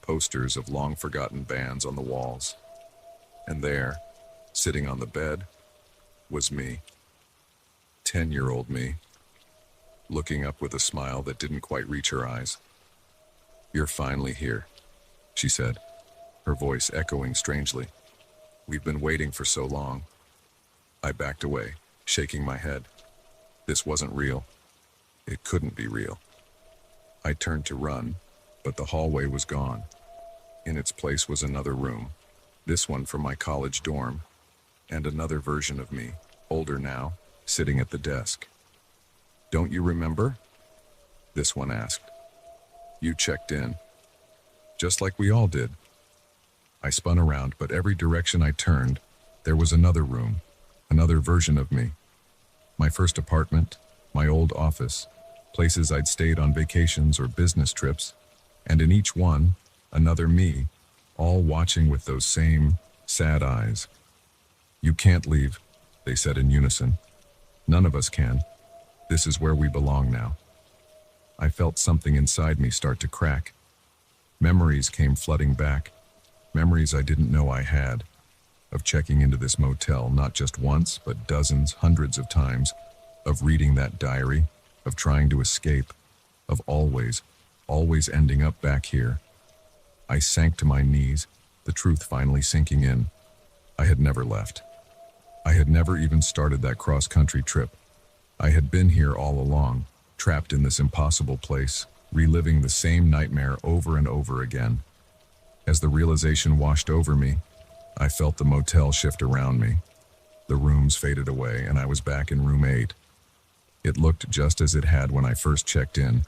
posters of long-forgotten bands on the walls. And there, sitting on the bed, was me. 10-year-old me, looking up with a smile that didn't quite reach her eyes. "You're finally here," she said, her voice echoing strangely. "We've been waiting for so long." I backed away, shaking my head. This wasn't real. It couldn't be real. I turned to run, but the hallway was gone. In its place was another room, this one from my college dorm, and another version of me, older now, sitting at the desk. "Don't you remember?" this one asked. "You checked in, just like we all did." I spun around, but every direction I turned, there was another room, another version of me. My first apartment, my old office, places I'd stayed on vacations or business trips, and in each one, another me, all watching with those same sad eyes. "You can't leave," they said in unison. "None of us can. This is where we belong now." I felt something inside me start to crack. Memories came flooding back, memories I didn't know I had, of checking into this motel not just once, but dozens, hundreds of times, of reading that diary, of trying to escape, of always ending up back here. I sank to my knees, the truth finally sinking in. I had never left. I had never even started that cross-country trip. I had been here all along, trapped in this impossible place, reliving the same nightmare over and over again. As the realization washed over me, I felt the motel shift around me. The rooms faded away, and I was back in room 8. It looked just as it had when I first checked in,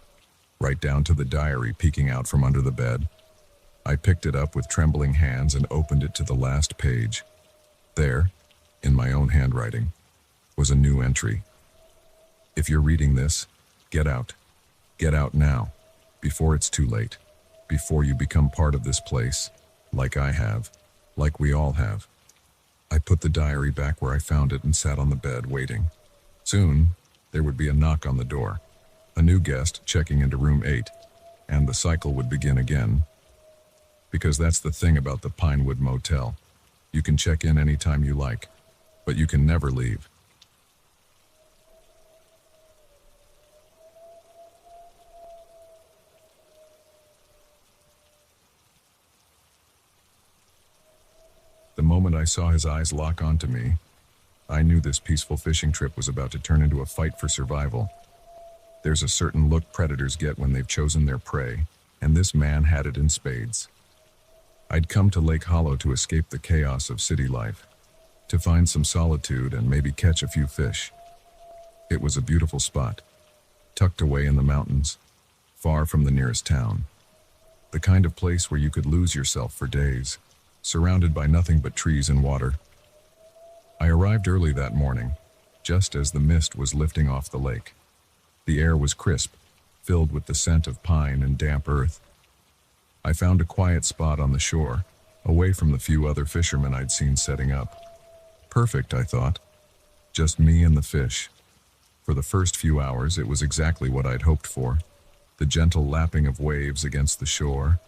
right down to the diary peeking out from under the bed. I picked it up with trembling hands and opened it to the last page. There, in my own handwriting, was a new entry. "If you're reading this, get out. Get out now, before it's too late, before you become part of this place, like I have, like we all have." I put the diary back where I found it and sat on the bed waiting. Soon, there would be a knock on the door, a new guest checking into room 8, and the cycle would begin again. Because that's the thing about the Pinewood Motel. You can check in anytime you like, but you can never leave. The moment I saw his eyes lock onto me, I knew this peaceful fishing trip was about to turn into a fight for survival. There's a certain look predators get when they've chosen their prey, and this man had it in spades. I'd come to Lake Hollow to escape the chaos of city life, to find some solitude and maybe catch a few fish. It was a beautiful spot, tucked away in the mountains, far from the nearest town. The kind of place where you could lose yourself for days, surrounded by nothing but trees and water. I arrived early that morning, just as the mist was lifting off the lake. The air was crisp, filled with the scent of pine and damp earth. I found a quiet spot on the shore, away from the few other fishermen I'd seen setting up. Perfect, I thought. Just me and the fish. For the first few hours, it was exactly what I'd hoped for. The gentle lapping of waves against the shore,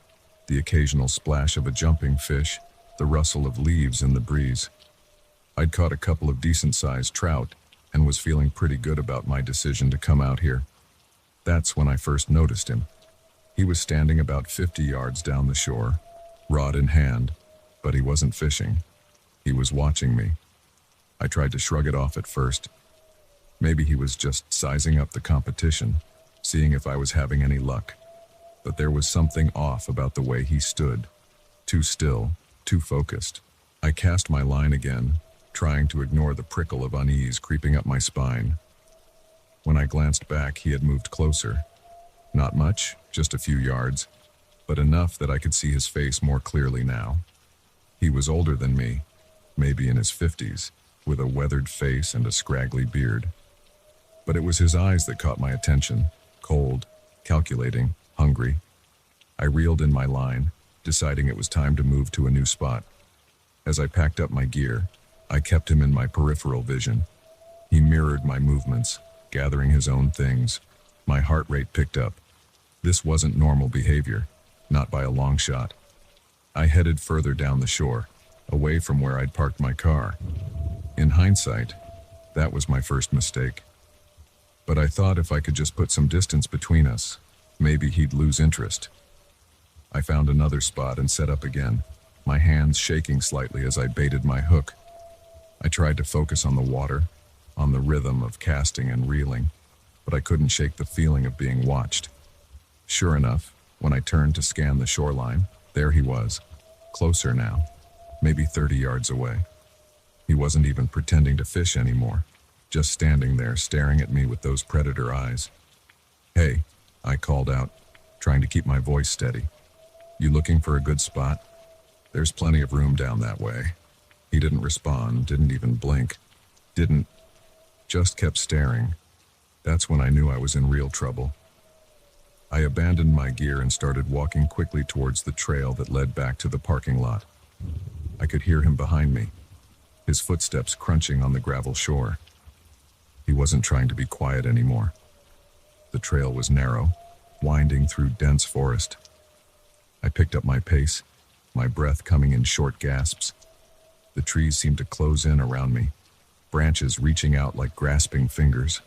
the occasional splash of a jumping fish, the rustle of leaves in the breeze. I'd caught a couple of decent-sized trout and was feeling pretty good about my decision to come out here. That's when I first noticed him. He was standing about 50 yards down the shore, rod in hand, but he wasn't fishing. He was watching me. I tried to shrug it off at first. Maybe he was just sizing up the competition, seeing if I was having any luck. But there was something off about the way he stood. Too still, too focused. I cast my line again, trying to ignore the prickle of unease creeping up my spine. When I glanced back, he had moved closer. Not much, just a few yards, but enough that I could see his face more clearly now. He was older than me, maybe in his 50s, with a weathered face and a scraggly beard. But it was his eyes that caught my attention, cold, calculating, hungry. I reeled in my line, deciding it was time to move to a new spot. As I packed up my gear, I kept him in my peripheral vision. He mirrored my movements, gathering his own things. My heart rate picked up. This wasn't normal behavior, not by a long shot. I headed further down the shore, away from where I'd parked my car. In hindsight, that was my first mistake. But I thought if I could just put some distance between us, maybe he'd lose interest. I found another spot and set up again, my hands shaking slightly as I baited my hook. I tried to focus on the water, on the rhythm of casting and reeling, but I couldn't shake the feeling of being watched. Sure enough, when I turned to scan the shoreline, there he was, closer now, maybe 30 yards away. He wasn't even pretending to fish anymore, just standing there staring at me with those predator eyes. "Hey," I called out, trying to keep my voice steady. "You looking for a good spot? There's plenty of room down that way." He didn't respond, didn't even blink, just kept staring. That's when I knew I was in real trouble. I abandoned my gear and started walking quickly towards the trail that led back to the parking lot. I could hear him behind me, his footsteps crunching on the gravel shore. He wasn't trying to be quiet anymore. The trail was narrow, winding through dense forest. I picked up my pace, my breath coming in short gasps. The trees seemed to close in around me, branches reaching out like grasping fingers.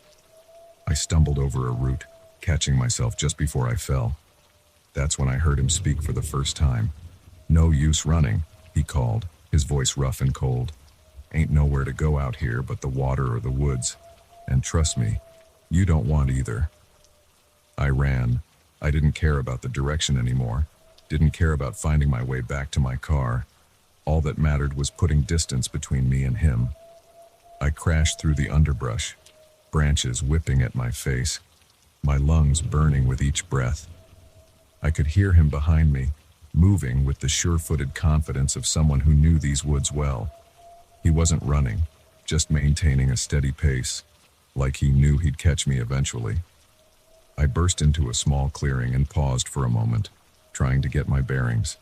I stumbled over a root, catching myself just before I fell. That's when I heard him speak for the first time. "No use running," he called, his voice rough and cold. "Ain't nowhere to go out here but the water or the woods. And trust me, you don't want either." I ran. I didn't care about the direction anymore. Didn't care about finding my way back to my car. All that mattered was putting distance between me and him. I crashed through the underbrush, branches whipping at my face, my lungs burning with each breath. I could hear him behind me, moving with the sure-footed confidence of someone who knew these woods well. He wasn't running, just maintaining a steady pace, like he knew he'd catch me eventually. I burst into a small clearing and paused for a moment, trying to get my bearings.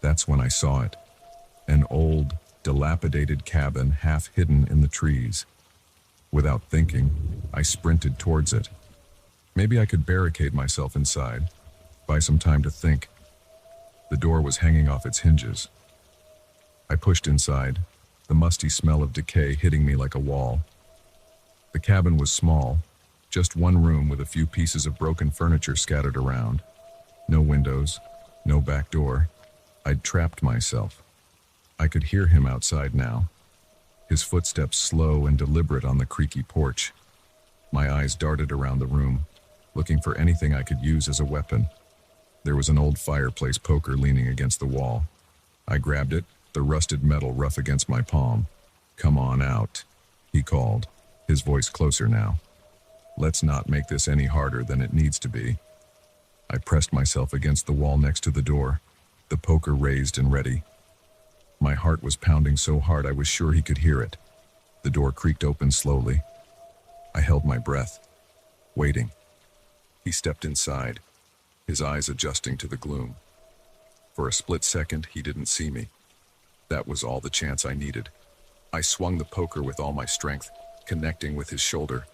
That's when I saw it. An old, dilapidated cabin half hidden in the trees. Without thinking, I sprinted towards it. Maybe I could barricade myself inside, buy some time to think. The door was hanging off its hinges. I pushed inside, the musty smell of decay hitting me like a wall. The cabin was small, just one room with a few pieces of broken furniture scattered around. No windows, no back door. I'd trapped myself. I could hear him outside now, his footsteps slow and deliberate on the creaky porch. My eyes darted around the room, looking for anything I could use as a weapon. There was an old fireplace poker leaning against the wall. I grabbed it, the rusted metal rough against my palm. "Come on out," he called, his voice closer now. "Let's not make this any harder than it needs to be." I pressed myself against the wall next to the door, the poker raised and ready. My heart was pounding so hard I was sure he could hear it. The door creaked open slowly. I held my breath, waiting. He stepped inside, his eyes adjusting to the gloom. For a split second, he didn't see me. That was all the chance I needed. I swung the poker with all my strength, connecting with his shoulder.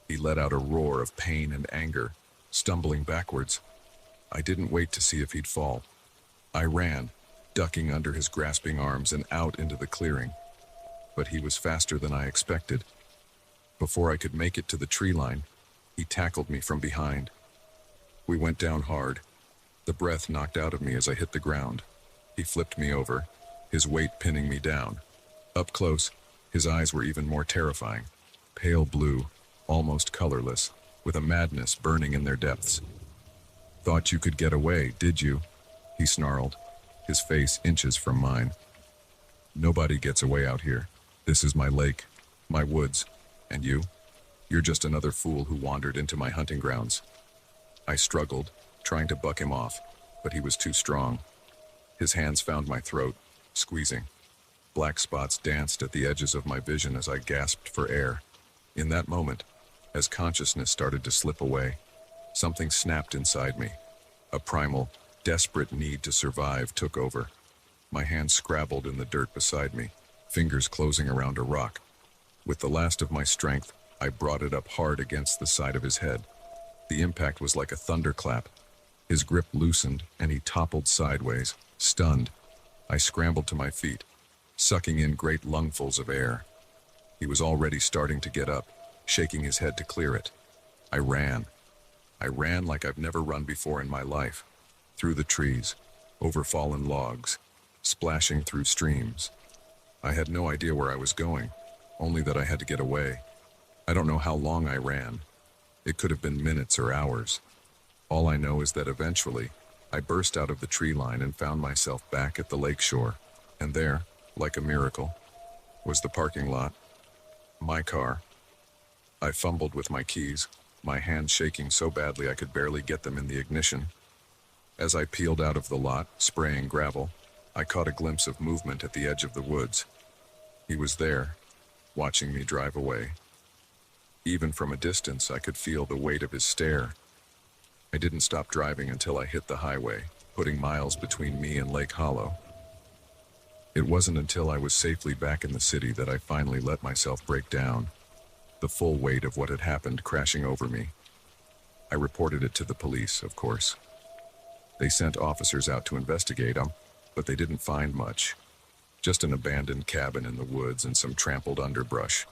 He let out a roar of pain and anger, stumbling backwards. I didn't wait to see if he'd fall. I ran, ducking under his grasping arms and out into the clearing. But he was faster than I expected. Before I could make it to the tree line, he tackled me from behind. We went down hard. The breath knocked out of me as I hit the ground. He flipped me over, his weight pinning me down. Up close, his eyes were even more terrifying. Pale blue, almost colorless, with a madness burning in their depths. "Thought you could get away, did you?" he snarled, his face inches from mine. "Nobody gets away out here. This is my lake, my woods, and you? You're just another fool who wandered into my hunting grounds." I struggled, trying to buck him off, but he was too strong. His hands found my throat, squeezing. Black spots danced at the edges of my vision as I gasped for air. In that moment, as consciousness started to slip away, something snapped inside me. A primal, desperate need to survive took over. My hands scrabbled in the dirt beside me, fingers closing around a rock. With the last of my strength, I brought it up hard against the side of his head. The impact was like a thunderclap. His grip loosened, and he toppled sideways, stunned. I scrambled to my feet, sucking in great lungfuls of air. He was already starting to get up, shaking his head to clear it. I ran. I ran like I've never run before in my life, through the trees, over fallen logs, splashing through streams. I had no idea where I was going, only that I had to get away. I don't know how long I ran. It could have been minutes or hours. All I know is that eventually, I burst out of the tree line and found myself back at the lake shore. And there, like a miracle, was the parking lot. My car. I fumbled with my keys, my hands shaking so badly I could barely get them in the ignition. As I peeled out of the lot, spraying gravel, I caught a glimpse of movement at the edge of the woods. He was there, watching me drive away. Even from a distance, I could feel the weight of his stare. I didn't stop driving until I hit the highway, putting miles between me and Lake Hollow. It wasn't until I was safely back in the city that I finally let myself break down, the full weight of what had happened crashing over me. I reported it to the police, of course. They sent officers out to investigate him, but they didn't find much. Just an abandoned cabin in the woods and some trampled underbrush.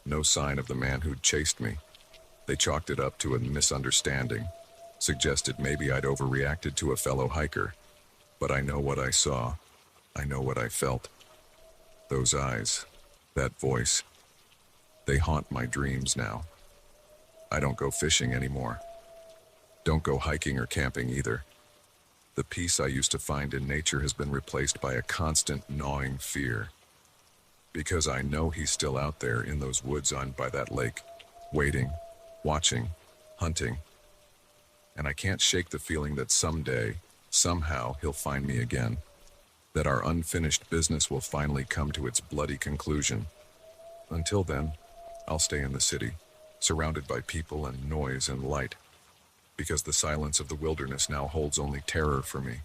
No sign of the man who'd chased me. They chalked it up to a misunderstanding, suggested maybe I'd overreacted to a fellow hiker. But I know what I saw. I know what I felt. Those eyes, that voice, they haunt my dreams now. I don't go fishing anymore. Don't go hiking or camping either. The peace I used to find in nature has been replaced by a constant gnawing fear. Because I know he's still out there in those woods on by that lake, waiting, watching, hunting. And I can't shake the feeling that someday, somehow, he'll find me again. That our unfinished business will finally come to its bloody conclusion. Until then, I'll stay in the city, surrounded by people and noise and light. Because the silence of the wilderness now holds only terror for me.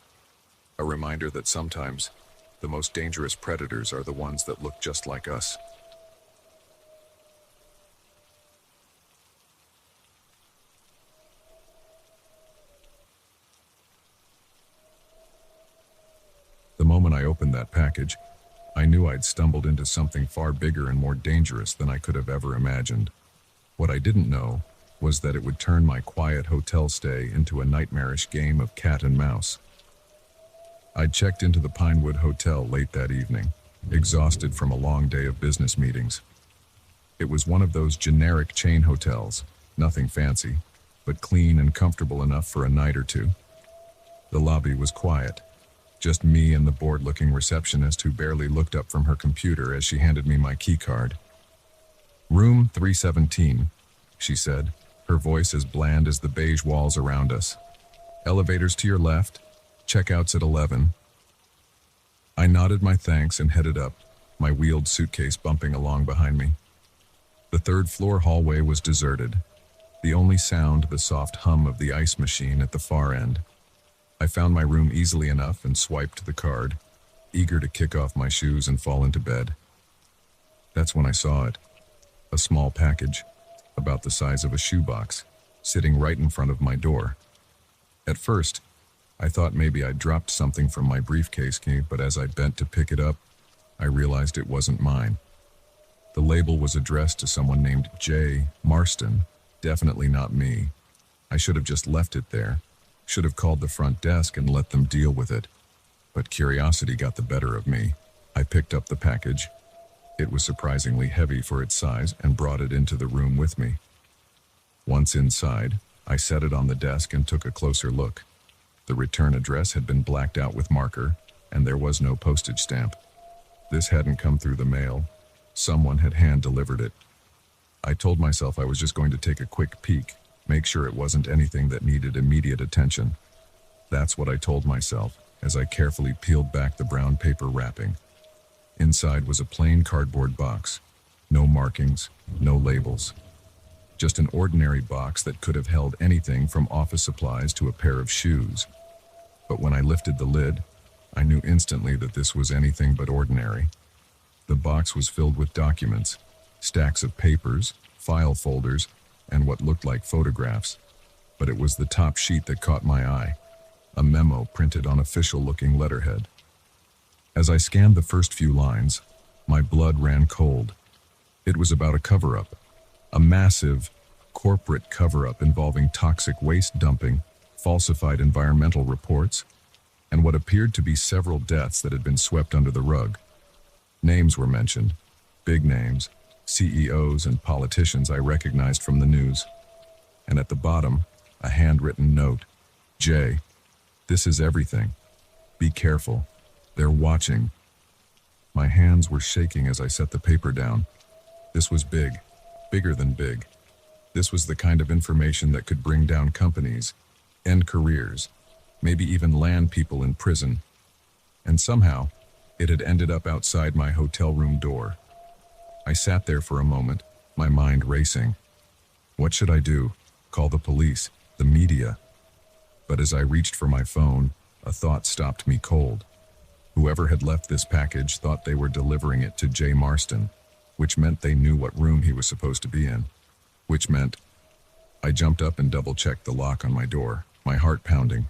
A reminder that sometimes, the most dangerous predators are the ones that look just like us. The moment I opened that package, I knew I'd stumbled into something far bigger and more dangerous than I could have ever imagined. What I didn't know was that it would turn my quiet hotel stay into a nightmarish game of cat and mouse. I'd checked into the Pinewood Hotel late that evening, exhausted from a long day of business meetings. It was one of those generic chain hotels, nothing fancy, but clean and comfortable enough for a night or two. The lobby was quiet, just me and the bored-looking receptionist who barely looked up from her computer as she handed me my key card. "Room 317, she said, her voice as bland as the beige walls around us. "Elevators to your left, checkouts at 11. I nodded my thanks and headed up, my wheeled suitcase bumping along behind me. The third-floor hallway was deserted, the only sound the soft hum of the ice machine at the far end. I found my room easily enough and swiped the card, eager to kick off my shoes and fall into bed. That's when I saw it, a small package, about the size of a shoebox, sitting right in front of my door. At first, I thought maybe I'd dropped something from my briefcase key, but as I bent to pick it up, I realized it wasn't mine. The label was addressed to someone named J. Marston, definitely not me. I should have just left it there, should have called the front desk and let them deal with it. But curiosity got the better of me. I picked up the package. It was surprisingly heavy for its size and brought it into the room with me. Once inside, I set it on the desk and took a closer look. The return address had been blacked out with marker, and there was no postage stamp. This hadn't come through the mail. Someone had hand-delivered it. I told myself I was just going to take a quick peek, make sure it wasn't anything that needed immediate attention. That's what I told myself as I carefully peeled back the brown paper wrapping. Inside was a plain cardboard box. No markings, no labels. Just an ordinary box that could have held anything from office supplies to a pair of shoes. But when I lifted the lid, I knew instantly that this was anything but ordinary. The box was filled with documents, stacks of papers, file folders, and what looked like photographs. But it was the top sheet that caught my eye, a memo printed on official-looking letterhead. As I scanned the first few lines, my blood ran cold. It was about a cover-up, a massive, corporate cover-up involving toxic waste dumping, falsified environmental reports, and what appeared to be several deaths that had been swept under the rug. Names were mentioned, big names, CEOs and politicians I recognized from the news. And at the bottom, a handwritten note. "Jay, this is everything. Be careful. They're watching." My hands were shaking as I set the paper down. This was big, bigger than big. This was the kind of information that could bring down companies, end careers, maybe even land people in prison. And somehow, it had ended up outside my hotel room door. I sat there for a moment, my mind racing. What should I do? Call the police? The media? But as I reached for my phone, a thought stopped me cold. Whoever had left this package thought they were delivering it to Jay Marston, which meant they knew what room he was supposed to be in. Which meant I jumped up and double-checked the lock on my door, my heart pounding.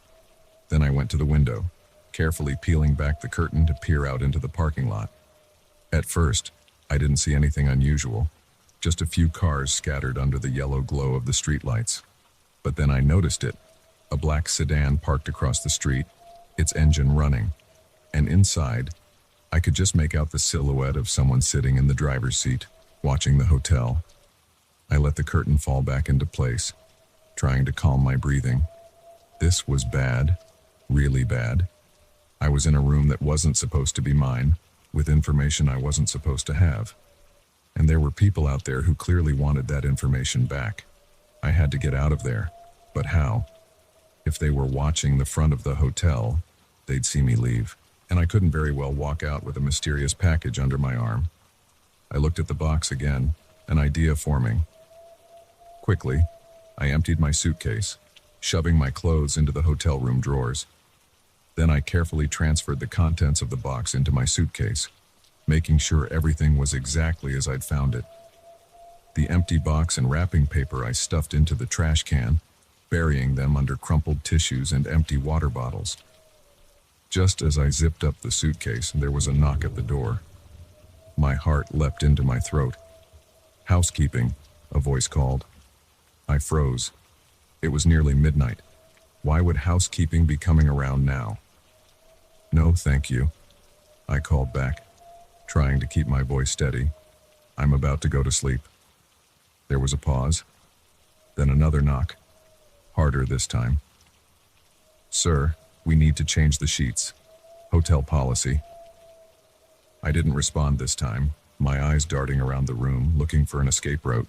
Then I went to the window, carefully peeling back the curtain to peer out into the parking lot. At first, I didn't see anything unusual, just a few cars scattered under the yellow glow of the streetlights. But then I noticed it, a black sedan parked across the street, its engine running, and inside, I could just make out the silhouette of someone sitting in the driver's seat, watching the hotel. I let the curtain fall back into place, trying to calm my breathing. This was bad, really bad. I was in a room that wasn't supposed to be mine, with information I wasn't supposed to have. And there were people out there who clearly wanted that information back. I had to get out of there. But how? If they were watching the front of the hotel, they'd see me leave, and I couldn't very well walk out with a mysterious package under my arm. I looked at the box again, an idea forming. Quickly, I emptied my suitcase, shoving my clothes into the hotel room drawers. Then I carefully transferred the contents of the box into my suitcase, making sure everything was exactly as I'd found it. The empty box and wrapping paper I stuffed into the trash can, burying them under crumpled tissues and empty water bottles. Just as I zipped up the suitcase, there was a knock at the door. My heart leapt into my throat. "Housekeeping," a voice called. I froze. It was nearly midnight. Why would housekeeping be coming around now? "No, thank you," I called back, trying to keep my voice steady. "I'm about to go to sleep." There was a pause, then another knock, harder this time. "Sir, we need to change the sheets. Hotel policy." I didn't respond this time, my eyes darting around the room, looking for an escape route.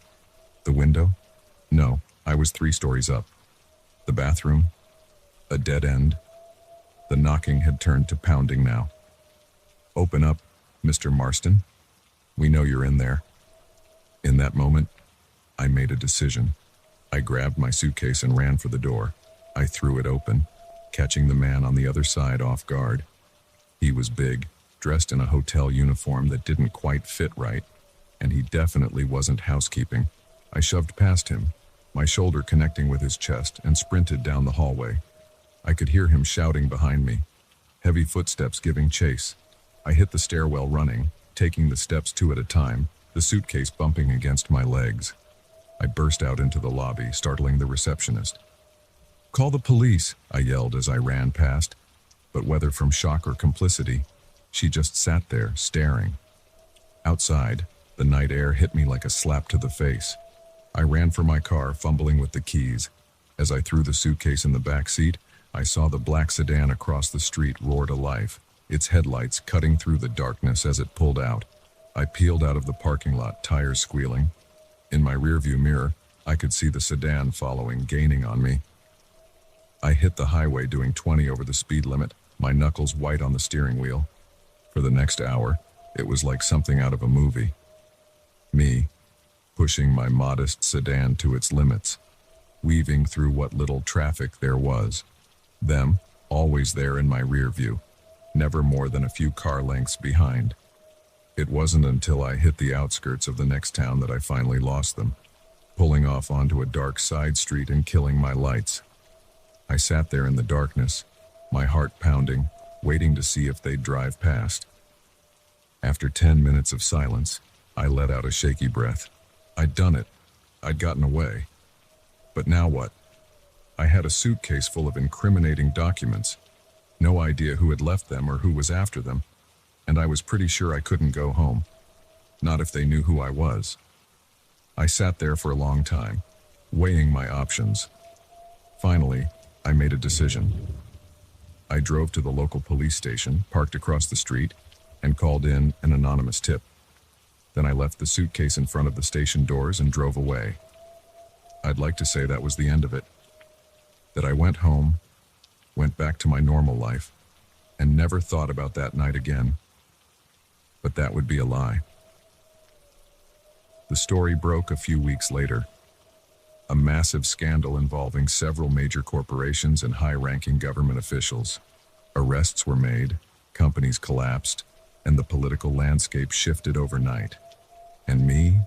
The window? No, I was 3 stories up. The bathroom? A dead end. The knocking had turned to pounding now. "Open up, Mr. Marston. We know you're in there." In that moment, I made a decision. I grabbed my suitcase and ran for the door. I threw it open, catching the man on the other side off guard. He was big, dressed in a hotel uniform that didn't quite fit right, and he definitely wasn't housekeeping. I shoved past him, my shoulder connecting with his chest, and sprinted down the hallway. I could hear him shouting behind me, heavy footsteps giving chase. I hit the stairwell running, taking the steps 2 at a time, the suitcase bumping against my legs. I burst out into the lobby, startling the receptionist. "Call the police," I yelled as I ran past, but whether from shock or complicity, she just sat there, staring. Outside, the night air hit me like a slap to the face. I ran for my car, fumbling with the keys. As I threw the suitcase in the back seat, I saw the black sedan across the street roar to life, its headlights cutting through the darkness as it pulled out. I peeled out of the parking lot, tires squealing. In my rearview mirror, I could see the sedan following, gaining on me. I hit the highway doing 20 over the speed limit, my knuckles white on the steering wheel. For the next hour, it was like something out of a movie. Me, pushing my modest sedan to its limits, weaving through what little traffic there was. Them, always there in my rear view, never more than a few car lengths behind. It wasn't until I hit the outskirts of the next town that I finally lost them, pulling off onto a dark side street and killing my lights. I sat there in the darkness, my heart pounding, waiting to see if they'd drive past. After 10 minutes of silence, I let out a shaky breath. I'd done it. I'd gotten away. But now what? I had a suitcase full of incriminating documents. No idea who had left them or who was after them. And I was pretty sure I couldn't go home. Not if they knew who I was. I sat there for a long time, weighing my options. Finally, I made a decision. I drove to the local police station, parked across the street, and called in an anonymous tip. Then I left the suitcase in front of the station doors and drove away. I'd like to say that was the end of it. That I went home, went back to my normal life, and never thought about that night again. But that would be a lie. The story broke a few weeks later. A massive scandal involving several major corporations and high-ranking government officials. Arrests were made, companies collapsed, and the political landscape shifted overnight. And me?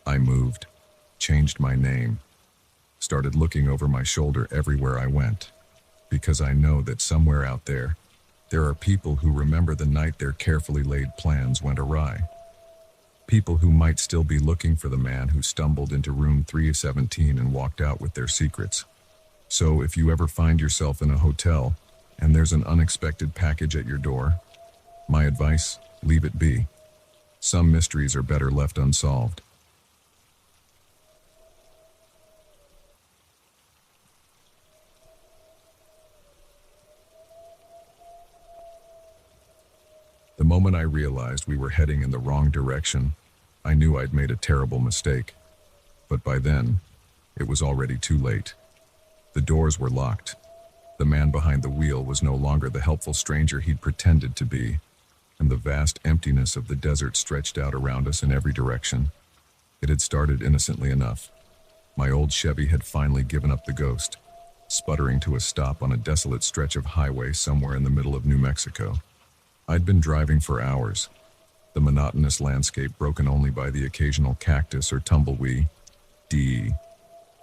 I moved, changed my name, started looking over my shoulder everywhere I went. Because I know that somewhere out there are people who remember the night their carefully laid plans went awry. People who might still be looking for the man who stumbled into room 317 and walked out with their secrets. So if you ever find yourself in a hotel and there's an unexpected package at your door, my advice, leave it be. Some mysteries are better left unsolved. The moment I realized we were heading in the wrong direction, I knew I'd made a terrible mistake. But by then, it was already too late. The doors were locked. The man behind the wheel was no longer the helpful stranger he'd pretended to be, and the vast emptiness of the desert stretched out around us in every direction. It had started innocently enough. My old Chevy had finally given up the ghost, sputtering to a stop on a desolate stretch of highway somewhere in the middle of New Mexico. I'd been driving for hours, the monotonous landscape broken only by the occasional cactus or tumbleweed. The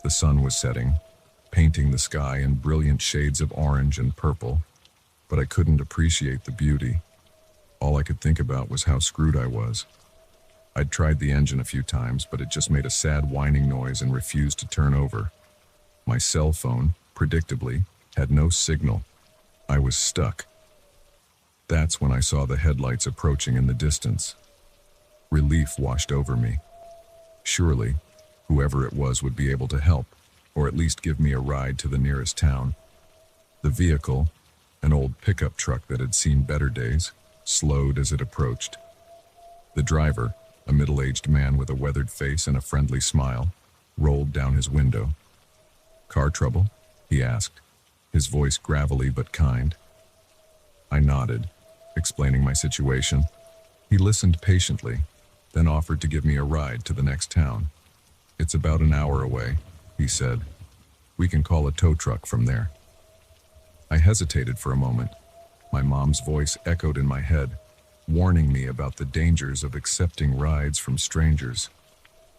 sun was setting, painting the sky in brilliant shades of orange and purple, but I couldn't appreciate the beauty. All I could think about was how screwed I was. I'd tried the engine a few times, but it just made a sad whining noise and refused to turn over. My cell phone, predictably, had no signal. I was stuck. That's when I saw the headlights approaching in the distance. Relief washed over me. Surely, whoever it was would be able to help, or at least give me a ride to the nearest town. The vehicle, an old pickup truck that had seen better days, slowed as it approached. The driver, a middle-aged man with a weathered face and a friendly smile, rolled down his window. "Car trouble?" he asked, his voice gravelly but kind. I nodded, explaining my situation. He listened patiently, then offered to give me a ride to the next town. "It's about an hour away," he said. "We can call a tow truck from there." I hesitated for a moment. My mom's voice echoed in my head, warning me about the dangers of accepting rides from strangers.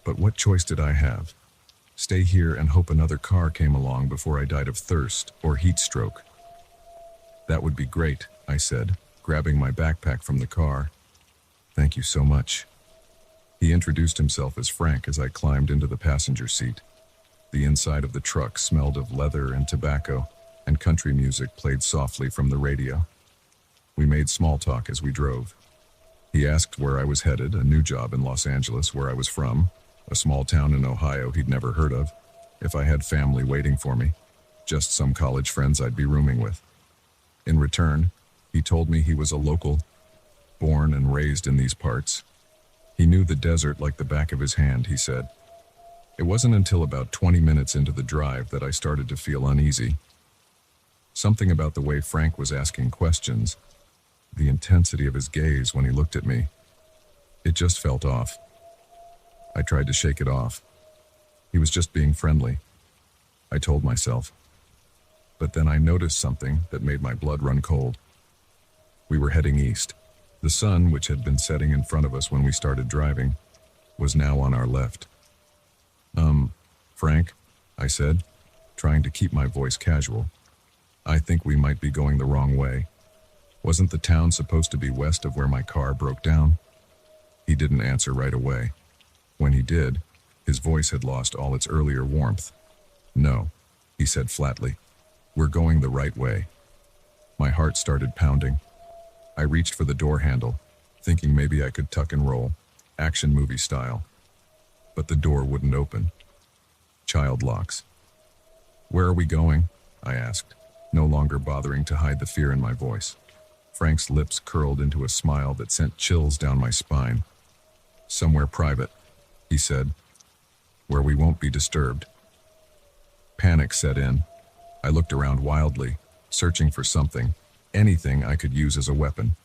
But what choice did I have? Stay here and hope another car came along before I died of thirst or heat stroke? "That would be great," I said, grabbing my backpack from the car. "Thank you so much." He introduced himself as Frank as I climbed into the passenger seat. The inside of the truck smelled of leather and tobacco, and country music played softly from the radio. We made small talk as we drove. He asked where I was headed, a new job in Los Angeles, where I was from, a small town in Ohio he'd never heard of, if I had family waiting for me, just some college friends I'd be rooming with. In return, he told me he was a local, born and raised in these parts. He knew the desert like the back of his hand, he said. It wasn't until about 20 minutes into the drive that I started to feel uneasy. Something about the way Frank was asking questions, the intensity of his gaze when he looked at me, it just felt off. I tried to shake it off. He was just being friendly, I told myself. But then I noticed something that made my blood run cold. We were heading east. The sun, which had been setting in front of us when we started driving, was now on our left. Frank, I said, trying to keep my voice casual. I think we might be going the wrong way. Wasn't the town supposed to be west of where my car broke down? He didn't answer right away. When he did, his voice had lost all its earlier warmth. No, he said flatly. We're going the right way. My heart started pounding. I reached for the door handle, thinking maybe I could tuck and roll, action movie style. But the door wouldn't open. Child locks. Where are we going? I asked, no longer bothering to hide the fear in my voice. Frank's lips curled into a smile that sent chills down my spine. Somewhere private, he said, where we won't be disturbed. Panic set in. I looked around wildly, searching for something, anything I could use as a weapon.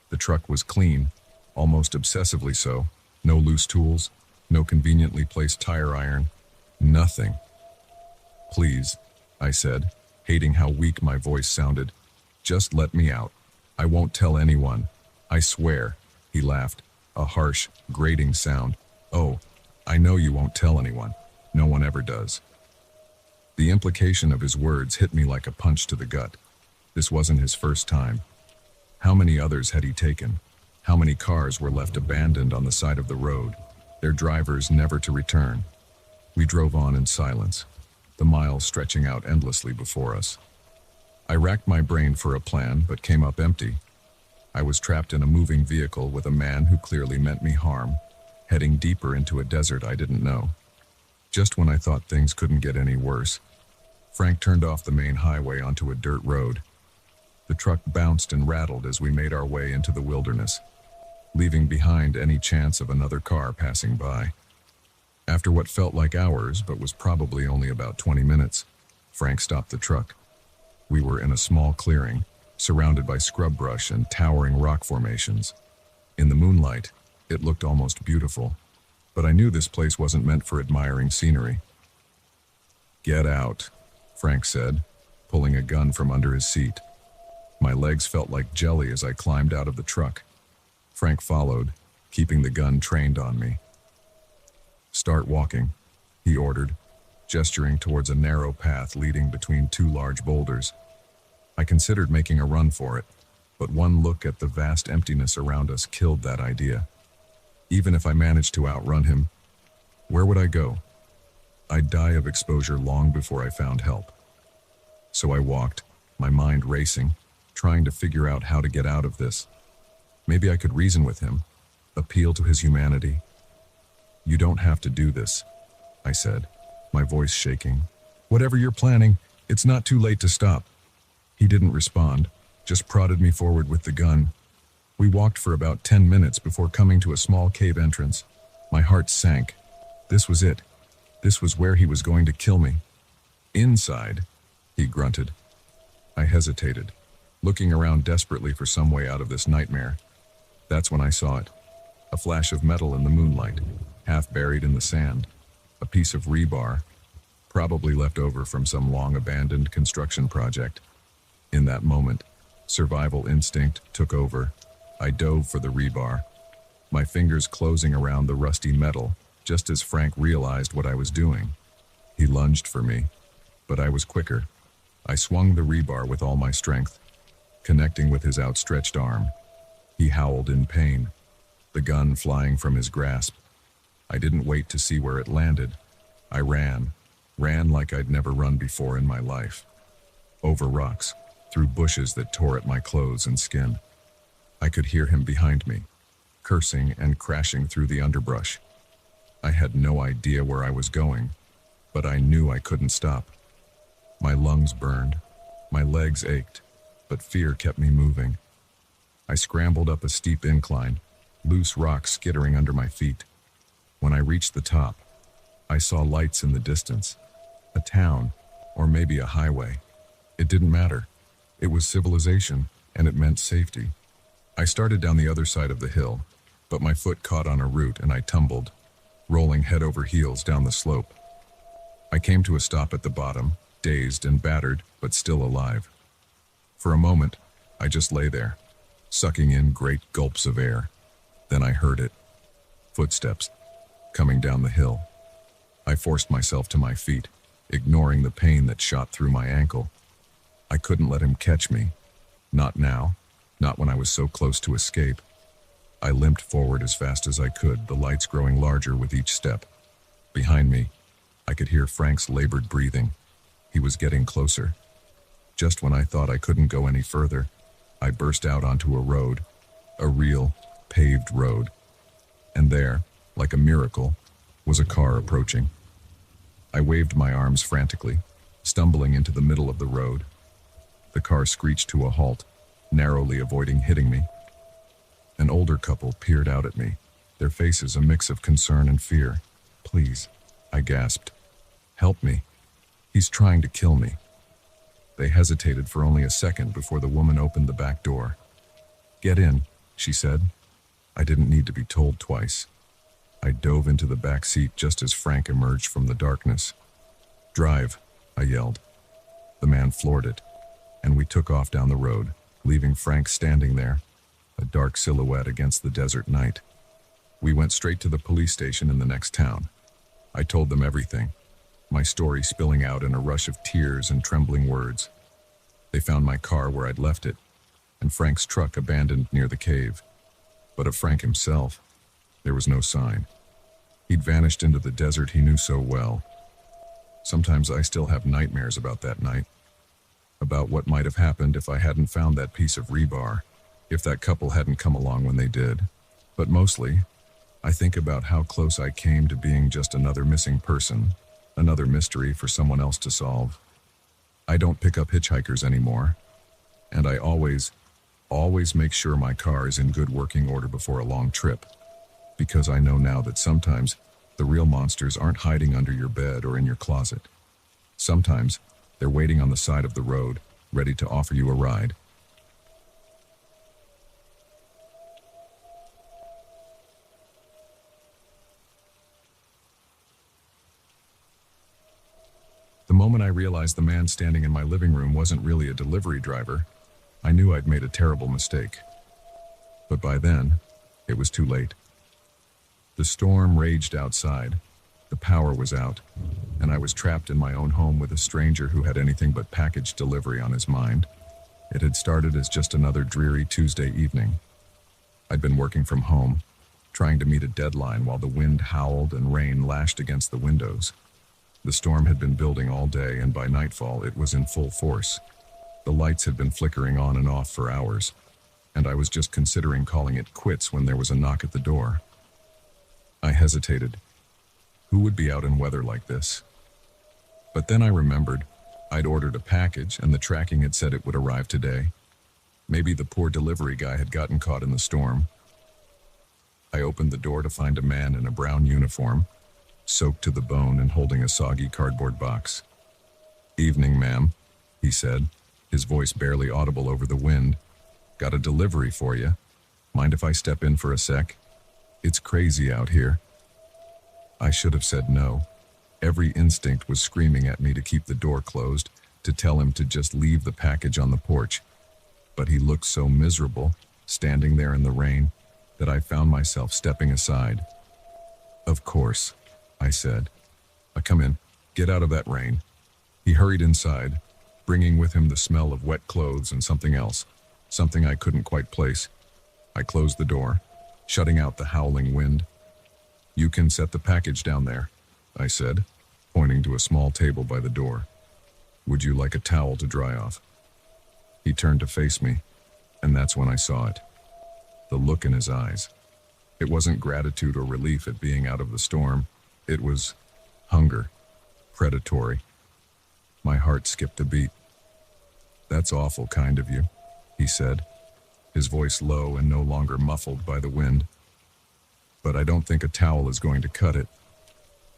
The truck was clean, almost obsessively so. No loose tools, no conveniently placed tire iron, nothing. Please, I said, hating how weak my voice sounded. Just let me out. I won't tell anyone. I swear. He laughed, a harsh, grating sound. Oh, I know you won't tell anyone. No one ever does. The implication of his words hit me like a punch to the gut. This wasn't his first time. How many others had he taken? How many cars were left abandoned on the side of the road, their drivers never to return? We drove on in silence, the miles stretching out endlessly before us. I racked my brain for a plan, but came up empty. I was trapped in a moving vehicle with a man who clearly meant me harm, heading deeper into a desert I didn't know. Just when I thought things couldn't get any worse, Frank turned off the main highway onto a dirt road. The truck bounced and rattled as we made our way into the wilderness, leaving behind any chance of another car passing by. After what felt like hours, but was probably only about 20 minutes, Frank stopped the truck. We were in a small clearing, surrounded by scrub brush and towering rock formations. In the moonlight, it looked almost beautiful, but I knew this place wasn't meant for admiring scenery. "Get out," Frank said, pulling a gun from under his seat. My legs felt like jelly as I climbed out of the truck. Frank followed, keeping the gun trained on me. "Start walking," he ordered, gesturing towards a narrow path leading between two large boulders. I considered making a run for it, but one look at the vast emptiness around us killed that idea. Even if I managed to outrun him, where would I go? I'd die of exposure long before I found help. So I walked, my mind racing, trying to figure out how to get out of this. Maybe I could reason with him, appeal to his humanity. "You don't have to do this," I said, my voice shaking. "Whatever you're planning, it's not too late to stop." He didn't respond, just prodded me forward with the gun. We walked for about 10 minutes before coming to a small cave entrance. My heart sank. This was it. This was where he was going to kill me. "Inside," he grunted. I hesitated, looking around desperately for some way out of this nightmare. That's when I saw it. A flash of metal in the moonlight, half buried in the sand. A piece of rebar, probably left over from some long-abandoned construction project. In that moment, survival instinct took over. I dove for the rebar, my fingers closing around the rusty metal, just as Frank realized what I was doing. He lunged for me, but I was quicker. I swung the rebar with all my strength, connecting with his outstretched arm. He howled in pain, the gun flying from his grasp. I didn't wait to see where it landed. I ran like I'd never run before in my life. Over rocks, through bushes that tore at my clothes and skin. I could hear him behind me, cursing and crashing through the underbrush. I had no idea where I was going, but I knew I couldn't stop. My lungs burned, my legs ached, but fear kept me moving. I scrambled up a steep incline, loose rocks skittering under my feet. When I reached the top, I saw lights in the distance. A town, or maybe a highway. It didn't matter. It was civilization, and it meant safety. I started down the other side of the hill, but my foot caught on a root and I tumbled, rolling head over heels down the slope. I came to a stop at the bottom, dazed and battered, but still alive. For a moment, I just lay there, sucking in great gulps of air. Then I heard it. Footsteps, coming down the hill. I forced myself to my feet, ignoring the pain that shot through my ankle. I couldn't let him catch me. Not now, not when I was so close to escape. I limped forward as fast as I could, the lights growing larger with each step. Behind me, I could hear Frank's labored breathing. He was getting closer. Just when I thought I couldn't go any further, I burst out onto a road, a real, paved road. And there, like a miracle, was a car approaching. I waved my arms frantically, stumbling into the middle of the road. The car screeched to a halt, narrowly avoiding hitting me. An older couple peered out at me, their faces a mix of concern and fear. "Please," I gasped. "Help me. He's trying to kill me." They hesitated for only a second before the woman opened the back door. "Get in," she said. I didn't need to be told twice. I dove into the back seat just as Frank emerged from the darkness. "Drive," I yelled. The man floored it, and we took off down the road, leaving Frank standing there, a dark silhouette against the desert night. We went straight to the police station in the next town. I told them everything, my story spilling out in a rush of tears and trembling words. They found my car where I'd left it, and Frank's truck abandoned near the cave. But of Frank himself, there was no sign. He'd vanished into the desert he knew so well. Sometimes I still have nightmares about that night, about what might have happened if I hadn't found that piece of rebar, if that couple hadn't come along when they did. But mostly, I think about how close I came to being just another missing person, another mystery for someone else to solve. I don't pick up hitchhikers anymore, and I always make sure my car is in good working order before a long trip, because I know now that sometimes the real monsters aren't hiding under your bed or in your closet. Sometimes they're waiting on the side of the road, ready to offer you a ride. The moment I realized the man standing in my living room wasn't really a delivery driver, I knew I'd made a terrible mistake. But by then, it was too late. The storm raged outside, the power was out, and I was trapped in my own home with a stranger who had anything but package delivery on his mind. It had started as just another dreary Tuesday evening. I'd been working from home, trying to meet a deadline while the wind howled and rain lashed against the windows. The storm had been building all day, and by nightfall it was in full force. The lights had been flickering on and off for hours, and I was just considering calling it quits when there was a knock at the door. I hesitated. Who would be out in weather like this? But then I remembered I'd ordered a package and the tracking had said it would arrive today. Maybe the poor delivery guy had gotten caught in the storm. I opened the door to find a man in a brown uniform, soaked to the bone and holding a soggy cardboard box. "Evening, ma'am," he said, his voice barely audible over the wind. "Got a delivery for you. Mind if I step in for a sec? It's crazy out here." I should have said no. Every instinct was screaming at me to keep the door closed, to tell him to just leave the package on the porch. But he looked so miserable, standing there in the rain, that I found myself stepping aside. "Of course," I said. "Come in. Get out of that rain." He hurried inside, bringing with him the smell of wet clothes and something else, something I couldn't quite place. I closed the door, shutting out the howling wind. "You can set the package down there," I said, pointing to a small table by the door. "Would you like a towel to dry off?" He turned to face me, and that's when I saw it. The look in his eyes. It wasn't gratitude or relief at being out of the storm. It was hunger, predatory. My heart skipped a beat. "That's awful kind of you," he said, his voice low and no longer muffled by the wind. "But I don't think a towel is going to cut it."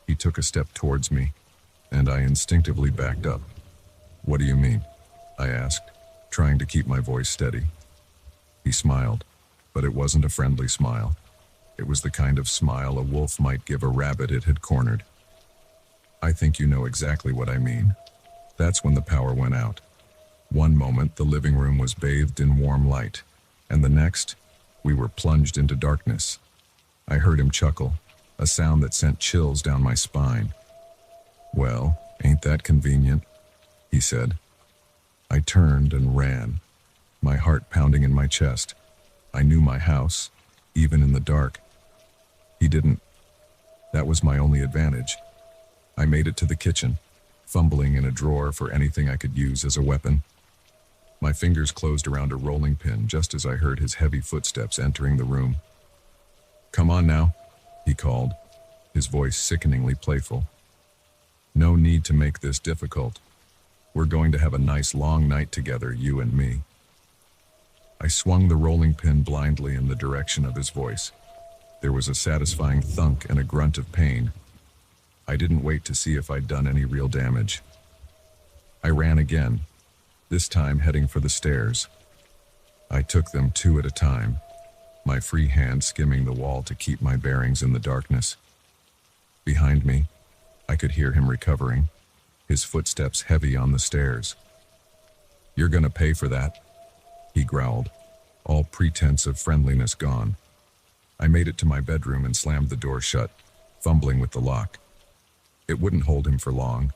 He took a step towards me, and I instinctively backed up. "What do you mean?" I asked, trying to keep my voice steady. He smiled, but it wasn't a friendly smile. It was the kind of smile a wolf might give a rabbit it had cornered. "I think you know exactly what I mean." That's when the power went out. One moment the living room was bathed in warm light, and the next, we were plunged into darkness. I heard him chuckle, a sound that sent chills down my spine. "Well, ain't that convenient?" he said. I turned and ran, my heart pounding in my chest. I knew my house, even in the dark. He didn't. That was my only advantage. I made it to the kitchen, fumbling in a drawer for anything I could use as a weapon. My fingers closed around a rolling pin just as I heard his heavy footsteps entering the room. "Come on now," he called, his voice sickeningly playful. "No need to make this difficult. We're going to have a nice long night together, you and me." I swung the rolling pin blindly in the direction of his voice. There was a satisfying thunk and a grunt of pain. I didn't wait to see if I'd done any real damage. I ran again, this time heading for the stairs. I took them 2 at a time, my free hand skimming the wall to keep my bearings in the darkness. Behind me, I could hear him recovering, his footsteps heavy on the stairs. "You're gonna pay for that," he growled, all pretense of friendliness gone. I made it to my bedroom and slammed the door shut, fumbling with the lock. It wouldn't hold him for long,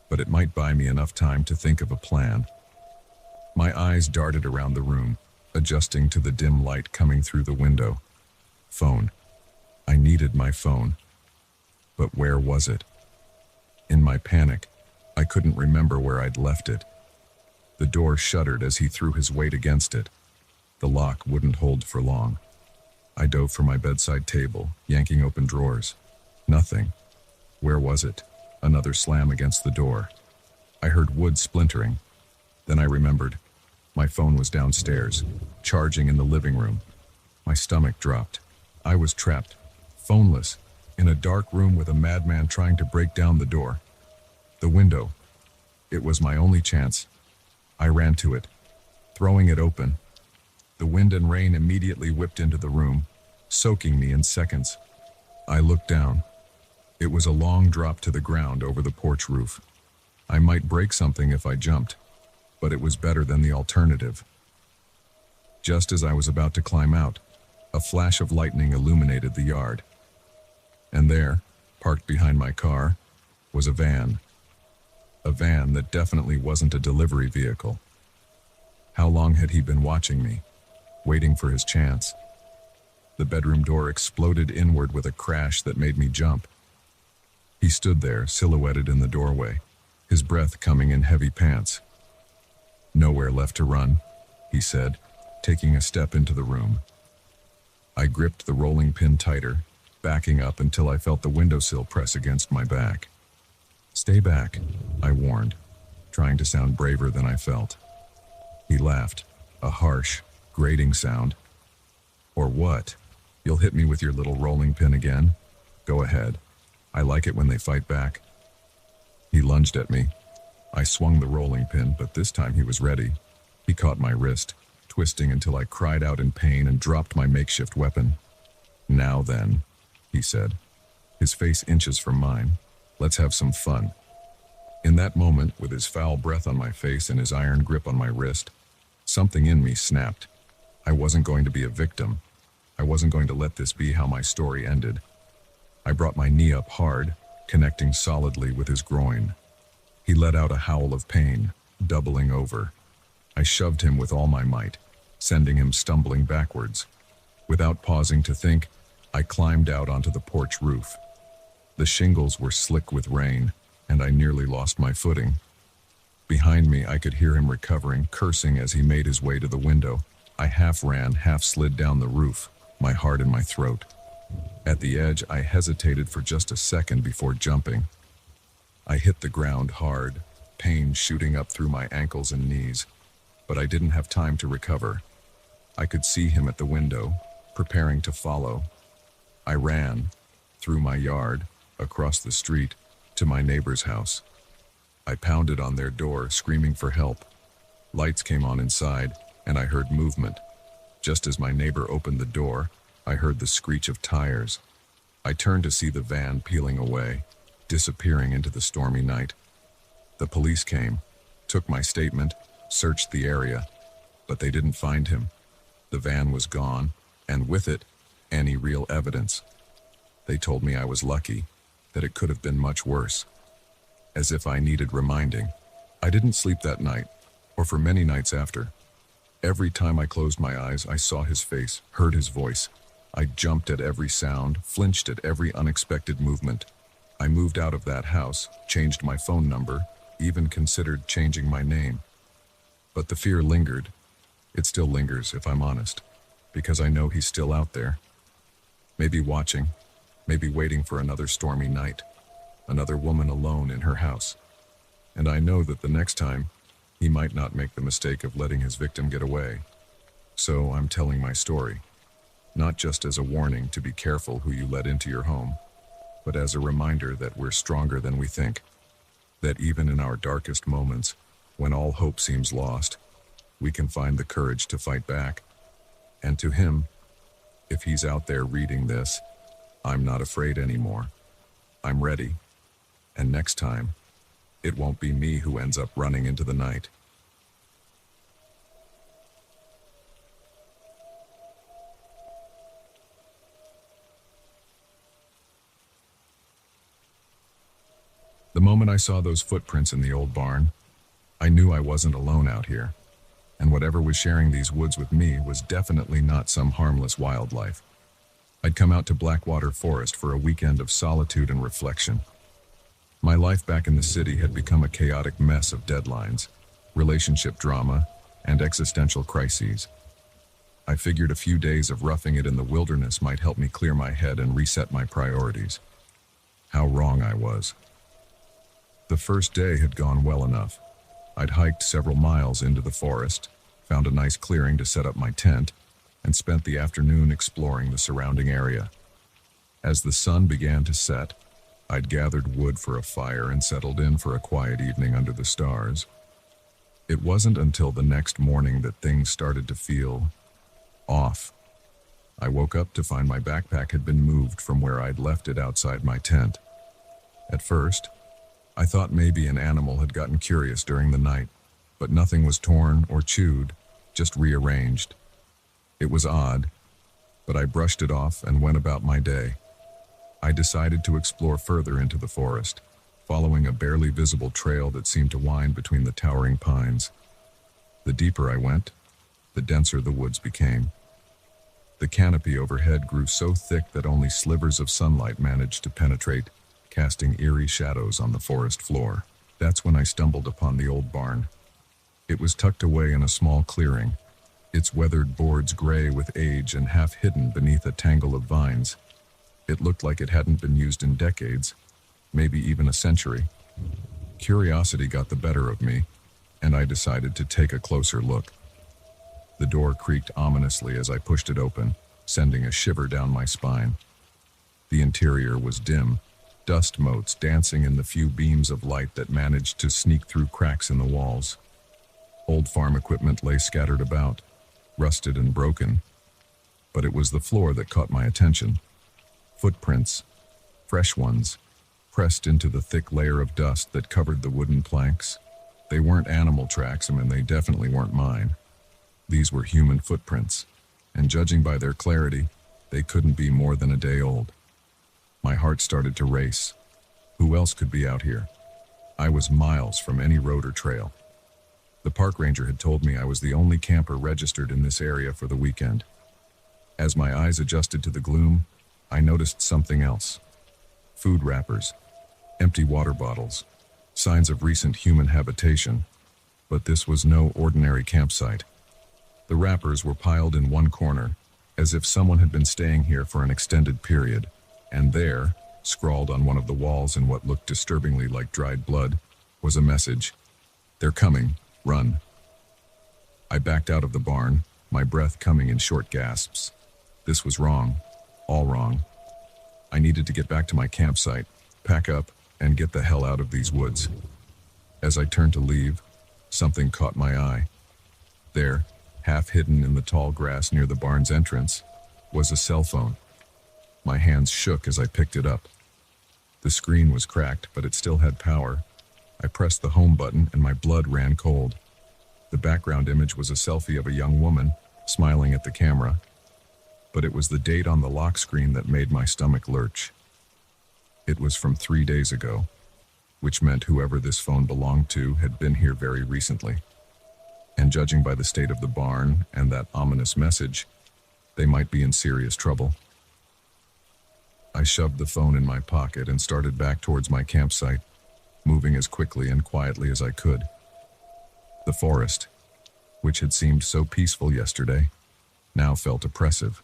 but it might buy me enough time to think of a plan. My eyes darted around the room, adjusting to the dim light coming through the window. Phone. I needed my phone. But where was it? In my panic, I couldn't remember where I'd left it. The door shuddered as he threw his weight against it. The lock wouldn't hold for long. I dove for my bedside table, yanking open drawers. Nothing. Where was it? Another slam against the door. I heard wood splintering. Then I remembered. My phone was downstairs, charging in the living room. My stomach dropped. I was trapped, phoneless, in a dark room with a madman trying to break down the door. The window. It was my only chance. I ran to it, throwing it open. The wind and rain immediately whipped into the room, soaking me in seconds. I looked down. It was a long drop to the ground over the porch roof. I might break something if I jumped, but it was better than the alternative. Just as I was about to climb out, a flash of lightning illuminated the yard. And there, parked behind my car, was a van. A van that definitely wasn't a delivery vehicle. How long had he been watching me, waiting for his chance? The bedroom door exploded inward with a crash that made me jump. He stood there, silhouetted in the doorway, his breath coming in heavy pants. "Nowhere left to run," he said, taking a step into the room. I gripped the rolling pin tighter, backing up until I felt the windowsill press against my back. "Stay back," I warned, trying to sound braver than I felt. He laughed, a harsh, grating sound. "Or what? You'll hit me with your little rolling pin again? Go ahead. I like it when they fight back." He lunged at me. I swung the rolling pin, but this time he was ready. He caught my wrist, twisting until I cried out in pain and dropped my makeshift weapon. "Now then," he said, his face inches from mine. "Let's have some fun." In that moment, with his foul breath on my face and his iron grip on my wrist, something in me snapped. I wasn't going to be a victim. I wasn't going to let this be how my story ended. I brought my knee up hard, connecting solidly with his groin. He let out a howl of pain, doubling over. I shoved him with all my might, sending him stumbling backwards. Without pausing to think, I climbed out onto the porch roof. The shingles were slick with rain, and I nearly lost my footing. Behind me, I could hear him recovering, cursing as he made his way to the window. I half ran, half slid down the roof, my heart in my throat. At the edge, I hesitated for just a second before jumping. I hit the ground hard, pain shooting up through my ankles and knees, but I didn't have time to recover. I could see him at the window, preparing to follow. I ran, through my yard, across the street, to my neighbor's house. I pounded on their door, screaming for help. Lights came on inside, and I heard movement. Just as my neighbor opened the door, I heard the screech of tires. I turned to see the van peeling away, disappearing into the stormy night. The police came, took my statement, searched the area, but they didn't find him. The van was gone, and with it, any real evidence. They told me I was lucky, that it could have been much worse. As if I needed reminding. I didn't sleep that night, or for many nights after. Every time I closed my eyes, I saw his face, heard his voice. I jumped at every sound, flinched at every unexpected movement. I moved out of that house, changed my phone number, even considered changing my name. But the fear lingered. It still lingers, if I'm honest, because I know he's still out there. Maybe watching, maybe waiting for another stormy night, another woman alone in her house. And I know that the next time, he might not make the mistake of letting his victim get away. So I'm telling my story, not just as a warning to be careful who you let into your home, but as a reminder that we're stronger than we think, that even in our darkest moments, when all hope seems lost, we can find the courage to fight back. And to him, if he's out there reading this, I'm not afraid anymore. I'm ready. And next time, It won't be me who ends up running into the night. The moment I saw those footprints in the old barn, I knew I wasn't alone out here, and whatever was sharing these woods with me was definitely not some harmless wildlife. I'd come out to Blackwater Forest for a weekend of solitude and reflection. My life back in the city had become a chaotic mess of deadlines, relationship drama, and existential crises. I figured a few days of roughing it in the wilderness might help me clear my head and reset my priorities. How wrong I was. The first day had gone well enough. I'd hiked several miles into the forest, found a nice clearing to set up my tent, and spent the afternoon exploring the surrounding area. As the sun began to set, I'd gathered wood for a fire and settled in for a quiet evening under the stars. It wasn't until the next morning that things started to feel off. I woke up to find my backpack had been moved from where I'd left it outside my tent. At first, I thought maybe an animal had gotten curious during the night, but nothing was torn or chewed, just rearranged. It was odd, but I brushed it off and went about my day. I decided to explore further into the forest, following a barely visible trail that seemed to wind between the towering pines. The deeper I went, the denser the woods became. The canopy overhead grew so thick that only slivers of sunlight managed to penetrate, casting eerie shadows on the forest floor. That's when I stumbled upon the old barn. It was tucked away in a small clearing, its weathered boards gray with age and half hidden beneath a tangle of vines. It looked like it hadn't been used in decades, maybe even a century. Curiosity got the better of me, and I decided to take a closer look. The door creaked ominously as I pushed it open, sending a shiver down my spine. The interior was dim, dust motes dancing in the few beams of light that managed to sneak through cracks in the walls. Old farm equipment lay scattered about, rusted and broken, but it was the floor that caught my attention. Footprints, fresh ones, pressed into the thick layer of dust that covered the wooden planks. They weren't animal tracks, and they definitely weren't mine. These were human footprints, and judging by their clarity, they couldn't be more than a day old. My heart started to race. Who else could be out here? I was miles from any road or trail. The park ranger had told me I was the only camper registered in this area for the weekend. As my eyes adjusted to the gloom, I noticed something else. Food wrappers, empty water bottles, signs of recent human habitation. But this was no ordinary campsite. The wrappers were piled in one corner, as if someone had been staying here for an extended period, and there, scrawled on one of the walls in what looked disturbingly like dried blood, was a message. "They're coming, run." I backed out of the barn, my breath coming in short gasps. This was wrong, all wrong. I needed to get back to my campsite, pack up, and get the hell out of these woods. As I turned to leave, something caught my eye. There, half hidden in the tall grass near the barn's entrance, was a cell phone. My hands shook as I picked it up. The screen was cracked, but it still had power. I pressed the home button and my blood ran cold. The background image was a selfie of a young woman, smiling at the camera. But it was the date on the lock screen that made my stomach lurch. It was from 3 days ago, which meant whoever this phone belonged to had been here very recently. And judging by the state of the barn and that ominous message, they might be in serious trouble. I shoved the phone in my pocket and started back towards my campsite, moving as quickly and quietly as I could. The forest, which had seemed so peaceful yesterday, now felt oppressive.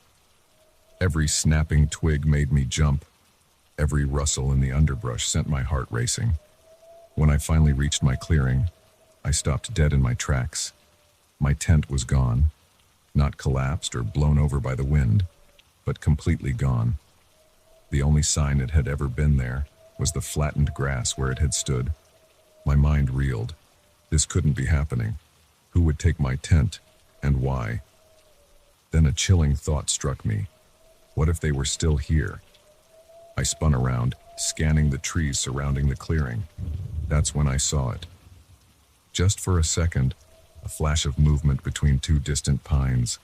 Every snapping twig made me jump. Every rustle in the underbrush sent my heart racing. When I finally reached my clearing, I stopped dead in my tracks. My tent was gone, not collapsed or blown over by the wind, but completely gone. The only sign it had ever been there was the flattened grass where it had stood. My mind reeled. This couldn't be happening. Who would take my tent, and why? Then a chilling thought struck me. What if they were still here? I spun around, scanning the trees surrounding the clearing. That's when I saw it. Just for a second, a flash of movement between two distant pines.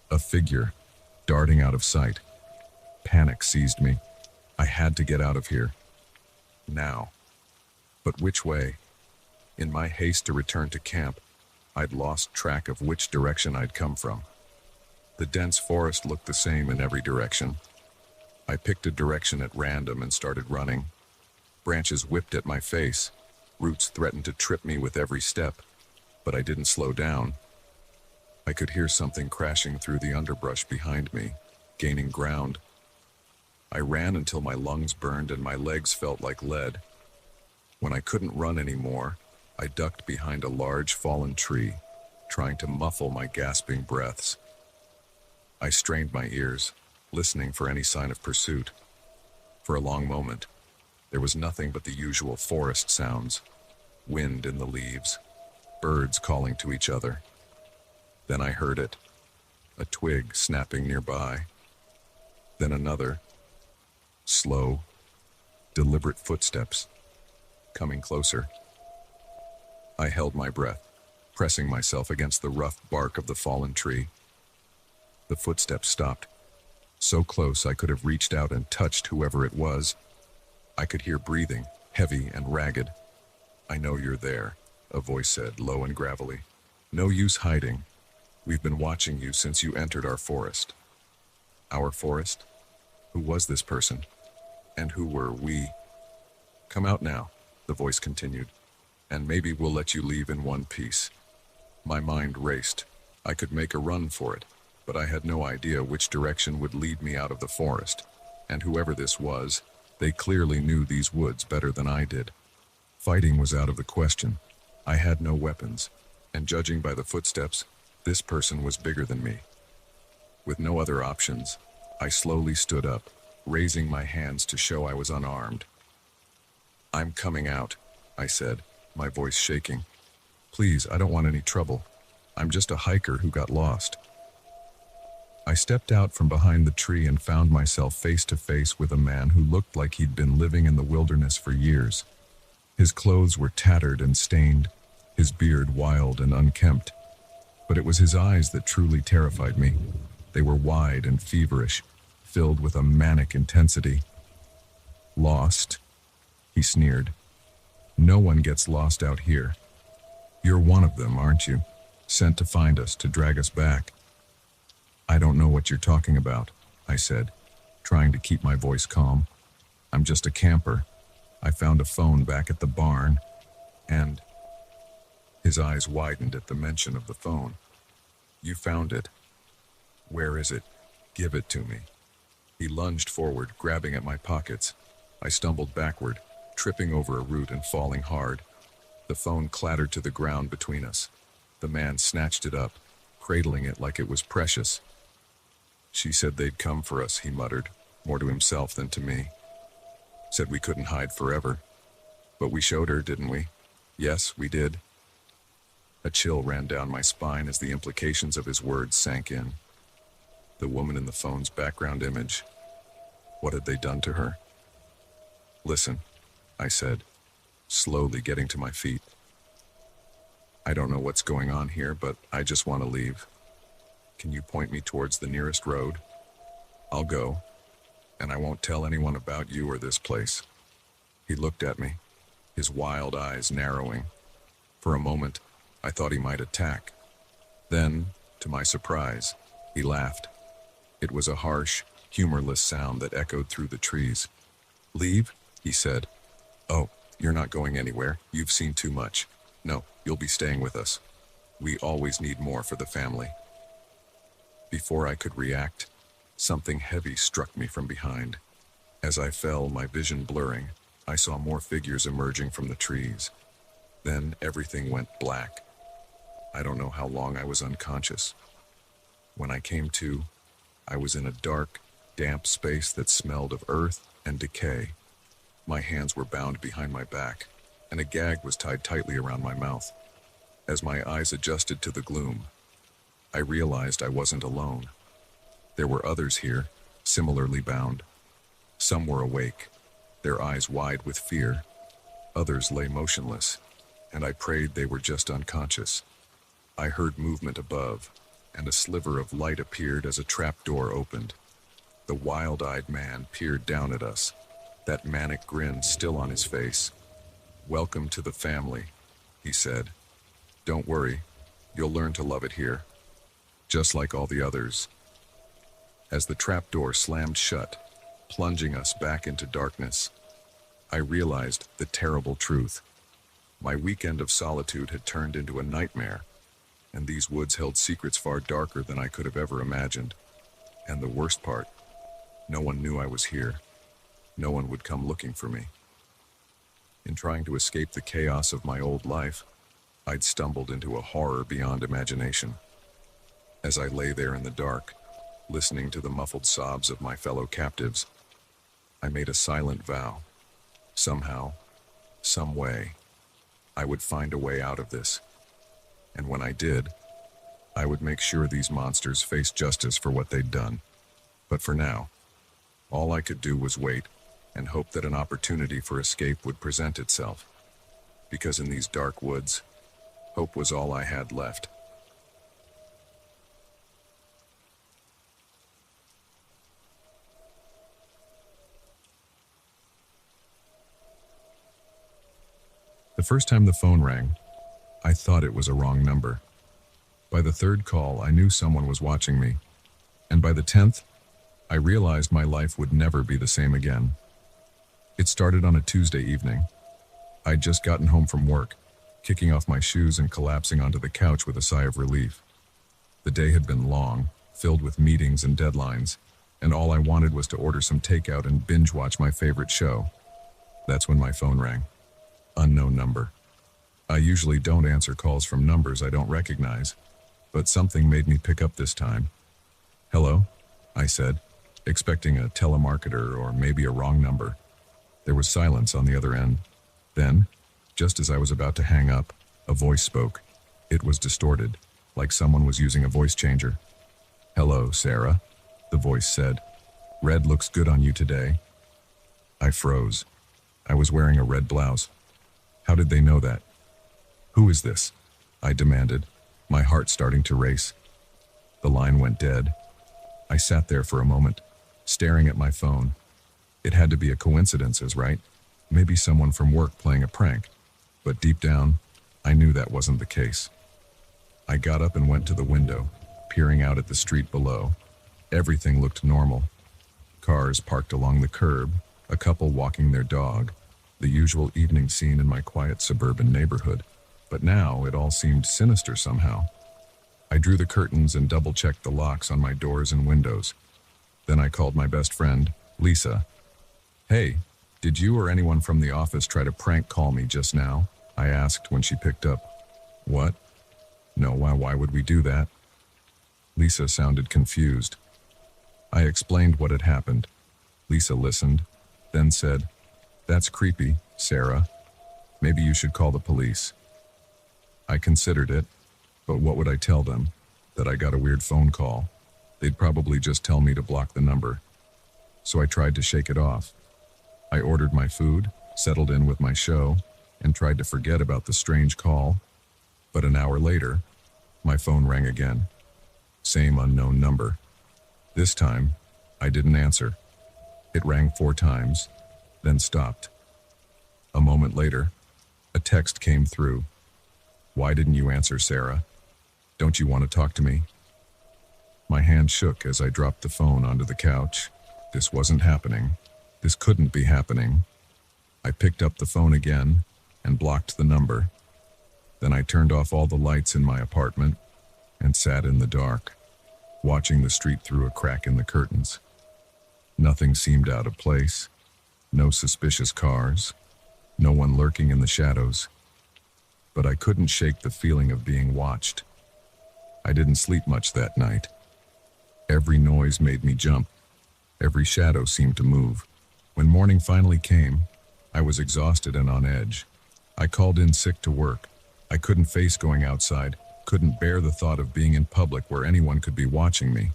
A figure, darting out of sight. Panic seized me. I had to get out of here. Now. But which way? In my haste to return to camp, I'd lost track of which direction I'd come from. The dense forest looked the same in every direction. I picked a direction at random and started running. Branches whipped at my face. Roots threatened to trip me with every step, but I didn't slow down. I could hear something crashing through the underbrush behind me, gaining ground. I ran until my lungs burned and my legs felt like lead. When I couldn't run anymore, I ducked behind a large fallen tree, trying to muffle my gasping breaths. I strained my ears, listening for any sign of pursuit. For a long moment, there was nothing but the usual forest sounds, wind in the leaves, birds calling to each other. Then I heard it, a twig snapping nearby. Then another, slow, deliberate footsteps, coming closer. I held my breath, pressing myself against the rough bark of the fallen tree. The footsteps stopped, so close I could have reached out and touched whoever it was. I could hear breathing, heavy and ragged. "I know you're there," a voice said, low and gravelly. "No use hiding. We've been watching you since you entered our forest." Our forest? Who was this person? And who were we? "Come out now," the voice continued, "and maybe we'll let you leave in one piece." My mind raced. I could make a run for it, but I had no idea which direction would lead me out of the forest, and whoever this was, they clearly knew these woods better than I did. Fighting was out of the question. I had no weapons, and judging by the footsteps, this person was bigger than me. With no other options, I slowly stood up, raising my hands to show I was unarmed. "I'm coming out," I said, my voice shaking. "Please, I don't want any trouble. I'm just a hiker who got lost." I stepped out from behind the tree and found myself face to face with a man who looked like he'd been living in the wilderness for years. His clothes were tattered and stained, his beard wild and unkempt. But it was his eyes that truly terrified me. They were wide and feverish, filled with a manic intensity. "Lost?" he sneered. "No one gets lost out here. You're one of them, aren't you? Sent to find us, to drag us back." "I don't know what you're talking about," I said, trying to keep my voice calm. "I'm just a camper. I found a phone back at the barn, and..." His eyes widened at the mention of the phone. "You found it? Where is it? Give it to me." He lunged forward, grabbing at my pockets. I stumbled backward, tripping over a root and falling hard. The phone clattered to the ground between us. The man snatched it up, cradling it like it was precious. "She said they'd come for us," he muttered, more to himself than to me. "Said we couldn't hide forever. But we showed her, didn't we?" "Yes, we did." A chill ran down my spine as the implications of his words sank in. The woman in the phone's background image. What had they done to her? "Listen," I said, slowly getting to my feet. "I don't know what's going on here, but I just want to leave. Can you point me towards the nearest road? I'll go, and I won't tell anyone about you or this place." He looked at me, his wild eyes narrowing. For a moment, I thought he might attack. Then, to my surprise, he laughed. It was a harsh, humorless sound that echoed through the trees. "Leave?" he said. "Oh, you're not going anywhere. You've seen too much. No, you'll be staying with us. We always need more for the family." Before I could react, something heavy struck me from behind. As I fell, my vision blurring, I saw more figures emerging from the trees. Then everything went black. I don't know how long I was unconscious. When I came to, I was in a dark, damp space that smelled of earth and decay. My hands were bound behind my back, and a gag was tied tightly around my mouth. As my eyes adjusted to the gloom, I realized I wasn't alone. There were others here, similarly bound. Some were awake, their eyes wide with fear. Others lay motionless, and I prayed they were just unconscious. I heard movement above, and a sliver of light appeared as a trap door opened. The wild-eyed man peered down at us, that manic grin still on his face. "Welcome to the family," he said. "Don't worry, you'll learn to love it here, just like all the others." As the trapdoor slammed shut, plunging us back into darkness, I realized the terrible truth. My weekend of solitude had turned into a nightmare, and these woods held secrets far darker than I could have ever imagined. And the worst part, no one knew I was here. No one would come looking for me. In trying to escape the chaos of my old life, I'd stumbled into a horror beyond imagination. As I lay there in the dark, listening to the muffled sobs of my fellow captives, I made a silent vow. Somehow, some way, I would find a way out of this. And when I did, I would make sure these monsters faced justice for what they'd done. But for now, all I could do was wait and hope that an opportunity for escape would present itself. Because in these dark woods, hope was all I had left. The first time the phone rang, I thought it was a wrong number. By the third call, I knew someone was watching me. And by the 10th, I realized my life would never be the same again. It started on a Tuesday evening. I'd just gotten home from work, kicking off my shoes and collapsing onto the couch with a sigh of relief. The day had been long, filled with meetings and deadlines, and all I wanted was to order some takeout and binge-watch my favorite show. That's when my phone rang. Unknown number. I usually don't answer calls from numbers I don't recognize, but something made me pick up this time. "Hello," I said, expecting a telemarketer or maybe a wrong number. There was silence on the other end. Then, just as I was about to hang up, a voice spoke. It was distorted, like someone was using a voice changer. "Hello, Sarah," the voice said. "Red looks good on you today." I froze. I was wearing a red blouse. How did they know that? "Who is this?" I demanded, my heart starting to race. The line went dead. I sat there for a moment, staring at my phone. It had to be a coincidence, right? Maybe someone from work playing a prank. But deep down, I knew that wasn't the case. I got up and went to the window, peering out at the street below. Everything looked normal. Cars parked along the curb, a couple walking their dog, the usual evening scene in my quiet suburban neighborhood. But now it all seemed sinister somehow. I drew the curtains and double-checked the locks on my doors and windows. Then I called my best friend, Lisa. "Hey, did you or anyone from the office try to prank call me just now?" I asked when she picked up. "What? No, why would we do that?" Lisa sounded confused. I explained what had happened. Lisa listened, then said, "That's creepy, Sarah. Maybe you should call the police." I considered it, but what would I tell them? That I got a weird phone call. They'd probably just tell me to block the number. So I tried to shake it off. I ordered my food, settled in with my show, and tried to forget about the strange call. But an hour later, my phone rang again. Same unknown number. This time, I didn't answer. It rang 4 times, then stopped. A moment later, a text came through. "Why didn't you answer, Sarah? Don't you want to talk to me?" My hand shook as I dropped the phone onto the couch. This wasn't happening. This couldn't be happening. I picked up the phone again and blocked the number. Then I turned off all the lights in my apartment and sat in the dark, watching the street through a crack in the curtains. Nothing seemed out of place. No suspicious cars. No one lurking in the shadows. But I couldn't shake the feeling of being watched. I didn't sleep much that night. Every noise made me jump. Every shadow seemed to move. When morning finally came, I was exhausted and on edge. I called in sick to work. I couldn't face going outside, couldn't bear the thought of being in public where anyone could be watching me.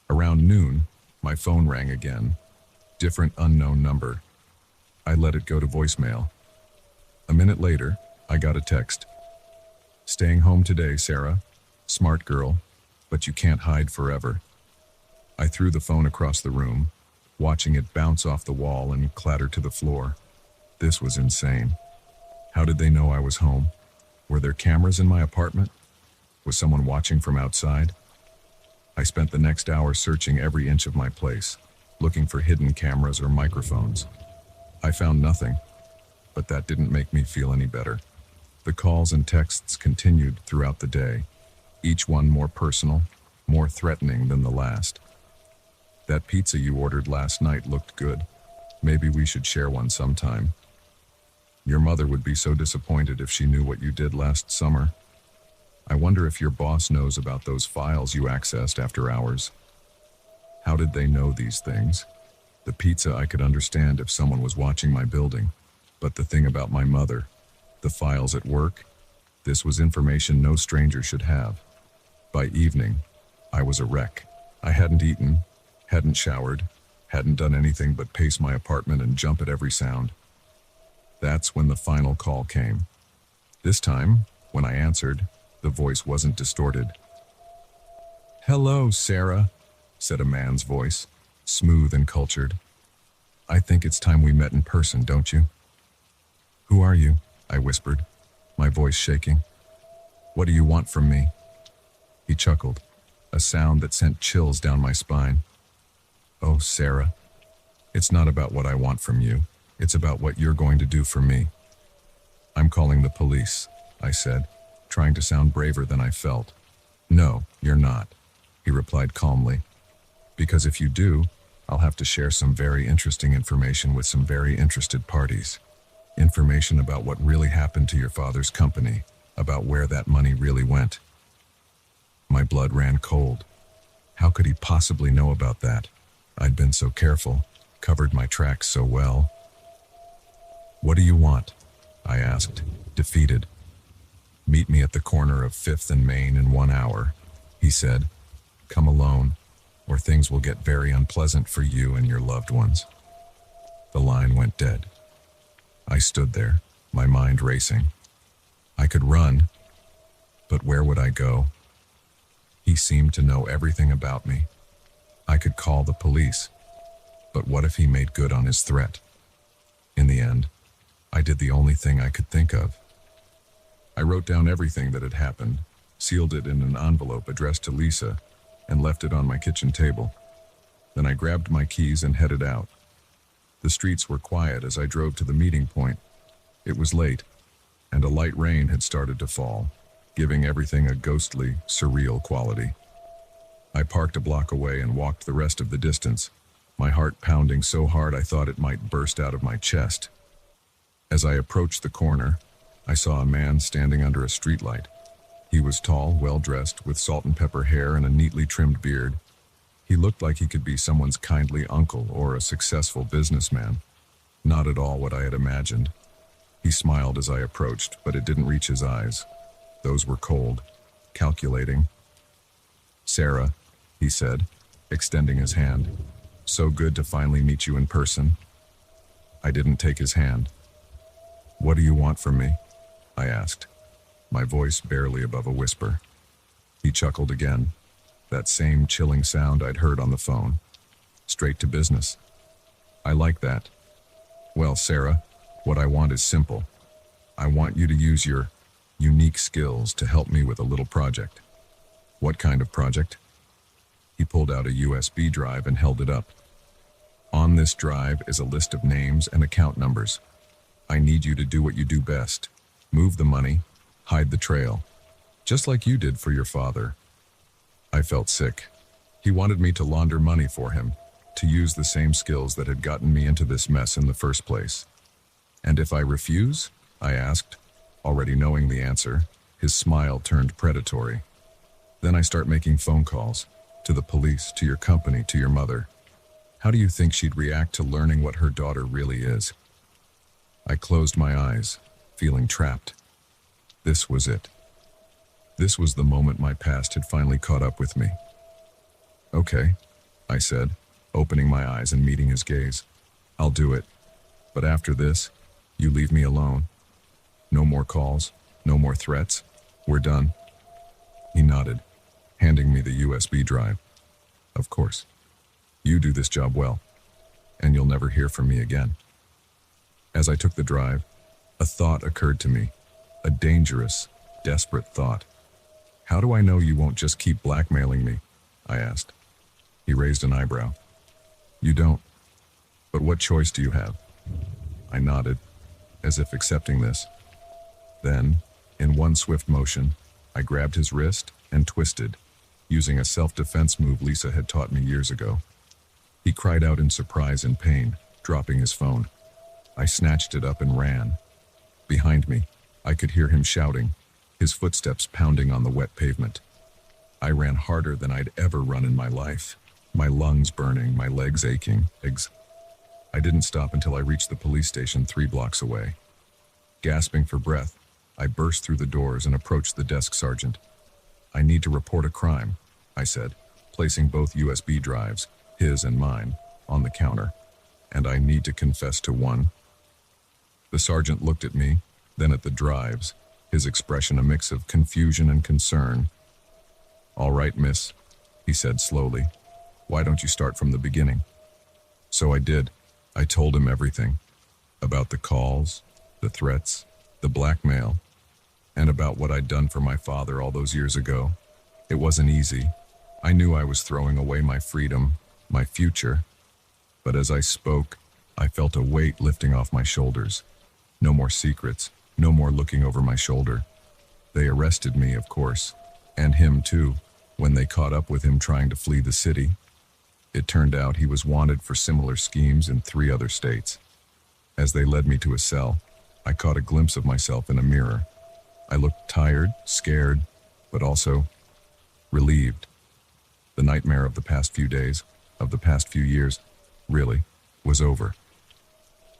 Around noon, my phone rang again. Different unknown number. I let it go to voicemail. A minute later, I got a text. Staying home today, Sarah. Smart girl, but you can't hide forever. I threw the phone across the room, watching it bounce off the wall and clatter to the floor. This was insane. How did they know I was home? Were there cameras in my apartment? Was someone watching from outside? I spent the next hour searching every inch of my place, looking for hidden cameras or microphones. I found nothing, but that didn't make me feel any better. The calls and texts continued throughout the day, each one more personal, more threatening than the last. That pizza you ordered last night looked good. Maybe we should share one sometime. Your mother would be so disappointed if she knew what you did last summer. I wonder if your boss knows about those files you accessed after hours. How did they know these things? The pizza I could understand if someone was watching my building, but the thing about my mother, the files at work, this was information no stranger should have. By evening, I was a wreck. I hadn't eaten, hadn't showered, hadn't done anything but pace my apartment and jump at every sound. That's when the final call came. This time, when I answered, the voice wasn't distorted. "Hello, Sarah," said a man's voice, smooth and cultured. "I think it's time we met in person, don't you?" "Who are you?" I whispered, my voice shaking. "What do you want from me?" He chuckled, a sound that sent chills down my spine. "Oh, Sarah, it's not about what I want from you. It's about what you're going to do for me." "I'm calling the police," I said, trying to sound braver than I felt. "No, you're not," he replied calmly. "Because if you do, I'll have to share some very interesting information with some very interested parties. Information about what really happened to your father's company, about where that money really went." My blood ran cold. How could he possibly know about that? I'd been so careful, covered my tracks so well. "What do you want?" I asked, defeated. "Meet me at the corner of 5th and Main in 1 hour," he said. "Come alone, or things will get very unpleasant for you and your loved ones." The line went dead. I stood there, my mind racing. I could run, but where would I go? He seemed to know everything about me. I could call the police, but what if he made good on his threat? In the end, I did the only thing I could think of. I wrote down everything that had happened, sealed it in an envelope addressed to Lisa, and left it on my kitchen table. Then I grabbed my keys and headed out. The streets were quiet as I drove to the meeting point. It was late, and a light rain had started to fall, giving everything a ghostly, surreal quality. I parked a block away and walked the rest of the distance, my heart pounding so hard I thought it might burst out of my chest. As I approached the corner, I saw a man standing under a streetlight. He was tall, well-dressed, with salt and pepper hair and a neatly trimmed beard. He looked like he could be someone's kindly uncle or a successful businessman. Not at all what I had imagined. He smiled as I approached, but it didn't reach his eyes. Those were cold, calculating. "Sarah," he said, extending his hand. "So good to finally meet you in person." I didn't take his hand. "What do you want from me?" I asked, my voice barely above a whisper. He chuckled again, that same chilling sound I'd heard on the phone. Straight to business. I like that. "Well, Sarah, what I want is simple. I want you to use your unique skills to help me with a little project." "What kind of project?" He pulled out a USB drive and held it up. "On this drive is a list of names and account numbers. I need you to do what you do best. Move the money, hide the trail, just like you did for your father." I felt sick. He wanted me to launder money for him, to use the same skills that had gotten me into this mess in the first place. "And if I refuse?" I asked, already knowing the answer. His smile turned predatory. "Then I start making phone calls, to the police, to your company, to your mother. How do you think she'd react to learning what her daughter really is?" I closed my eyes, feeling trapped. This was it. This was the moment my past had finally caught up with me. "Okay," I said, opening my eyes and meeting his gaze. "I'll do it. But after this, you leave me alone." No more calls, no more threats. We're done. He nodded, handing me the USB drive. Of course. You do this job well, and you'll never hear from me again. As I took the drive, a thought occurred to me, a dangerous, desperate thought. How do I know you won't just keep blackmailing me? I asked. He raised an eyebrow. You don't. But what choice do you have? I nodded, as if accepting this. Then, in one swift motion, I grabbed his wrist and twisted, using a self-defense move Lisa had taught me years ago. He cried out in surprise and pain, dropping his phone. I snatched it up and ran. Behind me, I could hear him shouting, his footsteps pounding on the wet pavement. I ran harder than I'd ever run in my life, my lungs burning, my legs aching. I didn't stop until I reached the police station 3 blocks away. Gasping for breath, I burst through the doors and approached the desk sergeant. I need to report a crime, I said, placing both USB drives, his and mine, on the counter. And I need to confess to one. The sergeant looked at me, then at the drives, his expression a mix of confusion and concern. All right, miss, he said slowly. Why don't you start from the beginning? So I did. I told him everything. About the calls, the threats, the blackmail, and about what I'd done for my father all those years ago. It wasn't easy. I knew I was throwing away my freedom, my future. But as I spoke, I felt a weight lifting off my shoulders. No more secrets, no more looking over my shoulder. They arrested me, of course, and him too, when they caught up with him trying to flee the city. It turned out he was wanted for similar schemes in 3 other states. As they led me to a cell, I caught a glimpse of myself in a mirror. I looked tired, scared, but also relieved. The nightmare of the past few days, of the past few years, really, was over.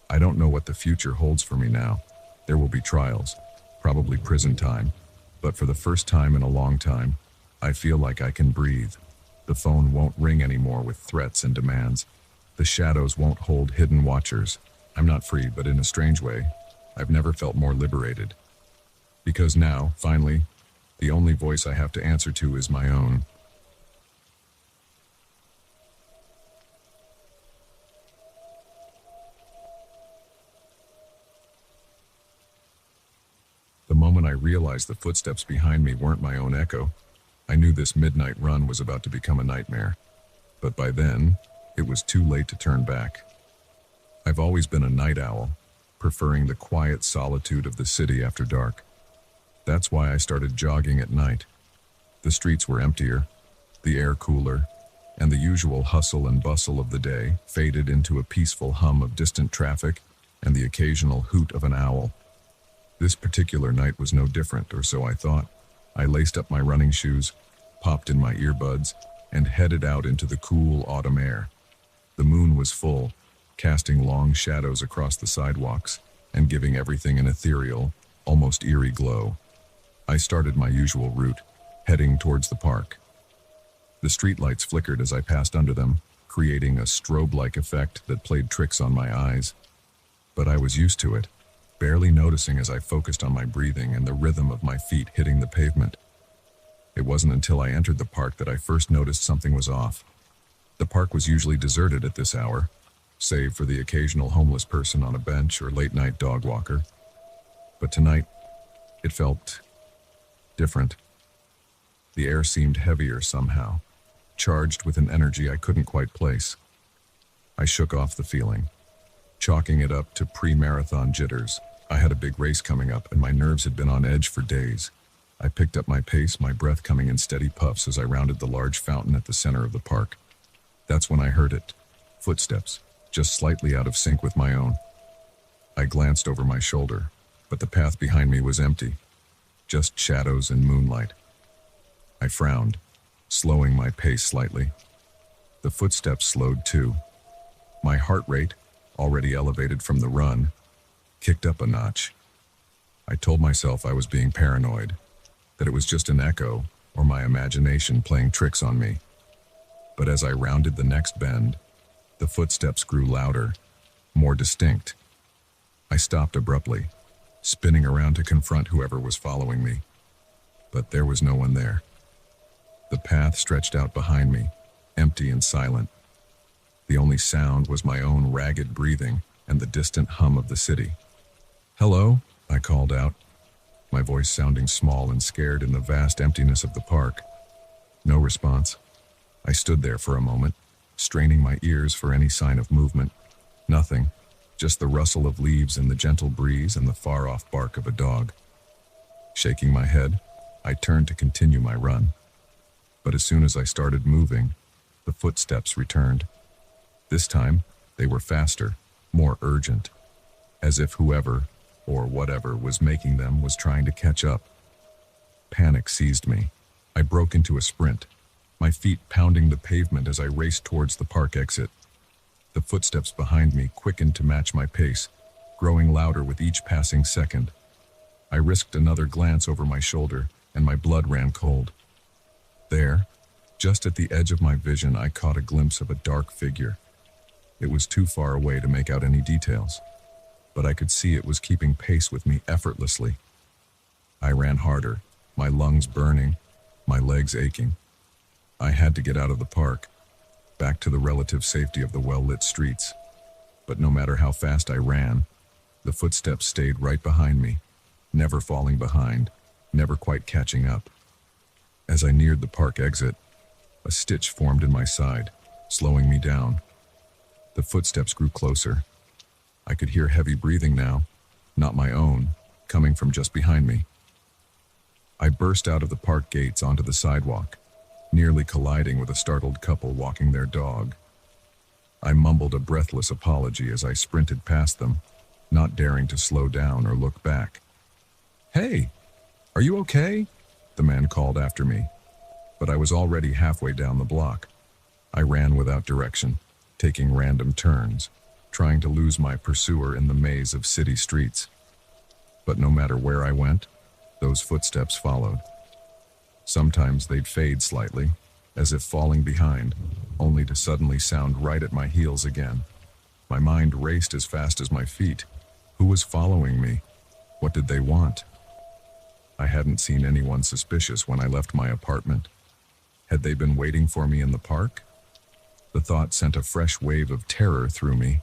I don't know what the future holds for me now. There will be trials, probably prison time, but for the first time in a long time, I feel like I can breathe. The phone won't ring anymore with threats and demands. The shadows won't hold hidden watchers. I'm not free, but in a strange way, I've never felt more liberated. Because now, finally, the only voice I have to answer to is my own. The moment I realized the footsteps behind me weren't my own echo, I knew this midnight run was about to become a nightmare. But by then, it was too late to turn back. I've always been a night owl, preferring the quiet solitude of the city after dark. That's why I started jogging at night. The streets were emptier, the air cooler, and the usual hustle and bustle of the day faded into a peaceful hum of distant traffic and the occasional hoot of an owl. This particular night was no different, or so I thought. I laced up my running shoes, popped in my earbuds, and headed out into the cool autumn air. The moon was full, casting long shadows across the sidewalks and giving everything an ethereal, almost eerie glow. I started my usual route, heading towards the park. The streetlights flickered as I passed under them, creating a strobe-like effect that played tricks on my eyes. But I was used to it, barely noticing as I focused on my breathing and the rhythm of my feet hitting the pavement. It wasn't until I entered the park that I first noticed something was off. The park was usually deserted at this hour, save for the occasional homeless person on a bench or late-night dog walker. But tonight, it felt different. The air seemed heavier somehow, charged with an energy I couldn't quite place. I shook off the feeling, chalking it up to pre-marathon jitters. I had a big race coming up, and my nerves had been on edge for days. I picked up my pace, my breath coming in steady puffs as I rounded the large fountain at the center of the park. That's when I heard it. Footsteps, just slightly out of sync with my own. I glanced over my shoulder, but the path behind me was empty. Just shadows and moonlight. I frowned, slowing my pace slightly. The footsteps slowed too. My heart rate, already elevated from the run, kicked up a notch. I told myself I was being paranoid, that it was just an echo or my imagination playing tricks on me. But as I rounded the next bend, the footsteps grew louder, more distinct. I stopped abruptly, spinning around to confront whoever was following me. But there was no one there. The path stretched out behind me, empty and silent. The only sound was my own ragged breathing and the distant hum of the city. "Hello," I called out, my voice sounding small and scared in the vast emptiness of the park. No response. I stood there for a moment, straining my ears for any sign of movement. Nothing, just the rustle of leaves in the gentle breeze and the far-off bark of a dog. Shaking my head, I turned to continue my run. But as soon as I started moving, the footsteps returned. This time, they were faster, more urgent, as if whoever or whatever was making them was trying to catch up. Panic seized me. I broke into a sprint, my feet pounding the pavement as I raced towards the park exit. The footsteps behind me quickened to match my pace, growing louder with each passing second. I risked another glance over my shoulder, and my blood ran cold. There, just at the edge of my vision, I caught a glimpse of a dark figure. It was too far away to make out any details, but I could see it was keeping pace with me effortlessly. I ran harder, my lungs burning, my legs aching. I had to get out of the park, back to the relative safety of the well-lit streets. But no matter how fast I ran, the footsteps stayed right behind me, never falling behind, never quite catching up. As I neared the park exit, a stitch formed in my side, slowing me down. The footsteps grew closer. I could hear heavy breathing now, not my own, coming from just behind me. I burst out of the park gates onto the sidewalk, nearly colliding with a startled couple walking their dog. I mumbled a breathless apology as I sprinted past them, not daring to slow down or look back. "Hey, are you okay?" the man called after me, but I was already halfway down the block. I ran without direction, taking random turns, trying to lose my pursuer in the maze of city streets. But no matter where I went, those footsteps followed. Sometimes they'd fade slightly, as if falling behind, only to suddenly sound right at my heels again. My mind raced as fast as my feet. Who was following me? What did they want? I hadn't seen anyone suspicious when I left my apartment. Had they been waiting for me in the park? The thought sent a fresh wave of terror through me.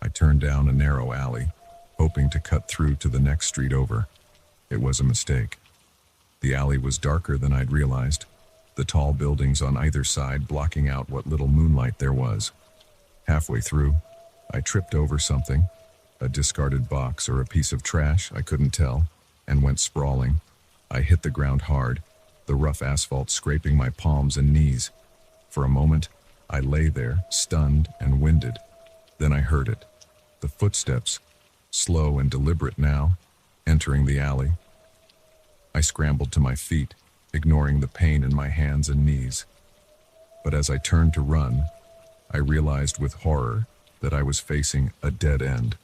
I turned down a narrow alley, hoping to cut through to the next street over. It was a mistake. The alley was darker than I'd realized, the tall buildings on either side blocking out what little moonlight there was. Halfway through, I tripped over something, a discarded box or a piece of trash, I couldn't tell, and went sprawling. I hit the ground hard, the rough asphalt scraping my palms and knees. For a moment, I lay there, stunned and winded. Then I heard it, the footsteps, slow and deliberate now, entering the alley. I scrambled to my feet, ignoring the pain in my hands and knees. But as I turned to run, I realized with horror that I was facing a dead end.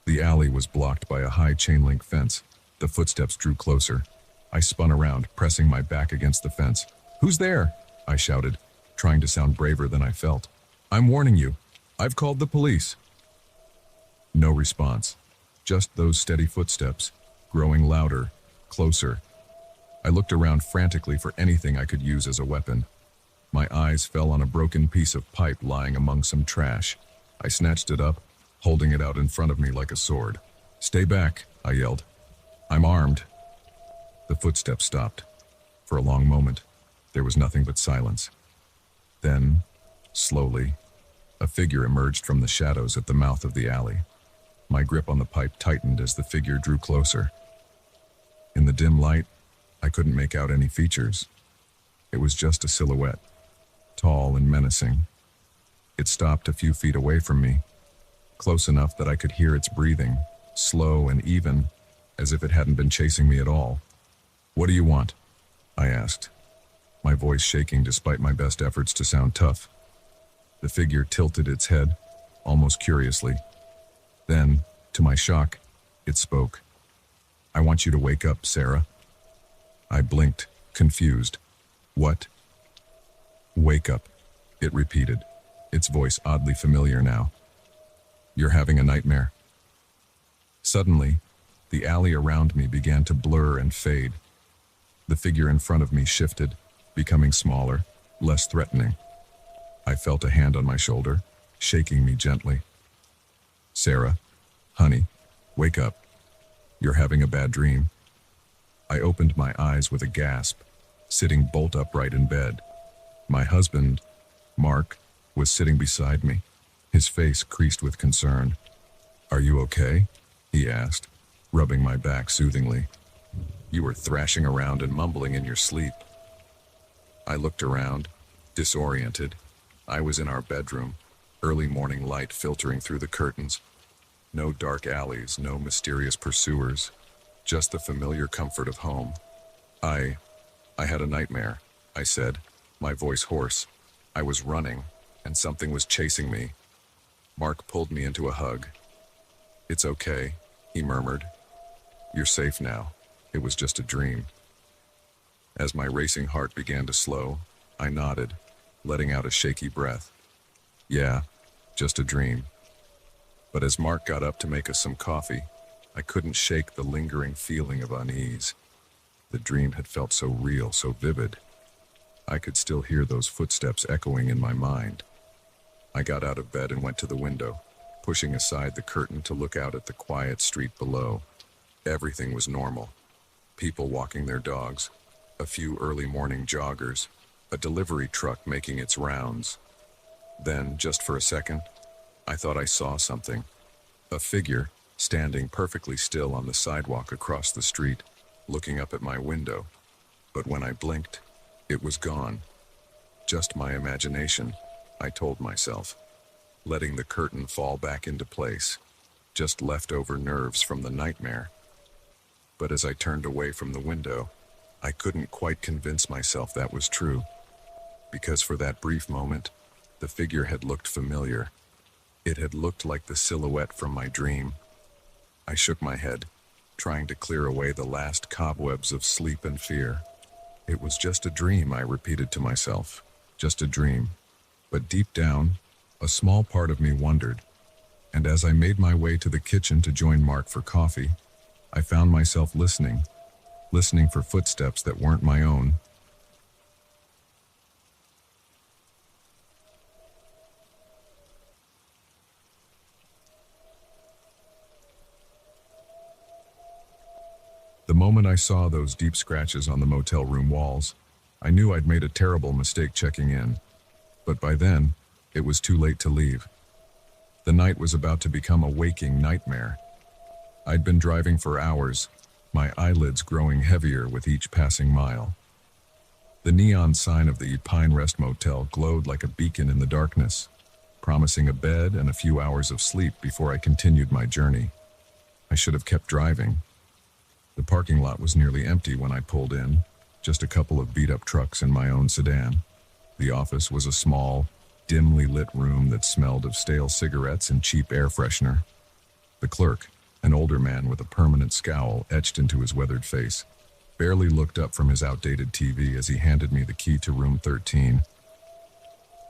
The alley was blocked by a high chain-link fence. The footsteps drew closer. I spun around, pressing my back against the fence. "Who's there?" I shouted, trying to sound braver than I felt. "I'm warning you. I've called the police." No response, just those steady footsteps, growing louder, closer. I looked around frantically for anything I could use as a weapon. My eyes fell on a broken piece of pipe lying among some trash. I snatched it up, holding it out in front of me like a sword. "Stay back," I yelled. "I'm armed." The footsteps stopped. For a long moment, there was nothing but silence. Then, slowly, a figure emerged from the shadows at the mouth of the alley. My grip on the pipe tightened as the figure drew closer. In the dim light, I couldn't make out any features. It was just a silhouette, tall and menacing. It stopped a few feet away from me, close enough that I could hear its breathing, slow and even, as if it hadn't been chasing me at all. "What do you want?" I asked, my voice shaking despite my best efforts to sound tough. The figure tilted its head, almost curiously. Then, to my shock, it spoke. "I want you to wake up, Sarah." I blinked, confused. "What?" "Wake up," it repeated, its voice oddly familiar now. "You're having a nightmare." Suddenly, the alley around me began to blur and fade. The figure in front of me shifted, becoming smaller, less threatening. I felt a hand on my shoulder, shaking me gently. "Sarah, honey, wake up. You're having a bad dream." I opened my eyes with a gasp, sitting bolt upright in bed. My husband, Mark, was sitting beside me, his face creased with concern. "Are you okay?" he asked, rubbing my back soothingly. "You were thrashing around and mumbling in your sleep." I looked around, disoriented. I was in our bedroom, early morning light filtering through the curtains. No dark alleys, no mysterious pursuers, just the familiar comfort of home. I had a nightmare," I said, my voice hoarse. I was running, and something was chasing me. Mark pulled me into a hug. "It's okay," he murmured. "You're safe now. It was just a dream." As my racing heart began to slow, I nodded, letting out a shaky breath. "Yeah, just a dream." But as Mark got up to make us some coffee, I couldn't shake the lingering feeling of unease. The dream had felt so real, so vivid. I could still hear those footsteps echoing in my mind. I got out of bed and went to the window, pushing aside the curtain to look out at the quiet street below. Everything was normal. People walking their dogs, a few early morning joggers, a delivery truck making its rounds. Then, just for a second, I thought I saw something. A figure standing perfectly still on the sidewalk across the street, looking up at my window. But when I blinked, it was gone. Just my imagination, I told myself, letting the curtain fall back into place. Just leftover nerves from the nightmare. But as I turned away from the window, I couldn't quite convince myself that was true. Because for that brief moment, the figure had looked familiar. It had looked like the silhouette from my dream. I shook my head, trying to clear away the last cobwebs of sleep and fear. "It was just a dream," I repeated to myself. "Just a dream." But deep down, a small part of me wondered. And as I made my way to the kitchen to join Mark for coffee, I found myself listening for footsteps that weren't my own. The moment I saw those deep scratches on the motel room walls, I knew I'd made a terrible mistake checking in. But by then, it was too late to leave. The night was about to become a waking nightmare. I'd been driving for hours, my eyelids growing heavier with each passing mile. The neon sign of the Pine Rest Motel glowed like a beacon in the darkness, promising a bed and a few hours of sleep before I continued my journey. I should have kept driving. The parking lot was nearly empty when I pulled in, just a couple of beat-up trucks and my own sedan. The office was a small, dimly lit room that smelled of stale cigarettes and cheap air freshener. The clerk, an older man with a permanent scowl etched into his weathered face, barely looked up from his outdated TV as he handed me the key to room 13.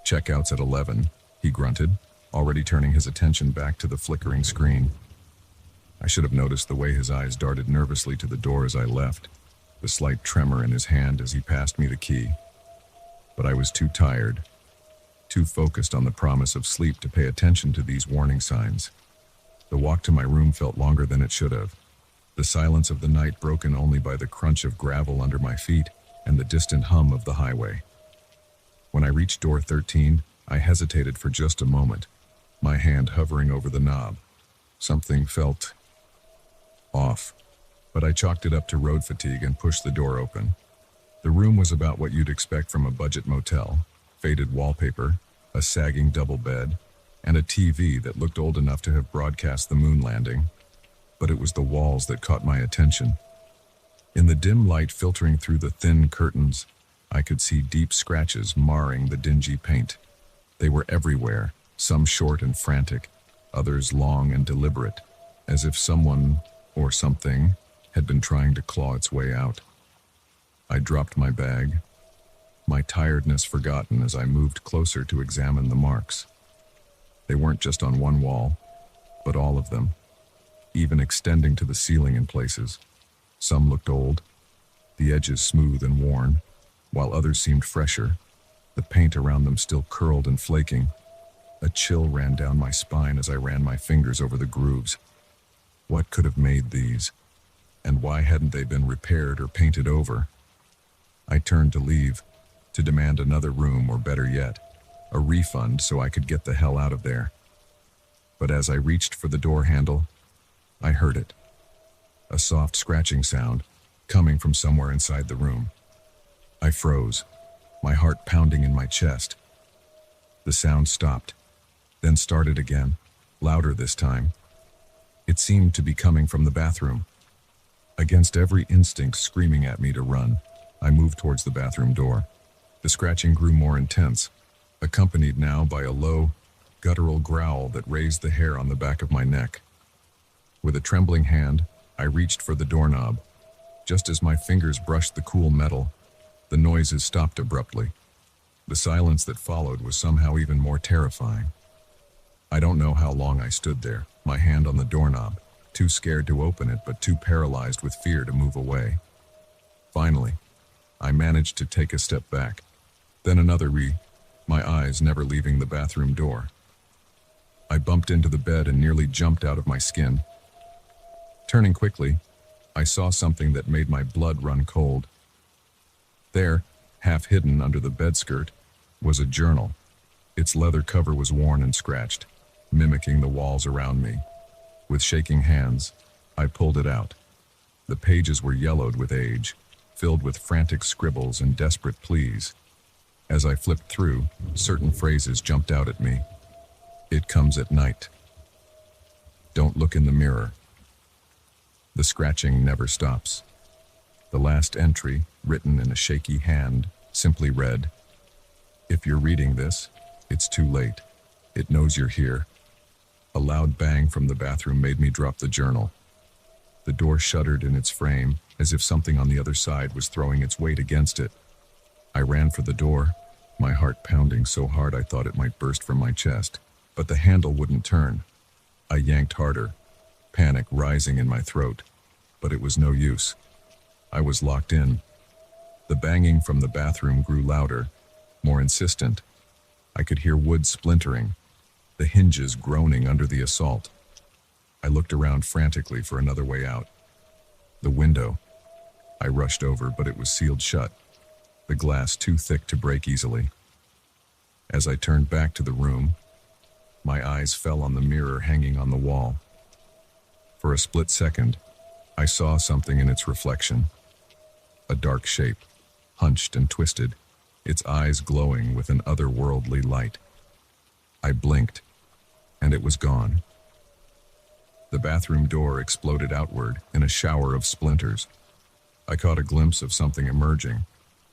"Checkout's at 11, he grunted, already turning his attention back to the flickering screen. I should have noticed the way his eyes darted nervously to the door as I left, the slight tremor in his hand as he passed me the key. But I was too tired, too focused on the promise of sleep to pay attention to these warning signs. The walk to my room felt longer than it should have, the silence of the night broken only by the crunch of gravel under my feet and the distant hum of the highway. When I reached door 13, I hesitated for just a moment, my hand hovering over the knob. Something felt off, but I chalked it up to road fatigue and pushed the door open. The room was about what you'd expect from a budget motel: faded wallpaper, a sagging double bed, and a TV that looked old enough to have broadcast the moon landing. But it was the walls that caught my attention. In the dim light filtering through the thin curtains, I could see deep scratches marring the dingy paint. They were everywhere, some short and frantic, others long and deliberate, as if someone or something had been trying to claw its way out. I dropped my bag, my tiredness forgotten as I moved closer to examine the marks. They weren't just on one wall, but all of them. even extending to the ceiling in places. Some looked old, the edges smooth and worn, while others seemed fresher, the paint around them still curled and flaking. A chill ran down my spine as I ran my fingers over the grooves. What could have made these? And why hadn't they been repaired or painted over? I turned to leave, to demand another room, or better yet, a refund so I could get the hell out of there. But as I reached for the door handle, I heard it. A soft scratching sound, coming from somewhere inside the room. I froze, my heart pounding in my chest. The sound stopped, then started again, louder this time. It seemed to be coming from the bathroom. Against every instinct screaming at me to run, I moved towards the bathroom door. The scratching grew more intense, accompanied now by a low, guttural growl that raised the hair on the back of my neck. With a trembling hand, I reached for the doorknob. Just as my fingers brushed the cool metal, the noises stopped abruptly. The silence that followed was somehow even more terrifying. I don't know how long I stood there, my hand on the doorknob, too scared to open it but too paralyzed with fear to move away. Finally, I managed to take a step back, then another my eyes never leaving the bathroom door. I bumped into the bed and nearly jumped out of my skin. Turning quickly, I saw something that made my blood run cold. There, half hidden under the bedskirt, was a journal. Its leather cover was worn and scratched, mimicking the walls around me. With shaking hands, I pulled it out. The pages were yellowed with age, filled with frantic scribbles and desperate pleas. As I flipped through, certain phrases jumped out at me. It comes at night. Don't look in the mirror. The scratching never stops. The last entry, written in a shaky hand, simply read, "If you're reading this, it's too late. It knows you're here." A loud bang from the bathroom made me drop the journal. The door shuddered in its frame, as if something on the other side was throwing its weight against it. I ran for the door, my heart pounding so hard I thought it might burst from my chest, but the handle wouldn't turn. I yanked harder, panic rising in my throat, but it was no use. I was locked in. The banging from the bathroom grew louder, more insistent. I could hear wood splintering, the hinges groaning under the assault. I looked around frantically for another way out. The window. I rushed over, but it was sealed shut, the glass too thick to break easily. As I turned back to the room, my eyes fell on the mirror hanging on the wall. For a split second, I saw something in its reflection. A dark shape, hunched and twisted, its eyes glowing with an otherworldly light. I blinked, and it was gone. The bathroom door exploded outward in a shower of splinters. I caught a glimpse of something emerging,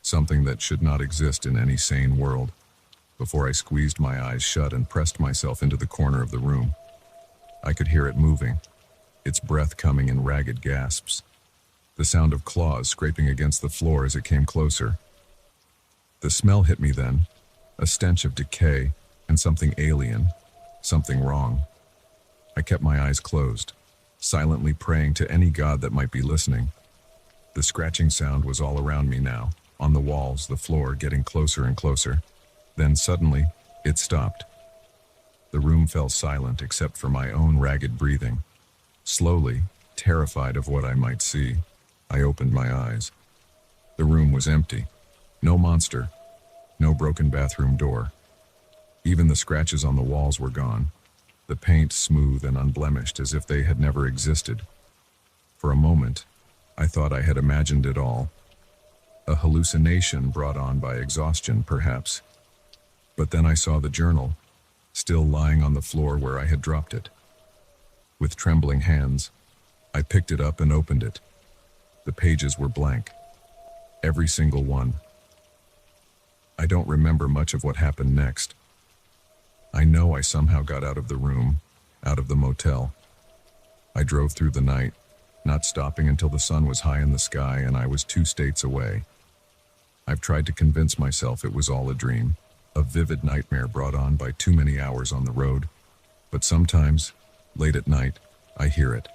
something that should not exist in any sane world, before I squeezed my eyes shut and pressed myself into the corner of the room. I could hear it moving, its breath coming in ragged gasps, the sound of claws scraping against the floor as it came closer. The smell hit me then, a stench of decay and something alien, something wrong. I kept my eyes closed, silently praying to any god that might be listening. The scratching sound was all around me now, on the walls, the floor, getting closer and closer. Then suddenly, it stopped. The room fell silent except for my own ragged breathing. Slowly, terrified of what I might see, I opened my eyes. The room was empty. No monster, no broken bathroom door. Even the scratches on the walls were gone, the paint smooth and unblemished as if they had never existed. For a moment, I thought I had imagined it all. A hallucination brought on by exhaustion, perhaps. But then I saw the journal, still lying on the floor where I had dropped it. With trembling hands, I picked it up and opened it. The pages were blank. Every single one. I don't remember much of what happened next. I know I somehow got out of the room, out of the motel. I drove through the night, not stopping until the sun was high in the sky and I was 2 states away. I've tried to convince myself it was all a dream, a vivid nightmare brought on by too many hours on the road. But sometimes, late at night, I hear it.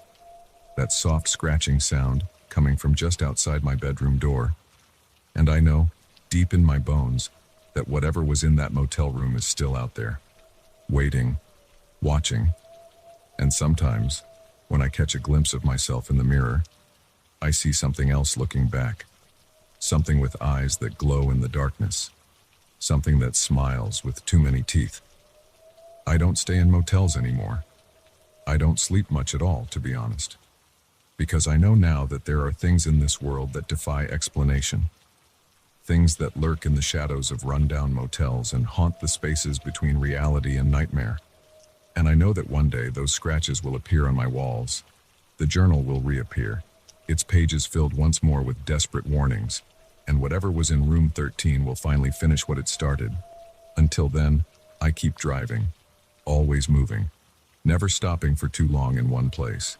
that soft scratching sound coming from just outside my bedroom door. And I know, deep in my bones, that whatever was in that motel room is still out there, waiting, watching. And sometimes, when I catch a glimpse of myself in the mirror, I see something else looking back. Something with eyes that glow in the darkness. Something that smiles with too many teeth. I don't stay in motels anymore. I don't sleep much at all, to be honest. Because I know now that there are things in this world that defy explanation. Things that lurk in the shadows of rundown motels and haunt the spaces between reality and nightmare. And I know that one day those scratches will appear on my walls. The journal will reappear, its pages filled once more with desperate warnings, and whatever was in room 13 will finally finish what it started. Until then, I keep driving, always moving, never stopping for too long in one place.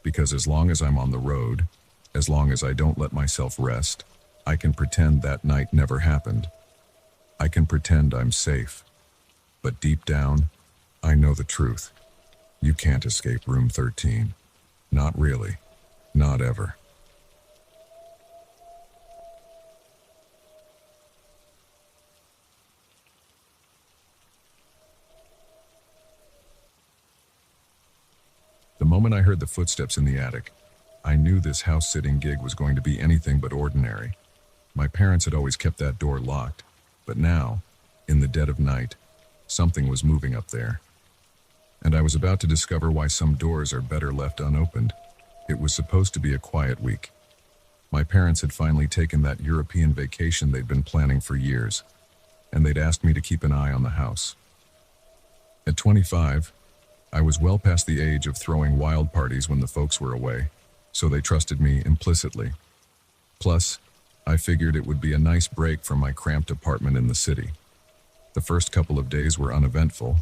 Because as long as I'm on the road, as long as I don't let myself rest, I can pretend that night never happened. I can pretend I'm safe. But deep down, I know the truth. You can't escape room 13. Not really. Not ever. The moment I heard the footsteps in the attic, I knew this house-sitting gig was going to be anything but ordinary. My parents had always kept that door locked, but now, in the dead of night, something was moving up there. And I was about to discover why some doors are better left unopened. It was supposed to be a quiet week. My parents had finally taken that European vacation they'd been planning for years, and they'd asked me to keep an eye on the house. At 25, I was well past the age of throwing wild parties when the folks were away, so they trusted me implicitly. Plus, I figured it would be a nice break from my cramped apartment in the city. The first couple of days were uneventful.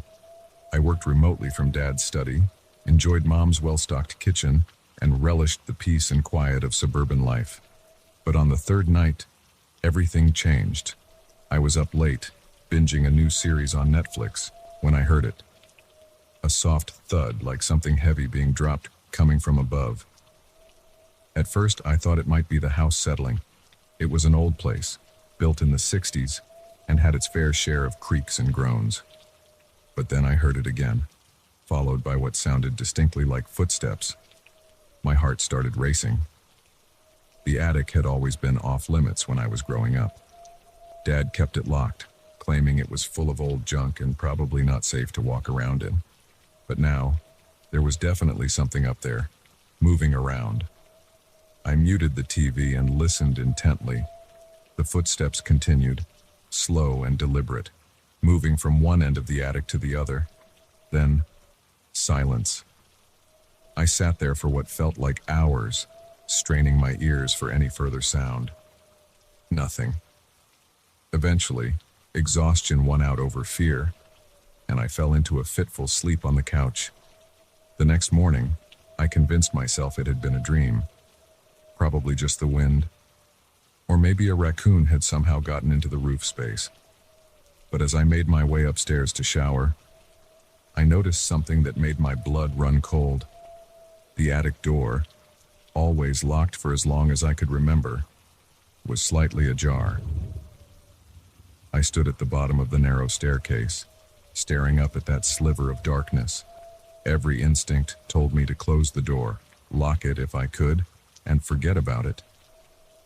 I worked remotely from Dad's study, enjoyed Mom's well-stocked kitchen, and relished the peace and quiet of suburban life. But on the third night, everything changed. I was up late, binging a new series on Netflix, when I heard it. A soft thud like something heavy being dropped coming from above. At first, I thought it might be the house settling. It was an old place, built in the 60s, and had its fair share of creaks and groans. But then I heard it again, followed by what sounded distinctly like footsteps. My heart started racing. The attic had always been off-limits when I was growing up. Dad kept it locked, claiming it was full of old junk and probably not safe to walk around in. But now, there was definitely something up there, moving around. I muted the TV and listened intently. The footsteps continued, slow and deliberate, moving from one end of the attic to the other. Then, silence. I sat there for what felt like hours, straining my ears for any further sound. Nothing. Eventually, exhaustion won out over fear, and I fell into a fitful sleep on the couch. The next morning, I convinced myself it had been a dream. Probably just the wind. Or maybe a raccoon had somehow gotten into the roof space. But as I made my way upstairs to shower, I noticed something that made my blood run cold. The attic door, always locked for as long as I could remember, was slightly ajar. I stood at the bottom of the narrow staircase, staring up at that sliver of darkness. Every instinct told me to close the door, lock it if I could, and forget about it.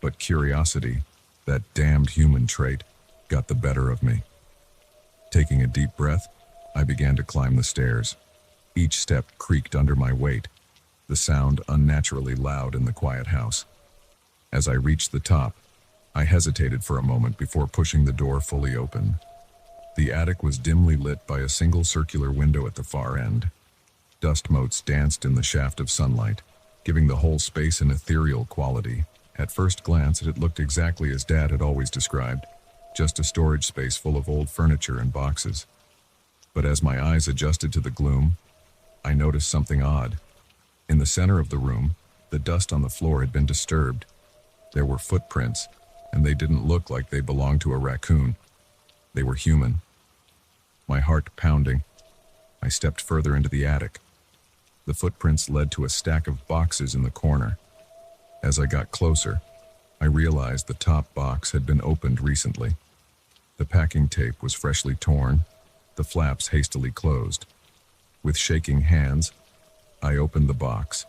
But curiosity, that damned human trait, got the better of me. Taking a deep breath, I began to climb the stairs. Each step creaked under my weight, the sound unnaturally loud in the quiet house. As I reached the top, I hesitated for a moment before pushing the door fully open. The attic was dimly lit by a single circular window at the far end. Dust motes danced in the shaft of sunlight, giving the whole space an ethereal quality. At first glance, it looked exactly as Dad had always described, just a storage space full of old furniture and boxes. But as my eyes adjusted to the gloom, I noticed something odd. In the center of the room, the dust on the floor had been disturbed. There were footprints, and they didn't look like they belonged to a raccoon. They were human. My heart pounding, I stepped further into the attic. The footprints led to a stack of boxes in the corner. As I got closer, I realized the top box had been opened recently. The packing tape was freshly torn, the flaps hastily closed. With shaking hands, I opened the box.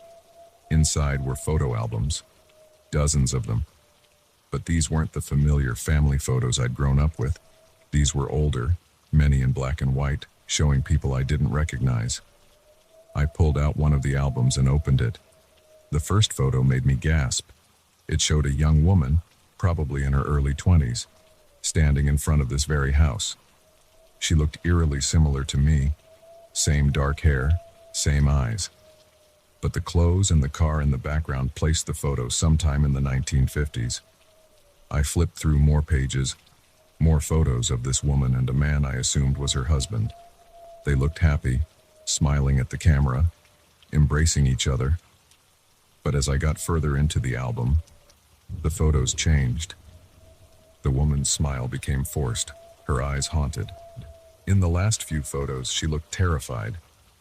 Inside were photo albums, dozens of them. But these weren't the familiar family photos I'd grown up with. These were older, many in black and white, showing people I didn't recognize. I pulled out one of the albums and opened it. The first photo made me gasp. It showed a young woman, probably in her early 20s, standing in front of this very house. She looked eerily similar to me. Same dark hair, same eyes. But the clothes and the car in the background placed the photo sometime in the 1950s. I flipped through more pages, more photos of this woman and a man I assumed was her husband. They looked happy, smiling at the camera, embracing each other. But as I got further into the album, the photos changed. The woman's smile became forced, her eyes haunted. In the last few photos, she looked terrified,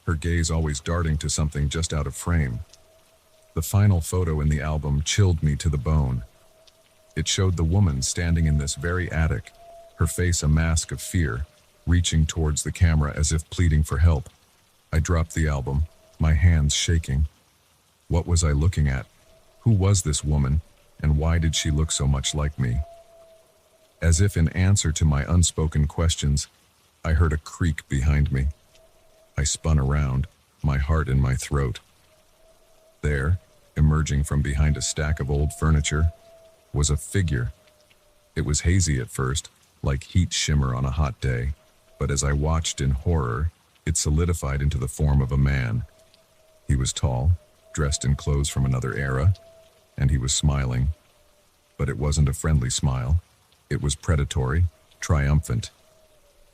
her gaze always darting to something just out of frame. The final photo in the album chilled me to the bone. It showed the woman standing in this very attic, her face a mask of fear, reaching towards the camera as if pleading for help. I dropped the album, my hands shaking. What was I looking at? Who was this woman, and why did she look so much like me? As if in answer to my unspoken questions, I heard a creak behind me. I spun around, my heart in my throat. There, emerging from behind a stack of old furniture, was a figure. It was hazy at first, like heat shimmer on a hot day, but as I watched in horror, it solidified into the form of a man. He was tall, dressed in clothes from another era, and he was smiling. But it wasn't a friendly smile. It was predatory, triumphant.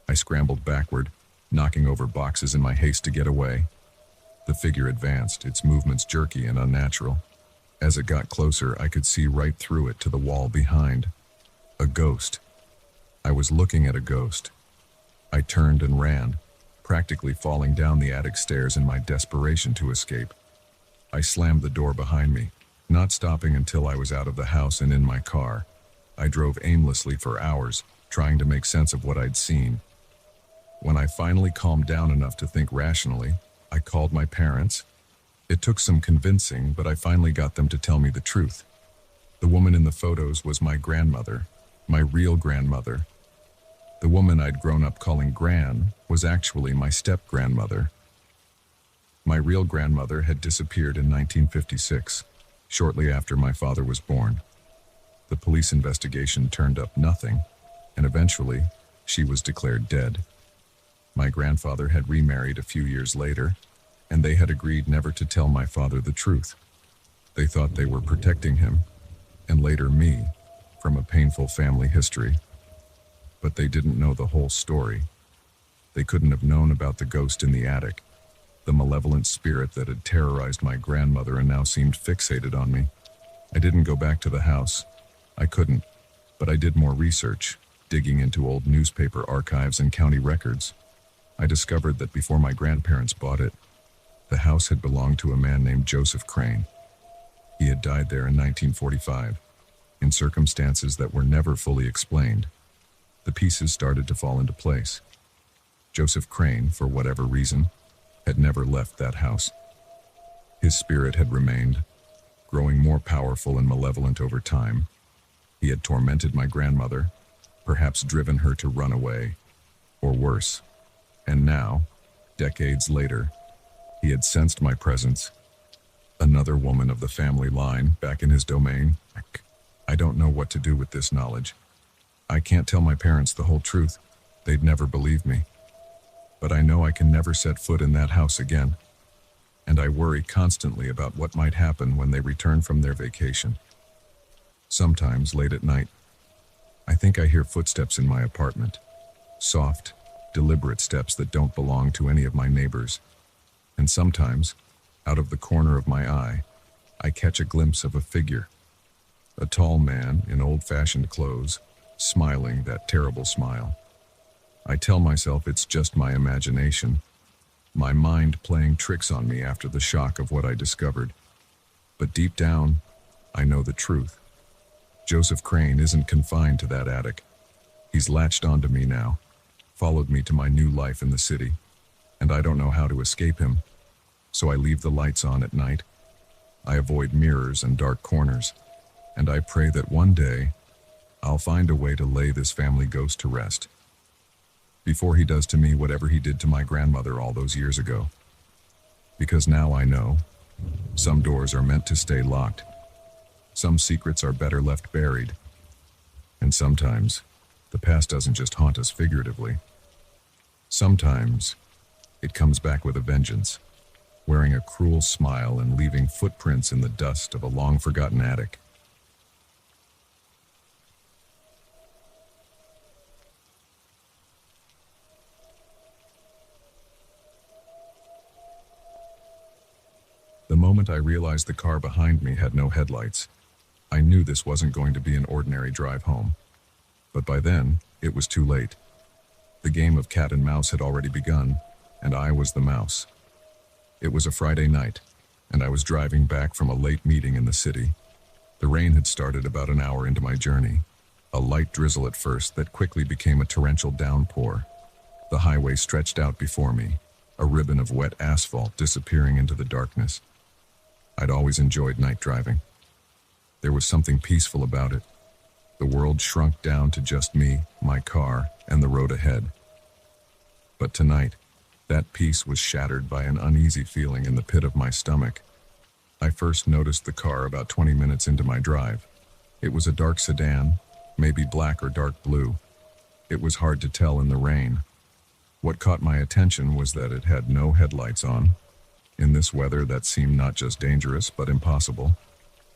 I scrambled backward, knocking over boxes in my haste to get away. The figure advanced, its movements jerky and unnatural. As it got closer, I could see right through it to the wall behind. A ghost. I was looking at a ghost. I turned and ran, practically falling down the attic stairs in my desperation to escape. I slammed the door behind me, not stopping until I was out of the house and in my car. I drove aimlessly for hours, trying to make sense of what I'd seen. When I finally calmed down enough to think rationally, I called my parents. It took some convincing, but I finally got them to tell me the truth. The woman in the photos was my grandmother, my real grandmother. The woman I'd grown up calling Gran was actually my step-grandmother. My real grandmother had disappeared in 1956, shortly after my father was born. The police investigation turned up nothing, and eventually, she was declared dead. My grandfather had remarried a few years later, and they had agreed never to tell my father the truth. They thought they were protecting him, and later me, from a painful family history. But they didn't know the whole story. They couldn't have known about the ghost in the attic, the malevolent spirit that had terrorized my grandmother and now seemed fixated on me. I didn't go back to the house. I couldn't, but I did more research, digging into old newspaper archives and county records. I discovered that before my grandparents bought it, the house had belonged to a man named Joseph Crane. He had died there in 1945, in circumstances that were never fully explained. The pieces started to fall into place. Joseph Crane, for whatever reason, had never left that house. His spirit had remained, growing more powerful and malevolent over time. He had tormented my grandmother, perhaps driven her to run away, or worse. And now, decades later, he had sensed my presence. Another woman of the family line back in his domain. I don't know what to do with this knowledge. I can't tell my parents the whole truth. They'd never believe me. But I know I can never set foot in that house again. And I worry constantly about what might happen when they return from their vacation. Sometimes, late at night, I think I hear footsteps in my apartment. Soft, deliberate steps that don't belong to any of my neighbors. And sometimes, out of the corner of my eye, I catch a glimpse of a figure. A tall man in old-fashioned clothes, smiling that terrible smile. I tell myself it's just my imagination, my mind playing tricks on me after the shock of what I discovered. But deep down, I know the truth. Joseph Crane isn't confined to that attic. He's latched onto me now, followed me to my new life in the city, and I don't know how to escape him. So I leave the lights on at night. I avoid mirrors and dark corners, and I pray that one day I'll find a way to lay this family ghost to rest, before he does to me whatever he did to my grandmother all those years ago. Because now I know, some doors are meant to stay locked. Some secrets are better left buried. And sometimes, the past doesn't just haunt us figuratively. Sometimes, it comes back with a vengeance, wearing a cruel smile and leaving footprints in the dust of a long-forgotten attic. The moment I realized the car behind me had no headlights, I knew this wasn't going to be an ordinary drive home. But by then, it was too late. The game of cat and mouse had already begun, and I was the mouse. It was a Friday night, and I was driving back from a late meeting in the city. The rain had started about an hour into my journey, a light drizzle at first that quickly became a torrential downpour. The highway stretched out before me, a ribbon of wet asphalt disappearing into the darkness. I'd always enjoyed night driving. There was something peaceful about it. The world shrunk down to just me, my car, and the road ahead. But tonight, that peace was shattered by an uneasy feeling in the pit of my stomach. I first noticed the car about 20 minutes into my drive. It was a dark sedan, maybe black or dark blue. It was hard to tell in the rain. What caught my attention was that it had no headlights on. In this weather, that seemed not just dangerous, but impossible.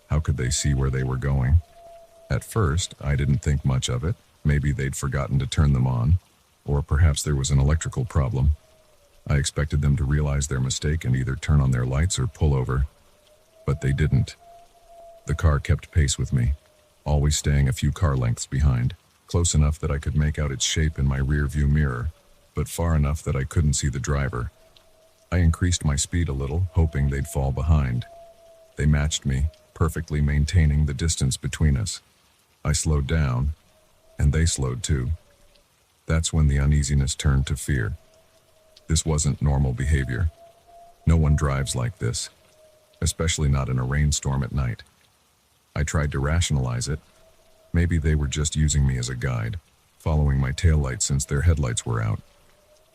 How could they see where they were going? At first, I didn't think much of it. Maybe they'd forgotten to turn them on, or perhaps there was an electrical problem. I expected them to realize their mistake and either turn on their lights or pull over. But they didn't. The car kept pace with me, always staying a few car lengths behind, close enough that I could make out its shape in my rear-view mirror, but far enough that I couldn't see the driver. I increased my speed a little, hoping they'd fall behind. They matched me, perfectly maintaining the distance between us. I slowed down, and they slowed too. That's when the uneasiness turned to fear. This wasn't normal behavior. No one drives like this, especially not in a rainstorm at night. I tried to rationalize it. Maybe they were just using me as a guide, following my taillights since their headlights were out.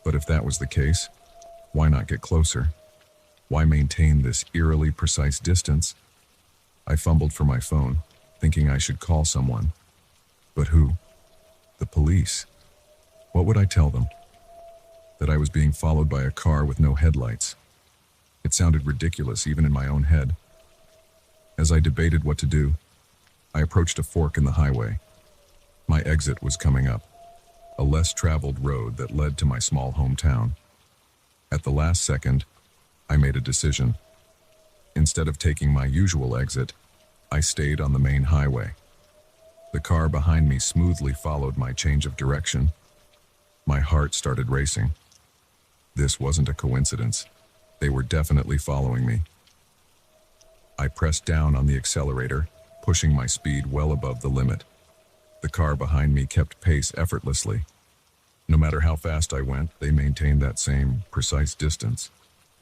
But if that was the case, why not get closer? Why maintain this eerily precise distance? I fumbled for my phone, thinking I should call someone. But who? The police. What would I tell them? That I was being followed by a car with no headlights. It sounded ridiculous even in my own head. As I debated what to do, I approached a fork in the highway. My exit was coming up, a less traveled road that led to my small hometown. At the last second, I made a decision. Instead of taking my usual exit, I stayed on the main highway. The car behind me smoothly followed my change of direction. My heart started racing. This wasn't a coincidence. They were definitely following me. I pressed down on the accelerator, pushing my speed well above the limit. The car behind me kept pace effortlessly. No matter how fast I went, they maintained that same precise distance.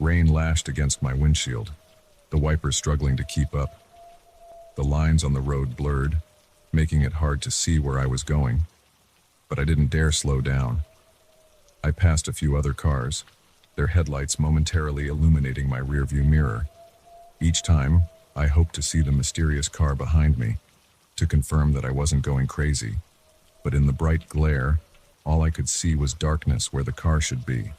Rain lashed against my windshield, the wipers struggling to keep up. The lines on the road blurred, making it hard to see where I was going. But I didn't dare slow down. I passed a few other cars, their headlights momentarily illuminating my rearview mirror. Each time, I hoped to see the mysterious car behind me, to confirm that I wasn't going crazy. But in the bright glare, all I could see was darkness where the car should be.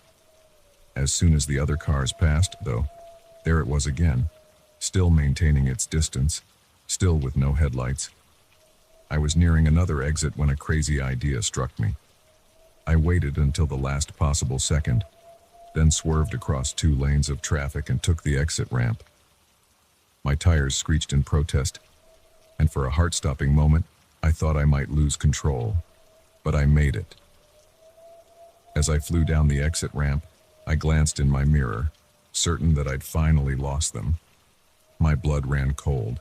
As soon as the other cars passed, though, there it was again, still maintaining its distance, still with no headlights. I was nearing another exit when a crazy idea struck me. I waited until the last possible second, then swerved across 2 lanes of traffic and took the exit ramp. My tires screeched in protest, and for a heart-stopping moment, I thought I might lose control. But I made it. As I flew down the exit ramp, I glanced in my mirror, certain that I'd finally lost them. My blood ran cold.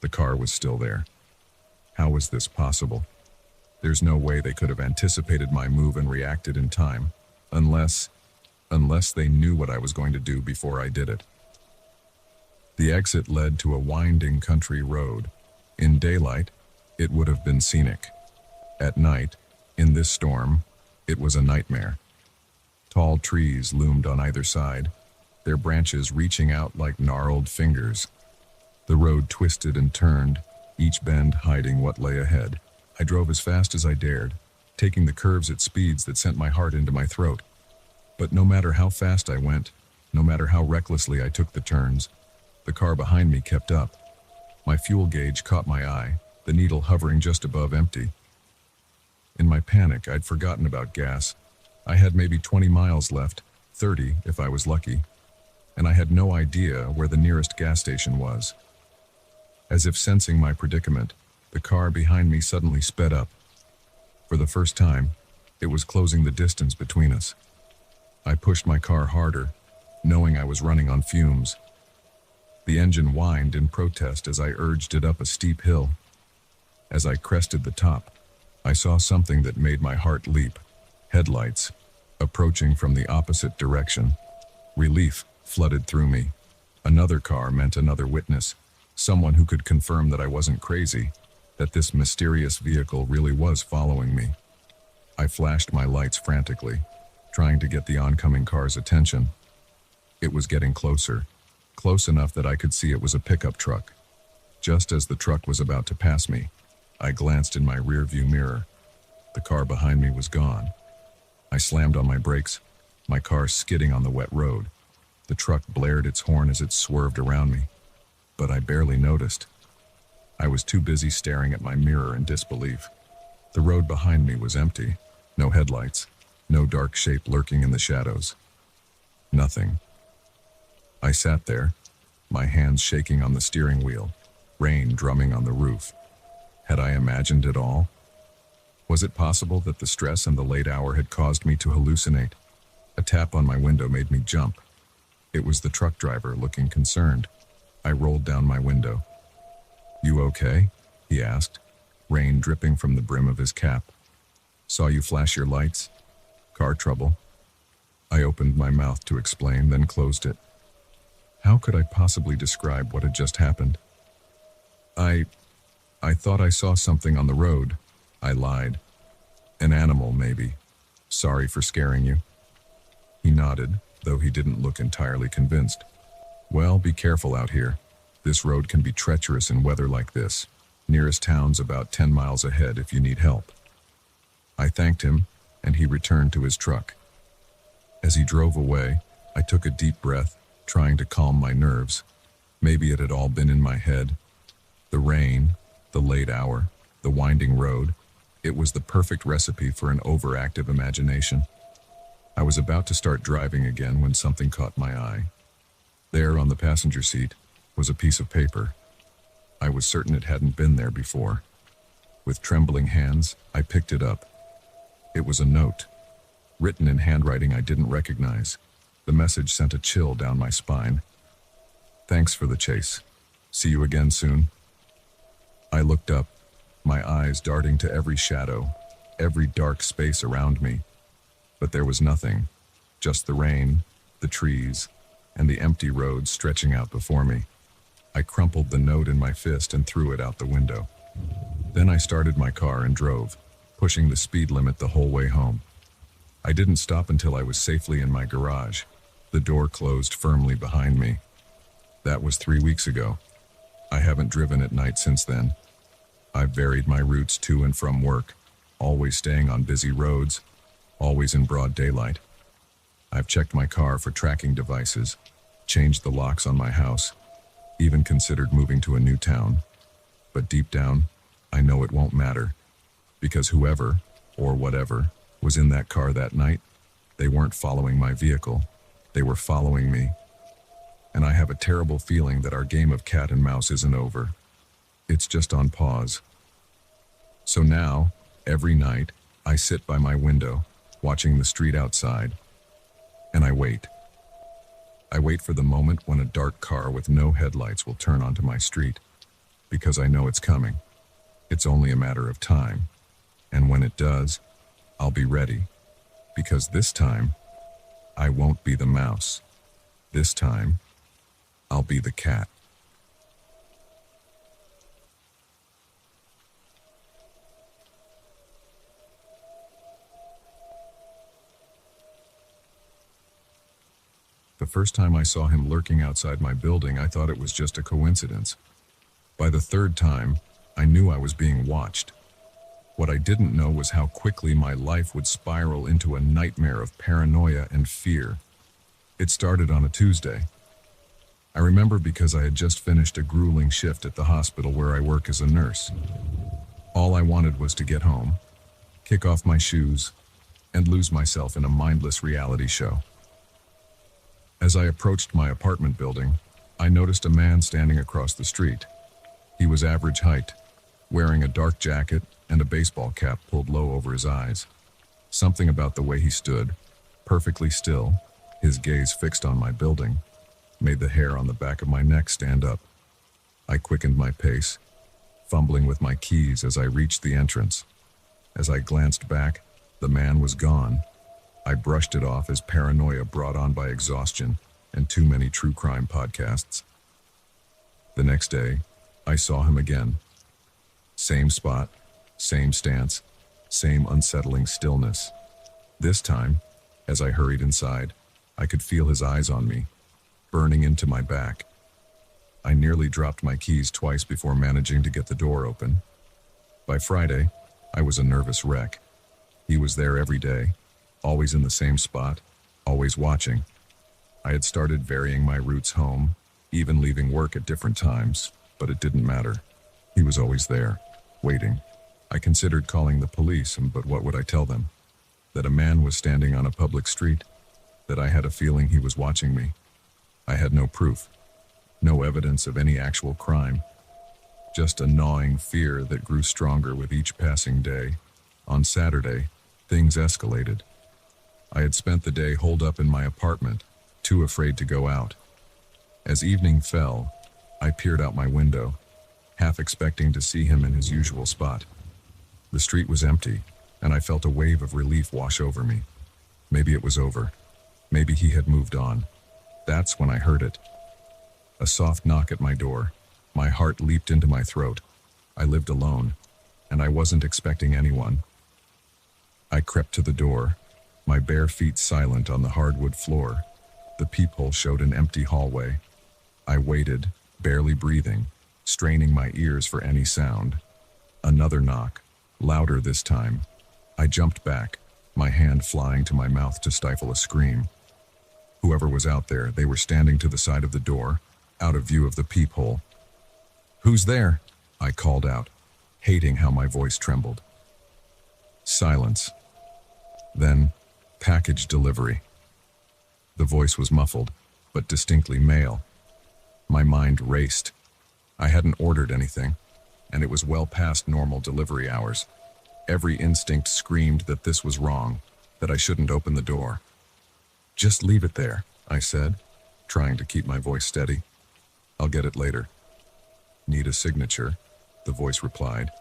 The car was still there. How was this possible? There's no way they could have anticipated my move and reacted in time, unless they knew what I was going to do before I did it. The exit led to a winding country road. In daylight, it would have been scenic. At night, in this storm, it was a nightmare. Tall trees loomed on either side, their branches reaching out like gnarled fingers. The road twisted and turned, each bend hiding what lay ahead. I drove as fast as I dared, taking the curves at speeds that sent my heart into my throat. But no matter how fast I went, no matter how recklessly I took the turns, the car behind me kept up. My fuel gauge caught my eye, the needle hovering just above empty. In my panic, I'd forgotten about gas. I had maybe 20 miles left, 30 if I was lucky, and I had no idea where the nearest gas station was. As if sensing my predicament, the car behind me suddenly sped up. For the first time, it was closing the distance between us. I pushed my car harder, knowing I was running on fumes. The engine whined in protest as I urged it up a steep hill. As I crested the top, I saw something that made my heart leap. Headlights, approaching from the opposite direction. Relief flooded through me. Another car meant another witness, someone who could confirm that I wasn't crazy, that this mysterious vehicle really was following me. I flashed my lights frantically, trying to get the oncoming car's attention. It was getting closer, close enough that I could see it was a pickup truck. Just as the truck was about to pass me, I glanced in my rearview mirror. The car behind me was gone. I slammed on my brakes, my car skidding on the wet road. The truck blared its horn as it swerved around me, but I barely noticed. I was too busy staring at my mirror in disbelief. The road behind me was empty, no headlights, no dark shape lurking in the shadows. Nothing. I sat there, my hands shaking on the steering wheel, rain drumming on the roof. Had I imagined it all? Was it possible that the stress and the late hour had caused me to hallucinate? A tap on my window made me jump. It was the truck driver, looking concerned. I rolled down my window. "You okay?" he asked, rain dripping from the brim of his cap. "Saw you flash your lights? Car trouble?" I opened my mouth to explain, then closed it. How could I possibly describe what had just happened? I thought I saw something on the road," I lied. "An animal, maybe. Sorry for scaring you." He nodded, though he didn't look entirely convinced. "Well, be careful out here. This road can be treacherous in weather like this. Nearest town's about 10 miles ahead if you need help." I thanked him, and he returned to his truck. As he drove away, I took a deep breath, trying to calm my nerves. Maybe it had all been in my head. The rain, the late hour, the winding road, it was the perfect recipe for an overactive imagination. I was about to start driving again when something caught my eye. There on the passenger seat was a piece of paper. I was certain it hadn't been there before. With trembling hands, I picked it up. It was a note, written in handwriting I didn't recognize. The message sent a chill down my spine. "Thanks for the chase. See you again soon." I looked up, my eyes darting to every shadow, every dark space around me. But there was nothing, just the rain, the trees, and the empty road stretching out before me. I crumpled the note in my fist and threw it out the window. Then I started my car and drove, pushing the speed limit the whole way home. I didn't stop until I was safely in my garage. The door closed firmly behind me. That was 3 weeks ago. I haven't driven at night since then. I've varied my routes to and from work, always staying on busy roads, always in broad daylight. I've checked my car for tracking devices, changed the locks on my house, even considered moving to a new town. But deep down, I know it won't matter, because whoever, or whatever, was in that car that night, they weren't following my vehicle, they were following me. And I have a terrible feeling that our game of cat and mouse isn't over. It's just on pause. So now, every night, I sit by my window, watching the street outside. And I wait. I wait for the moment when a dark car with no headlights will turn onto my street, because I know it's coming. It's only a matter of time. And when it does, I'll be ready. Because this time, I won't be the mouse. This time, I'll be the cat. The first time I saw him lurking outside my building, I thought it was just a coincidence. By the third time, I knew I was being watched. What I didn't know was how quickly my life would spiral into a nightmare of paranoia and fear. It started on a Tuesday. I remember because I had just finished a grueling shift at the hospital where I work as a nurse. All I wanted was to get home, kick off my shoes, and lose myself in a mindless reality show. As I approached my apartment building, I noticed a man standing across the street. He was average height, wearing a dark jacket and a baseball cap pulled low over his eyes. Something about the way he stood, perfectly still, his gaze fixed on my building, made the hair on the back of my neck stand up. I quickened my pace, fumbling with my keys as I reached the entrance. As I glanced back, the man was gone. I brushed it off as paranoia brought on by exhaustion and too many true crime podcasts. The next day, I saw him again. Same spot, same stance, same unsettling stillness. This time, as I hurried inside, I could feel his eyes on me, burning into my back. I nearly dropped my keys twice before managing to get the door open. By Friday, I was a nervous wreck. He was there every day, always in the same spot, always watching. I had started varying my routes home, even leaving work at different times, but it didn't matter. He was always there, waiting. I considered calling the police, but what would I tell them? That a man was standing on a public street? That I had a feeling he was watching me? I had no proof, no evidence of any actual crime. Just a gnawing fear that grew stronger with each passing day. On Saturday, things escalated. I had spent the day holed up in my apartment, too afraid to go out. As evening fell, I peered out my window, half expecting to see him in his usual spot. The street was empty, and I felt a wave of relief wash over me. Maybe it was over. Maybe he had moved on. That's when I heard it. A soft knock at my door. My heart leaped into my throat. I lived alone, and I wasn't expecting anyone. I crept to the door, my bare feet silent on the hardwood floor. The peephole showed an empty hallway. I waited, barely breathing, straining my ears for any sound. Another knock, louder this time. I jumped back, my hand flying to my mouth to stifle a scream. Whoever was out there, they were standing to the side of the door, out of view of the peephole. "Who's there?" I called out, hating how my voice trembled. Silence. Then, package delivery. The voice was muffled, but distinctly male. My mind raced. I hadn't ordered anything, and it was well past normal delivery hours. Every instinct screamed that this was wrong, that I shouldn't open the door. "Just leave it there," I said, trying to keep my voice steady. "I'll get it later." "Need a signature?" the voice replied.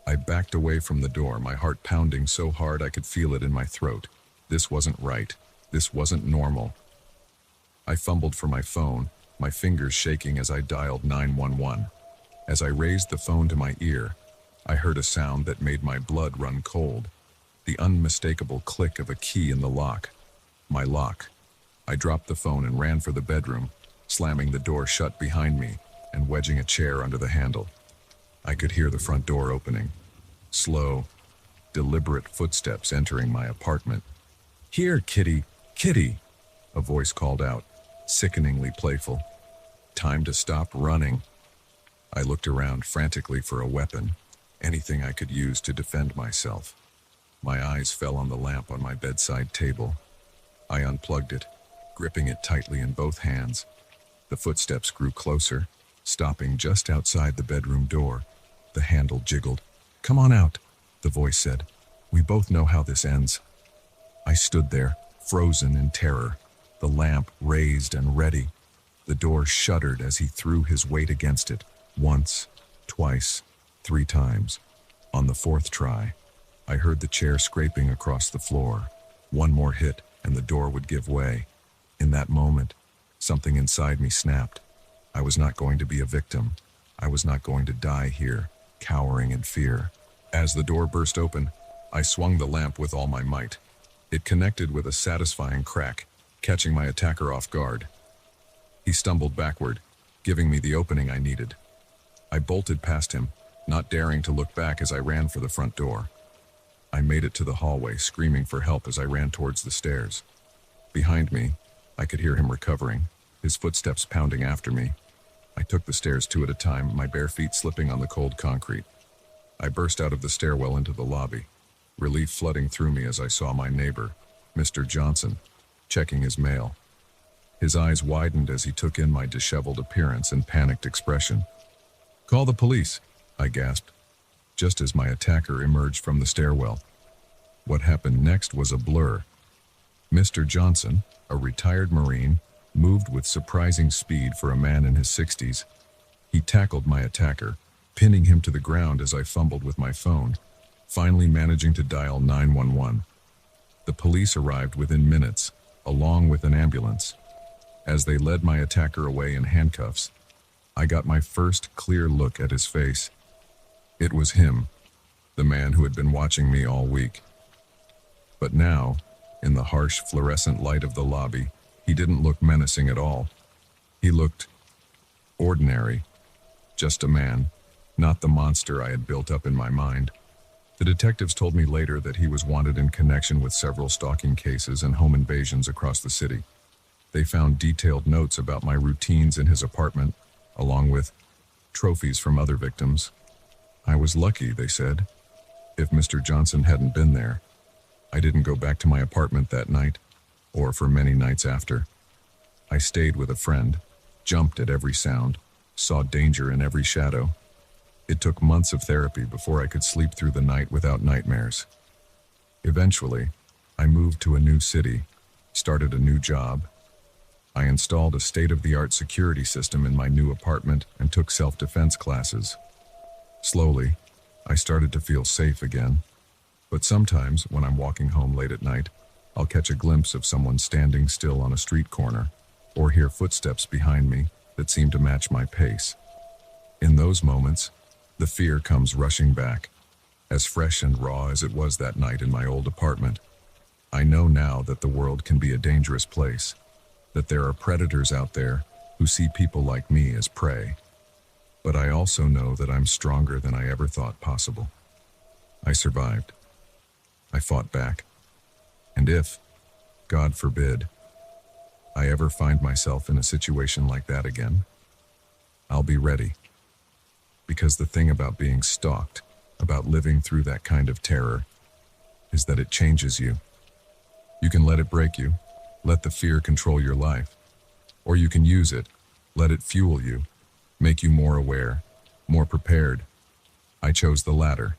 I backed away from the door, my heart pounding so hard I could feel it in my throat. This wasn't right. This wasn't normal. I fumbled for my phone, my fingers shaking as I dialed 911. As I raised the phone to my ear, I heard a sound that made my blood run cold. The unmistakable click of a key in the lock. My lock. I dropped the phone and ran for the bedroom, slamming the door shut behind me and wedging a chair under the handle. I could hear the front door opening. Slow, deliberate footsteps entering my apartment. "Here, kitty, kitty," a voice called out, sickeningly playful. Time to stop running. I looked around frantically for a weapon, anything I could use to defend myself. My eyes fell on the lamp on my bedside table. I unplugged it, gripping it tightly in both hands. The footsteps grew closer, stopping just outside the bedroom door. The handle jiggled. "Come on out," the voice said. "We both know how this ends." I stood there, frozen in terror. the lamp raised and ready. The door shuddered as he threw his weight against it, once, twice, 3 times. On the 4th try, I heard the chair scraping across the floor. One more hit, and the door would give way. In that moment, something inside me snapped. I was not going to be a victim. I was not going to die here, cowering in fear. As the door burst open, I swung the lamp with all my might. It connected with a satisfying crack, catching my attacker off guard. He stumbled backward, giving me the opening I needed. I bolted past him, not daring to look back as I ran for the front door. I made it to the hallway, screaming for help as I ran towards the stairs. Behind me, I could hear him recovering, his footsteps pounding after me. I took the stairs 2 at a time, my bare feet slipping on the cold concrete. I burst out of the stairwell into the lobby, relief flooding through me as I saw my neighbor, Mr. Johnson, checking his mail. His eyes widened as he took in my disheveled appearance and panicked expression. "Call the police," I gasped, just as my attacker emerged from the stairwell. What happened next was a blur. Mr. Johnson, a retired Marine, moved with surprising speed for a man in his 60s. He tackled my attacker, pinning him to the ground as I fumbled with my phone, finally managing to dial 911. The police arrived within minutes, along with an ambulance. As they led my attacker away in handcuffs, I got my first clear look at his face. It was him, the man who had been watching me all week. But now, in the harsh fluorescent light of the lobby, he didn't look menacing at all. He looked ordinary, just a man, not the monster I had built up in my mind. The detectives told me later that he was wanted in connection with several stalking cases and home invasions across the city. They found detailed notes about my routines in his apartment, along with trophies from other victims. I was lucky, they said. If Mr. Johnson hadn't been there, I didn't go back to my apartment that night, or for many nights after. I stayed with a friend, jumped at every sound, saw danger in every shadow. It took months of therapy before I could sleep through the night without nightmares. Eventually, I moved to a new city, started a new job. I installed a state-of-the-art security system in my new apartment and took self-defense classes. Slowly, I started to feel safe again. But sometimes, when I'm walking home late at night, I'll catch a glimpse of someone standing still on a street corner, or hear footsteps behind me that seem to match my pace. In those moments, the fear comes rushing back, as fresh and raw as it was that night in my old apartment. I know now that the world can be a dangerous place, that there are predators out there who see people like me as prey. But I also know that I'm stronger than I ever thought possible. I survived. I fought back. And if, God forbid, I ever find myself in a situation like that again, I'll be ready. Because the thing about being stalked, about living through that kind of terror, is that it changes you. You can let it break you, let the fear control your life. Or you can use it, let it fuel you, make you more aware, more prepared. I chose the latter.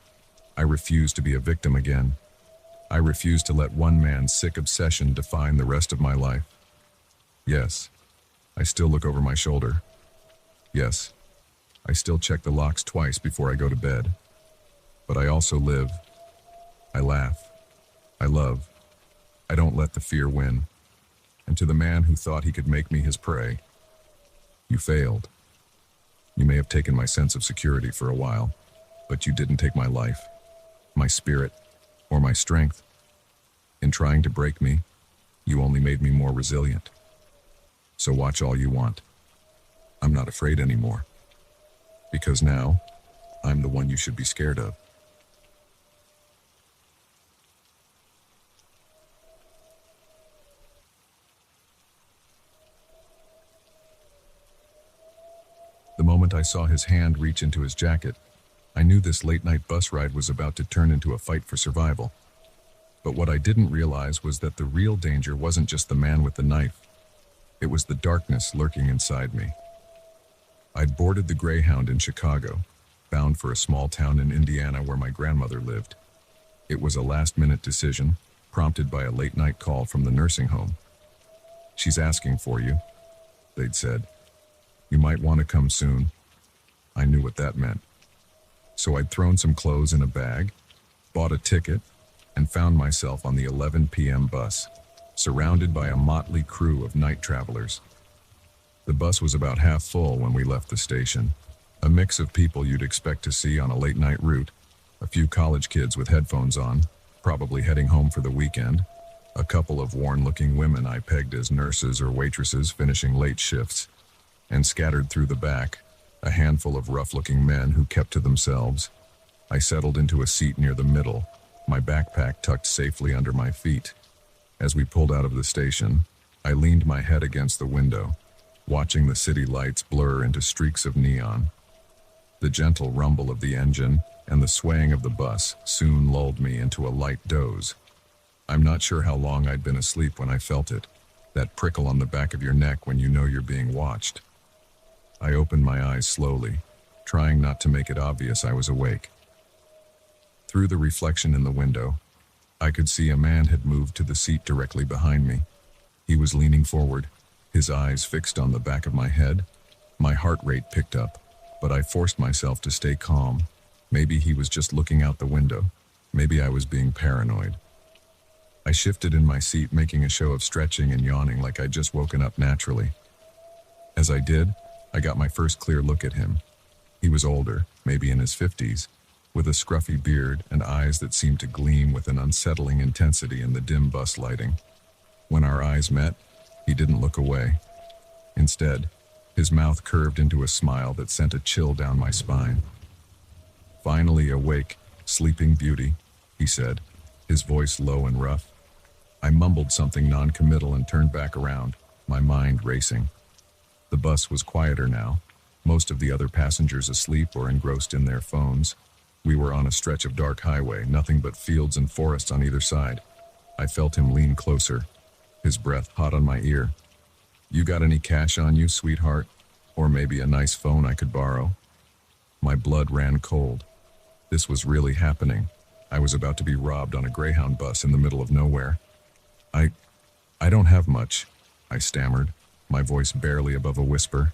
I refuse to be a victim again. I refuse to let one man's sick obsession define the rest of my life. Yes, I still look over my shoulder. Yes, I still check the locks twice before I go to bed. But I also live. I laugh. I love. I don't let the fear win. And to the man who thought he could make me his prey, you failed. You may have taken my sense of security for a while, but you didn't take my life, my spirit, or my strength. In trying to break me, you only made me more resilient. So watch all you want. I'm not afraid anymore. Because now, I'm the one you should be scared of. The moment I saw his hand reach into his jacket, I knew this late-night bus ride was about to turn into a fight for survival. But what I didn't realize was that the real danger wasn't just the man with the knife. It was the darkness lurking inside me. I'd boarded the Greyhound in Chicago, bound for a small town in Indiana where my grandmother lived. It was a last-minute decision, prompted by a late-night call from the nursing home. "She's asking for you," they'd said. "You might want to come soon." I knew what that meant. So I'd thrown some clothes in a bag, bought a ticket, and found myself on the 11 p.m. bus, surrounded by a motley crew of night travelers. The bus was about half full when we left the station, a mix of people you'd expect to see on a late-night route, a few college kids with headphones on, probably heading home for the weekend, a couple of worn-looking women I pegged as nurses or waitresses finishing late shifts, and scattered through the back, a handful of rough-looking men who kept to themselves. I settled into a seat near the middle, my backpack tucked safely under my feet. As we pulled out of the station, I leaned my head against the window, watching the city lights blur into streaks of neon. The gentle rumble of the engine and the swaying of the bus soon lulled me into a light doze. I'm not sure how long I'd been asleep when I felt it, that prickle on the back of your neck when you know you're being watched. I opened my eyes slowly, trying not to make it obvious I was awake. Through the reflection in the window, I could see a man had moved to the seat directly behind me. He was leaning forward, his eyes fixed on the back of my head. My heart rate picked up, but I forced myself to stay calm. Maybe he was just looking out the window. Maybe I was being paranoid. I shifted in my seat, making a show of stretching and yawning like I'd just woken up naturally. As I did, I got my first clear look at him. He was older, maybe in his 50s, with a scruffy beard and eyes that seemed to gleam with an unsettling intensity in the dim bus lighting. When our eyes met, he didn't look away. Instead, his mouth curved into a smile that sent a chill down my spine. "Finally awake, sleeping beauty," he said, his voice low and rough. I mumbled something non-committal and turned back around, my mind racing. The bus was quieter now, most of the other passengers asleep or engrossed in their phones. We were on a stretch of dark highway, nothing but fields and forests on either side. I felt him lean closer, his breath hot on my ear. "You got any cash on you, sweetheart? Or maybe a nice phone I could borrow?" My blood ran cold. This was really happening. I was about to be robbed on a Greyhound bus in the middle of nowhere. I don't have much," I stammered, my voice barely above a whisper.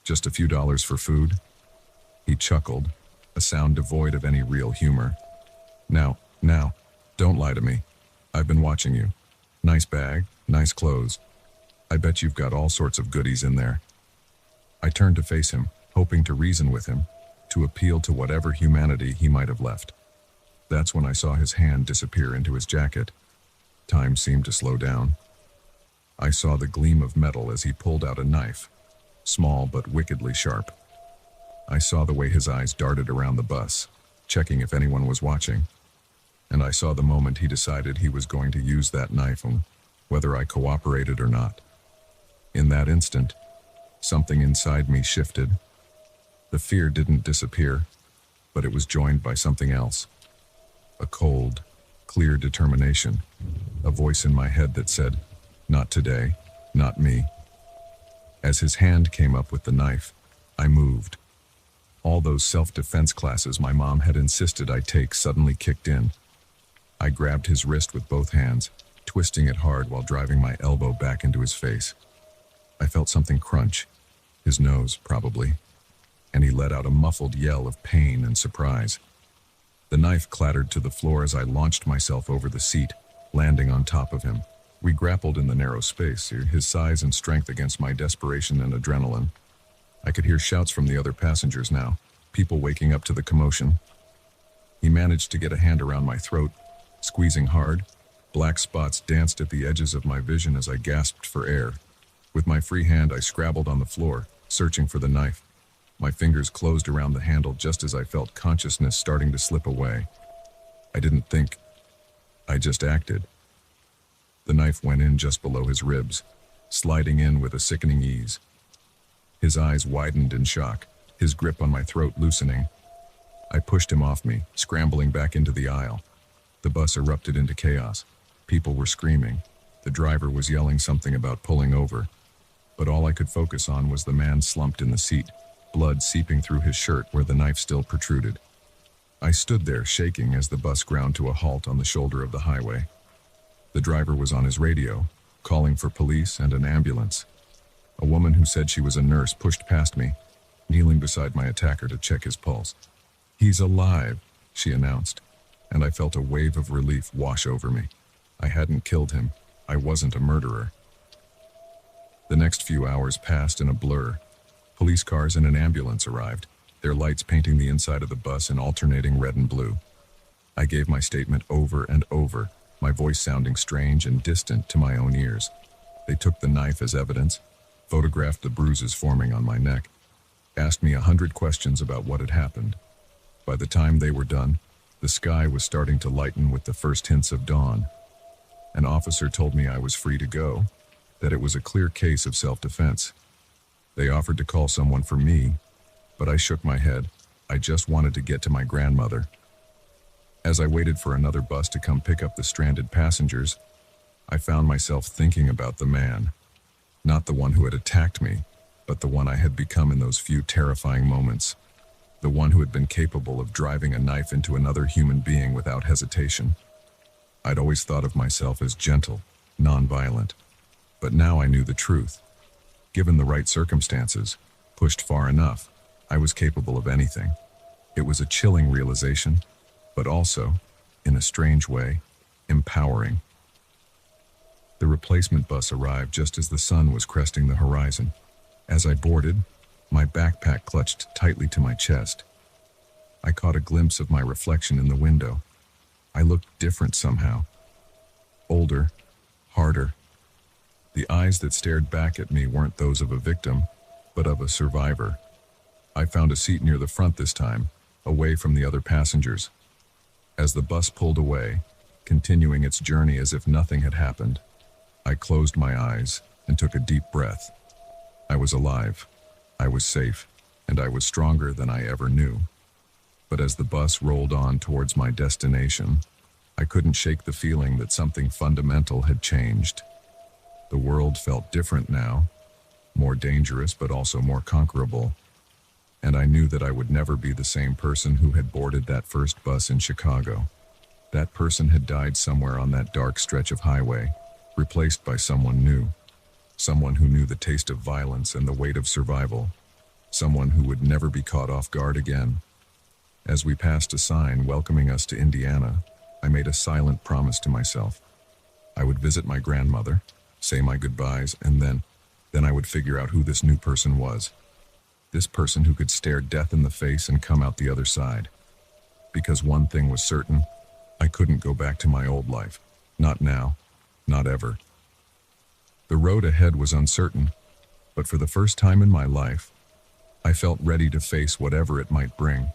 "Just a few dollars for food." He chuckled, a sound devoid of any real humor. Now, don't lie to me. I've been watching you. Nice bag, nice clothes. I bet you've got all sorts of goodies in there." I turned to face him, hoping to reason with him, to appeal to whatever humanity he might have left. That's when I saw his hand disappear into his jacket. Time seemed to slow down. I saw the gleam of metal as he pulled out a knife, small but wickedly sharp. I saw the way his eyes darted around the bus, checking if anyone was watching. And I saw the moment he decided he was going to use that knife, whether I cooperated or not. In that instant, something inside me shifted. The fear didn't disappear, but it was joined by something else. A cold, clear determination, a voice in my head that said, "Not today, not me." As his hand came up with the knife, I moved. All those self-defense classes my mom had insisted I take suddenly kicked in. I grabbed his wrist with both hands, twisting it hard while driving my elbow back into his face. I felt something crunch, his nose probably, and he let out a muffled yell of pain and surprise. The knife clattered to the floor as I launched myself over the seat, landing on top of him. We grappled in the narrow space, his size and strength against my desperation and adrenaline. I could hear shouts from the other passengers now, people waking up to the commotion. He managed to get a hand around my throat, squeezing hard. Black spots danced at the edges of my vision as I gasped for air. With my free hand, I scrabbled on the floor, searching for the knife. My fingers closed around the handle just as I felt consciousness starting to slip away. I didn't think. I just acted. The knife went in just below his ribs, sliding in with a sickening ease. His eyes widened in shock, his grip on my throat loosening. I pushed him off me, scrambling back into the aisle. The bus erupted into chaos. People were screaming. The driver was yelling something about pulling over. But all I could focus on was the man slumped in the seat, blood seeping through his shirt where the knife still protruded. I stood there shaking as the bus ground to a halt on the shoulder of the highway. The driver was on his radio, calling for police and an ambulance. A woman who said she was a nurse pushed past me, kneeling beside my attacker to check his pulse. "He's alive," she announced, and I felt a wave of relief wash over me. I hadn't killed him. I wasn't a murderer. The next few hours passed in a blur. Police cars and an ambulance arrived, their lights painting the inside of the bus in alternating red and blue. I gave my statement over and over, my voice sounding strange and distant to my own ears. They took the knife as evidence, photographed the bruises forming on my neck, asked me 100 questions about what had happened. By the time they were done, the sky was starting to lighten with the first hints of dawn. An officer told me I was free to go, that it was a clear case of self-defense. They offered to call someone for me, but I shook my head. I just wanted to get to my grandmother. As I waited for another bus to come pick up the stranded passengers, I found myself thinking about the man. Not the one who had attacked me, but the one I had become in those few terrifying moments. The one who had been capable of driving a knife into another human being without hesitation. I'd always thought of myself as gentle, non-violent, but now I knew the truth. Given the right circumstances, pushed far enough, I was capable of anything. It was a chilling realization, but also, in a strange way, empowering. The replacement bus arrived just as the sun was cresting the horizon. As I boarded, my backpack clutched tightly to my chest. I caught a glimpse of my reflection in the window. I looked different somehow. Older, harder. The eyes that stared back at me weren't those of a victim, but of a survivor. I found a seat near the front this time, away from the other passengers. As the bus pulled away, continuing its journey as if nothing had happened, I closed my eyes and took a deep breath. I was alive, I was safe, and I was stronger than I ever knew. But as the bus rolled on towards my destination, I couldn't shake the feeling that something fundamental had changed. The world felt different now, more dangerous but also more conquerable. And I knew that I would never be the same person who had boarded that first bus in Chicago. That person had died somewhere on that dark stretch of highway, replaced by someone new. Someone who knew the taste of violence and the weight of survival. Someone who would never be caught off guard again. As we passed a sign welcoming us to Indiana, I made a silent promise to myself. I would visit my grandmother, say my goodbyes, and then I would figure out who this new person was. This person who could stare death in the face and come out the other side. Because one thing was certain, I couldn't go back to my old life. Not now, not ever. The road ahead was uncertain, but for the first time in my life, I felt ready to face whatever it might bring.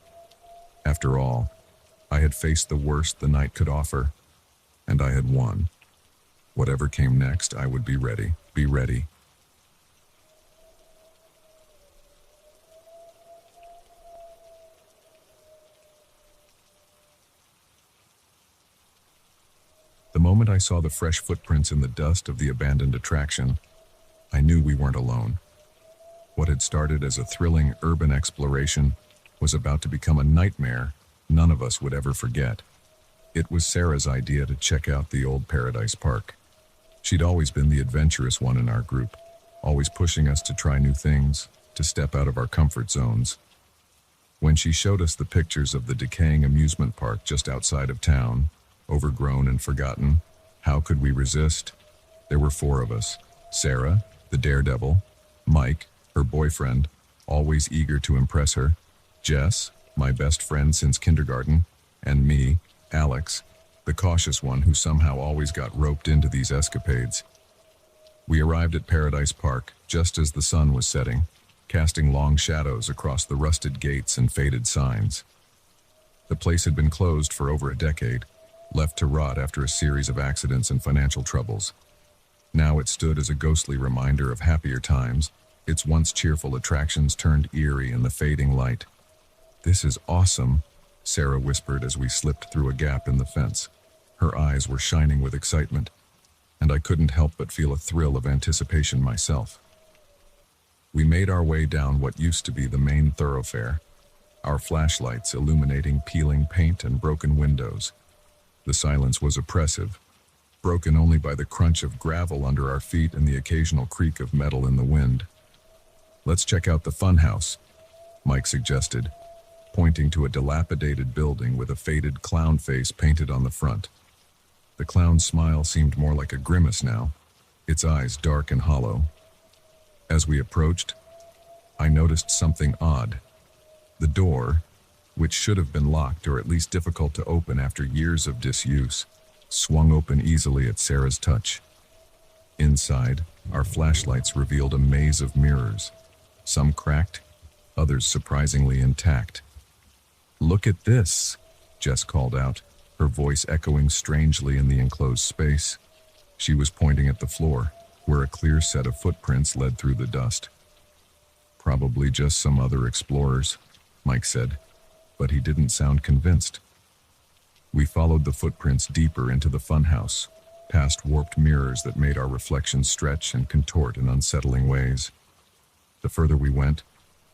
After all, I had faced the worst the night could offer, and I had won. Whatever came next, I would be ready. Be ready. The moment I saw the fresh footprints in the dust of the abandoned attraction, I knew we weren't alone. What had started as a thrilling urban exploration was about to become a nightmare none of us would ever forget. It was Sarah's idea to check out the old Paradise Park. She'd always been the adventurous one in our group, always pushing us to try new things, to step out of our comfort zones. When she showed us the pictures of the decaying amusement park just outside of town, overgrown and forgotten, how could we resist? There were 4 of us. Sarah, the daredevil, Mike, her boyfriend, always eager to impress her, Jess, my best friend since kindergarten, and me, Alex, the cautious one who somehow always got roped into these escapades. We arrived at Paradise Park just as the sun was setting, casting long shadows across the rusted gates and faded signs. The place had been closed for over a decade, left to rot after a series of accidents and financial troubles. Now it stood as a ghostly reminder of happier times, its once cheerful attractions turned eerie in the fading light. "This is awesome," Sarah whispered as we slipped through a gap in the fence. Her eyes were shining with excitement, and I couldn't help but feel a thrill of anticipation myself. We made our way down what used to be the main thoroughfare, our flashlights illuminating peeling paint and broken windows. The silence was oppressive, broken only by the crunch of gravel under our feet and the occasional creak of metal in the wind. "Let's check out the funhouse," Mike suggested, pointing to a dilapidated building with a faded clown face painted on the front. The clown's smile seemed more like a grimace now, its eyes dark and hollow. As we approached, I noticed something odd. The door, which should have been locked or at least difficult to open after years of disuse, swung open easily at Sarah's touch. Inside, our flashlights revealed a maze of mirrors, some cracked, others surprisingly intact. "Look at this," Jess called out, her voice echoing strangely in the enclosed space. She was pointing at the floor, where a clear set of footprints led through the dust. "Probably just some other explorers," Mike said, but he didn't sound convinced. We followed the footprints deeper into the funhouse, past warped mirrors that made our reflections stretch and contort in unsettling ways. The further we went,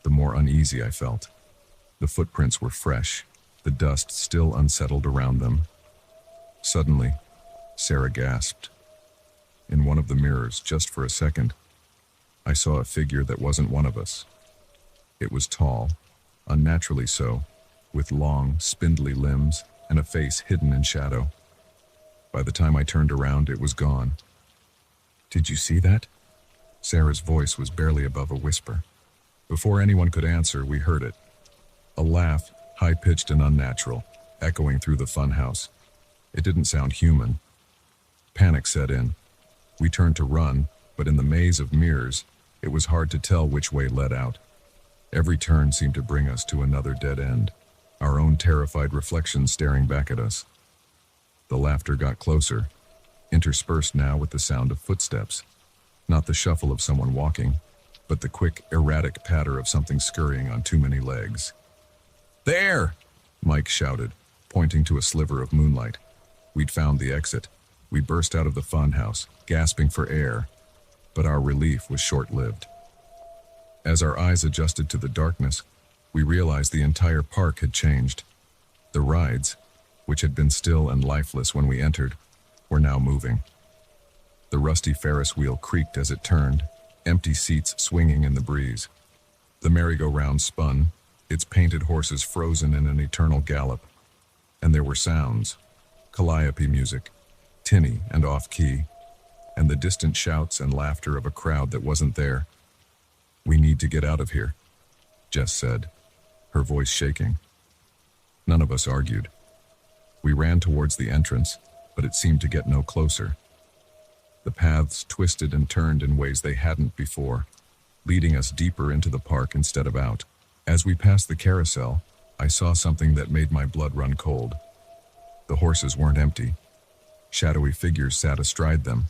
the more uneasy I felt. The footprints were fresh, the dust still unsettled around them. Suddenly, Sarah gasped. In one of the mirrors, just for a second, I saw a figure that wasn't one of us. It was tall, unnaturally so, with long, spindly limbs and a face hidden in shadow. By the time I turned around, it was gone. "Did you see that?" Sarah's voice was barely above a whisper. Before anyone could answer, we heard it. A laugh, high-pitched and unnatural, echoing through the funhouse. It didn't sound human. Panic set in. We turned to run, but in the maze of mirrors, it was hard to tell which way led out. Every turn seemed to bring us to another dead end, our own terrified reflections staring back at us. The laughter got closer, interspersed now with the sound of footsteps. Not the shuffle of someone walking, but the quick, erratic patter of something scurrying on too many legs. "There!" Mike shouted, pointing to a sliver of moonlight. We'd found the exit. We burst out of the funhouse, gasping for air, but our relief was short-lived. As our eyes adjusted to the darkness, we realized the entire park had changed. The rides, which had been still and lifeless when we entered, were now moving. The rusty Ferris wheel creaked as it turned, empty seats swinging in the breeze. The merry-go-round spun, its painted horses frozen in an eternal gallop. And there were sounds, calliope music, tinny and off-key, and the distant shouts and laughter of a crowd that wasn't there. "We need to get out of here," Jess said, her voice shaking. None of us argued. We ran towards the entrance, but it seemed to get no closer. The paths twisted and turned in ways they hadn't before, leading us deeper into the park instead of out. As we passed the carousel, I saw something that made my blood run cold. The horses weren't empty. Shadowy figures sat astride them,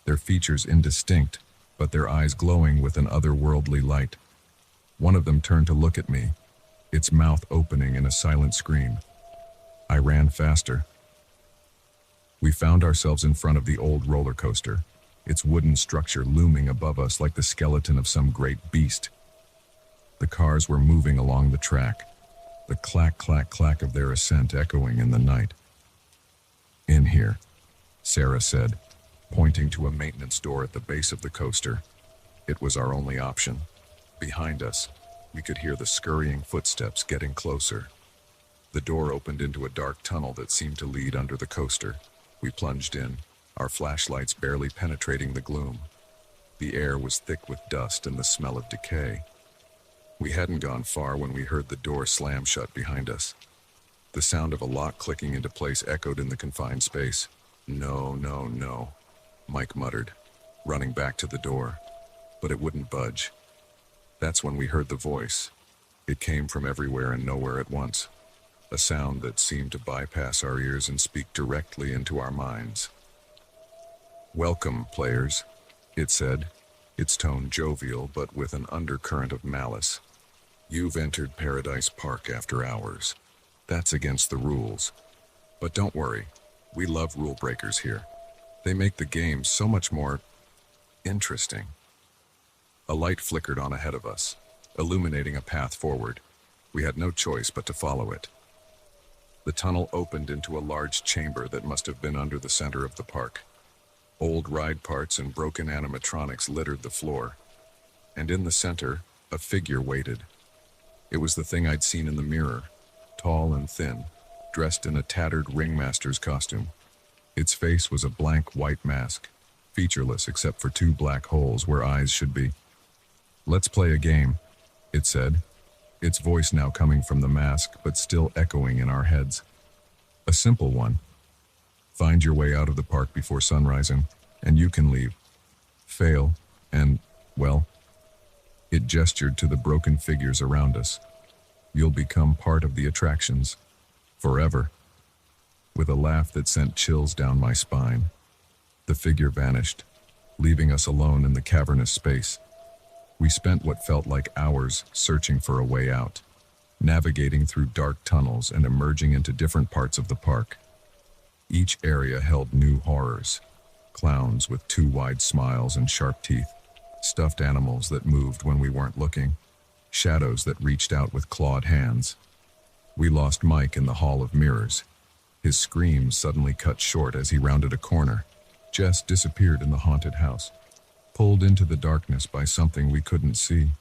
their features indistinct, but their eyes glowing with an otherworldly light. One of them turned to look at me, its mouth opening in a silent scream. I ran faster. We found ourselves in front of the old roller coaster, its wooden structure looming above us like the skeleton of some great beast. The cars were moving along the track, the clack, clack, clack of their ascent echoing in the night. "In here," Sarah said, pointing to a maintenance door at the base of the coaster. It was our only option. Behind us, we could hear the scurrying footsteps getting closer. The door opened into a dark tunnel that seemed to lead under the coaster. We plunged in, our flashlights barely penetrating the gloom. The air was thick with dust and the smell of decay. We hadn't gone far when we heard the door slam shut behind us. The sound of a lock clicking into place echoed in the confined space. "No, no, no," Mike muttered, running back to the door. But it wouldn't budge. That's when we heard the voice. It came from everywhere and nowhere at once. A sound that seemed to bypass our ears and speak directly into our minds. "Welcome, players," it said, its tone jovial but with an undercurrent of malice. "You've entered Paradise Park after hours. That's against the rules. But don't worry, we love rule breakers here. They make the game so much more interesting." A light flickered on ahead of us, illuminating a path forward. We had no choice but to follow it. The tunnel opened into a large chamber that must have been under the center of the park. Old ride parts and broken animatronics littered the floor, and in the center, a figure waited. It was the thing I'd seen in the mirror, tall and thin, dressed in a tattered ringmaster's costume. Its face was a blank white mask, featureless except for two black holes where eyes should be. "Let's play a game," it said, its voice now coming from the mask but still echoing in our heads. "A simple one. Find your way out of the park before sunrising, and you can leave. Fail, and, well," it gestured to the broken figures around us, "you'll become part of the attractions. Forever." With a laugh that sent chills down my spine, the figure vanished, leaving us alone in the cavernous space. We spent what felt like hours searching for a way out, navigating through dark tunnels and emerging into different parts of the park. Each area held new horrors: clowns with too wide smiles and sharp teeth, stuffed animals that moved when we weren't looking, shadows that reached out with clawed hands. We lost Mike in the Hall of Mirrors. His screams suddenly cut short as he rounded a corner. Jess disappeared in the haunted house, pulled into the darkness by something we couldn't see.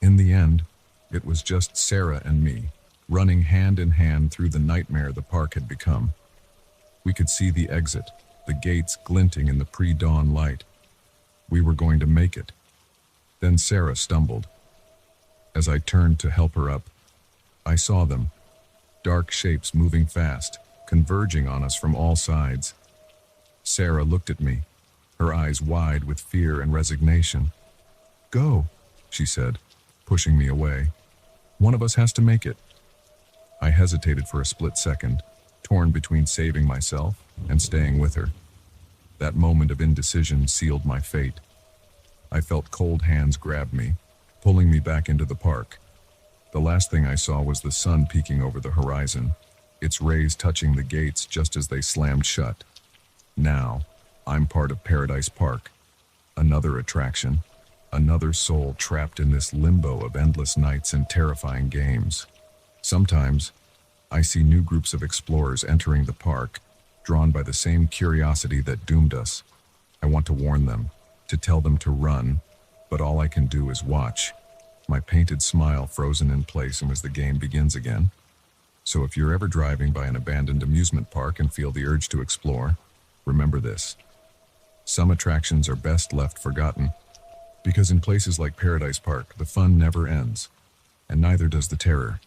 In the end, it was just Sarah and me, running hand in hand through the nightmare the park had become. We could see the exit, the gates glinting in the pre-dawn light. We were going to make it. Then Sarah stumbled. As I turned to help her up, I saw them, dark shapes moving fast, converging on us from all sides. Sarah looked at me, her eyes wide with fear and resignation. "Go," she said, pushing me away. "One of us has to make it." I hesitated for a split second, torn between saving myself and staying with her. That moment of indecision sealed my fate. I felt cold hands grab me, pulling me back into the park. The last thing I saw was the sun peeking over the horizon, its rays touching the gates just as they slammed shut. Now, I'm part of Paradise Park, another attraction, another soul trapped in this limbo of endless nights and terrifying games. Sometimes, I see new groups of explorers entering the park, drawn by the same curiosity that doomed us. I want to warn them, to tell them to run, but all I can do is watch, my painted smile frozen in place as the game begins again. So if you're ever driving by an abandoned amusement park and feel the urge to explore, remember this: some attractions are best left forgotten, because in places like Paradise Park, the fun never ends, and neither does the terror.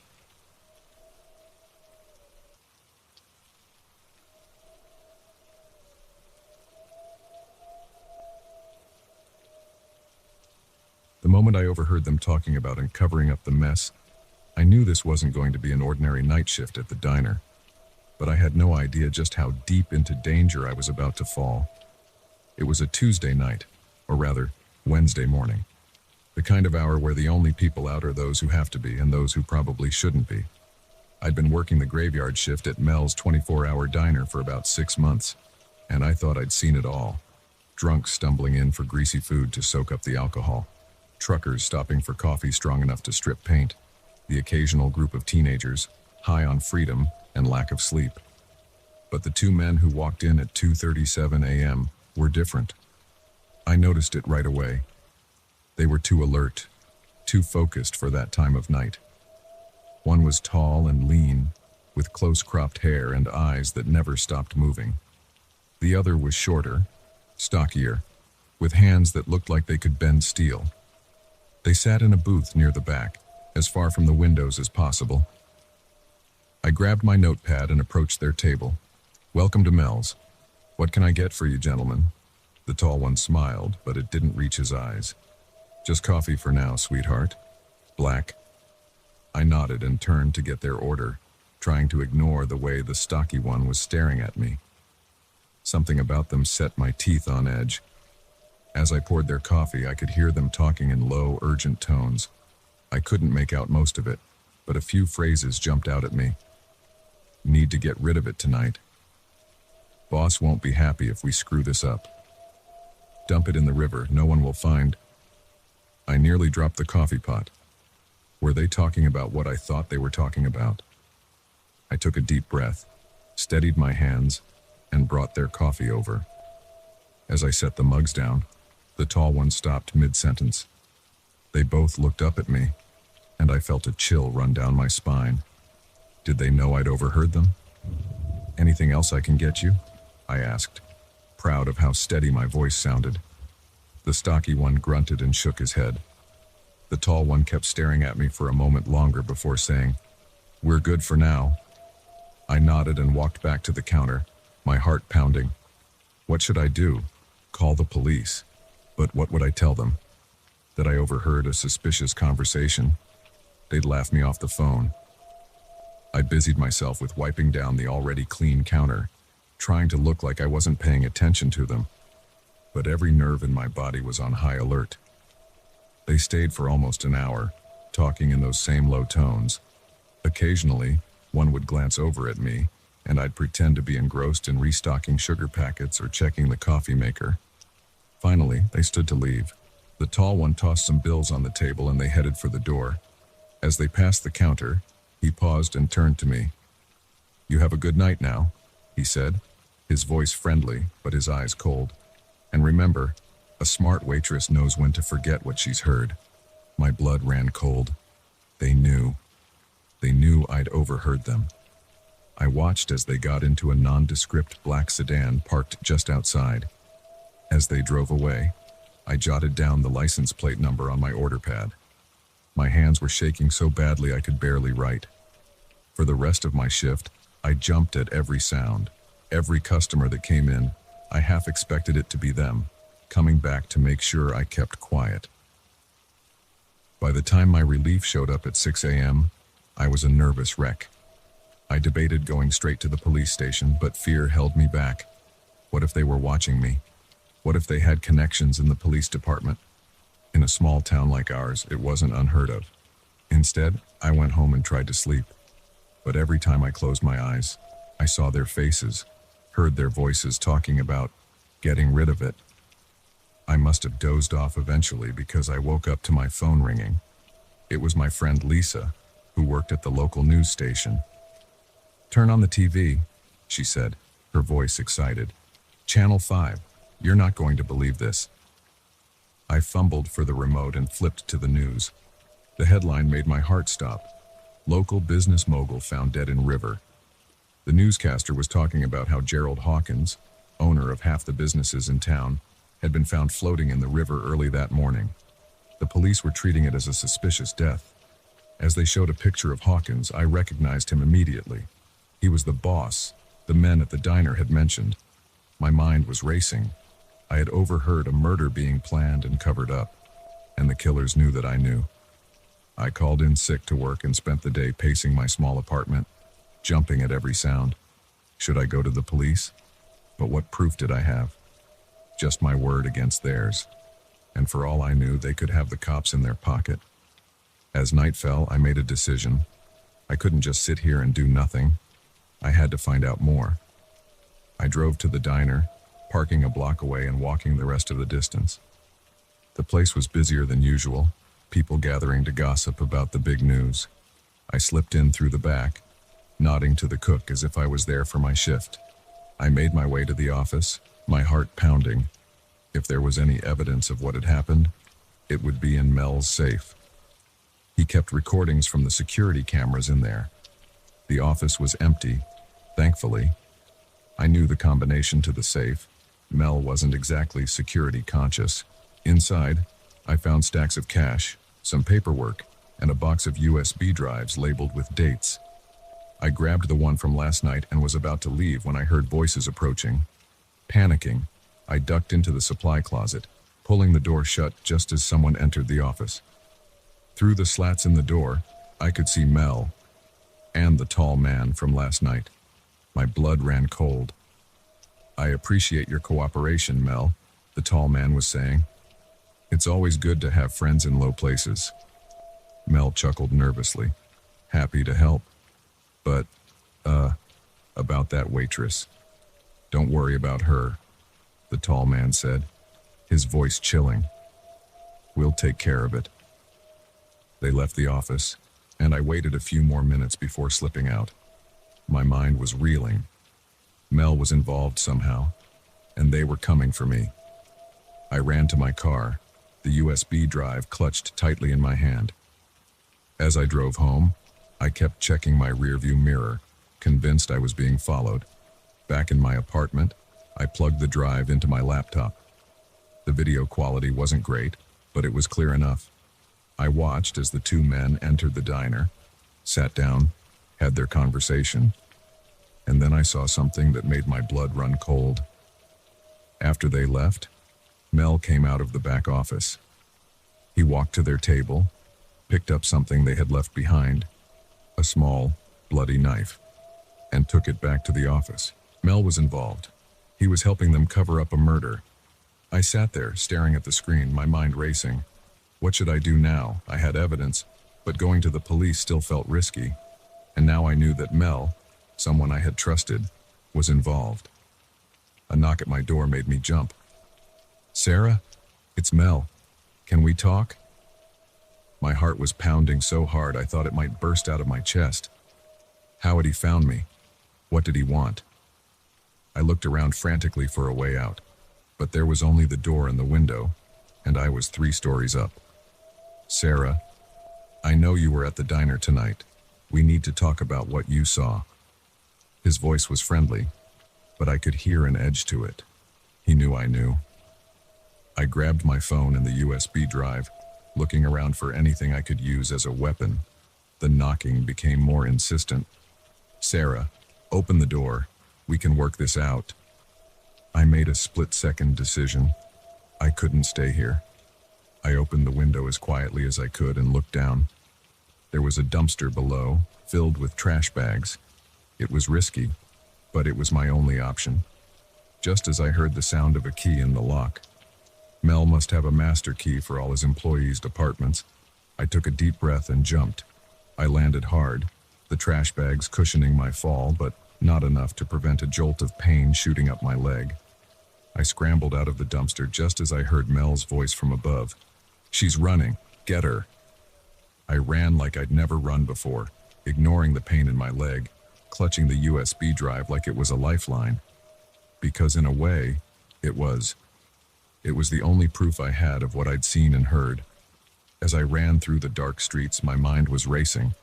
The moment I overheard them talking about and covering up the mess, I knew this wasn't going to be an ordinary night shift at the diner. But I had no idea just how deep into danger I was about to fall. It was a Tuesday night, or rather, Wednesday morning. The kind of hour where the only people out are those who have to be and those who probably shouldn't be. I'd been working the graveyard shift at Mel's 24-hour diner for about 6 months, and I thought I'd seen it all. Drunks stumbling in for greasy food to soak up the alcohol. Truckers stopping for coffee strong enough to strip paint. The occasional group of teenagers, high on freedom and lack of sleep. But the two men who walked in at 2:37 a.m. were different. I noticed it right away. They were too alert, too focused for that time of night. One was tall and lean, with close-cropped hair and eyes that never stopped moving. The other was shorter, stockier, with hands that looked like they could bend steel. They sat in a booth near the back, as far from the windows as possible. I grabbed my notepad and approached their table. "Welcome to Mel's. What can I get for you, gentlemen?" The tall one smiled, but it didn't reach his eyes. "Just coffee for now, sweetheart. Black." I nodded and turned to get their order, trying to ignore the way the stocky one was staring at me. Something about them set my teeth on edge. As I poured their coffee, I could hear them talking in low, urgent tones. I couldn't make out most of it, but a few phrases jumped out at me. "Need to get rid of it tonight." "Boss won't be happy if we screw this up." "Dump it in the river, no one will find." I nearly dropped the coffee pot. Were they talking about what I thought they were talking about? I took a deep breath, steadied my hands, and brought their coffee over. As I set the mugs down, the tall one stopped mid-sentence. They both looked up at me, and I felt a chill run down my spine. Did they know I'd overheard them? "Anything else I can get you?" I asked, proud of how steady my voice sounded. The stocky one grunted and shook his head. The tall one kept staring at me for a moment longer before saying, "We're good for now." I nodded and walked back to the counter, my heart pounding. What should I do? Call the police? But what would I tell them? That I overheard a suspicious conversation? They'd laugh me off the phone. I busied myself with wiping down the already clean counter, trying to look like I wasn't paying attention to them. But every nerve in my body was on high alert. They stayed for almost an hour, talking in those same low tones. Occasionally, one would glance over at me, and I'd pretend to be engrossed in restocking sugar packets or checking the coffee maker. Finally, they stood to leave. The tall one tossed some bills on the table and they headed for the door. As they passed the counter, he paused and turned to me. "You have a good night now," he said, his voice friendly, but his eyes cold. "And remember, a smart waitress knows when to forget what she's heard." My blood ran cold. They knew. They knew I'd overheard them. I watched as they got into a nondescript black sedan parked just outside. As they drove away, I jotted down the license plate number on my order pad. My hands were shaking so badly I could barely write. For the rest of my shift, I jumped at every sound. Every customer that came in, I half expected it to be them, coming back to make sure I kept quiet. By the time my relief showed up at 6 a.m., I was a nervous wreck. I debated going straight to the police station, but fear held me back. What if they were watching me? What if they had connections in the police department? In a small town like ours, it wasn't unheard of. Instead, I went home and tried to sleep. But every time I closed my eyes, I saw their faces, heard their voices talking about getting rid of it. I must have dozed off eventually because I woke up to my phone ringing. It was my friend Lisa, who worked at the local news station. "Turn on the TV," she said, her voice excited. "Channel 5. You're not going to believe this." I fumbled for the remote and flipped to the news. The headline made my heart stop. "Local business mogul found dead in river." The newscaster was talking about how Gerald Hawkins, owner of half the businesses in town, had been found floating in the river early that morning. The police were treating it as a suspicious death. As they showed a picture of Hawkins, I recognized him immediately. He was the boss the men at the diner had mentioned. My mind was racing. I had overheard a murder being planned and covered up, and the killers knew that I knew. I called in sick to work and spent the day pacing my small apartment, jumping at every sound. Should I go to the police? But what proof did I have? Just my word against theirs. And for all I knew, they could have the cops in their pocket. As night fell, I made a decision. I couldn't just sit here and do nothing. I had to find out more. I drove to the diner, parking a block away and walking the rest of the distance. The place was busier than usual, people gathering to gossip about the big news. I slipped in through the back, nodding to the cook as if I was there for my shift. I made my way to the office, my heart pounding. If there was any evidence of what had happened, it would be in Mel's safe. He kept recordings from the security cameras in there. The office was empty, thankfully. I knew the combination to the safe. Mel wasn't exactly security conscious. Inside, I found stacks of cash, some paperwork, and a box of USB drives labeled with dates. I grabbed the one from last night and was about to leave when I heard voices approaching. Panicking, I ducked into the supply closet, pulling the door shut just as someone entered the office. Through the slats in the door, I could see Mel and the tall man from last night. My blood ran cold. "I appreciate your cooperation, Mel," the tall man was saying. "It's always good to have friends in low places." Mel chuckled nervously. "Happy to help. But, about that waitress. Don't worry about her," the tall man said, his voice chilling. "We'll take care of it." They left the office, and I waited a few more minutes before slipping out. My mind was reeling. Mel was involved somehow, and they were coming for me. I ran to my car, the USB drive clutched tightly in my hand. As I drove home, I kept checking my rearview mirror, convinced I was being followed. Back in my apartment, I plugged the drive into my laptop. The video quality wasn't great, but it was clear enough. I watched as the two men entered the diner, sat down, had their conversation, and then I saw something that made my blood run cold. After they left, Mel came out of the back office. He walked to their table, picked up something they had left behind, a small, bloody knife, and took it back to the office. Mel was involved. He was helping them cover up a murder. I sat there, staring at the screen, my mind racing. What should I do now? I had evidence, but going to the police still felt risky. And now I knew that Mel, someone I had trusted, was involved. A knock at my door made me jump. "Sarah, it's Mel. Can we talk?" My heart was pounding so hard I thought it might burst out of my chest. How had he found me? What did he want? I looked around frantically for a way out, but there was only the door and the window, and I was 3 stories up. "Sarah, I know you were at the diner tonight. We need to talk about what you saw." His voice was friendly, but I could hear an edge to it. He knew I knew. I grabbed my phone and the USB drive, looking around for anything I could use as a weapon. The knocking became more insistent. "Sarah, open the door. We can work this out." I made a split-second decision. I couldn't stay here. I opened the window as quietly as I could and looked down. There was a dumpster below, filled with trash bags. It was risky, but it was my only option. Just as I heard the sound of a key in the lock. Mel must have a master key for all his employees' departments. I took a deep breath and jumped. I landed hard, the trash bags cushioning my fall, but not enough to prevent a jolt of pain shooting up my leg. I scrambled out of the dumpster just as I heard Mel's voice from above. "She's running. Get her." I ran like I'd never run before, ignoring the pain in my leg, clutching the USB drive like it was a lifeline. Because in a way, it was. It was the only proof I had of what I'd seen and heard. As I ran through the dark streets, my mind was racing.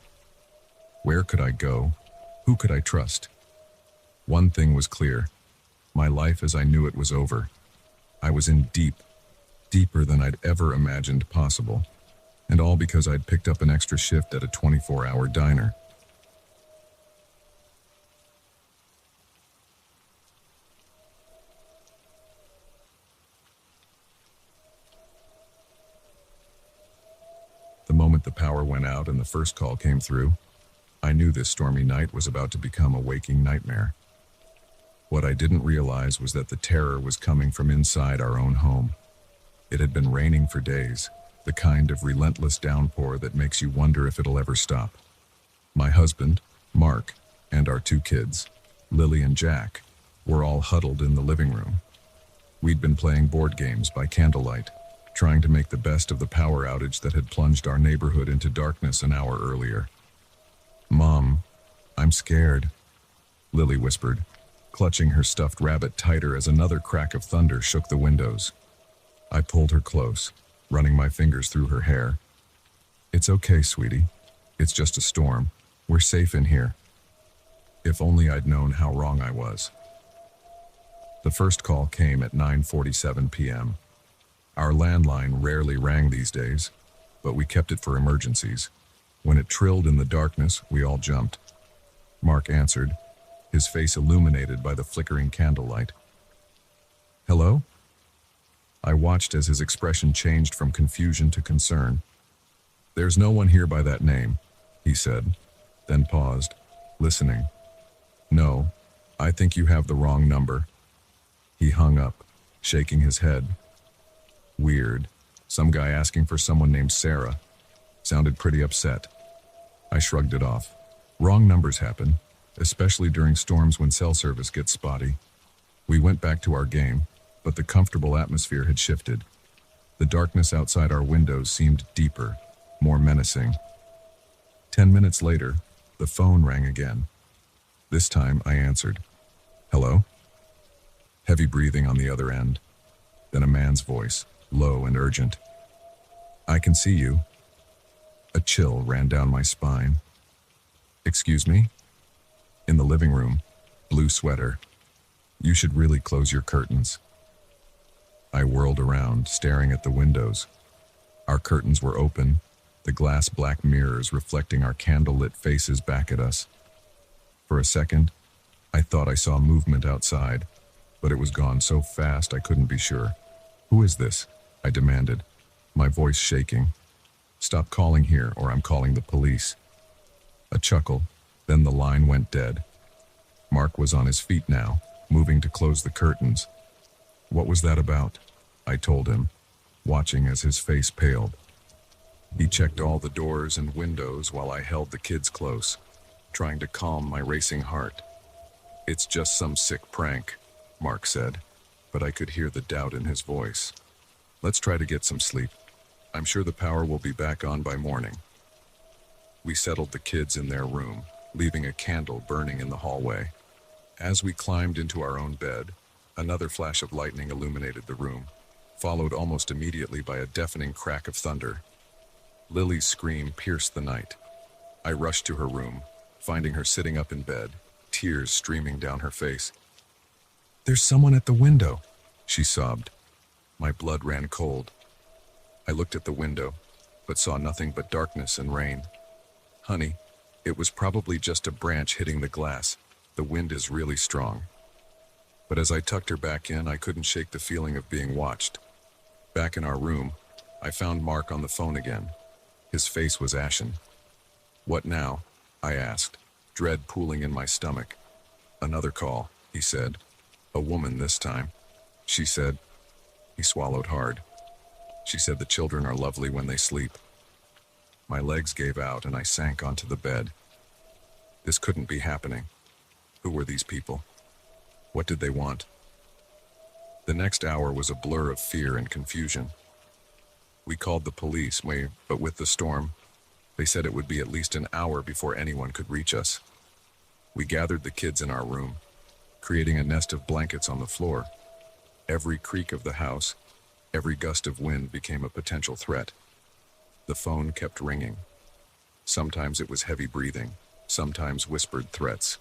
Where could I go? Who could I trust? One thing was clear. My life as I knew it was over. I was in deep, deeper than I'd ever imagined possible. And all because I'd picked up an extra shift at a 24-hour diner. The moment the power went out and the first call came through, I knew this stormy night was about to become a waking nightmare. What I didn't realize was that the terror was coming from inside our own home. It had been raining for days, the kind of relentless downpour that makes you wonder if it'll ever stop. My husband, Mark, and our 2 kids, Lily and Jack, were all huddled in the living room. We'd been playing board games by candlelight, trying to make the best of the power outage that had plunged our neighborhood into darkness an hour earlier. "Mom, I'm scared," Lily whispered, clutching her stuffed rabbit tighter as another crack of thunder shook the windows. I pulled her close, running my fingers through her hair. "It's okay, sweetie. It's just a storm. We're safe in here." If only I'd known how wrong I was. The first call came at 9:47 p.m. Our landline rarely rang these days, but we kept it for emergencies. When it trilled in the darkness, we all jumped. Mark answered, his face illuminated by the flickering candlelight. "Hello?" I watched as his expression changed from confusion to concern. "There's no one here by that name," he said, then paused, listening. "No, I think you have the wrong number." He hung up, shaking his head. Weird. Some guy asking for someone named Sarah. Sounded pretty upset. I shrugged it off. Wrong numbers happen, especially during storms when cell service gets spotty. We went back to our game, but the comfortable atmosphere had shifted. The darkness outside our windows seemed deeper, more menacing. 10 minutes later, the phone rang again. This time I answered. "Hello?" Heavy breathing on the other end. Then a man's voice, low and urgent. "I can see you." A chill ran down my spine. "Excuse me?" In the living room, blue sweater. "You should really close your curtains." I whirled around, staring at the windows. Our curtains were open, the glass black mirrors reflecting our candle-lit faces back at us. For a second, I thought I saw movement outside, but it was gone so fast I couldn't be sure. "Who is this?" I demanded, my voice shaking. "Stop calling here or I'm calling the police." A chuckle, then the line went dead. Mark was on his feet now, moving to close the curtains. "What was that about?" I told him, watching as his face paled. He checked all the doors and windows while I held the kids close, trying to calm my racing heart. "It's just some sick prank," Mark said, but I could hear the doubt in his voice. "Let's try to get some sleep. I'm sure the power will be back on by morning." We settled the kids in their room, leaving a candle burning in the hallway. As we climbed into our own bed, another flash of lightning illuminated the room, followed almost immediately by a deafening crack of thunder. Lily's scream pierced the night. I rushed to her room, finding her sitting up in bed, tears streaming down her face. "There's someone at the window," she sobbed. My blood ran cold. I looked at the window, but saw nothing but darkness and rain. "Honey, it was probably just a branch hitting the glass. The wind is really strong." But as I tucked her back in, I couldn't shake the feeling of being watched. Back in our room, I found Mark on the phone again. His face was ashen. "What now?" I asked, dread pooling in my stomach. "Another call," he said. "A woman this time." She said. He swallowed hard. "She said the children are lovely when they sleep." My legs gave out and I sank onto the bed. This couldn't be happening. Who were these people? What did they want? The next hour was a blur of fear and confusion. We called the police, but with the storm, they said it would be at least an hour before anyone could reach us. We gathered the kids in our room, creating a nest of blankets on the floor. Every creak of the house, every gust of wind became a potential threat. The phone kept ringing. Sometimes it was heavy breathing, sometimes whispered threats.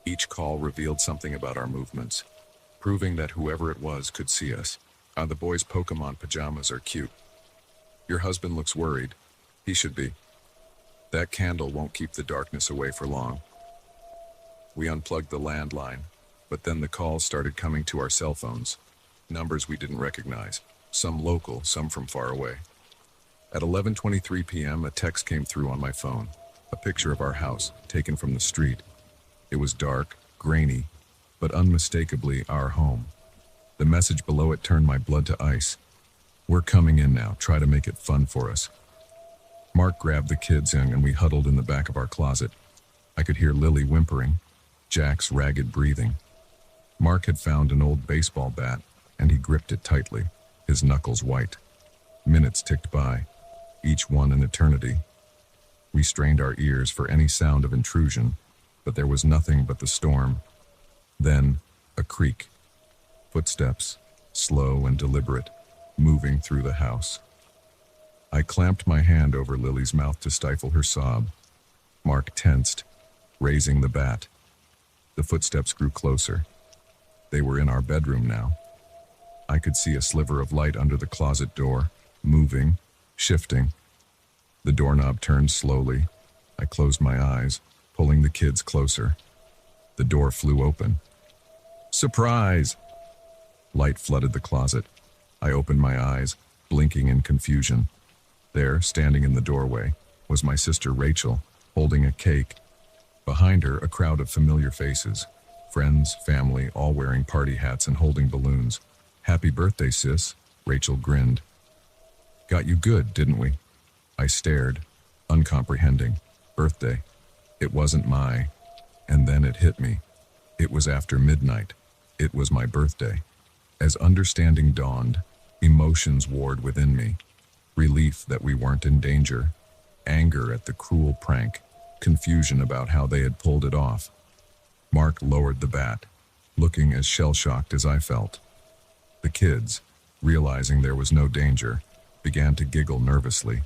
Each call revealed something about our movements, proving that whoever it was could see us. The boys' Pokemon pajamas are cute. Your husband looks worried. He should be. That candle won't keep the darkness away for long. We unplugged the landline, but then the calls started coming to our cell phones. Numbers we didn't recognize, some local, some from far away. At 11:23 p.m., a text came through on my phone, a picture of our house, taken from the street. It was dark, grainy, but unmistakably our home. The message below it turned my blood to ice. "We're coming in now, try to make it fun for us." Mark grabbed the kids in and we huddled in the back of our closet. I could hear Lily whimpering, Jack's ragged breathing. Mark had found an old baseball bat, and he gripped it tightly, his knuckles white. Minutes ticked by, each one an eternity. We strained our ears for any sound of intrusion, but there was nothing but the storm. Then, a creak. Footsteps, slow and deliberate, moving through the house. I clamped my hand over Lily's mouth to stifle her sob. Mark tensed, raising the bat. The footsteps grew closer. They were in our bedroom now. I could see a sliver of light under the closet door, moving, shifting. The doorknob turned slowly. I closed my eyes, pulling the kids closer. The door flew open. "Surprise!" Light flooded the closet. I opened my eyes, blinking in confusion. There, standing in the doorway, was my sister Rachel, holding a cake. Behind her, a crowd of familiar faces. Friends, family, all wearing party hats and holding balloons. "Happy birthday, sis," Rachel grinned. "Got you good, didn't we?" I stared, uncomprehending. Birthday. It wasn't my... And then it hit me. It was after midnight. It was my birthday. As understanding dawned, emotions warred within me. Relief that we weren't in danger. Anger at the cruel prank. Confusion about how they had pulled it off. Mark lowered the bat, looking as shell-shocked as I felt. The kids, realizing there was no danger, began to giggle nervously.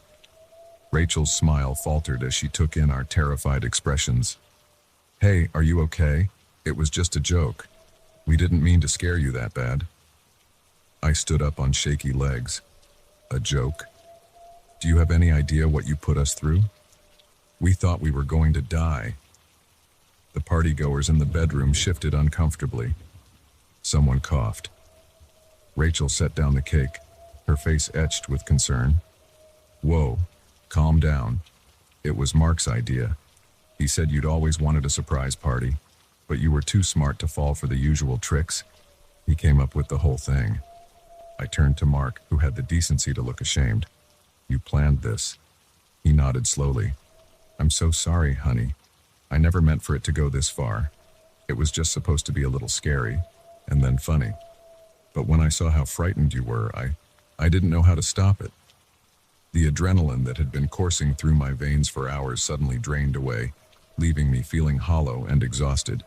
Rachel's smile faltered as she took in our terrified expressions. "Hey, are you okay? It was just a joke. We didn't mean to scare you that bad." I stood up on shaky legs. "A joke? Do you have any idea what you put us through? We thought we were going to die." The partygoers in the bedroom shifted uncomfortably. Someone coughed. Rachel set down the cake, her face etched with concern. "Whoa, calm down. It was Mark's idea. He said you'd always wanted a surprise party, but you were too smart to fall for the usual tricks. He came up with the whole thing." I turned to Mark, who had the decency to look ashamed. "You planned this." He nodded slowly. "I'm so sorry, honey. I never meant for it to go this far. It was just supposed to be a little scary, and then funny. But when I saw how frightened you were, I didn't know how to stop it." The adrenaline that had been coursing through my veins for hours suddenly drained away, leaving me feeling hollow and exhausted.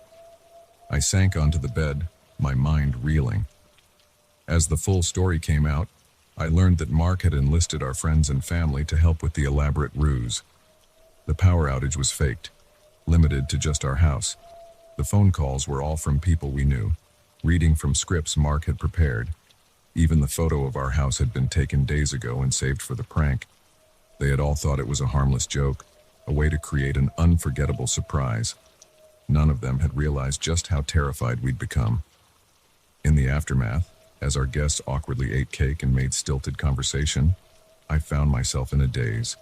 I sank onto the bed, my mind reeling. As the full story came out, I learned that Mark had enlisted our friends and family to help with the elaborate ruse. The power outage was faked, limited to just our house. The phone calls were all from people we knew, reading from scripts Mark had prepared. Even the photo of our house had been taken days ago and saved for the prank. They had all thought it was a harmless joke, a way to create an unforgettable surprise. None of them had realized just how terrified we'd become. In the aftermath, as our guests awkwardly ate cake and made stilted conversation, I found myself in a daze.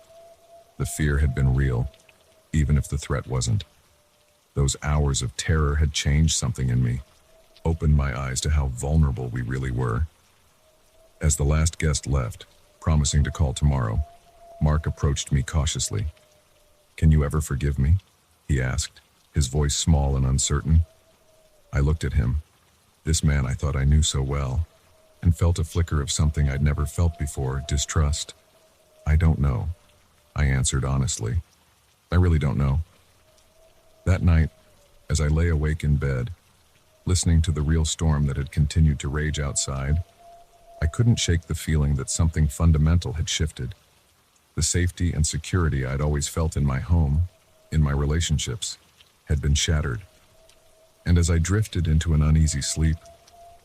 The fear had been real, even if the threat wasn't. Those hours of terror had changed something in me, opened my eyes to how vulnerable we really were. As the last guest left, promising to call tomorrow, Mark approached me cautiously. "Can you ever forgive me?" he asked, his voice small and uncertain. I looked at him, this man I thought I knew so well, and felt a flicker of something I'd never felt before, distrust. "I don't know," I answered honestly. "I really don't know." That night, as I lay awake in bed, listening to the real storm that had continued to rage outside, I couldn't shake the feeling that something fundamental had shifted. The safety and security I'd always felt in my home, in my relationships, had been shattered. And as I drifted into an uneasy sleep,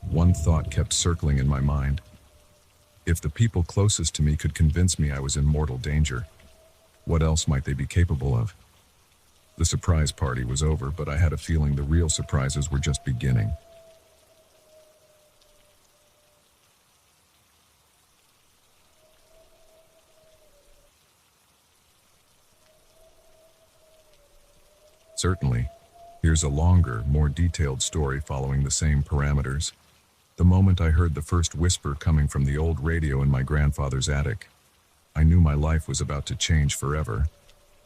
one thought kept circling in my mind. If the people closest to me could convince me I was in mortal danger, what else might they be capable of? The surprise party was over, but I had a feeling the real surprises were just beginning. Certainly. Here's a longer, more detailed story following the same parameters. The moment I heard the first whisper coming from the old radio in my grandfather's attic, I knew my life was about to change forever.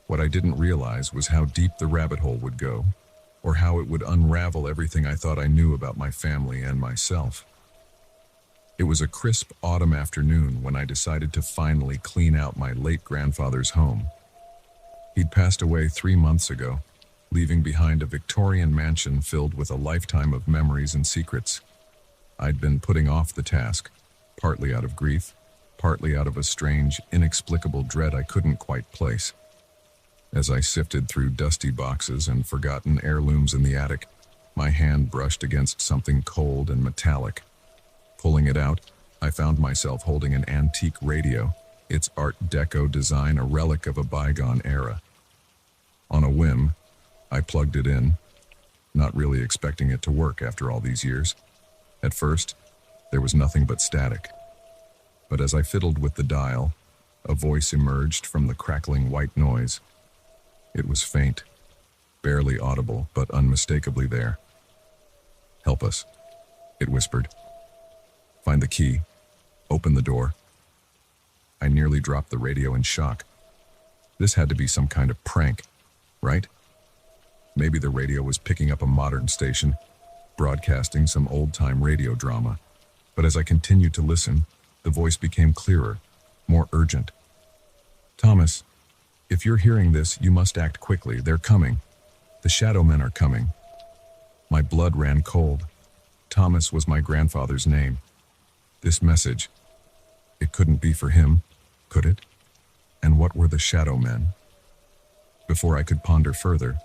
What I didn't realize was how deep the rabbit hole would go, or how it would unravel everything I thought I knew about my family and myself. It was a crisp autumn afternoon when I decided to finally clean out my late grandfather's home. He'd passed away 3 months ago, leaving behind a Victorian mansion filled with a lifetime of memories and secrets. I'd been putting off the task, partly out of grief, partly out of a strange, inexplicable dread I couldn't quite place. As I sifted through dusty boxes and forgotten heirlooms in the attic, my hand brushed against something cold and metallic. Pulling it out, I found myself holding an antique radio, its Art Deco design a relic of a bygone era. On a whim, I plugged it in, not really expecting it to work after all these years. At first, there was nothing but static. But as I fiddled with the dial, a voice emerged from the crackling white noise. It was faint, barely audible, but unmistakably there. "Help us," it whispered. "Find the key. Open the door." I nearly dropped the radio in shock. This had to be some kind of prank, right? Maybe the radio was picking up a modern station, broadcasting some old-time radio drama. But as I continued to listen, the voice became clearer, more urgent. "Thomas, if you're hearing this, you must act quickly. They're coming. The shadow men are coming." My blood ran cold. Thomas was my grandfather's name. This message, it couldn't be for him, could it? And what were the shadow men? Before I could ponder further,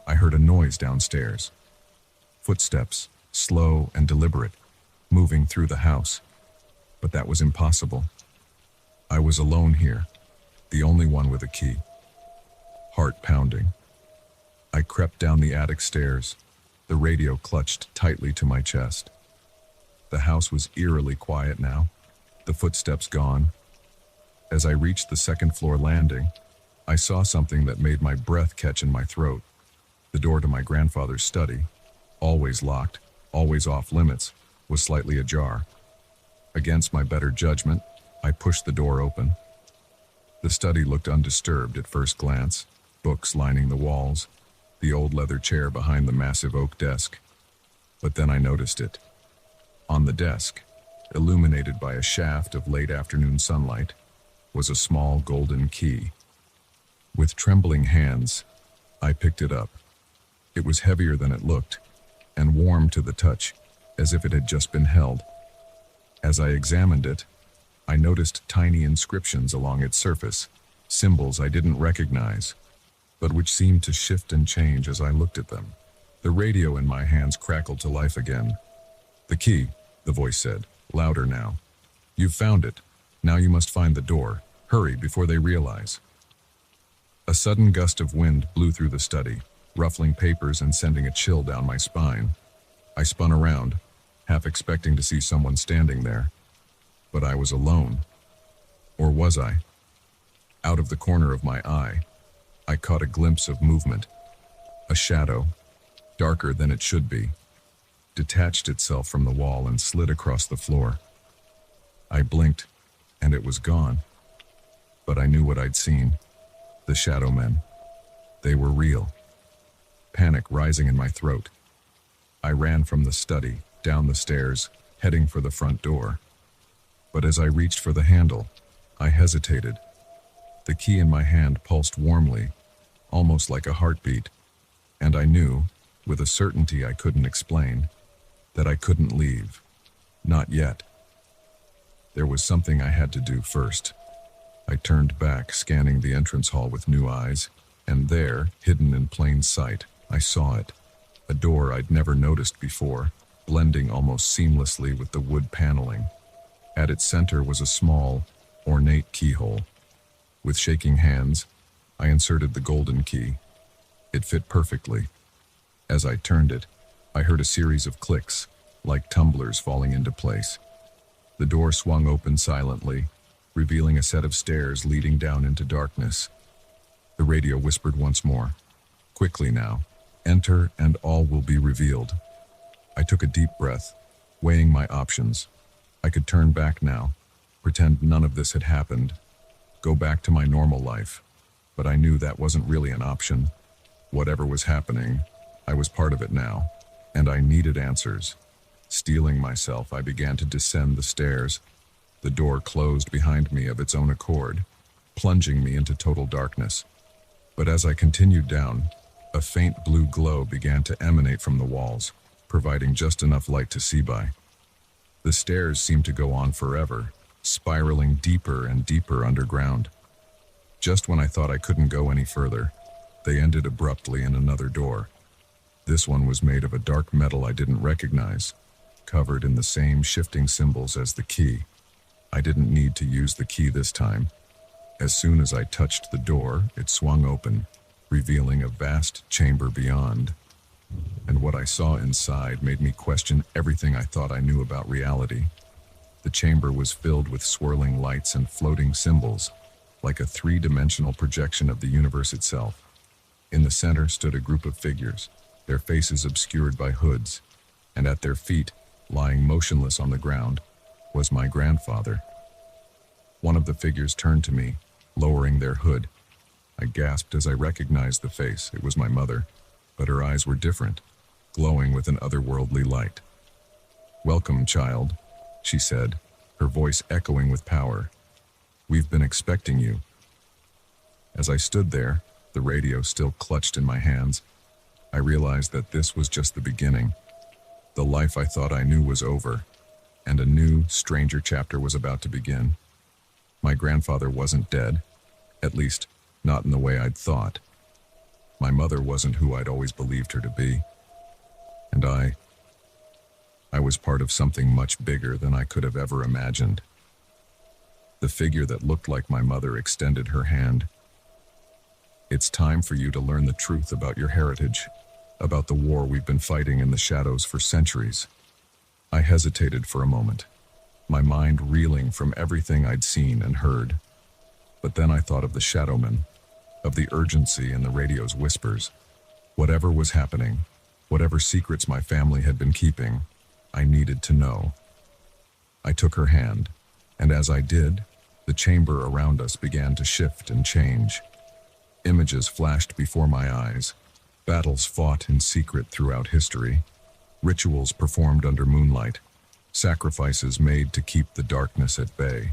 I heard a noise downstairs. Footsteps, slow and deliberate, moving through the house. But that was impossible. I was alone here, the only one with a key. Heart pounding. I crept down the attic stairs, the radio clutched tightly to my chest. The house was eerily quiet now, the footsteps gone. As I reached the second-floor landing, I saw something that made my breath catch in my throat. The door to my grandfather's study, always locked, always off limits, was slightly ajar. Against my better judgment, I pushed the door open. The study looked undisturbed at first glance, books lining the walls, the old leather chair behind the massive oak desk. But then I noticed it. On the desk, illuminated by a shaft of late afternoon sunlight, was a small golden key. With trembling hands, I picked it up. It was heavier than it looked, and warm to the touch, as if it had just been held. As I examined it, I noticed tiny inscriptions along its surface, symbols I didn't recognize, but which seemed to shift and change as I looked at them. The radio in my hands crackled to life again. "The key," the voice said, louder now. "You've found it. Now you must find the door. Hurry before they realize." A sudden gust of wind blew through the study, ruffling papers and sending a chill down my spine. I spun around, half expecting to see someone standing there. But I was alone. Or was I? Out of the corner of my eye, I caught a glimpse of movement. A shadow, darker than it should be, detached itself from the wall and slid across the floor. I blinked, and it was gone. But I knew what I'd seen. The shadow men. They were real. Panic rising in my throat. I ran from the study, down the stairs, heading for the front door. But as I reached for the handle, I hesitated. The key in my hand pulsed warmly, almost like a heartbeat, and I knew, with a certainty I couldn't explain, that I couldn't leave. Not yet. There was something I had to do first. I turned back, scanning the entrance hall with new eyes, and there, hidden in plain sight, I saw it. A door I'd never noticed before, blending almost seamlessly with the wood paneling. At its center was a small, ornate keyhole. With shaking hands, I inserted the golden key. It fit perfectly. As I turned it, I heard a series of clicks, like tumblers falling into place. The door swung open silently, revealing a set of stairs leading down into darkness. The radio whispered once more. "Quickly now. Enter and all will be revealed." I took a deep breath, weighing my options. I could turn back now, pretend none of this had happened, go back to my normal life. But I knew that wasn't really an option. Whatever was happening, I was part of it now, and I needed answers. Steeling myself, I began to descend the stairs. The door closed behind me of its own accord, plunging me into total darkness. But as I continued down, a faint blue glow began to emanate from the walls, providing just enough light to see by. The stairs seemed to go on forever, spiraling deeper and deeper underground. Just when I thought I couldn't go any further, they ended abruptly in another door. This one was made of a dark metal I didn't recognize, covered in the same shifting symbols as the key. I didn't need to use the key this time. As soon as I touched the door, it swung open, revealing a vast chamber beyond. And what I saw inside made me question everything I thought I knew about reality. The chamber was filled with swirling lights and floating symbols, like a three-dimensional projection of the universe itself. In the center stood a group of figures, their faces obscured by hoods, and at their feet, lying motionless on the ground, was my grandfather. One of the figures turned to me, lowering their hood. I gasped as I recognized the face. It was my mother, but her eyes were different, glowing with an otherworldly light. "Welcome, child," she said, her voice echoing with power. "We've been expecting you." As I stood there, the radio still clutched in my hands, I realized that this was just the beginning. The life I thought I knew was over. and a new, stranger chapter was about to begin. My grandfather wasn't dead, at least, not in the way I'd thought. My mother wasn't who I'd always believed her to be. And I was part of something much bigger than I could have ever imagined. The figure that looked like my mother extended her hand. It's time for you to learn the truth about your heritage, about the war we've been fighting in the shadows for centuries. I hesitated for a moment, my mind reeling from everything I'd seen and heard. But then I thought of the shadowmen, of the urgency in the radio's whispers. Whatever was happening, whatever secrets my family had been keeping, I needed to know. I took her hand, and as I did, the chamber around us began to shift and change. Images flashed before my eyes, battles fought in secret throughout history, rituals performed under moonlight, sacrifices made to keep the darkness at bay.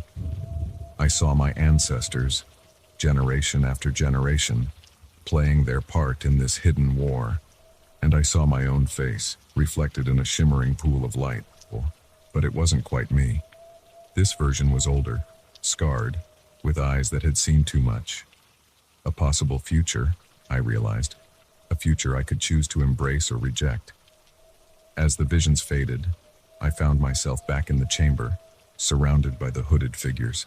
I saw my ancestors, generation after generation, playing their part in this hidden war, and I saw my own face, reflected in a shimmering pool of light. But it wasn't quite me. This version was older, scarred, with eyes that had seen too much. A possible future, I realized, a future I could choose to embrace or reject. As the visions faded, I found myself back in the chamber, surrounded by the hooded figures.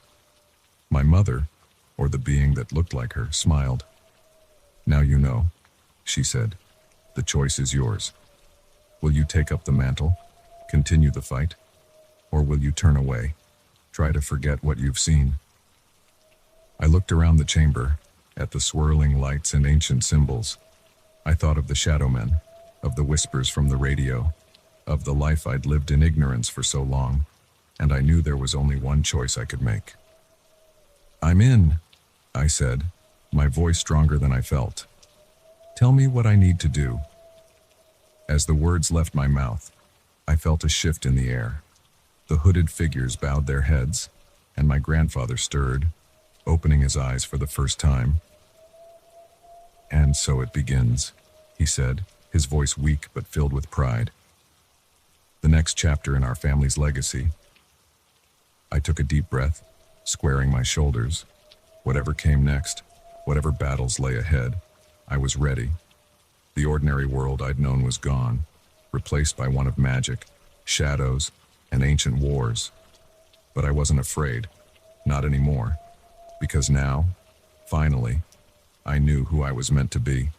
My mother, or the being that looked like her, smiled. "Now you know," she said. "The choice is yours. Will you take up the mantle, continue the fight, or will you turn away, try to forget what you've seen?" I looked around the chamber, at the swirling lights and ancient symbols. I thought of the shadowmen, of the whispers from the radio, of the life I'd lived in ignorance for so long, and I knew there was only one choice I could make. "I'm in," I said, my voice stronger than I felt. "Tell me what I need to do." As the words left my mouth, I felt a shift in the air. The hooded figures bowed their heads, and my grandfather stirred, opening his eyes for the first time. "And so it begins," he said, his voice weak but filled with pride. "The next chapter in our family's legacy." I took a deep breath, squaring my shoulders. Whatever came next, whatever battles lay ahead, I was ready. The ordinary world I'd known was gone, replaced by one of magic, shadows, and ancient wars. But I wasn't afraid, not anymore, because now, finally, I knew who I was meant to be.